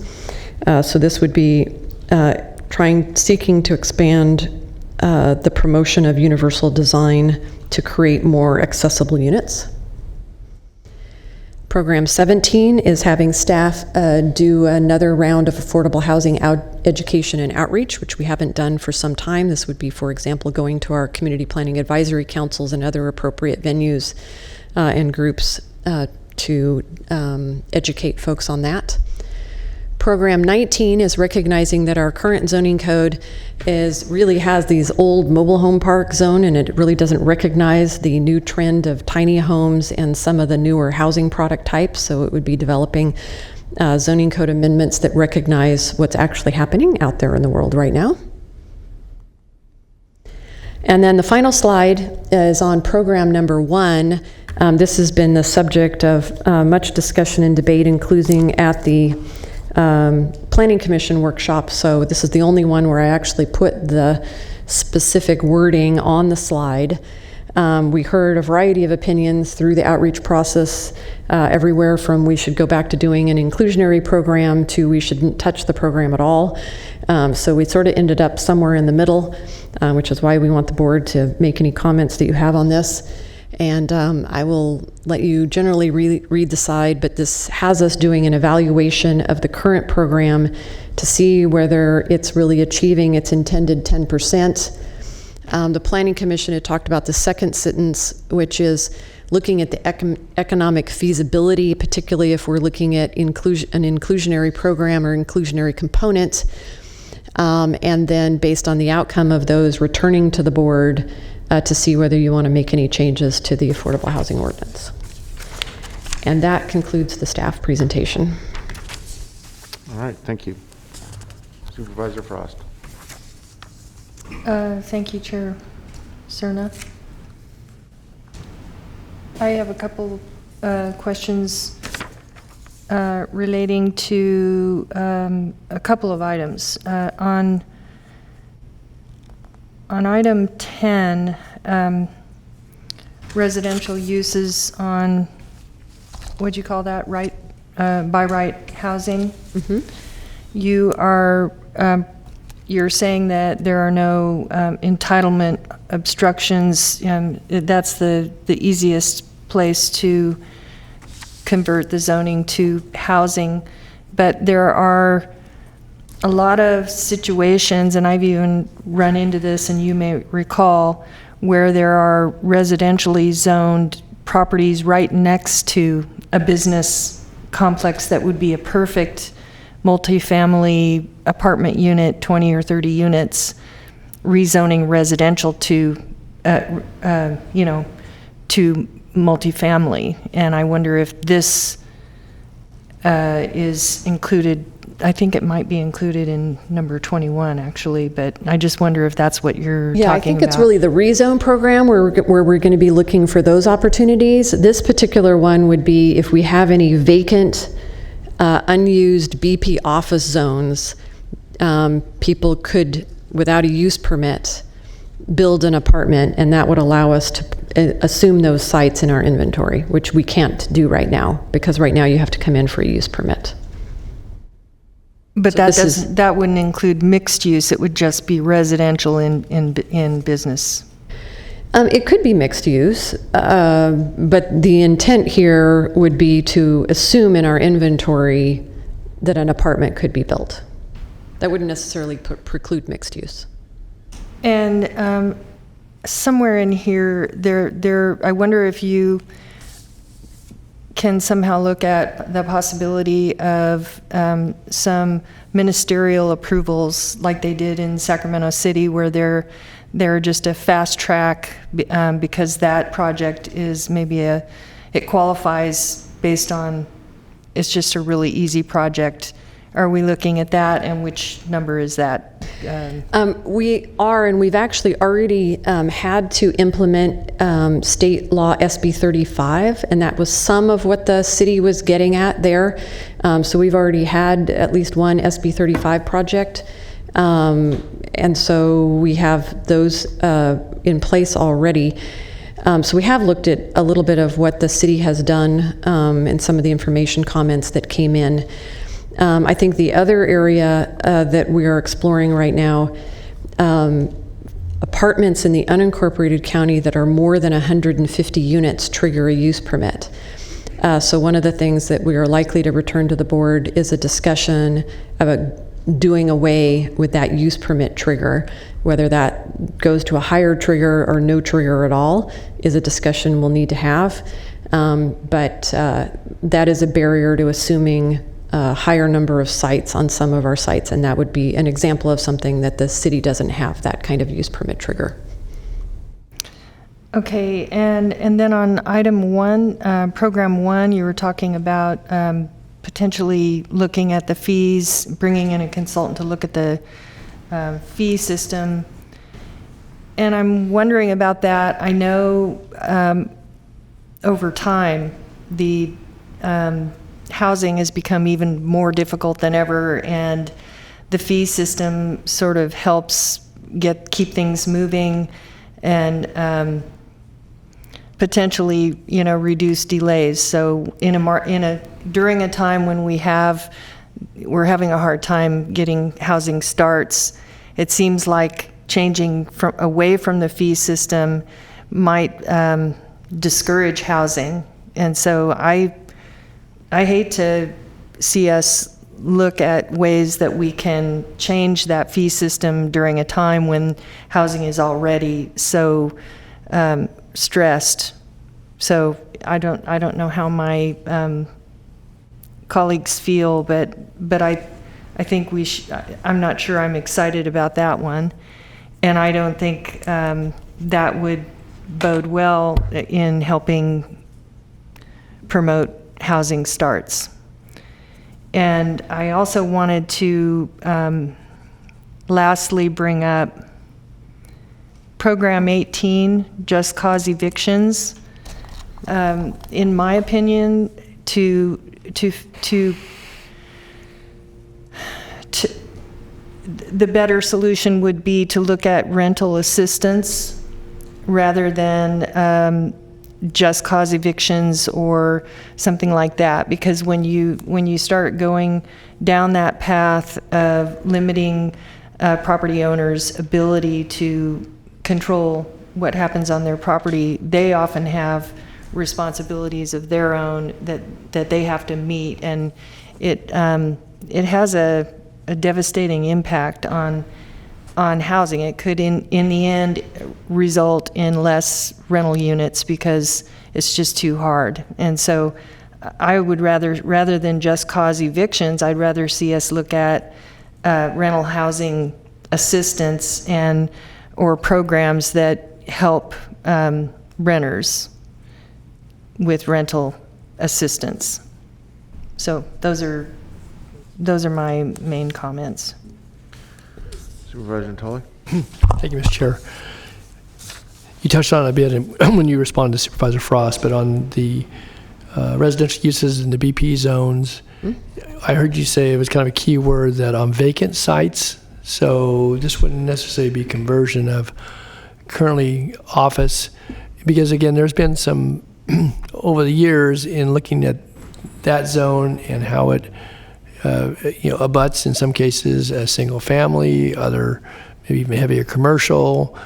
[SPEAKER 16] So this would be seeking to expand the promotion of universal design to create more accessible units. Program 17 is having staff do another round of affordable housing education and outreach, which we haven't done for some time. This would be, for example, going to our community planning advisory councils and other appropriate venues and groups to educate folks on that. Program 19 is recognizing that our current zoning code really has these old mobile home park zone, and it really doesn't recognize the new trend of tiny homes and some of the newer housing product types. So it would be developing zoning code amendments that recognize what's actually happening out there in the world right now. And then the final slide is on program number 1. This has been the subject of much discussion and debate, including at the Planning Commission workshop. So this is the only one where I actually put the specific wording on the slide. We heard a variety of opinions through the outreach process, everywhere from we should go back to doing an inclusionary program to we shouldn't touch the program at all. So we sort of ended up somewhere in the middle, which is why we want the board to make any comments that you have on this. And I will let you generally read the side, but this has us doing an evaluation of the current program to see whether it's really achieving its intended 10%. The Planning Commission had talked about the second sentence, which is looking at the economic feasibility, particularly if we're looking at an inclusionary program or inclusionary component, and then based on the outcome of those, returning to the board to see whether you want to make any changes to the affordable housing ordinance. And that concludes the staff presentation.
[SPEAKER 1] All right, thank you. Supervisor Frost.
[SPEAKER 3] Thank you, Chair Cerna. I have a couple questions relating to a couple of items. On item 10, residential uses on, what'd you call that, by right housing?
[SPEAKER 16] Mm-hmm.
[SPEAKER 3] You're saying that there are no entitlement obstructions. That's the easiest place to convert the zoning to housing. But there are a lot of situations, and I've even run into this, and you may recall, where there are residentially zoned properties right next to a business complex that would be a perfect multifamily apartment unit, 20 or 30 units, rezoning residential to, to multifamily. And I wonder if this is included. I think it might be included in number 21, actually, but I just wonder if that's what you're talking about.
[SPEAKER 16] Yeah, I think it's really the rezone program where we're going to be looking for those opportunities. This particular one would be if we have any vacant, unused BP office zones, people could, without a use permit, build an apartment, and that would allow us to assume those sites in our inventory, which we can't do right now, because right now you have to come in for a use permit.
[SPEAKER 3] But that wouldn't include mixed use. It would just be residential in business.
[SPEAKER 16] It could be mixed use, but the intent here would be to assume in our inventory that an apartment could be built. That wouldn't necessarily preclude mixed use.
[SPEAKER 3] And somewhere in here, I wonder if you can somehow look at the possibility of some ministerial approvals like they did in Sacramento City, where they're just a fast track because that project is maybe it qualifies based on, it's just a really easy project. Are we looking at that, and which number is that?
[SPEAKER 16] We are, and we've actually already had to implement state law SB 35, and that was some of what the city was getting at there. So we've already had at least one SB 35 project, and so we have those in place already. So we have looked at a little bit of what the city has done and some of the information comments that came in. I think the other area that we are exploring right now, apartments in the unincorporated county that are more than 150 units trigger a use permit. So one of the things that we are likely to return to the board is a discussion about doing away with that use permit trigger. Whether that goes to a higher trigger or no trigger at all is a discussion we'll need to have. But that is a barrier to assuming a higher number of sites on some of our sites, and that would be an example of something that the city doesn't have that kind of use permit trigger.
[SPEAKER 3] Okay, and then on item 1, program 1, you were talking about potentially looking at the fees, bringing in a consultant to look at the fee system. And I'm wondering about that. I know over time the housing has become even more difficult than ever, and the fee system sort of helps keep things moving and potentially, reduce delays. So during a time when we're having a hard time getting housing starts, it seems like changing away from the fee system might discourage housing. And so I hate to see us look at ways that we can change that fee system during a time when housing is already so stressed. So I don't know how my colleagues feel, but I think I'm not sure I'm excited about that one, and I don't think that would bode well in helping promote housing starts. And I also wanted to lastly bring up Program 18, Just Cause Evictions. In my opinion, the better solution would be to look at rental assistance rather than just cause evictions or something like that, because when you start going down that path of limiting property owners' ability to control what happens on their property, they often have responsibilities of their own that they have to meet, and it has a devastating impact on housing. It could in the end result in less rental units because it's just too hard. And so I would rather than just cause evictions, I'd rather see us look at rental housing assistance or programs that help renters with rental assistance. So those are my main comments.
[SPEAKER 1] Supervisor Tully?
[SPEAKER 4] Thank you, Mr. Chair. You touched on it a bit when you responded to Supervisor Frost, but on the residential uses in the BP zones, I heard you say it was kind of a key word that on vacant sites, so this wouldn't necessarily be conversion of currently office, because again, there's been some over the years in looking at that zone and how it abuts in some cases a single family, other maybe even heavier commercial,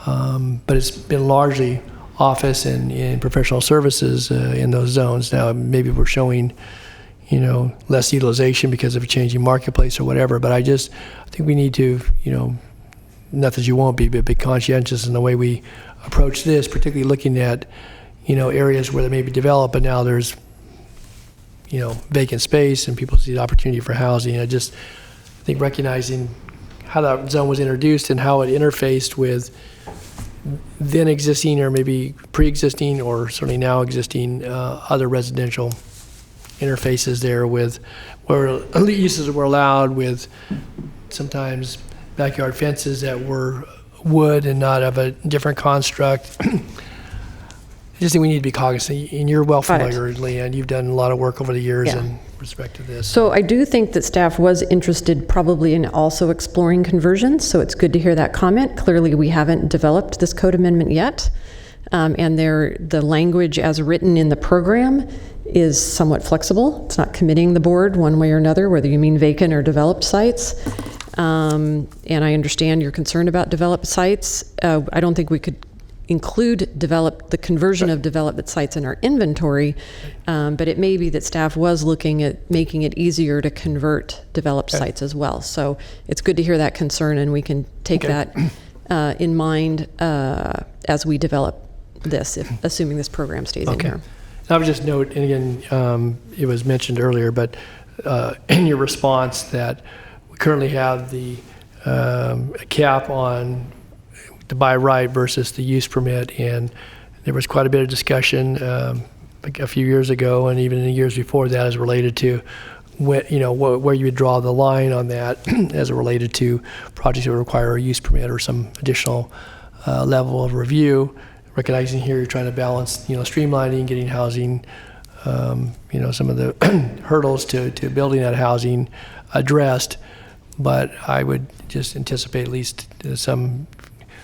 [SPEAKER 4] but it's been largely office and professional services in those zones. Now maybe we're showing less utilization because of a changing marketplace or whatever, but I think we need to not that you won't be, but be conscientious in the way we approach this, particularly looking at areas where they may be developed, but now there's vacant space and people see the opportunity for housing. I think recognizing how that zone was introduced and how it interfaced with then existing or maybe pre-existing or certainly now existing other residential interfaces there with where uses were allowed, with sometimes backyard fences that were wood and not of a different construct. I just think we need to be cognizant, and you're well familiar, Leanne. You've done a lot of work over the years in respect to this.
[SPEAKER 16] So I do think that staff was interested probably in also exploring conversions, so it's good to hear that comment. Clearly, we haven't developed this code amendment yet, and the language as written in the program is somewhat flexible. It's not committing the board one way or another, whether you mean vacant or developed sites. And I understand your concern about developed sites. I don't think we could include the conversion of development sites in our inventory, but it may be that staff was looking at making it easier to convert developed sites as well. So it's good to hear that concern, and we can take that in mind as we develop this, assuming this program stays in here.
[SPEAKER 4] I would just note, and again, it was mentioned earlier, but in your response that we currently have the cap on the by right versus the use permit, and there was quite a bit of discussion a few years ago, and even in the years before that, as related to where you would draw the line on that, as it related to projects that would require a use permit or some additional level of review. Recognizing here you're trying to balance, streamlining, getting housing, some of the hurdles to building that housing addressed, but I would just anticipate at least some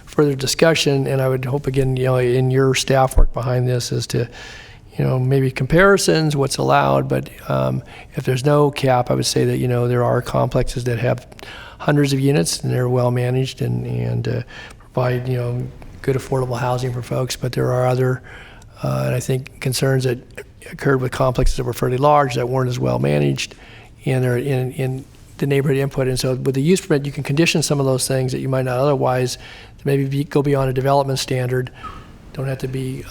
[SPEAKER 4] further discussion, and I would hope again, in your staff work behind this as to, maybe comparisons, what's allowed, but if there's no cap, I would say that, there are complexes that have hundreds of units and they're well managed and provide, good affordable housing for folks, but there are other, and I think concerns that occurred with complexes that were fairly large that weren't as well managed, and they're in the neighborhood input. And so with the use permit, you can condition some of those things that you might not otherwise, to maybe go beyond a development standard. Don't have to be,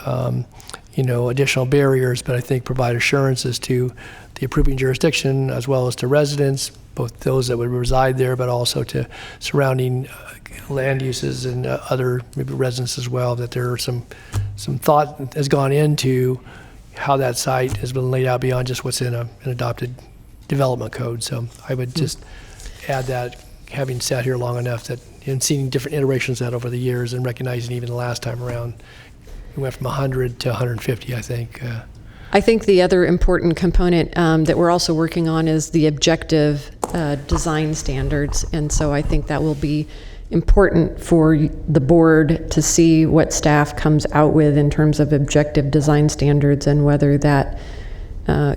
[SPEAKER 4] additional barriers, but I think provide assurances to the approving jurisdiction as well as to residents, both those that would reside there, but also to surrounding land uses and other maybe residents as well, that there are some thought has gone into how that site has been laid out beyond just what's in an adopted development code. So I would just add that, having sat here long enough, that and seeing different iterations of that over the years, and recognizing even the last time around, we went from 100 to 150, I think.
[SPEAKER 16] I think the other important component that we're also working on is the objective design standards, and so I think that will be important for the board to see what staff comes out with in terms of objective design standards, and whether that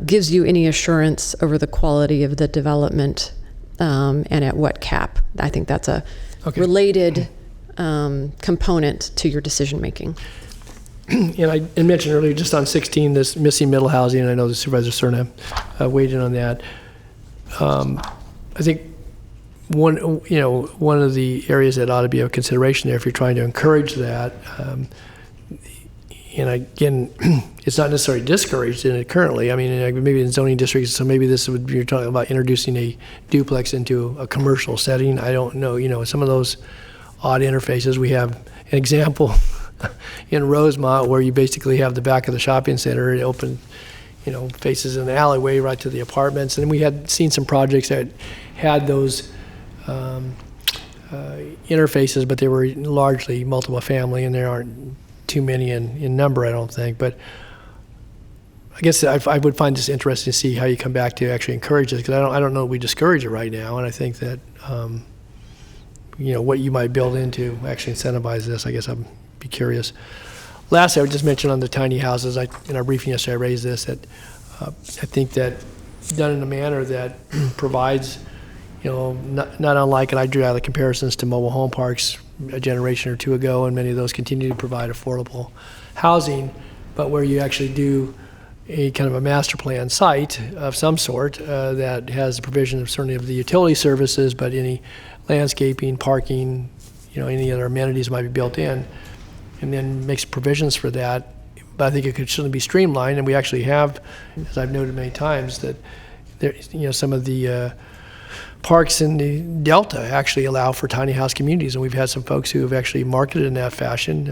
[SPEAKER 16] gives you any assurance over the quality of the development, and at what cap. I think that's a related component to your decision making.
[SPEAKER 4] And I mentioned earlier, just on 16, this missing middle housing, and I know the Supervisor Cerna weighed in on that. I think one of the areas that ought to be of consideration there, if you're trying to encourage that, And again, it's not necessarily discouraged in it currently. I mean, maybe in zoning districts, so maybe this would be, you're talking about introducing a duplex into a commercial setting. I don't know, some of those odd interfaces. We have an example in Rosemont where you basically have the back of the shopping center, it open, faces an alleyway right to the apartments. And we had seen some projects that had those interfaces, but they were largely multiple family, and there aren't too many in number, I don't think. But I guess I would find this interesting to see how you come back to actually encourage this, because I don't know that we discourage it right now, and I think that what you might build in to actually incentivize this, I guess I'd be curious. Lastly, I would just mention on the tiny houses, in our briefing yesterday I raised this, that I think that done in a manner that provides, not unlike, and I drew out the comparisons to mobile home parks a generation or two ago, and many of those continue to provide affordable housing, but where you actually do a kind of a master plan site of some sort that has the provision of certainly of the utility services, but any landscaping, parking, any other amenities might be built in, and then makes provisions for that. But I think it could certainly be streamlined, and we actually have, as I've noted many times, that there, some of the parks in the Delta actually allow for tiny house communities, and we've had some folks who have actually marketed in that fashion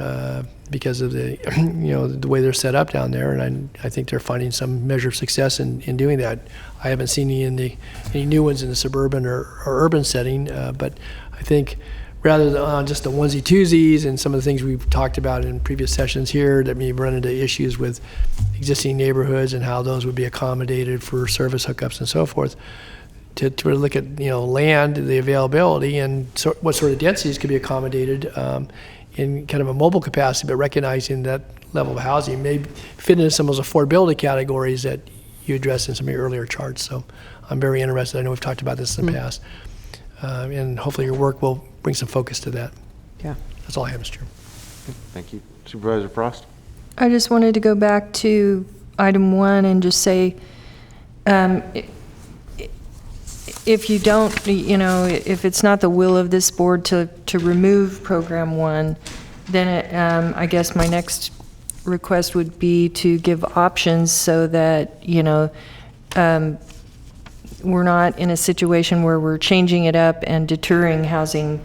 [SPEAKER 4] because of the the way they're set up down there, and I think they're finding some measure of success in doing that. I haven't seen any new ones in the suburban or urban setting, but I think rather than just the onesie twosies and some of the things we've talked about in previous sessions here that may run into issues with existing neighborhoods and how those would be accommodated for service hookups and so forth, to look at land, the availability, and what sort of densities could be accommodated in kind of a mobile capacity, but recognizing that level of housing may fit into some of those affordability categories that you addressed in some of your earlier charts. So I'm very interested. I know we've talked about this in the past, and hopefully your work will bring some focus to that.
[SPEAKER 16] Yeah.
[SPEAKER 4] That's all I have, Mr. Chairman.
[SPEAKER 1] Thank you. Supervisor Frost?
[SPEAKER 3] I just wanted to go back to item 1 and just say, if you don't, if it's not the will of this board to remove program 1, then I guess my next request would be to give options so that, we're not in a situation where we're changing it up and deterring housing,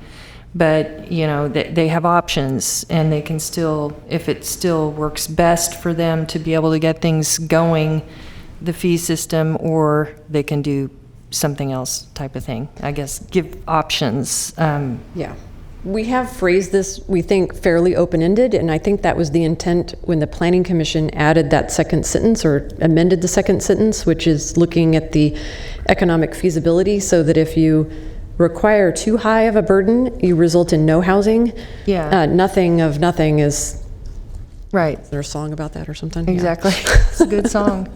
[SPEAKER 3] but, they have options, and they can still, if it still works best for them to be able to get things going, the fee system, or they can do something else type of thing. I guess give options.
[SPEAKER 16] Yeah. We have phrased this, we think, fairly open-ended, and I think that was the intent when the Planning Commission added that second sentence or amended the second sentence, which is looking at the economic feasibility, so that if you require too high of a burden, you result in no housing.
[SPEAKER 3] Yeah.
[SPEAKER 16] Nothing of nothing is...
[SPEAKER 3] Right.
[SPEAKER 16] Is there a song about that or something?
[SPEAKER 3] Exactly.
[SPEAKER 16] Yeah.
[SPEAKER 3] It's a good song.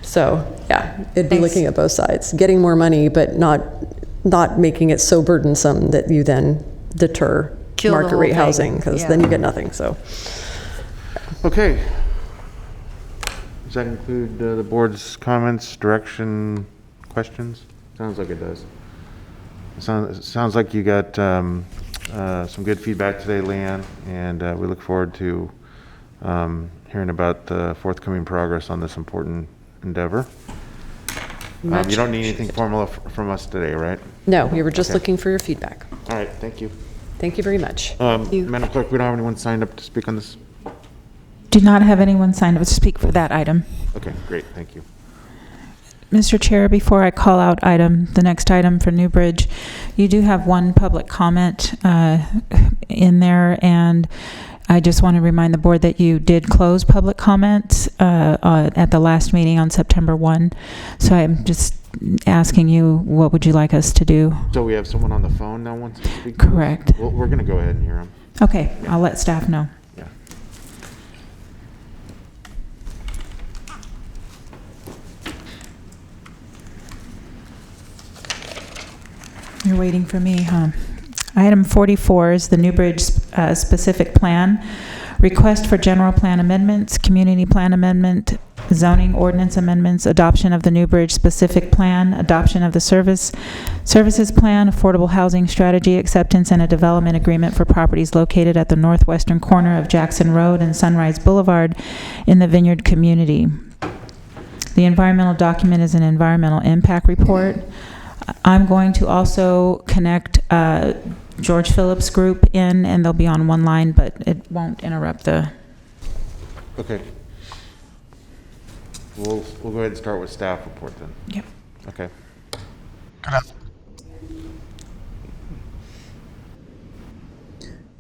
[SPEAKER 16] So, yeah, it'd be looking at both sides. Getting more money, but not making it so burdensome that you then deter market rate housing, because then you get nothing. So,
[SPEAKER 1] okay. Does that include the board's comments, direction, questions? Sounds like it does. Sounds like you got some good feedback today, Leanne, and we look forward to hearing about the forthcoming progress on this important endeavor. You don't need anything formal from us today, right?
[SPEAKER 16] No, we were just looking for your feedback.
[SPEAKER 1] All right, thank you.
[SPEAKER 16] Thank you very much.
[SPEAKER 1] Madam Clerk, we don't have anyone signed up to speak on this?
[SPEAKER 2] Do not have anyone signed up to speak for that item.
[SPEAKER 1] Okay, great, thank you.
[SPEAKER 2] Mr. Chair, before I call out the next item for Newbridge, you do have one public comment in there, and I just want to remind the board that you did close public comments at the last meeting on September 1. So I'm just asking you, what would you like us to do?
[SPEAKER 1] So we have someone on the phone now wants to speak?
[SPEAKER 2] Correct.
[SPEAKER 1] Well, we're going to go ahead and hear them.
[SPEAKER 2] Okay, I'll let staff know.
[SPEAKER 1] Yeah.
[SPEAKER 2] You're waiting for me, huh? Item 44 is the Newbridge specific plan. Request for general plan amendments, community plan amendment, zoning ordinance amendments, adoption of the New Bridge specific plan, adoption of the services plan, affordable housing strategy acceptance, and a development agreement for properties located at the northwestern corner of Jackson Road and Sunrise Boulevard in the Vineyard community. The environmental document is an environmental impact report. I'm going to also connect George Phillips' group in, and they'll be on one line, but it won't interrupt the...
[SPEAKER 1] Okay. We'll go ahead and start with staff report then.
[SPEAKER 2] Yep.
[SPEAKER 1] Okay.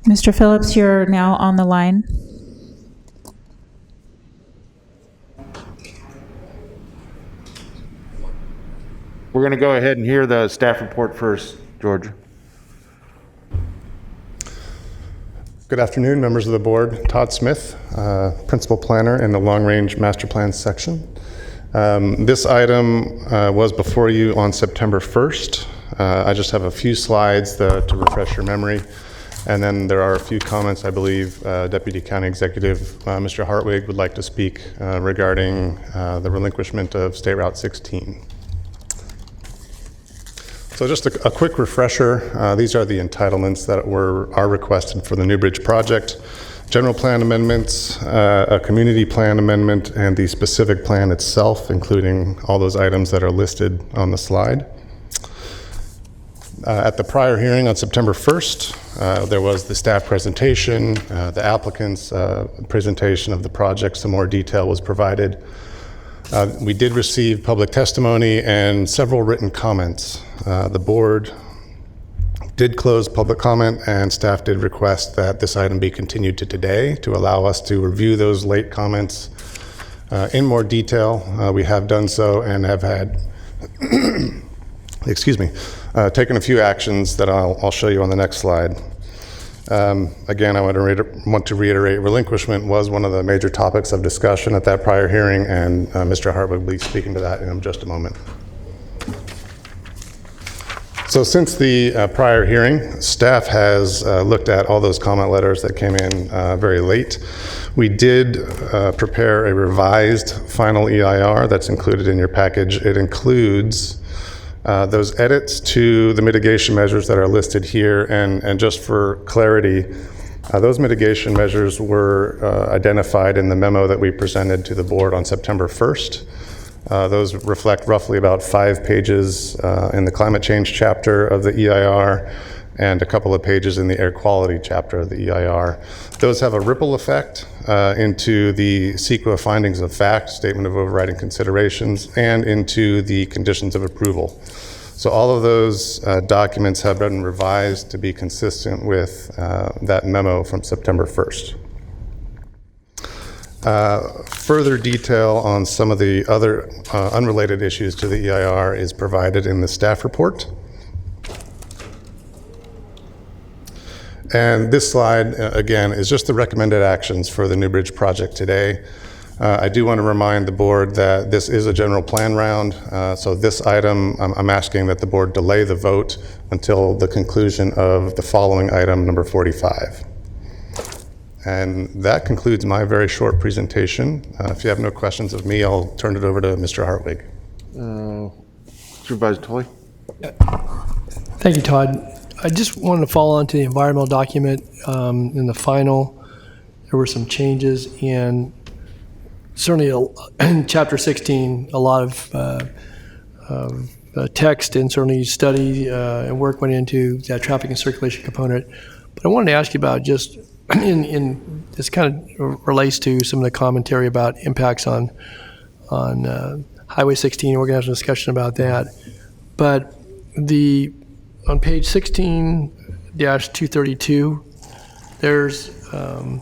[SPEAKER 2] Mr. Phillips, you're now on the line.
[SPEAKER 1] We're going to go ahead and hear the staff report first, George.
[SPEAKER 17] Good afternoon, members of the board. Todd Smith, Principal Planner in the Long Range Master Plan section. This item was before you on September 1st. I just have a few slides to refresh your memory. And then there are a few comments, I believe, Deputy County Executive Mr. Hartwig would like to speak regarding the relinquishment of State Route 16. So just a quick refresher, these are the entitlements that are requested for the New Bridge project. General plan amendments, a community plan amendment, and the specific plan itself, including all those items that are listed on the slide. At the prior hearing on September 1st, there was the staff presentation, the applicant's presentation of the project. Some more detail was provided. We did receive public testimony and several written comments. The board did close public comment, and staff did request that this item be continued to today to allow us to review those late comments in more detail. We have done so and have had, excuse me, taken a few actions that I'll show you on the next slide. Again, I want to reiterate, relinquishment was one of the major topics of discussion at that prior hearing, and Mr. Hart will be speaking to that in just a moment. So since the prior hearing, staff has looked at all those comment letters that came in very late. We did prepare a revised final EIR that's included in your package. It includes those edits to the mitigation measures that are listed here, and just for clarity, those mitigation measures were identified in the memo that we presented to the board on September 1st. Those reflect roughly about 5 pages in the climate change chapter of the EIR and a couple of pages in the air quality chapter of the EIR. Those have a ripple effect into the CEQA findings of fact, statement of overriding considerations, and into the conditions of approval. So all of those documents have been revised to be consistent with that memo from September 1st. Further detail on some of the other unrelated issues to the EIR is provided in the staff report. And this slide, again, is just the recommended actions for the New Bridge project today. I do want to remind the board that this is a general plan round. So this item, I'm asking that the board delay the vote until the conclusion of the following item, number 45. And that concludes my very short presentation. If you have no questions of me, I'll turn it over to Mr. Hartwig.
[SPEAKER 1] Supervisor Tolley.
[SPEAKER 4] Thank you, Todd. I just wanted to follow on to the environmental document. In the final, there were some changes in certainly in Chapter 16, a lot of text and certainly study and work went into that traffic and circulation component. But I wanted to ask you about just in this kind of relates to some of the commentary about impacts on Highway 16. We're going to have some discussion about that. But on page 16-232, there's a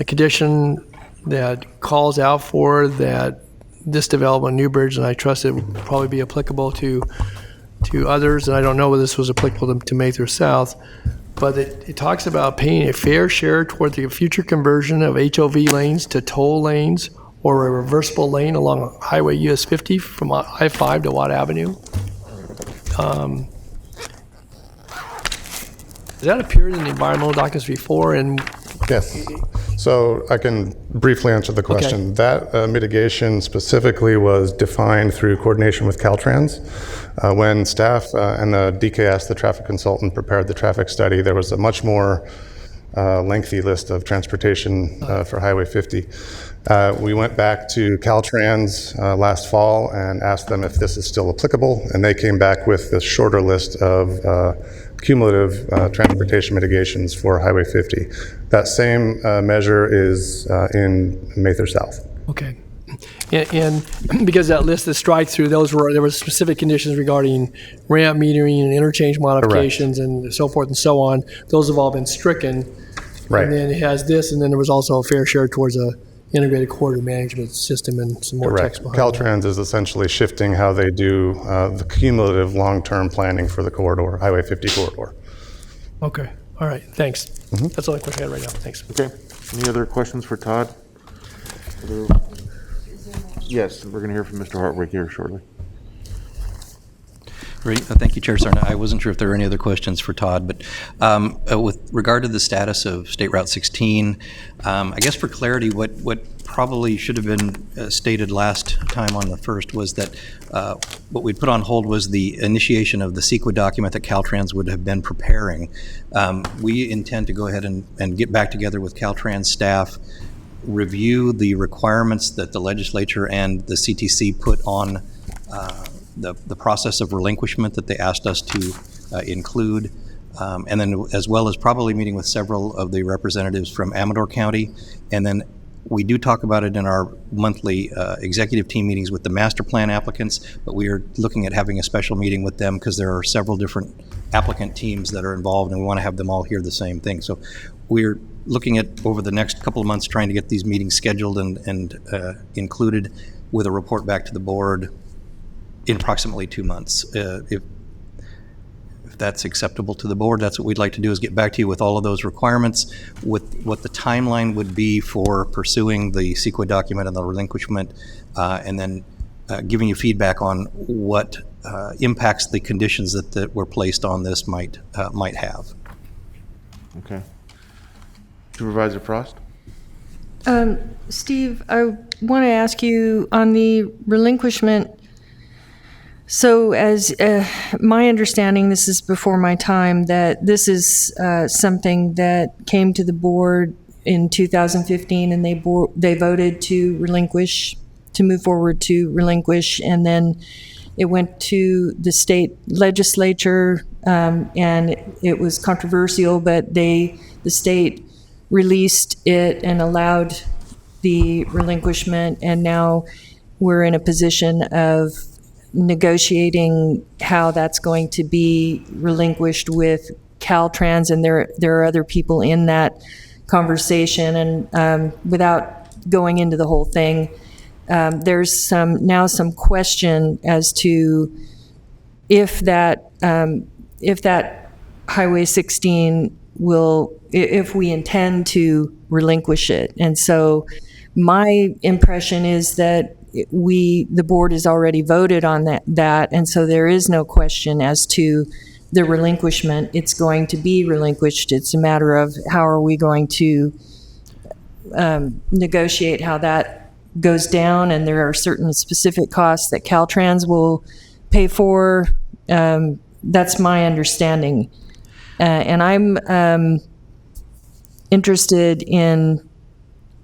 [SPEAKER 4] condition that calls out for that this development, New Bridge, and I trust it would probably be applicable to others, and I don't know whether this was applicable to Mather South, but it talks about paying a fair share toward the future conversion of HOV lanes to toll lanes or a reversible lane along Highway US 50 from I-5 to Watt Avenue. Has that appeared in the environmental documents before? And
[SPEAKER 17] yes. So I can briefly answer the question. That mitigation specifically was defined through coordination with Caltrans. When staff and the DKS, the traffic consultant, prepared the traffic study, there was a much more lengthy list of transportation for Highway 50. We went back to Caltrans last fall and asked them if this is still applicable, and they came back with this shorter list of cumulative transportation mitigations for Highway 50. That same measure is in Mather South.
[SPEAKER 4] Okay. And because that list, the strike-through, there were specific conditions regarding ramp metering and interchange modifications and so forth and so on. Those have all been stricken.
[SPEAKER 17] Right.
[SPEAKER 4] And then it has this, and then there was also a fair share towards a integrated corridor management system and some more text behind
[SPEAKER 17] Caltrans is essentially shifting how they do the cumulative long-term planning for the corridor, Highway 50 corridor.
[SPEAKER 4] Okay. All right. Thanks. That's all the question I had right now. Thanks.
[SPEAKER 1] Okay. Any other questions for Todd? Yes, we're going to hear from Mr. Hartwig here shortly.
[SPEAKER 18] Great. Thank you, Chair Sarna. I wasn't sure if there were any other questions for Todd, but with regard to the status of State Route 16, I guess for clarity, what probably should have been stated last time on the first was that what we put on hold was the initiation of the CEQA document that Caltrans would have been preparing. We intend to go ahead and get back together with Caltrans staff, review the requirements that the legislature and the CTC put on the process of relinquishment that they asked us to include, and then as well as probably meeting with several of the representatives from Amador County. And then we do talk about it in our monthly executive team meetings with the master plan applicants, but we are looking at having a special meeting with them because there are several different applicant teams that are involved, and we want to have them all hear the same thing. So we're looking at, over the next couple of months, trying to get these meetings scheduled and included with a report back to the board in approximately 2 months. If that's acceptable to the board, that's what we'd like to do, is get back to you with all of those requirements, with what the timeline would be for pursuing the CEQA document and the relinquishment, and then giving you feedback on what impacts the conditions that were placed on this might have.
[SPEAKER 1] Okay. Supervisor Frost?
[SPEAKER 3] Steve, I want to ask you on the relinquishment. So as my understanding, this is before my time, that this is something that came to the board in 2015, and they voted to relinquish, to move forward to relinquish, and then it went to the state legislature, and it was controversial, but the state released it and allowed the relinquishment, and now we're in a position of negotiating how that's going to be relinquished with Caltrans, and there are other people in that conversation. And without going into the whole thing, there's some question as to if that Highway 16 if we intend to relinquish it. And so my impression is that the board has already voted on that, and so there is no question as to the relinquishment. It's going to be relinquished. It's a matter of how are we going to negotiate how that goes down, and there are certain specific costs that Caltrans will pay for. That's my understanding. And I'm interested in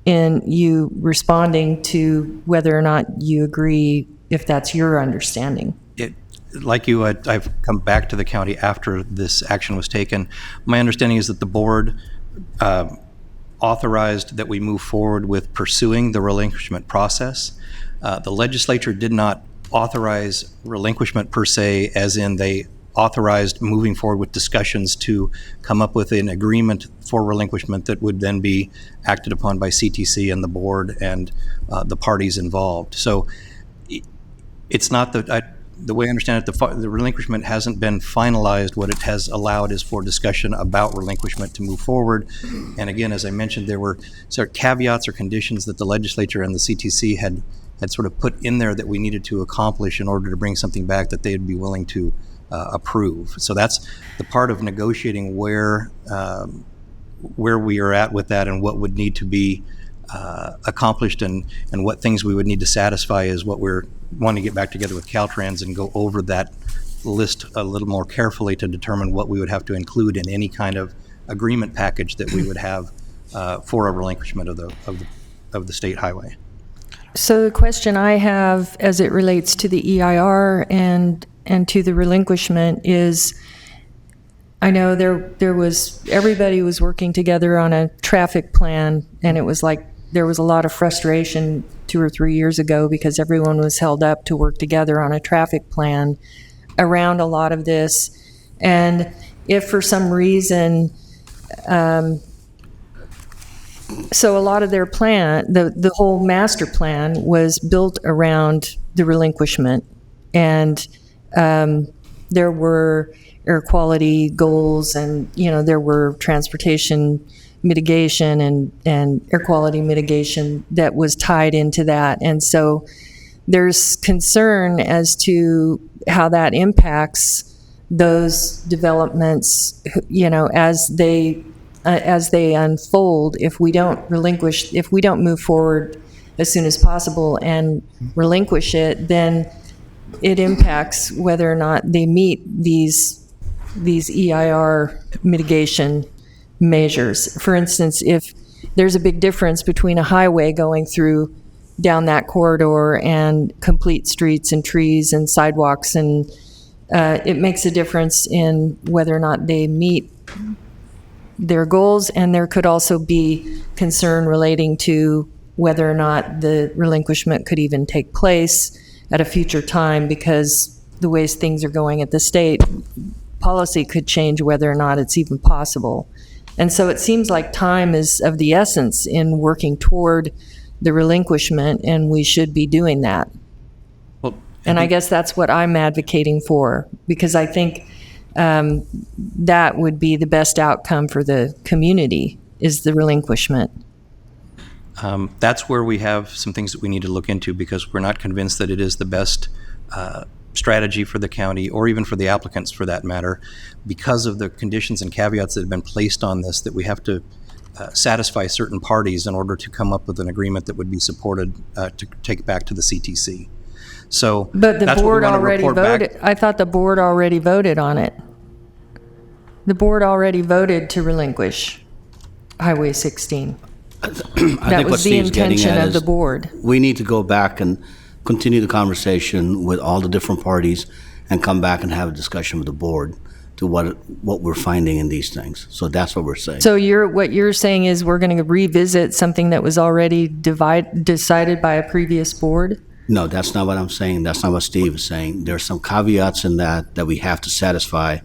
[SPEAKER 3] you responding to whether or not you agree, if that's your understanding.
[SPEAKER 18] Like you, I've come back to the county after this action was taken. My understanding is that the board authorized that we move forward with pursuing the relinquishment process. The legislature did not authorize relinquishment per se, as in they authorized moving forward with discussions to come up with an agreement for relinquishment that would then be acted upon by CTC and the board and the parties involved. So it's not that, the way I understand it, the relinquishment hasn't been finalized. What it has allowed is for discussion about relinquishment to move forward. And again, as I mentioned, there were sort of caveats or conditions that the legislature and the CTC had sort of put in there that we needed to accomplish in order to bring something back that they'd be willing to approve. So that's the part of negotiating where where we are at with that and what would need to be accomplished and what things we would need to satisfy is what we're wanting to get back together with Caltrans and go over that list a little more carefully to determine what we would have to include in any kind of agreement package that we would have for a relinquishment of the state highway.
[SPEAKER 3] So the question I have as it relates to the EIR and to the relinquishment is, I know everybody was working together on a traffic plan, and it was like there was a lot of frustration 2 or 3 years ago because everyone was held up to work together on a traffic plan around a lot of this. And if for some reason, so a lot of their plan, the whole master plan was built around the relinquishment, and there were air quality goals, and there were transportation mitigation and air quality mitigation that was tied into that. And so there's concern as to how that impacts those developments, as they unfold. If we don't move forward as soon as possible and relinquish it, then it impacts whether or not they meet these EIR mitigation measures. For instance, if there's a big difference between a highway going through down that corridor and complete streets and trees and sidewalks, and it makes a difference in whether or not they meet their goals. And there could also be concern relating to whether or not the relinquishment could even take place at a future time, because the ways things are going at the state, policy could change whether or not it's even possible. And so it seems like time is of the essence in working toward the relinquishment, and we should be doing that.
[SPEAKER 18] Well,
[SPEAKER 3] and I guess that's what I'm advocating for, because I think that would be the best outcome for the community, is the relinquishment.
[SPEAKER 18] That's where we have some things that we need to look into, because we're not convinced that it is the best strategy for the county, or even for the applicants for that matter, because of the conditions and caveats that have been placed on this, that we have to satisfy certain parties in order to come up with an agreement that would be supported to take back to the CTC. So,
[SPEAKER 3] but the board already voted.
[SPEAKER 18] Back.
[SPEAKER 3] I thought the board already voted on it. The board already voted to relinquish Highway 16. That was the intention of the board.
[SPEAKER 14] We need to go back and continue the conversation with all the different parties and come back and have a discussion with the board to what we're finding in these things. So that's what we're saying.
[SPEAKER 3] So what you're saying is we're going to revisit something that was already decided by a previous board?
[SPEAKER 14] No, that's not what I'm saying. That's not what Steve is saying. There's some caveats in that we have to satisfy,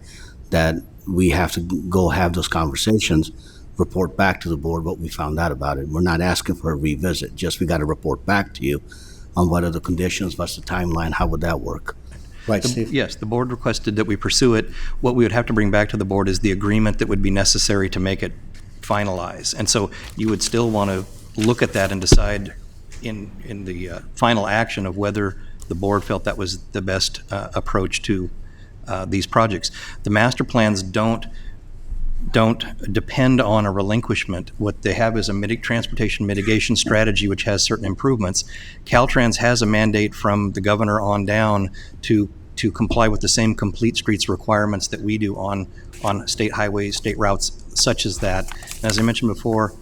[SPEAKER 14] that we have to go have those conversations, report back to the board what we found out about it. We're not asking for a revisit, just we got to report back to you on what are the conditions, what's the timeline, how would that work? Right, Steve?
[SPEAKER 18] Yes, the board requested that we pursue it. What we would have to bring back to the board is the agreement that would be necessary to make it finalize. And so you would still want to look at that and decide in the final action of whether the board felt that was the best approach to these projects. The master plans don't depend on a relinquishment. What they have is a transportation mitigation strategy which has certain improvements. Caltrans has a mandate from the governor on down to comply with the same complete streets requirements that we do on state highways, state routes such as that. And as I mentioned before,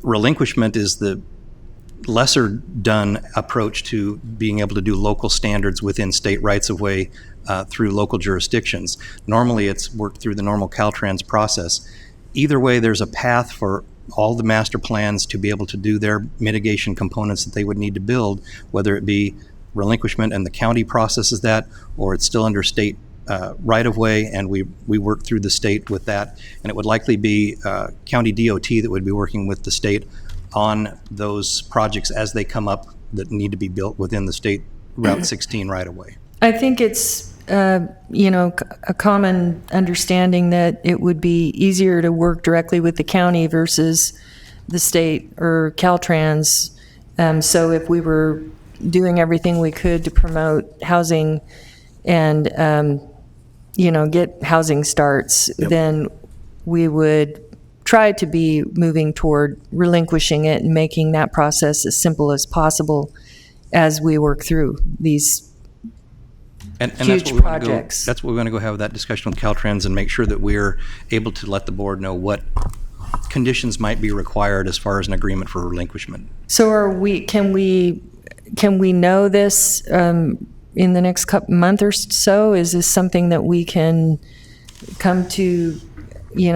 [SPEAKER 18] relinquishment is the lesser done approach to being able to do local standards within state rights of way through local jurisdictions. Normally it's worked through the normal Caltrans process. Either way, there's a path for all the master plans to be able to do their mitigation components that they would need to build, whether it be relinquishment and the county processes that, or it's still under state right of way and we work through the state with that. And it would likely be county DOT that would be working with the state on those projects as they come up that need to be built within the state Route 16 right of way.
[SPEAKER 3] I think it's a common understanding that it would be easier to work directly with the county versus the state or Caltrans. So if we were doing everything we could to promote housing and get housing starts, then we would try to be moving toward relinquishing it and making that process as simple as possible as we work through these
[SPEAKER 18] And
[SPEAKER 3] huge
[SPEAKER 18] that's what
[SPEAKER 3] projects.
[SPEAKER 18] That's what we're going to go have that discussion with Caltrans and make sure that we're able to let the board know what conditions might be required as far as an agreement for relinquishment.
[SPEAKER 3] So can we know this in the next month or so? Is this something that we can come to,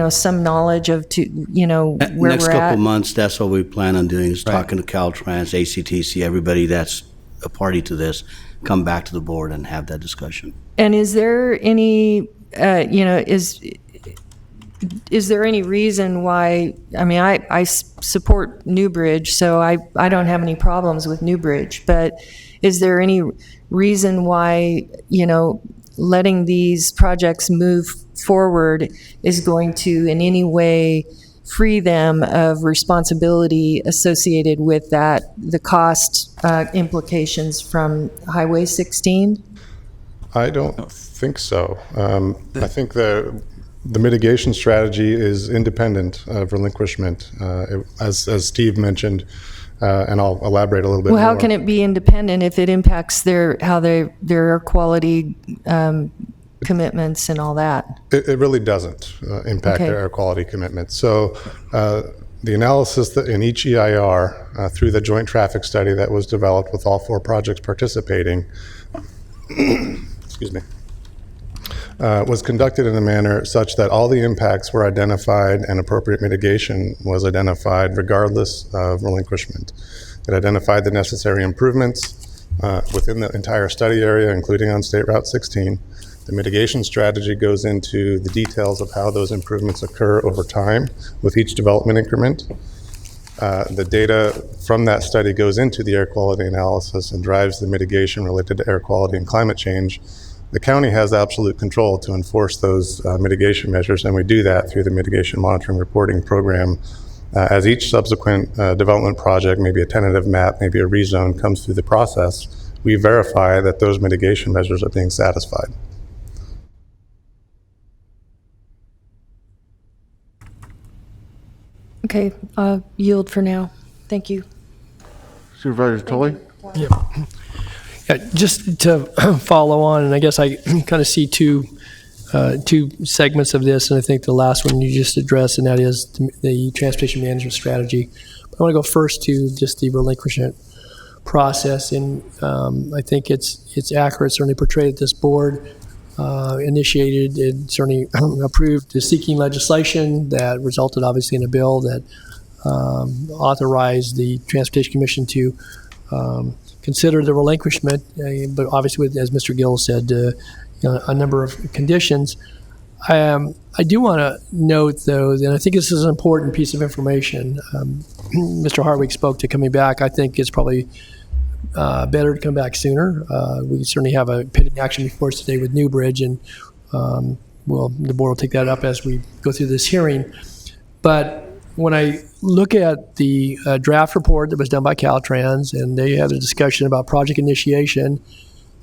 [SPEAKER 3] some knowledge of, where we're
[SPEAKER 14] Next
[SPEAKER 3] at?
[SPEAKER 14] couple months, that's what we plan on doing, is talking to Caltrans, ACTC, everybody that's a party to this, come back to the board and have that discussion.
[SPEAKER 3] And is there any, is there any reason why, I support Newbridge, so I don't have any problems with Newbridge, but is there any reason why, letting these projects move forward is going to in any way free them of responsibility associated with the cost implications from Highway 16?
[SPEAKER 17] I don't think so. I think the mitigation strategy is independent of relinquishment, as Steve mentioned, and I'll elaborate a little bit more.
[SPEAKER 3] Well, how can it be independent if it impacts their air quality commitments and all that?
[SPEAKER 17] It really doesn't impact
[SPEAKER 3] Okay.
[SPEAKER 17] their air quality commitments. So the analysis that in each EIR through the joint traffic study that was developed with all 4 projects participating, excuse me, was conducted in a manner such that all the impacts were identified and appropriate mitigation was identified regardless of relinquishment. It identified the necessary improvements within the entire study area, including on State Route 16. The mitigation strategy goes into the details of how those improvements occur over time with each development increment. The data from that study goes into the air quality analysis and drives the mitigation related to air quality and climate change. The county has absolute control to enforce those mitigation measures, and we do that through the Mitigation Monitoring Reporting Program. As each subsequent development project, maybe a tentative map, maybe a rezone, comes through the process, we verify that those mitigation measures are being satisfied.
[SPEAKER 3] Okay, yield for now. Thank you.
[SPEAKER 1] Supervisor Tully?
[SPEAKER 4] Yeah, just to follow on, and I guess I kind of see two segments of this, and I think the last one you just addressed, and that is the transportation management strategy. I want to go first to just the relinquishment process, and I think it's accurate, certainly portrayed at this board, initiated and certainly approved the seeking legislation that resulted obviously in a bill that authorized the Transportation Commission to consider the relinquishment, but obviously, as Mr. Gill said, a number of conditions. I do want to note, though, that I think this is an important piece of information. Mr. Hartwig spoke to coming back. I think it's probably better to come back sooner. We certainly have a pending action before us today with Newbridge, and the board will take that up as we go through this hearing. But when I look at the draft report that was done by Caltrans, and they had a discussion about project initiation,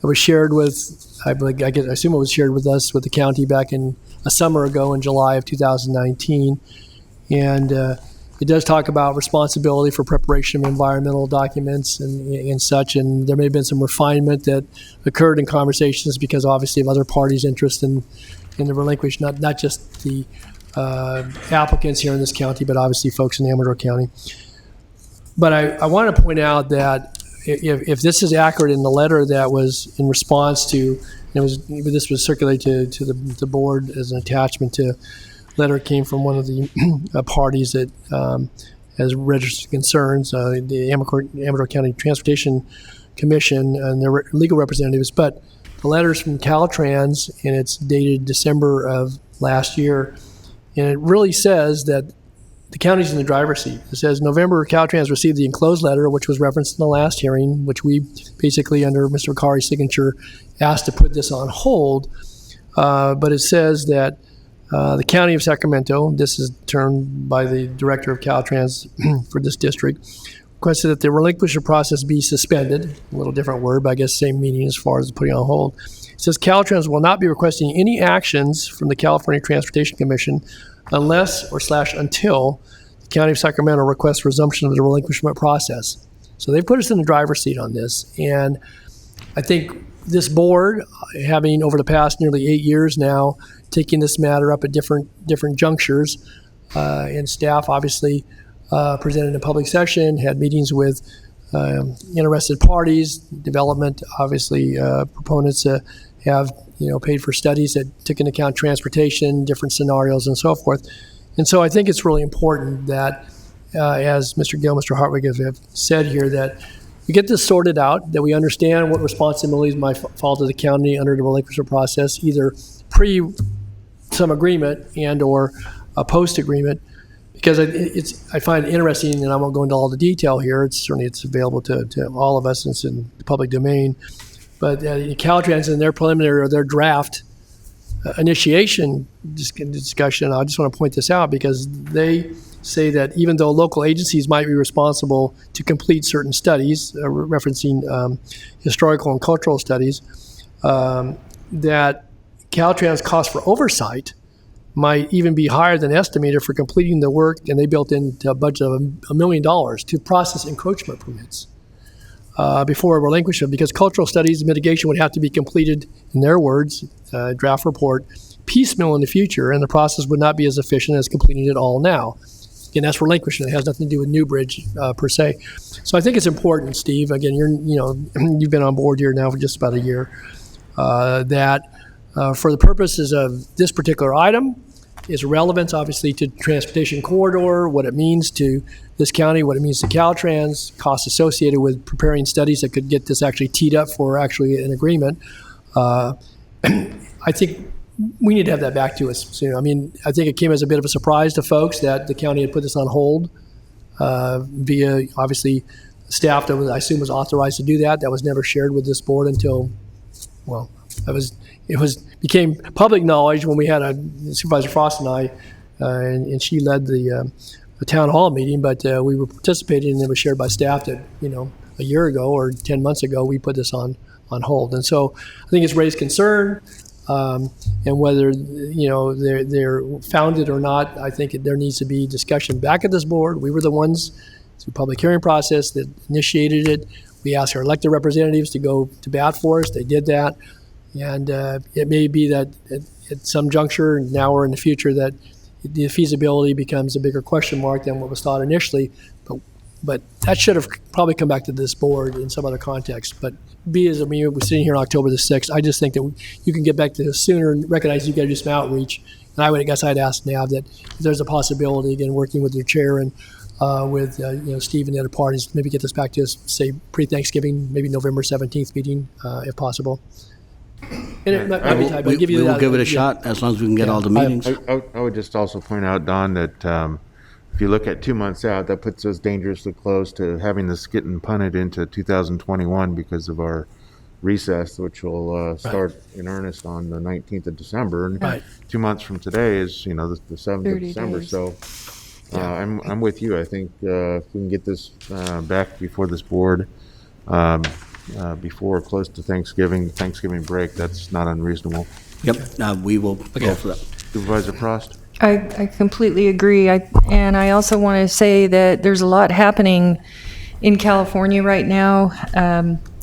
[SPEAKER 4] it was shared with, I assume it was shared with us, with the county back in a summer ago in July of 2019. And it does talk about responsibility for preparation of environmental documents and such, and there may have been some refinement that occurred in conversations because obviously of other parties' interest in the relinquishment, not just the applicants here in this county, but obviously folks in Amador County. But I want to point out that if this is accurate in the letter that was in response to, this was circulated to the board as an attachment to letter came from one of the parties that has registered concerns, the Amador County Transportation Commission and their legal representatives. But the letter's from Caltrans, and it's dated December of last year. And it really says that the county's in the driver's seat. It says November, Caltrans received the enclosed letter, which was referenced in the last hearing, which we basically, under Mr. Akari's signature, asked to put this on hold. But it says that the County of Sacramento, this is termed by the director of Caltrans for this district, requested that the relinquishment process be suspended. A little different word, but I guess same meaning as far as putting on hold. It says Caltrans will not be requesting any actions from the California Transportation Commission unless or / until the County of Sacramento requests resumption of the relinquishment process. So they put us in the driver's seat on this. And I think this board, having over the past nearly 8 years now, taking this matter up at different junctures, and staff obviously presented in public session, had meetings with interested parties, development, obviously proponents have paid for studies that took into account transportation, different scenarios, and so forth. And so I think it's really important that, as Mr. Gill, Mr. Hartwig have said here, that we get this sorted out, that we understand what responsibilities might fall to the county under the relinquishment process, either pre some agreement and or a post agreement, because I find it interesting, and I won't go into all the detail here. It's available to all of us. It's in the public domain. But Caltrans in their preliminary or their draft initiation discussion, I just want to point this out because they say that even though local agencies might be responsible to complete certain studies, referencing historical and cultural studies, that Caltrans' cost for oversight might even be higher than estimated for completing the work, and they built into a budget of $1 million to process encroachment permits before relinquishment, because cultural studies mitigation would have to be completed, in their words, draft report, piecemeal in the future, and the process would not be as efficient as completing it all now. Again, that's relinquishment. It has nothing to do with Newbridge per se. So I think it's important, Steve. Again, you've been on board here now for just about a year. That for the purposes of this particular item, its relevance, obviously, to transportation corridor, what it means to this county, what it means to Caltrans, costs associated with preparing studies that could get this actually teed up for actually an agreement. I think we need to have that back to us soon. I mean, I think it came as a bit of a surprise to folks that the county had put this on hold via, obviously, staff that I assume was authorized to do that. That was never shared with this board until, well, it became public knowledge when we had Supervisor Frost and I, and she led the town hall meeting, but we were participating, and it was shared by staff that, a year ago or 10 months ago, we put this on hold. And so I think it's raised concern, and whether, they're founded or not, I think there needs to be discussion back at this board. We were the ones through public hearing process that initiated it. We asked our elected representatives to go to bat for us. They did that. And it may be that at some juncture, now or in the future, that the feasibility becomes a bigger question mark than what was thought initially. But that should have probably come back to this board in some other context. But we're sitting here on October the 6th. I just think that you can get back to this sooner and recognize you've got to do some outreach. And I'd ask NAB that if there's a possibility, again, working with your chair and with Steve and the other parties, maybe get this back to us, say, pre-Thanksgiving, maybe November 17th meeting, if possible. And it might be tight, but
[SPEAKER 14] we will give it a shot as long as we can get all the meetings.
[SPEAKER 1] I would just also point out, Don, that if you look at 2 months out, that puts us dangerously close to having this getting punted into 2021 because of our recess, which will start in earnest on the 19th of December. And 2 months from today is, the 7th of December.
[SPEAKER 3] Days.
[SPEAKER 1] So I'm with you. I think if we can get this back before this board, before close to Thanksgiving break, that's not unreasonable.
[SPEAKER 14] Yep, we will go for that.
[SPEAKER 1] Supervisor Frost?
[SPEAKER 3] I completely agree. And I also want to say that there's a lot happening in California right now.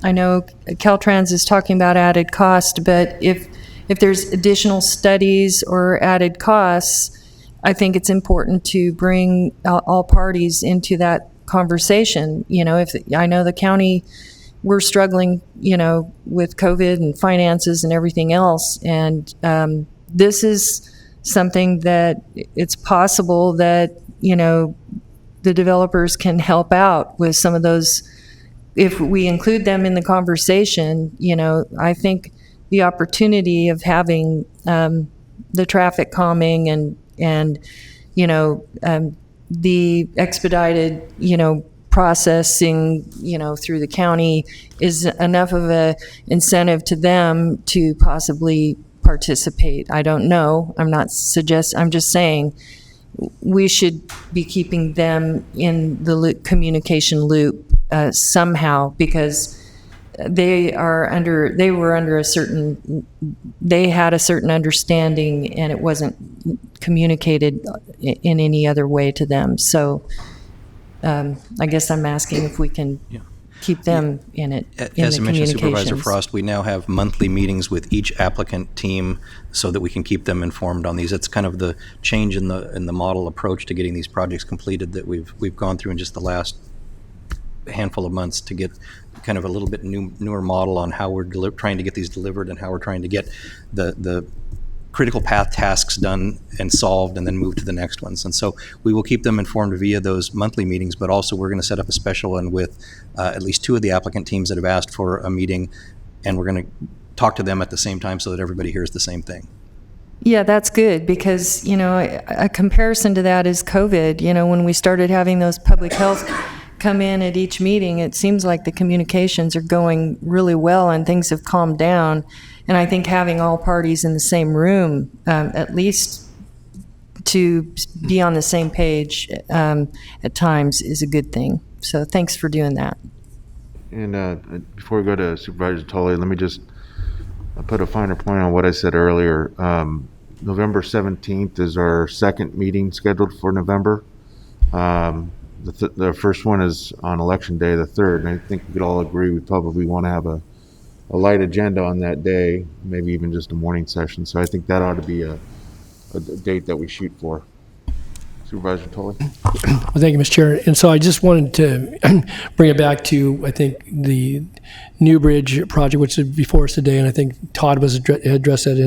[SPEAKER 3] I know Caltrans is talking about added cost, but if there's additional studies or added costs, I think it's important to bring all parties into that conversation. If I know the county, we're struggling, with COVID and finances and everything else. And this is something that it's possible that, the developers can help out with some of those. If we include them in the conversation, I think the opportunity of having the traffic calming and the expedited, processing, through the county is enough of a incentive to them to possibly participate. I don't know. I'm just saying we should be keeping them in the communication loop somehow, because they were under a certain, they had a certain understanding, and it wasn't communicated in any other way to them. So I guess I'm asking if we can keep them in it, in
[SPEAKER 18] As
[SPEAKER 3] the
[SPEAKER 18] I mentioned, Supervisor
[SPEAKER 3] communications.
[SPEAKER 18] Frost, we now have monthly meetings with each applicant team so that we can keep them informed on these. It's kind of the change in the model approach to getting these projects completed that we've gone through in just the last handful of months to get kind of a little bit newer model on how we're trying to get these delivered and how we're trying to get the critical path tasks done and solved and then move to the next ones. And so we will keep them informed via those monthly meetings, but also we're going to set up a special one with at least 2 of the applicant teams that have asked for a meeting, and we're going to talk to them at the same time so that everybody hears the same thing.
[SPEAKER 3] Yeah, that's good, because, a comparison to that is COVID. When we started having those public health come in at each meeting, it seems like the communications are going really well and things have calmed down. And I think having all parties in the same room, at least to be on the same page at times, is a good thing. So thanks for doing that.
[SPEAKER 1] And before we go to Supervisor Tully, let me just put a finer point on what I said earlier. November 17th is our second meeting scheduled for November. The first one is on Election Day, the 3rd, and I think we could all agree we probably want to have a light agenda on that day, maybe even just a morning session. So I think that ought to be a date that we shoot for. Supervisor Tully?
[SPEAKER 4] Well, thank you, Mr. Chair. And so I just wanted to bring it back to, I think, the New Bridge project, which is before us today, and I think Todd was addressed that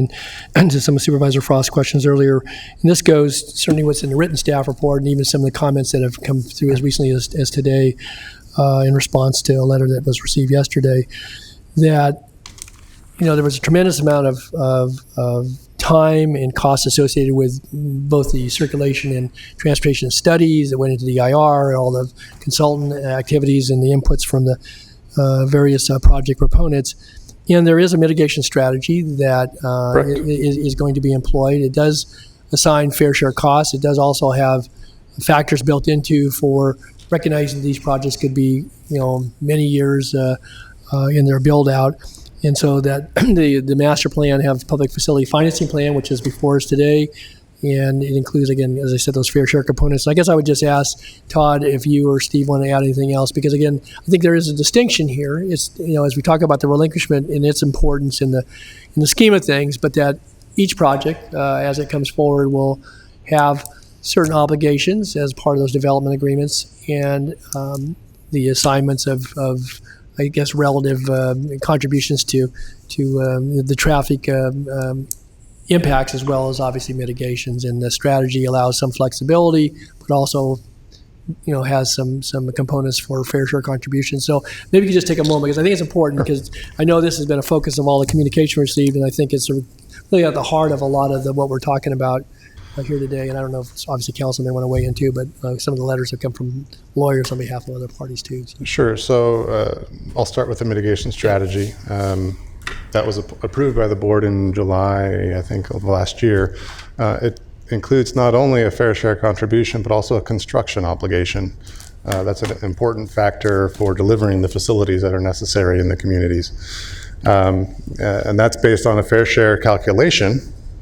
[SPEAKER 4] into some of Supervisor Frost's questions earlier. And this goes certainly what's in the written staff report and even some of the comments that have come through as recently as today in response to a letter that was received yesterday, that there was a tremendous amount of time and cost associated with both the circulation and transportation studies that went into the IR, all the consultant activities and the inputs from the various project proponents. And there is a mitigation strategy that is going to be employed. It does assign fair share costs. It does also have factors built into for recognizing these projects could be many years in their build out. And so that the master plan have public facility financing plan, which is before us today. And it includes, again, as I said, those fair share components. So I guess I would just ask Todd if you or Steve want to add anything else, because again, I think there is a distinction here. It's, as we talk about the relinquishment and its importance in the scheme of things, but that each project, as it comes forward, will have certain obligations as part of those development agreements and the assignments of I guess, relative contributions to the traffic impacts, as well as obviously mitigations. And the strategy allows some flexibility, but also, has some components for fair share contributions. So maybe you could just take a moment, because I think it's important, because I know this has been a focus of all the communication received, and I think it's really at the heart of a lot of what we're talking about here today. And I don't know if obviously council may want to weigh in too, but some of the letters have come from lawyers on behalf of other parties too. So.
[SPEAKER 17] Sure. So I'll start with the mitigation strategy. That was approved by the board in July, I think, of last year. It includes not only a fair share contribution, but also a construction obligation. That's an important factor for delivering the facilities that are necessary in the communities. And that's based on a fair share calculation.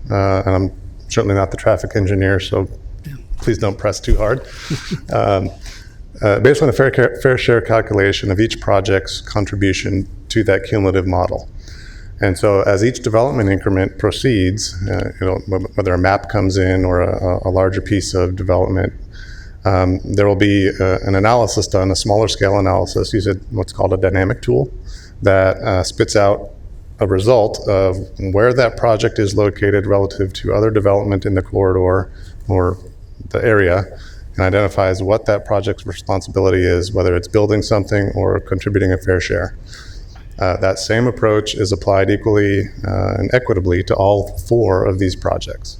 [SPEAKER 17] And I'm certainly not the traffic engineer, so please don't press too hard. Based on a fair share calculation of each project's contribution to that cumulative model. And so as each development increment proceeds, whether a map comes in or a larger piece of development, there will be an analysis done, a smaller scale analysis, using what's called a dynamic tool that spits out a result of where that project is located relative to other development in the corridor or the area, and identifies what that project's responsibility is, whether it's building something or contributing a fair share. That same approach is applied equally and equitably to all 4 of these projects.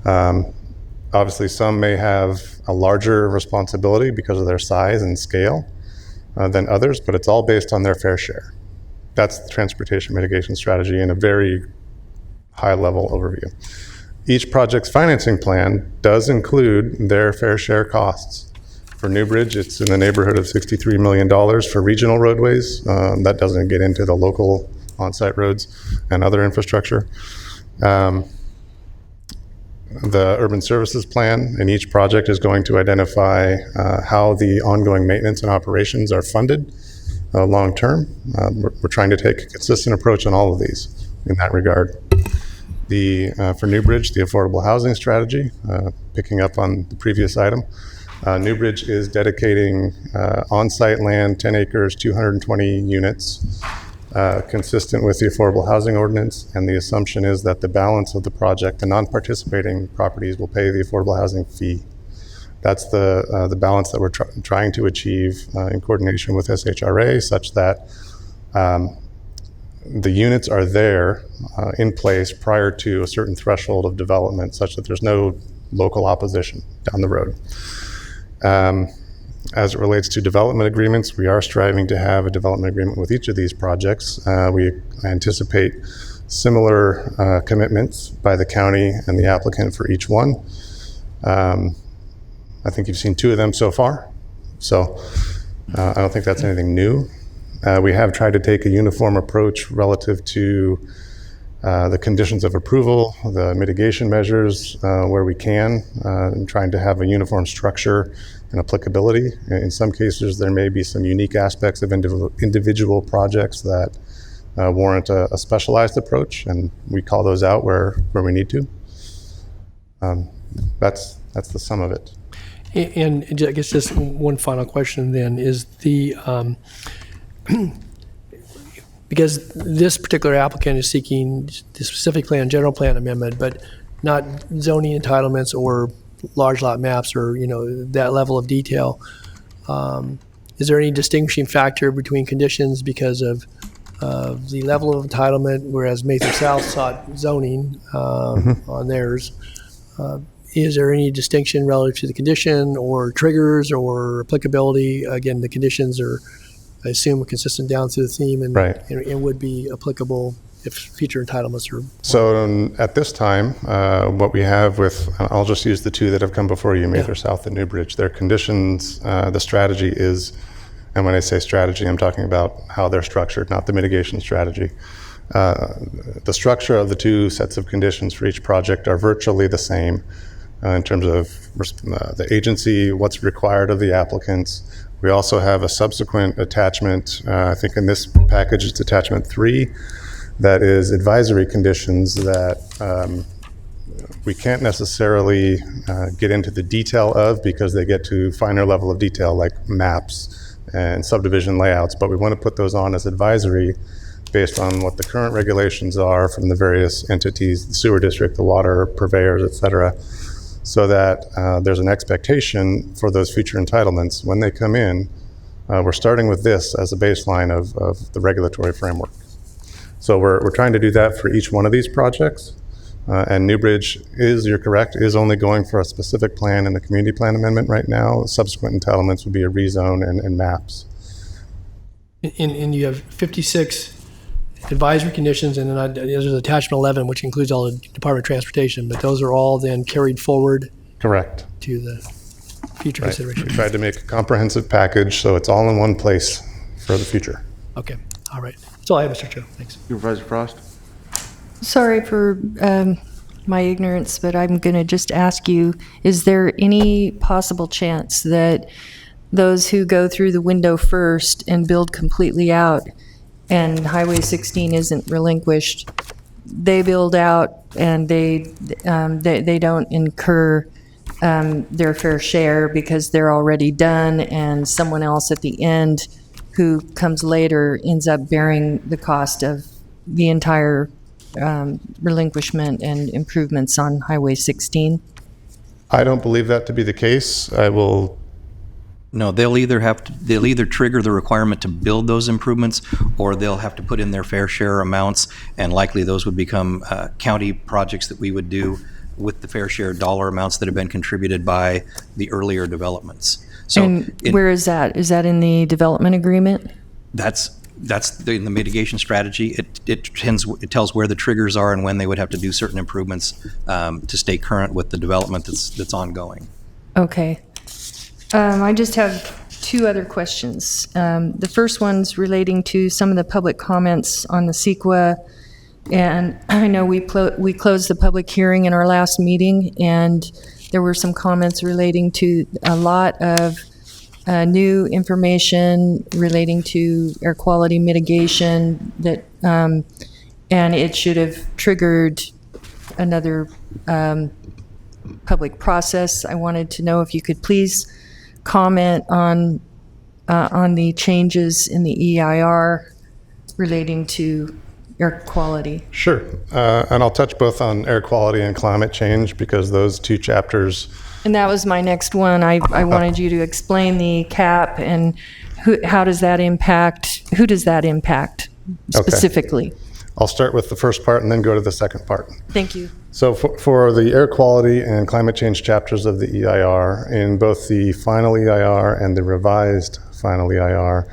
[SPEAKER 17] Obviously, some may have a larger responsibility because of their size and scale than others, but it's all based on their fair share. That's the transportation mitigation strategy in a very high-level overview. Each project's financing plan does include their fair share costs For Newbridge, it's in the neighborhood of $63 million for regional roadways. That doesn't get into the local on-site roads and other infrastructure. The urban services plan in each project is going to identify how the ongoing maintenance and operations are funded long-term. We're trying to take a consistent approach on all of these in that regard. For Newbridge, the affordable housing strategy, picking up on the previous item, Newbridge is dedicating on-site land, 10 acres, 220 units, consistent with the affordable housing ordinance, and the assumption is that the balance of the project, the non-participating properties, will pay the affordable housing fee. That's the balance that we're trying to achieve in coordination with SHRA, such that the units are there in place prior to a certain threshold of development, such that there's no local opposition down the road. As it relates to development agreements, we are striving to have a development agreement with each of these projects. We anticipate similar commitments by the county and the applicant for each one. I think you've seen 2 of them so far, so I don't think that's anything new. We have tried to take a uniform approach relative to the conditions of approval, the mitigation measures where we can, and trying to have a uniform structure and applicability. In some cases, there may be some unique aspects of individual projects that warrant a specialized approach, and we call those out where we need to. That's the sum of it.
[SPEAKER 4] And I guess just one final question then is because this particular applicant is seeking the specific plan, general plan amendment, but not zoning entitlements or large lot maps or, that level of detail. Is there any distinguishing factor between conditions because of the level of entitlement, whereas Mather South sought zoning on theirs? Is there any distinction relative to the condition or triggers or applicability? Again, the conditions are, I assume, consistent down through the theme and,
[SPEAKER 17] right.
[SPEAKER 4] and would be applicable if future entitlements are.
[SPEAKER 17] So at this time, what we have with, I'll just use the 2 that have come before you, Mather South and Newbridge, their conditions, the strategy is, and when I say strategy, I'm talking about how they're structured, not the mitigation strategy. The structure of the 2 sets of conditions for each project are virtually the same in terms of the agency, what's required of the applicants. We also have a subsequent attachment, I think in this package it's attachment 3, that is advisory conditions that we can't necessarily get into the detail of because they get to finer level of detail like maps and subdivision layouts, but we want to put those on as advisory based on what the current regulations are from the various entities, the sewer district, the water purveyors, et cetera, so that there's an expectation for those future entitlements. When they come in, we're starting with this as a baseline of the regulatory framework. So we're trying to do that for each one of these projects. And Newbridge is, you're correct, is only going for a specific plan in the community plan amendment right now. Subsequent entitlements would be a rezone and maps.
[SPEAKER 4] And you have 56 advisory conditions, and then there's attachment 11, which includes all the Department of Transportation, but those are all then carried forward.
[SPEAKER 17] Correct.
[SPEAKER 4] To the future consideration.
[SPEAKER 17] We tried to make a comprehensive package so it's all in one place for the future.
[SPEAKER 4] Okay, all right. That's all I have, Mr. Chair. Thanks.
[SPEAKER 1] Supervisor Frost?
[SPEAKER 3] Sorry for my ignorance, but I'm going to just ask you, is there any possible chance that those who go through the window first and build completely out and Highway 16 isn't relinquished, they build out and they don't incur their fair share because they're already done, and someone else at the end who comes later ends up bearing the cost of the entire relinquishment and improvements on Highway 16?
[SPEAKER 17] I don't believe that to be the case.
[SPEAKER 18] No, they'll either trigger the requirement to build those improvements, or they'll have to put in their fair share amounts, and likely those would become county projects that we would do with the fair share dollar amounts that have been contributed by the earlier developments. So,
[SPEAKER 3] and where is that? Is that in the development agreement?
[SPEAKER 18] That's in the mitigation strategy. It tells where the triggers are and when they would have to do certain improvements to stay current with the development that's ongoing.
[SPEAKER 3] Okay. I just have two other questions. The first one's relating to some of the public comments on the CEQA. And I know we closed the public hearing in our last meeting, and there were some comments relating to a lot of new information relating to air quality mitigation that, and it should have triggered another public process. I wanted to know if you could please comment on the changes in the EIR relating to air quality.
[SPEAKER 17] Sure. And I'll touch both on air quality and climate change because those two chapters.
[SPEAKER 3] And that was my next one. I wanted you to explain the CAP and how does that impact, who does that impact specifically?
[SPEAKER 17] Okay. I'll start with the first part and then go to the second part.
[SPEAKER 3] Thank you.
[SPEAKER 17] So for the air quality and climate change chapters of the EIR, in both the final EIR and the revised final EIR,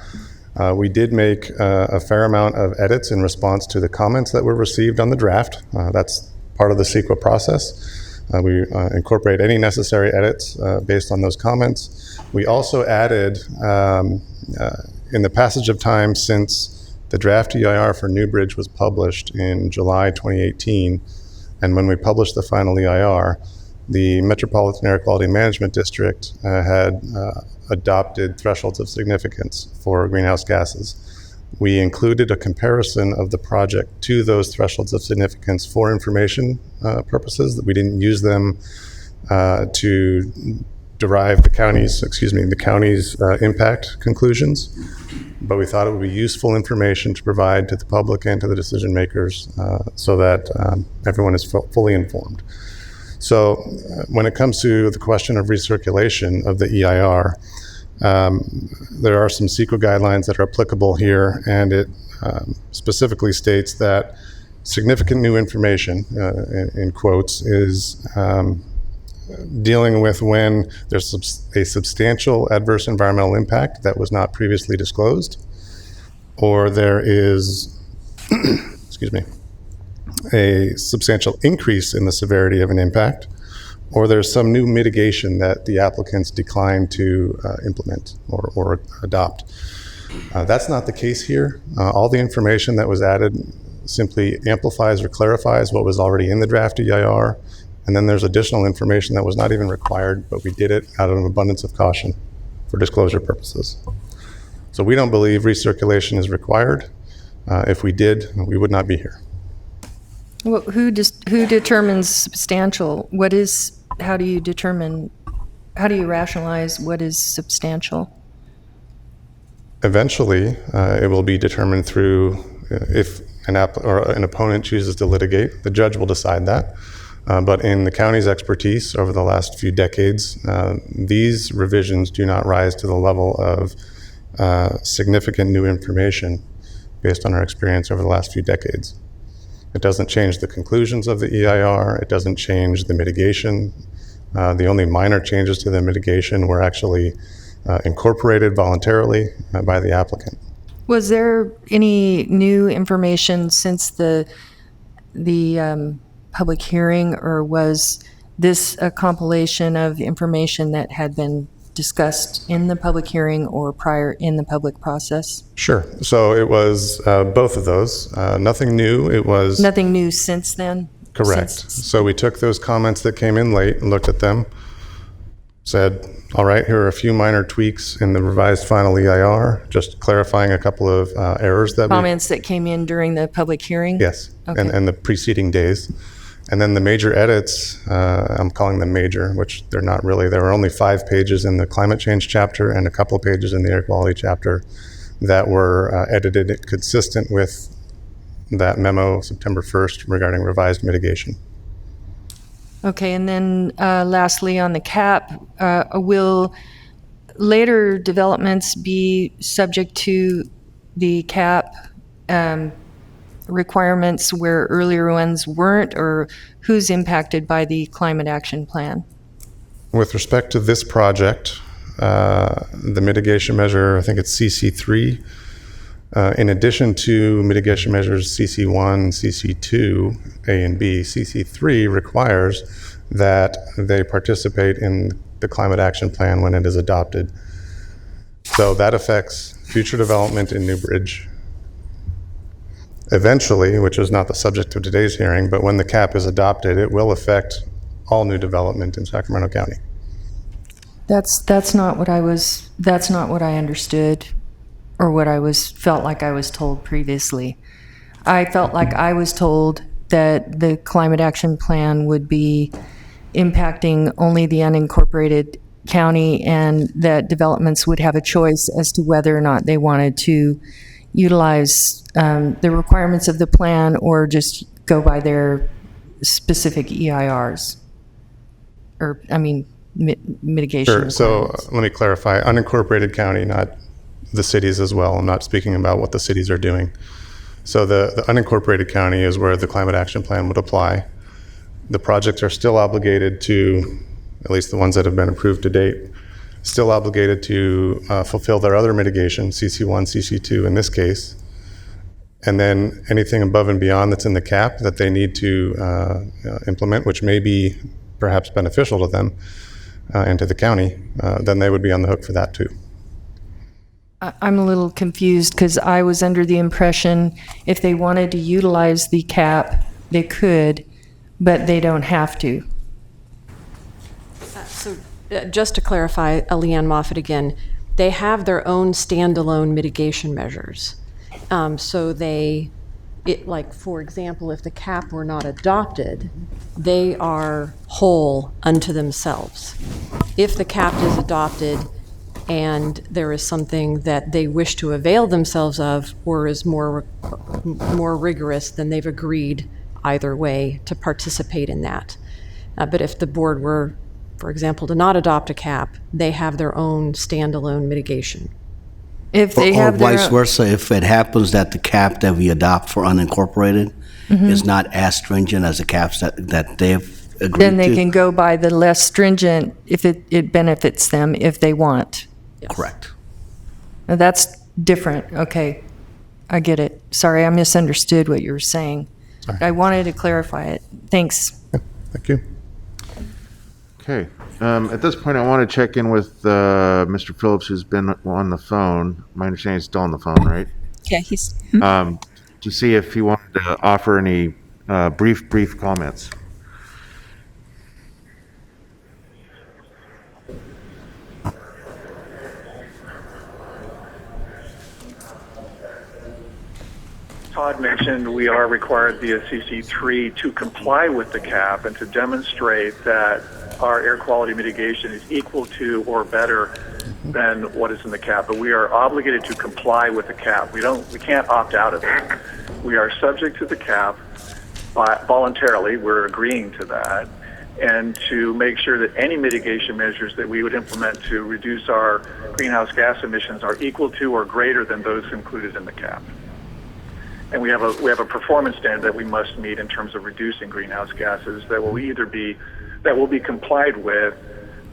[SPEAKER 17] we did make a fair amount of edits in response to the comments that were received on the draft. That's part of the CEQA process. We incorporate any necessary edits based on those comments. We also added, in the passage of time since the draft EIR for Newbridge was published in July 2018, and when we published the final EIR, the Metropolitan Air Quality Management District had adopted thresholds of significance for greenhouse gases. We included a comparison of the project to those thresholds of significance for information purposes. That we didn't use them to derive the county's impact conclusions, but we thought it would be useful information to provide to the public and to the decision makers so that everyone is fully informed. So when it comes to the question of recirculation of the EIR, there are some CEQA guidelines that are applicable here, and it specifically states that significant new information, in quotes, is dealing with when there's a substantial adverse environmental impact that was not previously disclosed, or there is, excuse me, a substantial increase in the severity of an impact, or there's some new mitigation that the applicants decline to implement or adopt. That's not the case here. All the information that was added simply amplifies or clarifies what was already in the draft EIR, and then there's additional information that was not even required, but we did it out of an abundance of caution for disclosure purposes. So we don't believe recirculation is required. If we did, we would not be here.
[SPEAKER 3] Well, who determines substantial? How do you rationalize what is substantial?
[SPEAKER 17] Eventually, it will be determined through if an opponent chooses to litigate. The judge will decide that. But in the county's expertise over the last few decades, these revisions do not rise to the level of significant new information based on our experience over the last few decades. It doesn't change the conclusions of the EIR. It doesn't change the mitigation. The only minor changes to the mitigation were actually incorporated voluntarily by the applicant.
[SPEAKER 3] Was there any new information since the public hearing, or was this a compilation of information that had been discussed in the public hearing or prior in the public process?
[SPEAKER 17] Sure. So it was both of those. Nothing new. It was
[SPEAKER 3] nothing new since then?
[SPEAKER 17] Correct. So we took those comments that came in late and looked at them, said, all right, here are a few minor tweaks in the revised final EIR, just clarifying a couple of errors that
[SPEAKER 3] comments that came in during the public hearing?
[SPEAKER 17] Yes,
[SPEAKER 3] okay.
[SPEAKER 17] and the preceding days. And then the major edits, I'm calling them major, which they're not really. There were only 5 pages in the climate change chapter and a couple of pages in the air quality chapter that were edited consistent with that memo September 1st regarding revised mitigation.
[SPEAKER 3] Okay, and then lastly on the CAP, will later developments be subject to the CAP requirements where earlier ones weren't, or who's impacted by the climate action plan?
[SPEAKER 17] With respect to this project, the mitigation measure, I think it's CC3, in addition to mitigation measures CC1, CC2, A and B, CC3 requires that they participate in the climate action plan when it is adopted. So that affects future development in Newbridge. Eventually, which is not the subject of today's hearing, but when the cap is adopted, it will affect all new development in Sacramento County.
[SPEAKER 3] That's not what I understood, or what felt like I was told previously. I felt like I was told that the climate action plan would be impacting only the unincorporated county, and that developments would have a choice as to whether or not they wanted to utilize the requirements of the plan or just go by their specific EIRs, or, I mean, mitigation
[SPEAKER 17] Sure. So
[SPEAKER 3] requirements.
[SPEAKER 17] let me clarify, unincorporated county, not the cities as well. I'm not speaking about what the cities are doing. So the unincorporated county is where the climate action plan would apply. The projects are still obligated to, at least the ones that have been approved to date, still obligated to fulfill their other mitigation, CC1, CC2 in this case. And then anything above and beyond that's in the cap that they need to implement, which may be perhaps beneficial to them and to the county, then they would be on the hook for that too.
[SPEAKER 3] I'm a little confused because I was under the impression if they wanted to utilize the cap, they could, but they don't have to.
[SPEAKER 16] Just to clarify, Leanne Moffett again, they have their own standalone mitigation measures. So like for example, if the cap were not adopted, they are whole unto themselves. If the cap is adopted and there is something that they wish to avail themselves of or is more rigorous, then they've agreed either way to participate in that. But if the board were, for example, to not adopt a cap, they have their own standalone mitigation.
[SPEAKER 3] If they
[SPEAKER 14] or
[SPEAKER 3] have their
[SPEAKER 14] vice versa, if it happens that the cap that we adopt for unincorporated is not as stringent as the caps that they've agreed
[SPEAKER 3] then they
[SPEAKER 14] to.
[SPEAKER 3] can go by the less stringent if it benefits them if they want.
[SPEAKER 16] Yes.
[SPEAKER 14] Correct.
[SPEAKER 3] Now, that's different. Okay, I get it. Sorry, I misunderstood what you were saying.
[SPEAKER 17] Sorry.
[SPEAKER 3] I wanted to clarify it. Thanks.
[SPEAKER 17] Thank you.
[SPEAKER 1] Okay. At this point, I want to check in with Mr. Phillips, who's been on the phone. My understanding is still on the phone, right?
[SPEAKER 2] Yeah, he's.
[SPEAKER 1] To see if he wanted to offer any brief comments.
[SPEAKER 19] Todd mentioned we are required via CC3 to comply with the cap and to demonstrate that our air quality mitigation is equal to or better than what is in the cap. But we are obligated to comply with the cap. We can't opt out of it. We are subject to the cap voluntarily. We're agreeing to that. And to make sure that any mitigation measures that we would implement to reduce our greenhouse gas emissions are equal to or greater than those included in the cap. And we have a performance standard that we must meet in terms of reducing greenhouse gases that will be complied with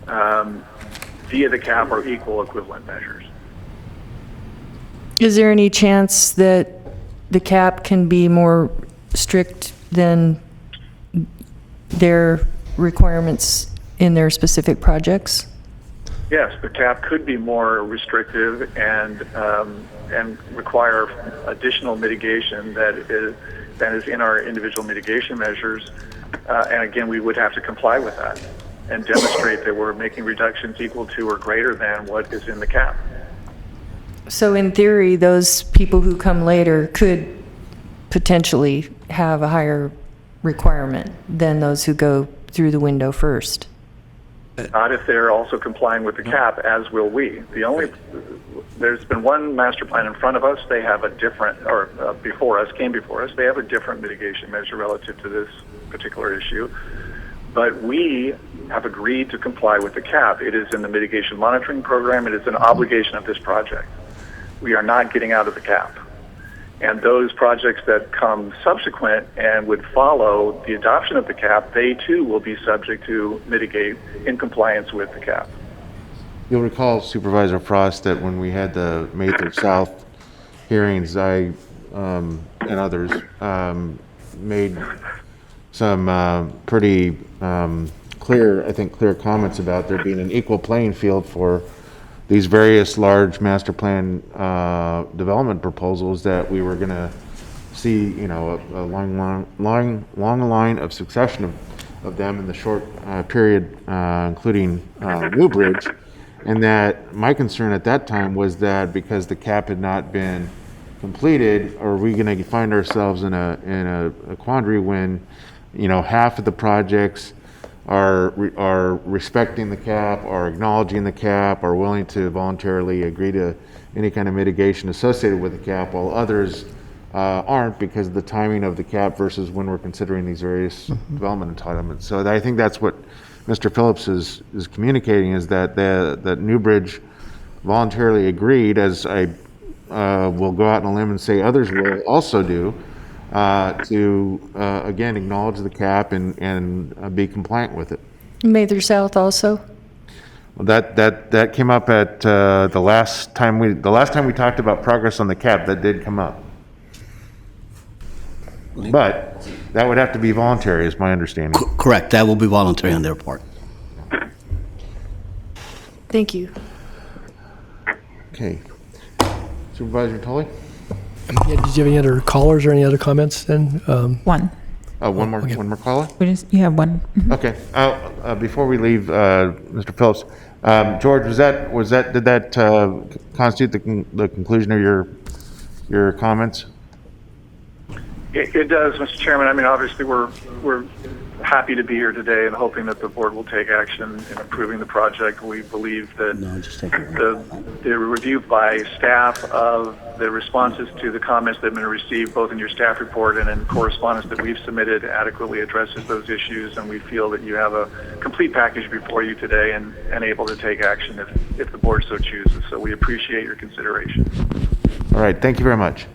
[SPEAKER 19] via the cap or equal equivalent measures.
[SPEAKER 3] Is there any chance that the cap can be more strict than their requirements in their specific projects?
[SPEAKER 19] Yes, the cap could be more restrictive and require additional mitigation that is in our individual mitigation measures. And again, we would have to comply with that and demonstrate that we're making reductions equal to or greater than what is in the cap.
[SPEAKER 3] So in theory, those people who come later could potentially have a higher requirement than those who go through the window first.
[SPEAKER 19] Not if they're also complying with the cap, as will we. There's been one master plan in front of us. They have a different, came before us. They have a different mitigation measure relative to this particular issue. But we have agreed to comply with the cap. It is in the mitigation monitoring program. It is an obligation of this project. We are not getting out of the cap. And those projects that come subsequent and would follow the adoption of the cap, they too will be subject to mitigate in compliance with the cap.
[SPEAKER 1] You'll recall, Supervisor Frost, that when we had the Mather South hearings, I and others made some pretty clear comments about there being an equal playing field for these various large master plan development proposals, that we were going to see, you know, a long line of succession of them in the short period, including New Bridge. And that my concern at that time was that because the cap had not been completed, are we going to find ourselves in a quandary when, you know, half of the projects are respecting the cap, are acknowledging the cap, are willing to voluntarily agree to any kind of mitigation associated with the cap, while others aren't because of the timing of the cap versus when we're considering these various development entitlements. So I think that's what Mr. Phillips is communicating, is that that Newbridge voluntarily agreed, as I will go out on a limb and say others will also do, to again acknowledge the cap and be compliant with it.
[SPEAKER 3] Mather South also.
[SPEAKER 1] Well, that came up at the last time we talked about progress on the cap. That did come up, but that would have to be voluntary, is my understanding.
[SPEAKER 14] Correct. That will be voluntary on their part.
[SPEAKER 3] Thank you.
[SPEAKER 1] Okay. Supervisor Tully?
[SPEAKER 4] Yeah, did you have any other callers or any other comments then?
[SPEAKER 2] One.
[SPEAKER 1] One more caller?
[SPEAKER 2] You have one. Mhm.
[SPEAKER 1] Okay. Before we leave, Mr. Phillips, George, did that constitute the conclusion of your comments?
[SPEAKER 19] It does, Mr. Chairman. I mean, obviously, we're happy to be here today and hoping that the board will take action in approving the project. We believe that the review by staff of the responses to the comments that have been received, both in your staff report and in correspondence that we've submitted, adequately addresses those issues, and we feel that you have a complete package before you today and able to take action if the board so chooses. So we appreciate your consideration.
[SPEAKER 1] All right. Thank you very much.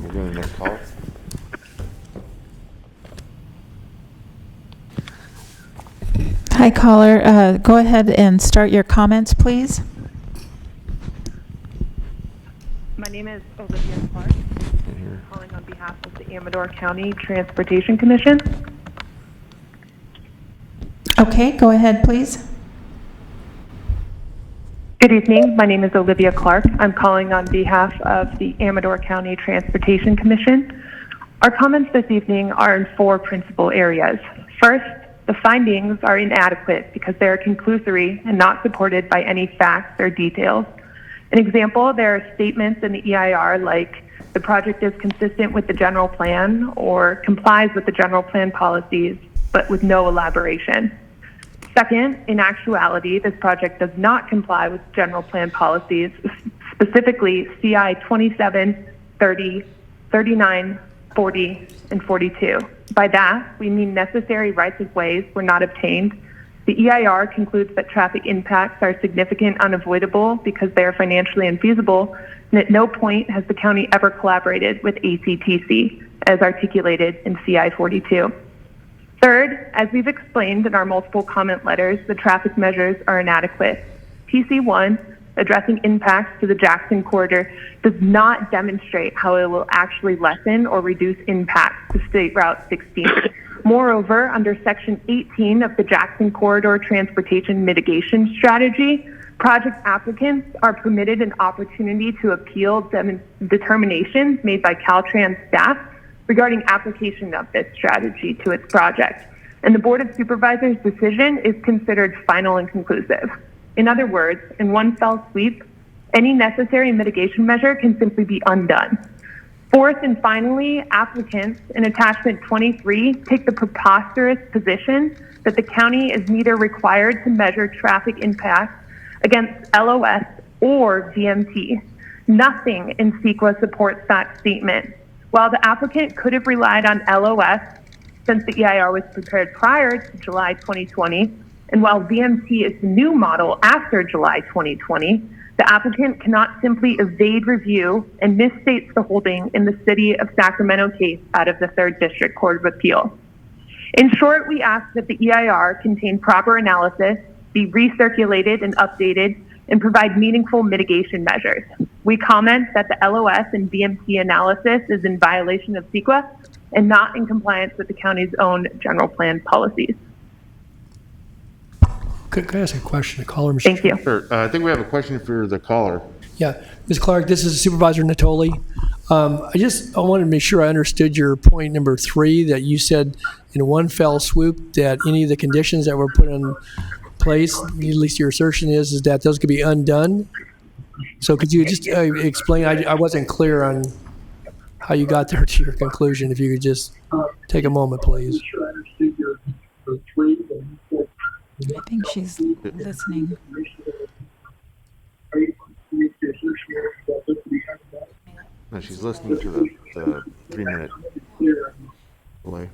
[SPEAKER 1] We'll go to the next caller.
[SPEAKER 2] Hi, caller. Go ahead and start your comments, please.
[SPEAKER 20] My name is Olivia Clark. I'm calling on behalf of the Amador County Transportation Commission.
[SPEAKER 2] Okay, go ahead, please.
[SPEAKER 20] Good evening. My name is Olivia Clark. I'm calling on behalf of the Amador County Transportation Commission. Our comments this evening are in 4 principal areas. First, the findings are inadequate because they are conclusory and not supported by any facts or details. An example, there are statements in the EIR like the project is consistent with the general plan or complies with the general plan policies, but with no elaboration. Second, in actuality, this project does not comply with general plan policies, specifically CI 27, 30, 39, 40, and 42. By that, we mean necessary rights-of-ways were not obtained. The EIR concludes that traffic impacts are significant, unavoidable because they are financially infeasible, and at no point has the county ever collaborated with ACTC, as articulated in CI 42. Third, as we've explained in our multiple comment letters, the traffic measures are inadequate. PC1, addressing impacts to the Jackson corridor, does not demonstrate how it will actually lessen or reduce impacts to State Route 16. Moreover, under Section 18 of the Jackson Corridor Transportation Mitigation Strategy, project applicants are permitted an opportunity to appeal determinations made by Caltrans staff regarding application of this strategy to its project. And the Board of Supervisors' decision is considered final and conclusive. In other words, in one fell sweep, any necessary mitigation measure can simply be undone. Fourth and finally, applicants in attachment 23 take the preposterous position that the county is neither required to measure traffic impacts against LOS or DMT. Nothing in CEQA supports that statement. While the applicant could have relied on LOS since the EIR was prepared prior to July 2020, and while VMT is the new model after July 2020, the applicant cannot simply evade review and misstates the holding in the City of Sacramento case out of the 3rd District Court of Appeal. In short, we ask that the EIR contain proper analysis, be recirculated and updated, and provide meaningful mitigation measures. We comment that the LOS and VMT analysis is in violation of CEQA and not in compliance with the county's own general plan policies.
[SPEAKER 4] Could I ask a question? The caller, Mr.
[SPEAKER 20] Thank you.
[SPEAKER 1] Sure. I think we have a question for the caller.
[SPEAKER 4] Yeah, Ms. Clark, this is Supervisor Natoli. I wanted to make sure I understood your point number 3, that you said in one fell swoop that any of the conditions that were put in place, at least your assertion is that those could be undone. So could you just explain? I wasn't clear on how you got there to your conclusion. If you could just take a moment, please.
[SPEAKER 2] I think she's listening.
[SPEAKER 1] No, she's listening to the 3-minute delay.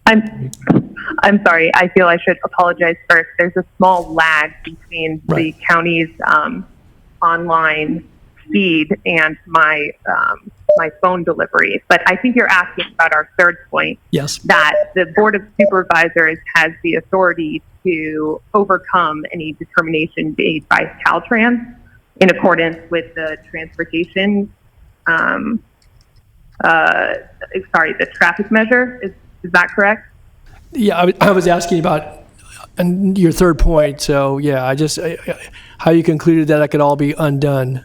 [SPEAKER 20] I'm sorry. I feel I should apologize first. There's a small lag between the county's online feed and my my phone delivery. But I think you're asking about our third point.
[SPEAKER 4] Yes.
[SPEAKER 20] That the Board of Supervisors has the authority to overcome any determination made by Caltrans in accordance with the transportation, the traffic measure. Is that correct?
[SPEAKER 4] Yeah, I was asking about your third point. So yeah, how you concluded that could all be undone.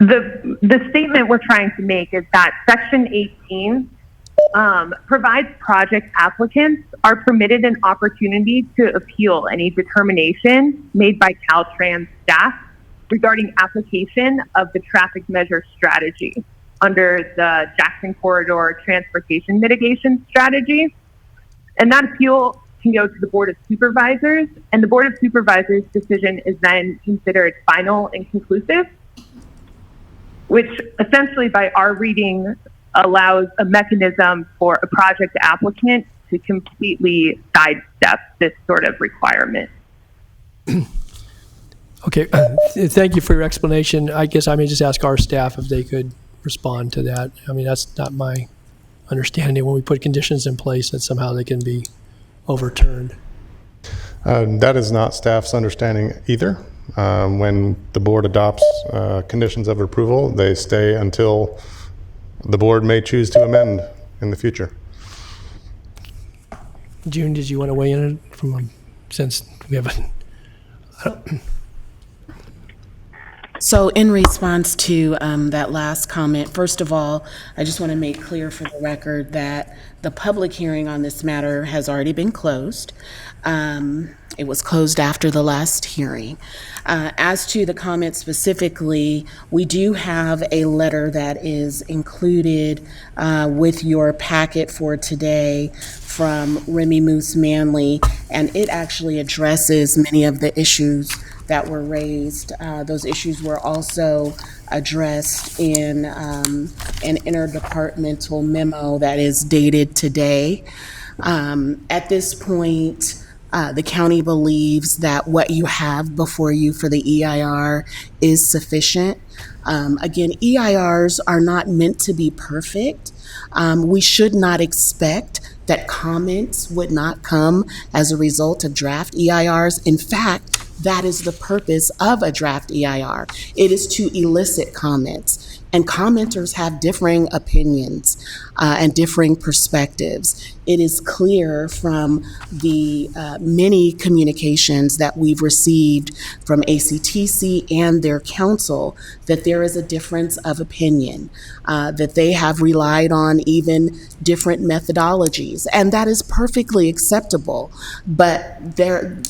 [SPEAKER 20] The statement we're trying to make is that Section 18 provides project applicants are permitted an opportunity to appeal any determination made by Caltrans staff regarding application of the traffic measure strategy under the Jackson Corridor Transportation Mitigation Strategy. And that appeal can go to the Board of Supervisors, and the Board of Supervisors' decision is then considered final and conclusive, which essentially by our reading allows a mechanism for a project applicant to completely sidestep this sort of requirement.
[SPEAKER 4] Okay, thank you for your explanation. I guess I may just ask our staff if they could respond to that. I mean, that's not my understanding. When we put conditions in place, that somehow they can be overturned.
[SPEAKER 17] That is not staff's understanding either. When the board adopts conditions of approval, they stay until the board may choose to amend in the future.
[SPEAKER 4] June, did you want to weigh in since we haven't?
[SPEAKER 7] So in response to that last comment, first of all, I just want to make clear for the record that the public hearing on this matter has already been closed. It was closed after the last hearing. As to the comment specifically, we do have a letter that is included with your packet for today from Remy Moose Manley, and it actually addresses many of the issues that were raised. Those issues were also addressed in an interdepartmental memo that is dated today. At this point, the county believes that what you have before you for the EIR is sufficient. Again, EIRs are not meant to be perfect. We should not expect that comments would not come as a result of draft EIRs. In fact, that is the purpose of a draft EIR. It is to elicit comments. And commenters have differing opinions and differing perspectives. It is clear from the many communications that we've received from ACTC and their council that there is a difference of opinion, that they have relied on even different methodologies, and that is perfectly acceptable. But their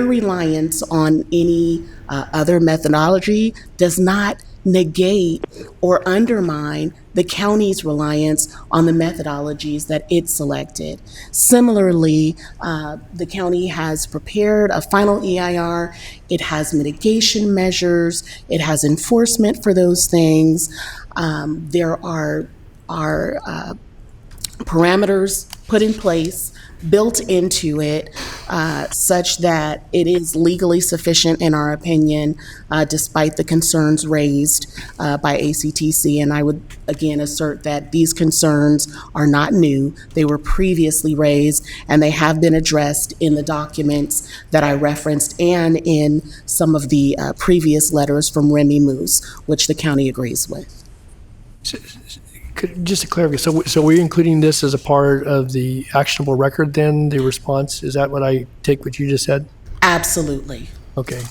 [SPEAKER 7] reliance on any other methodology does not negate or undermine the county's reliance on the methodologies that it selected. Similarly, the county has prepared a final EIR. It has mitigation measures. It has enforcement for those things. There are parameters put in place, built into it, such that it is legally sufficient in our opinion, despite the concerns raised by ACTC. And I would again assert that these concerns are not new. They were previously raised and they have been addressed in the documents that I referenced and in some of the previous letters from Remy Moose, which the county agrees with.
[SPEAKER 4] Just to clarify, so we're including this as a part of the actionable record then, the response? Is that what I take what you just said?
[SPEAKER 21] Absolutely.
[SPEAKER 4] Okay.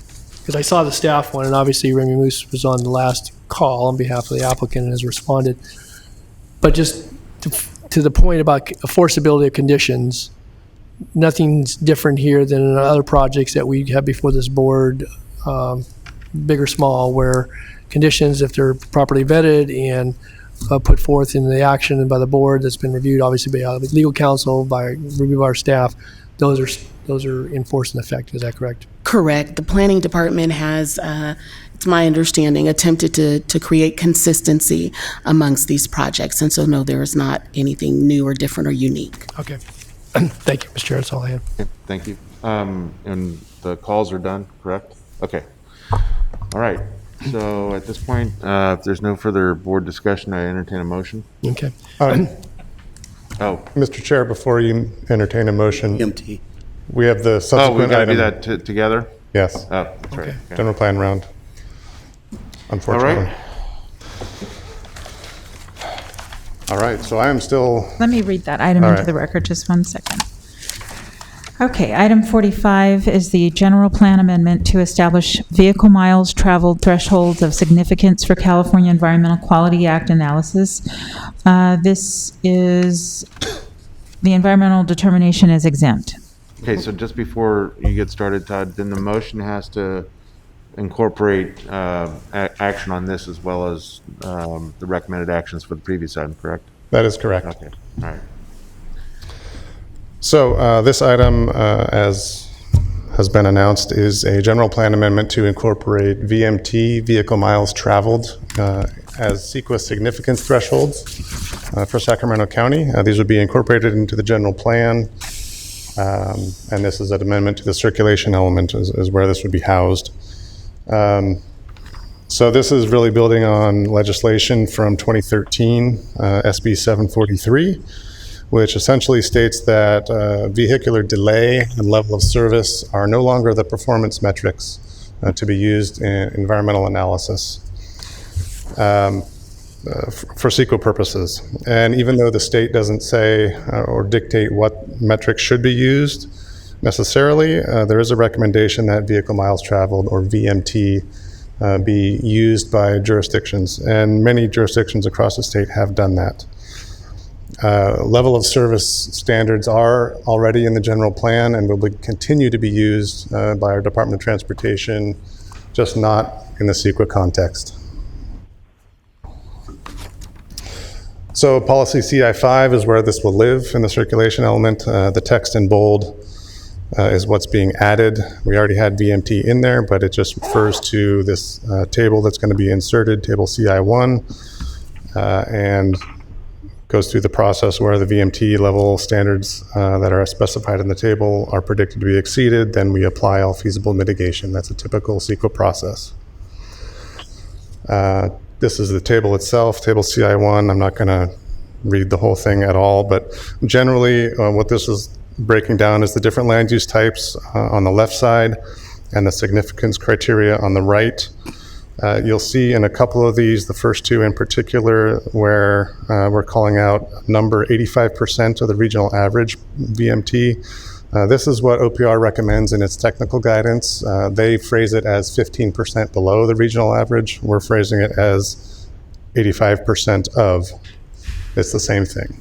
[SPEAKER 4] Because I saw the staff one, and obviously Remy Moose was on the last call on behalf of the applicant and has responded. But just to the point about enforceability of conditions, nothing's different here than in other projects that we have before this board, big or small, where conditions, if they're properly vetted and put forth in the action and by the board that's been reviewed, obviously by legal counsel, by review of our staff, those are enforced in effect. Is that correct?
[SPEAKER 21] Correct. The planning department has, it's my understanding, attempted to create consistency amongst these projects. And so, no, there is not anything new or different or unique.
[SPEAKER 4] Okay. Thank you, Mr. Chair. That's all I have.
[SPEAKER 1] Okay, thank you. And the calls are done, correct? Okay. All right. So at this point, if there's no further board discussion, I entertain a motion.
[SPEAKER 4] Okay.
[SPEAKER 17] Mr. Chair, before you entertain a motion, we have the
[SPEAKER 1] Oh,
[SPEAKER 17] subsequent
[SPEAKER 1] we've got to do
[SPEAKER 17] item.
[SPEAKER 1] that together?
[SPEAKER 17] Yes.
[SPEAKER 1] Oh, that's right. Okay.
[SPEAKER 17] General plan round. Unfortunately. All right. So I am still.
[SPEAKER 2] Let me read that item
[SPEAKER 17] All
[SPEAKER 2] into
[SPEAKER 17] right.
[SPEAKER 2] the record, just one second. Okay, item 45 is the general plan amendment to establish vehicle miles traveled thresholds of significance for California Environmental Quality Act analysis. This is, the environmental determination is exempt.
[SPEAKER 1] Okay, so just before you get started, Todd, then the motion has to incorporate action on this as well as the recommended actions for the previous item, correct?
[SPEAKER 17] That is correct.
[SPEAKER 1] Okay, all right.
[SPEAKER 17] So this item, as has been announced, is a general plan amendment to incorporate VMT, vehicle miles traveled, as CEQA significance thresholds for Sacramento County. These would be incorporated into the general plan, and this is an amendment to the circulation element is where this would be housed. So this is really building on legislation from 2013, SB 743, which essentially states that vehicular delay and level of service are no longer the performance metrics to be used in environmental analysis for CEQA purposes. And even though the state doesn't say or dictate what metrics should be used necessarily, there is a recommendation that vehicle miles traveled, or VMT, be used by jurisdictions. And many jurisdictions across the state have done that. Level of service standards are already in the general plan and will continue to be used by our Department of Transportation, just not in the CEQA context. So policy CI5 is where this will live in the circulation element. The text in bold is what's being added. We already had VMT in there, but it just refers to this table that's going to be inserted, table CI1, and goes through the process where the VMT level standards that are specified in the table are predicted to be exceeded. Then we apply all feasible mitigation. That's a typical CEQA process. This is the table itself, table CI1. I'm not going to read the whole thing at all, but generally what this is breaking down is the different land use types on the left side and the significance criteria on the right. You'll see in a couple of these, the first two in particular, where we're calling out number 85% of the regional average VMT. This is what OPR recommends in its technical guidance. They phrase it as 15% below the regional average. We're phrasing it as 85% of. It's the same thing.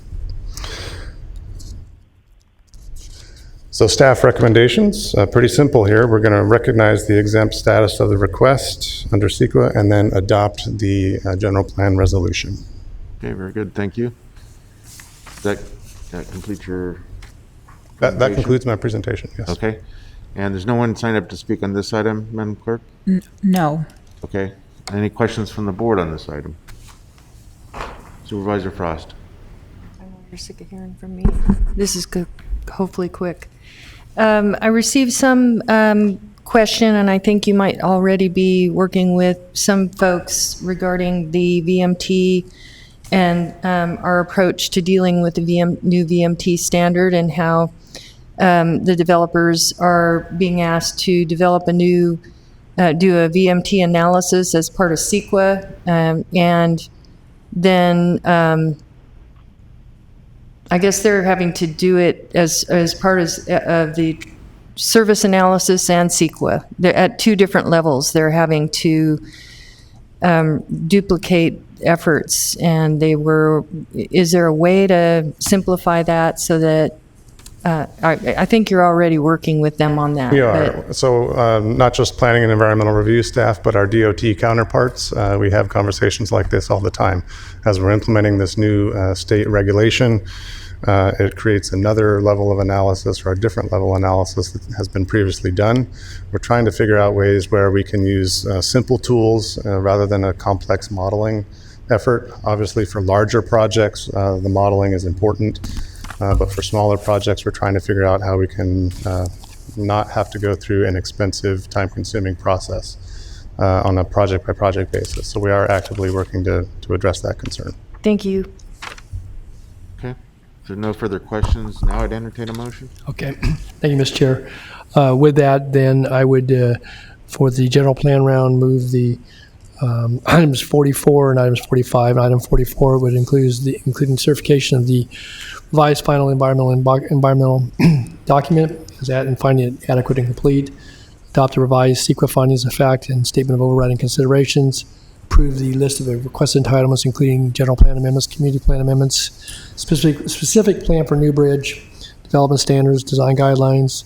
[SPEAKER 17] So staff recommendations, pretty simple here. We're going to recognize the exempt status of the request under CEQA and then adopt the general plan resolution.
[SPEAKER 1] Okay, very good. Thank you. That completes your
[SPEAKER 17] That concludes my presentation, yes.
[SPEAKER 1] Okay. And there's no one signed up to speak on this item, Madam Clerk?
[SPEAKER 2] No.
[SPEAKER 1] Okay. Any questions from the board on this item? Supervisor Frost.
[SPEAKER 3] I know you're sick of hearing from me. This is hopefully quick. I received some question, and I think you might already be working with some folks regarding the VMT and our approach to dealing with the new VMT standard and how the developers are being asked to develop a new, do a VMT analysis as part of CEQA, and then I guess they're having to do it as part of the service analysis and CEQA. They're at two different levels. They're having to duplicate efforts, and is there a way to simplify that so that, I think you're already working with them on that.
[SPEAKER 17] We are. So not just planning and environmental review staff, but our DOT counterparts. We have conversations like this all the time. As we're implementing this new state regulation, it creates another level of analysis or a different level of analysis that has been previously done. We're trying to figure out ways where we can use simple tools rather than a complex modeling effort. Obviously, for larger projects, the modeling is important. But for smaller projects, we're trying to figure out how we can not have to go through an expensive, time-consuming process on a project-by-project basis. So we are actively working to address that concern.
[SPEAKER 3] Thank you.
[SPEAKER 1] Okay. If there are no further questions, now I'd entertain a motion.
[SPEAKER 4] Okay. Thank you, Mr. Chair. With that, then I would, for the general plan round, move the items 44 and items 45. And item 44 would including certification of the revised final environmental document as that and finding it adequate and complete. Adopt the revised CEQA findings of fact and statement of overriding considerations. Approve the list of the requested entitlements, including general plan amendments, community plan amendments, specific plan for new bridge, development standards, design guidelines,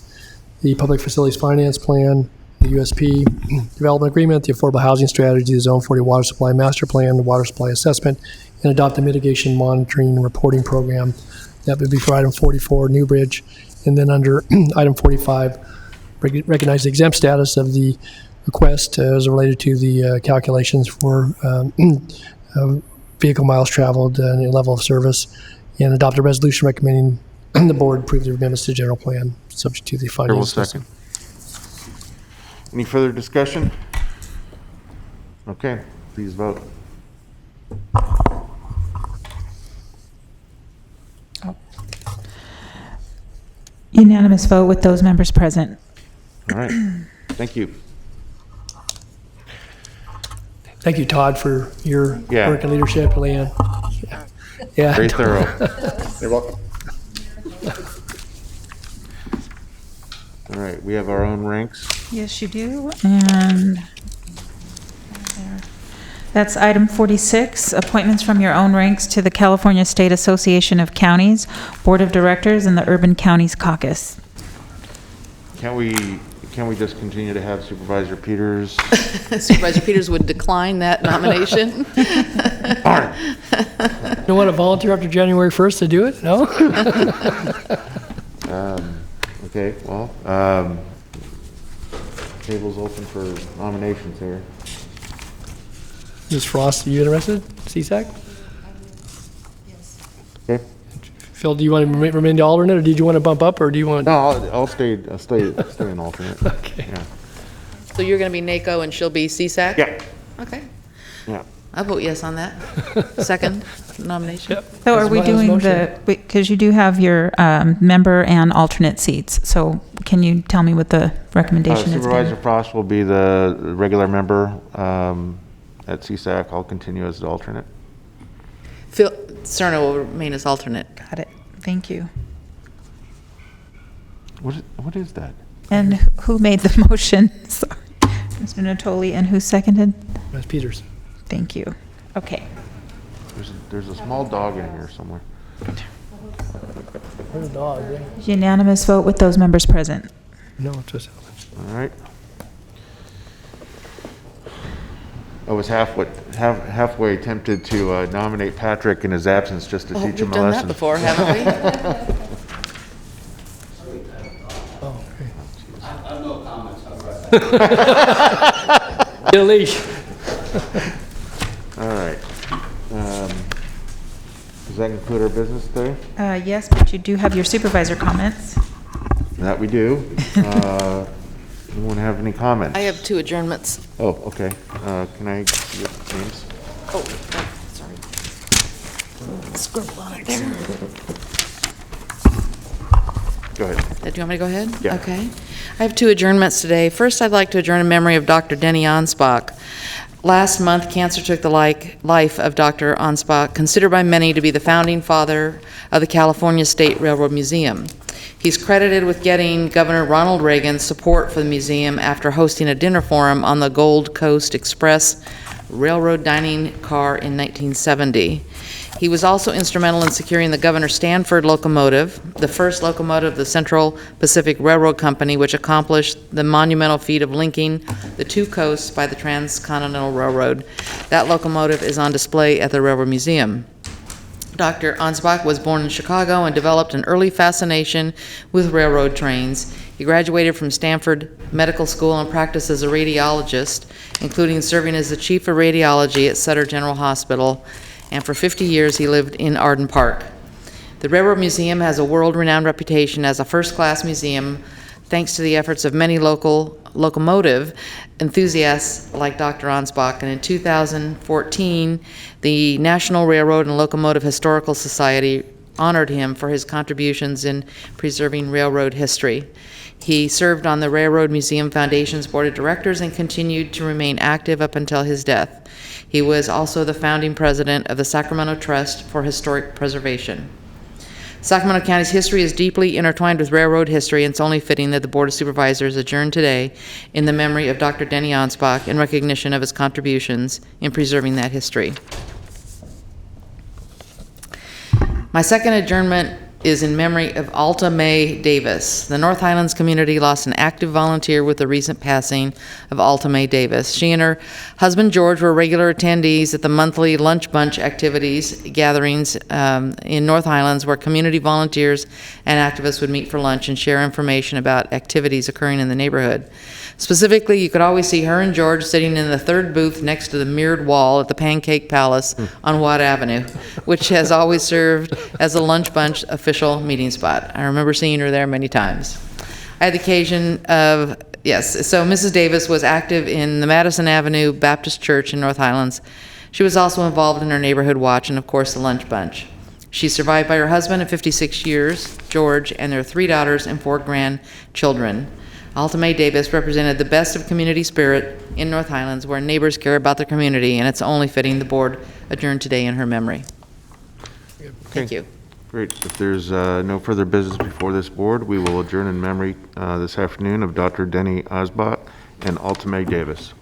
[SPEAKER 4] the public facilities finance plan, the USP development agreement, the affordable housing strategy, the Zone 40 water supply master plan, the water supply assessment, and adopt the mitigation monitoring and reporting program. That would be for item 44, New Bridge. And then under item 45, recognize the exempt status of the request as related to the calculations for vehicle miles traveled and level of service, and adopt a resolution recommending the board approve the amendments to the general plan subject to the findings.
[SPEAKER 1] Second. Any further discussion? Okay, please vote.
[SPEAKER 2] Unanimous vote with those members present.
[SPEAKER 1] All right. Thank you.
[SPEAKER 4] Thank you, Todd, for your work and leadership, Leanne. Yeah.
[SPEAKER 1] Very thorough. You're welcome. All right, we have our own ranks.
[SPEAKER 2] Yes, you do. And that's item 46, appointments from your own ranks to the California State Association of Counties, Board of Directors, and the Urban Counties Caucus.
[SPEAKER 1] Can we just continue to have Supervisor Peters?
[SPEAKER 6] Supervisor Peters would decline that nomination.
[SPEAKER 4] You don't want to volunteer after January 1st to do it? No?
[SPEAKER 1] Okay, well, table's open for nominations here.
[SPEAKER 4] Ms. Frost, are you interested? CSAC?
[SPEAKER 1] Yes. Okay.
[SPEAKER 4] Phil, do you want to remain the alternate, or did you want to bump up, or do you want?
[SPEAKER 1] No, I'll stay an alternate.
[SPEAKER 4] Okay.
[SPEAKER 1] Yeah.
[SPEAKER 6] So you're going to be NACO and she'll be CSAC?
[SPEAKER 1] Yeah.
[SPEAKER 6] Okay.
[SPEAKER 1] Yeah.
[SPEAKER 6] I'll vote yes on that. Second nomination.
[SPEAKER 4] Yep.
[SPEAKER 2] So are we doing because you do have your member and alternate seats, so can you tell me what the recommendation is?
[SPEAKER 1] Supervisor Frost will be the regular member at CSAC. I'll continue as the alternate.
[SPEAKER 6] Phil Cerna will remain as alternate.
[SPEAKER 2] Got it. Thank you.
[SPEAKER 1] What is that?
[SPEAKER 2] And who made the motion? Sorry. Mr. Natoli, and who seconded?
[SPEAKER 4] Ms. Peters.
[SPEAKER 2] Thank you. Okay.
[SPEAKER 1] There's a small dog in here somewhere.
[SPEAKER 4] Where's the dog? Yeah.
[SPEAKER 2] Unanimous vote with those members present.
[SPEAKER 4] No, it's just.
[SPEAKER 1] All right. I was halfway tempted to nominate Patrick in his absence just to teach him a lesson.
[SPEAKER 6] We've done that before, haven't we?
[SPEAKER 4] Oh, okay. I have no comments. Get a leash.
[SPEAKER 1] All right. Does that conclude our business today?
[SPEAKER 2] Yes, but you do have your supervisor comments.
[SPEAKER 1] That we do. Anyone have any comments?
[SPEAKER 6] I have 2 adjournments.
[SPEAKER 1] Oh, okay. Can I get names?
[SPEAKER 6] Oh, sorry. Scribble on it there.
[SPEAKER 1] Go ahead.
[SPEAKER 6] Do you want me to go ahead?
[SPEAKER 1] Yeah.
[SPEAKER 6] Okay. I have 2 adjournments today. First, I'd like to adjourn in memory of Dr. Denny Anspach. Last month, cancer took the life of Dr. Ansbach, considered by many to be the founding father of the California State Railroad Museum. He's credited with getting Governor Ronald Reagan's support for the museum after hosting a dinner for him on the Gold Coast Express railroad dining car in 1970. He was also instrumental in securing the Governor Stanford locomotive, the first locomotive of the Central Pacific Railroad Company, which accomplished the monumental feat of linking the two coasts by the Transcontinental Railroad. That locomotive is on display at the Railroad Museum. Dr. Ansbach was born in Chicago and developed an early fascination with railroad trains. He graduated from Stanford Medical School and practiced as a radiologist, including serving as the chief of radiology at Sutter General Hospital, and for 50 years he lived in Arden Park. The Railroad Museum has a world-renowned reputation as a first-class museum thanks to the efforts of many local locomotive enthusiasts like Dr. Ansbach, and in 2014, the National Railroad and Locomotive Historical Society honored him for his contributions in preserving railroad history. He served on the Railroad Museum Foundation's Board of Directors and continued to remain active up until his death. He was also the founding president of the Sacramento Trust for Historic Preservation. Sacramento County's history is deeply intertwined with railroad history, and it's only fitting that the Board of Supervisors adjourn today in the memory of Dr. Denny Ansbach in recognition of his contributions in preserving that history. My second adjournment is in memory of Alta Mae Davis. The North Highlands community lost an active volunteer with the recent passing of Alta Mae Davis. She and her husband George were regular attendees at the monthly lunch bunch activities gatherings in North Highlands, where community volunteers and activists would meet for lunch and share information about activities occurring in the neighborhood. Specifically, you could always see her and George sitting in the third booth next to the mirrored wall at the Pancake Palace on Watt Avenue, which has always served as a lunch bunch official meeting spot. I remember seeing her there many times. I had the occasion of, yes, so Mrs. Davis was active in the Madison Avenue Baptist Church in North Highlands. She was also involved in her neighborhood watch and, of course, the lunch bunch. She's survived by her husband of 56 years, George, and their 3 daughters and 4 grandchildren. Alta Mae Davis represented the best of community spirit in North Highlands, where neighbors care about their community, and it's only fitting the board adjourn today in her memory. Thank you.
[SPEAKER 1] Great. If there's no further business before this board, we will adjourn in memory this afternoon of Dr. Denny Ansbach and Alta Mae Davis.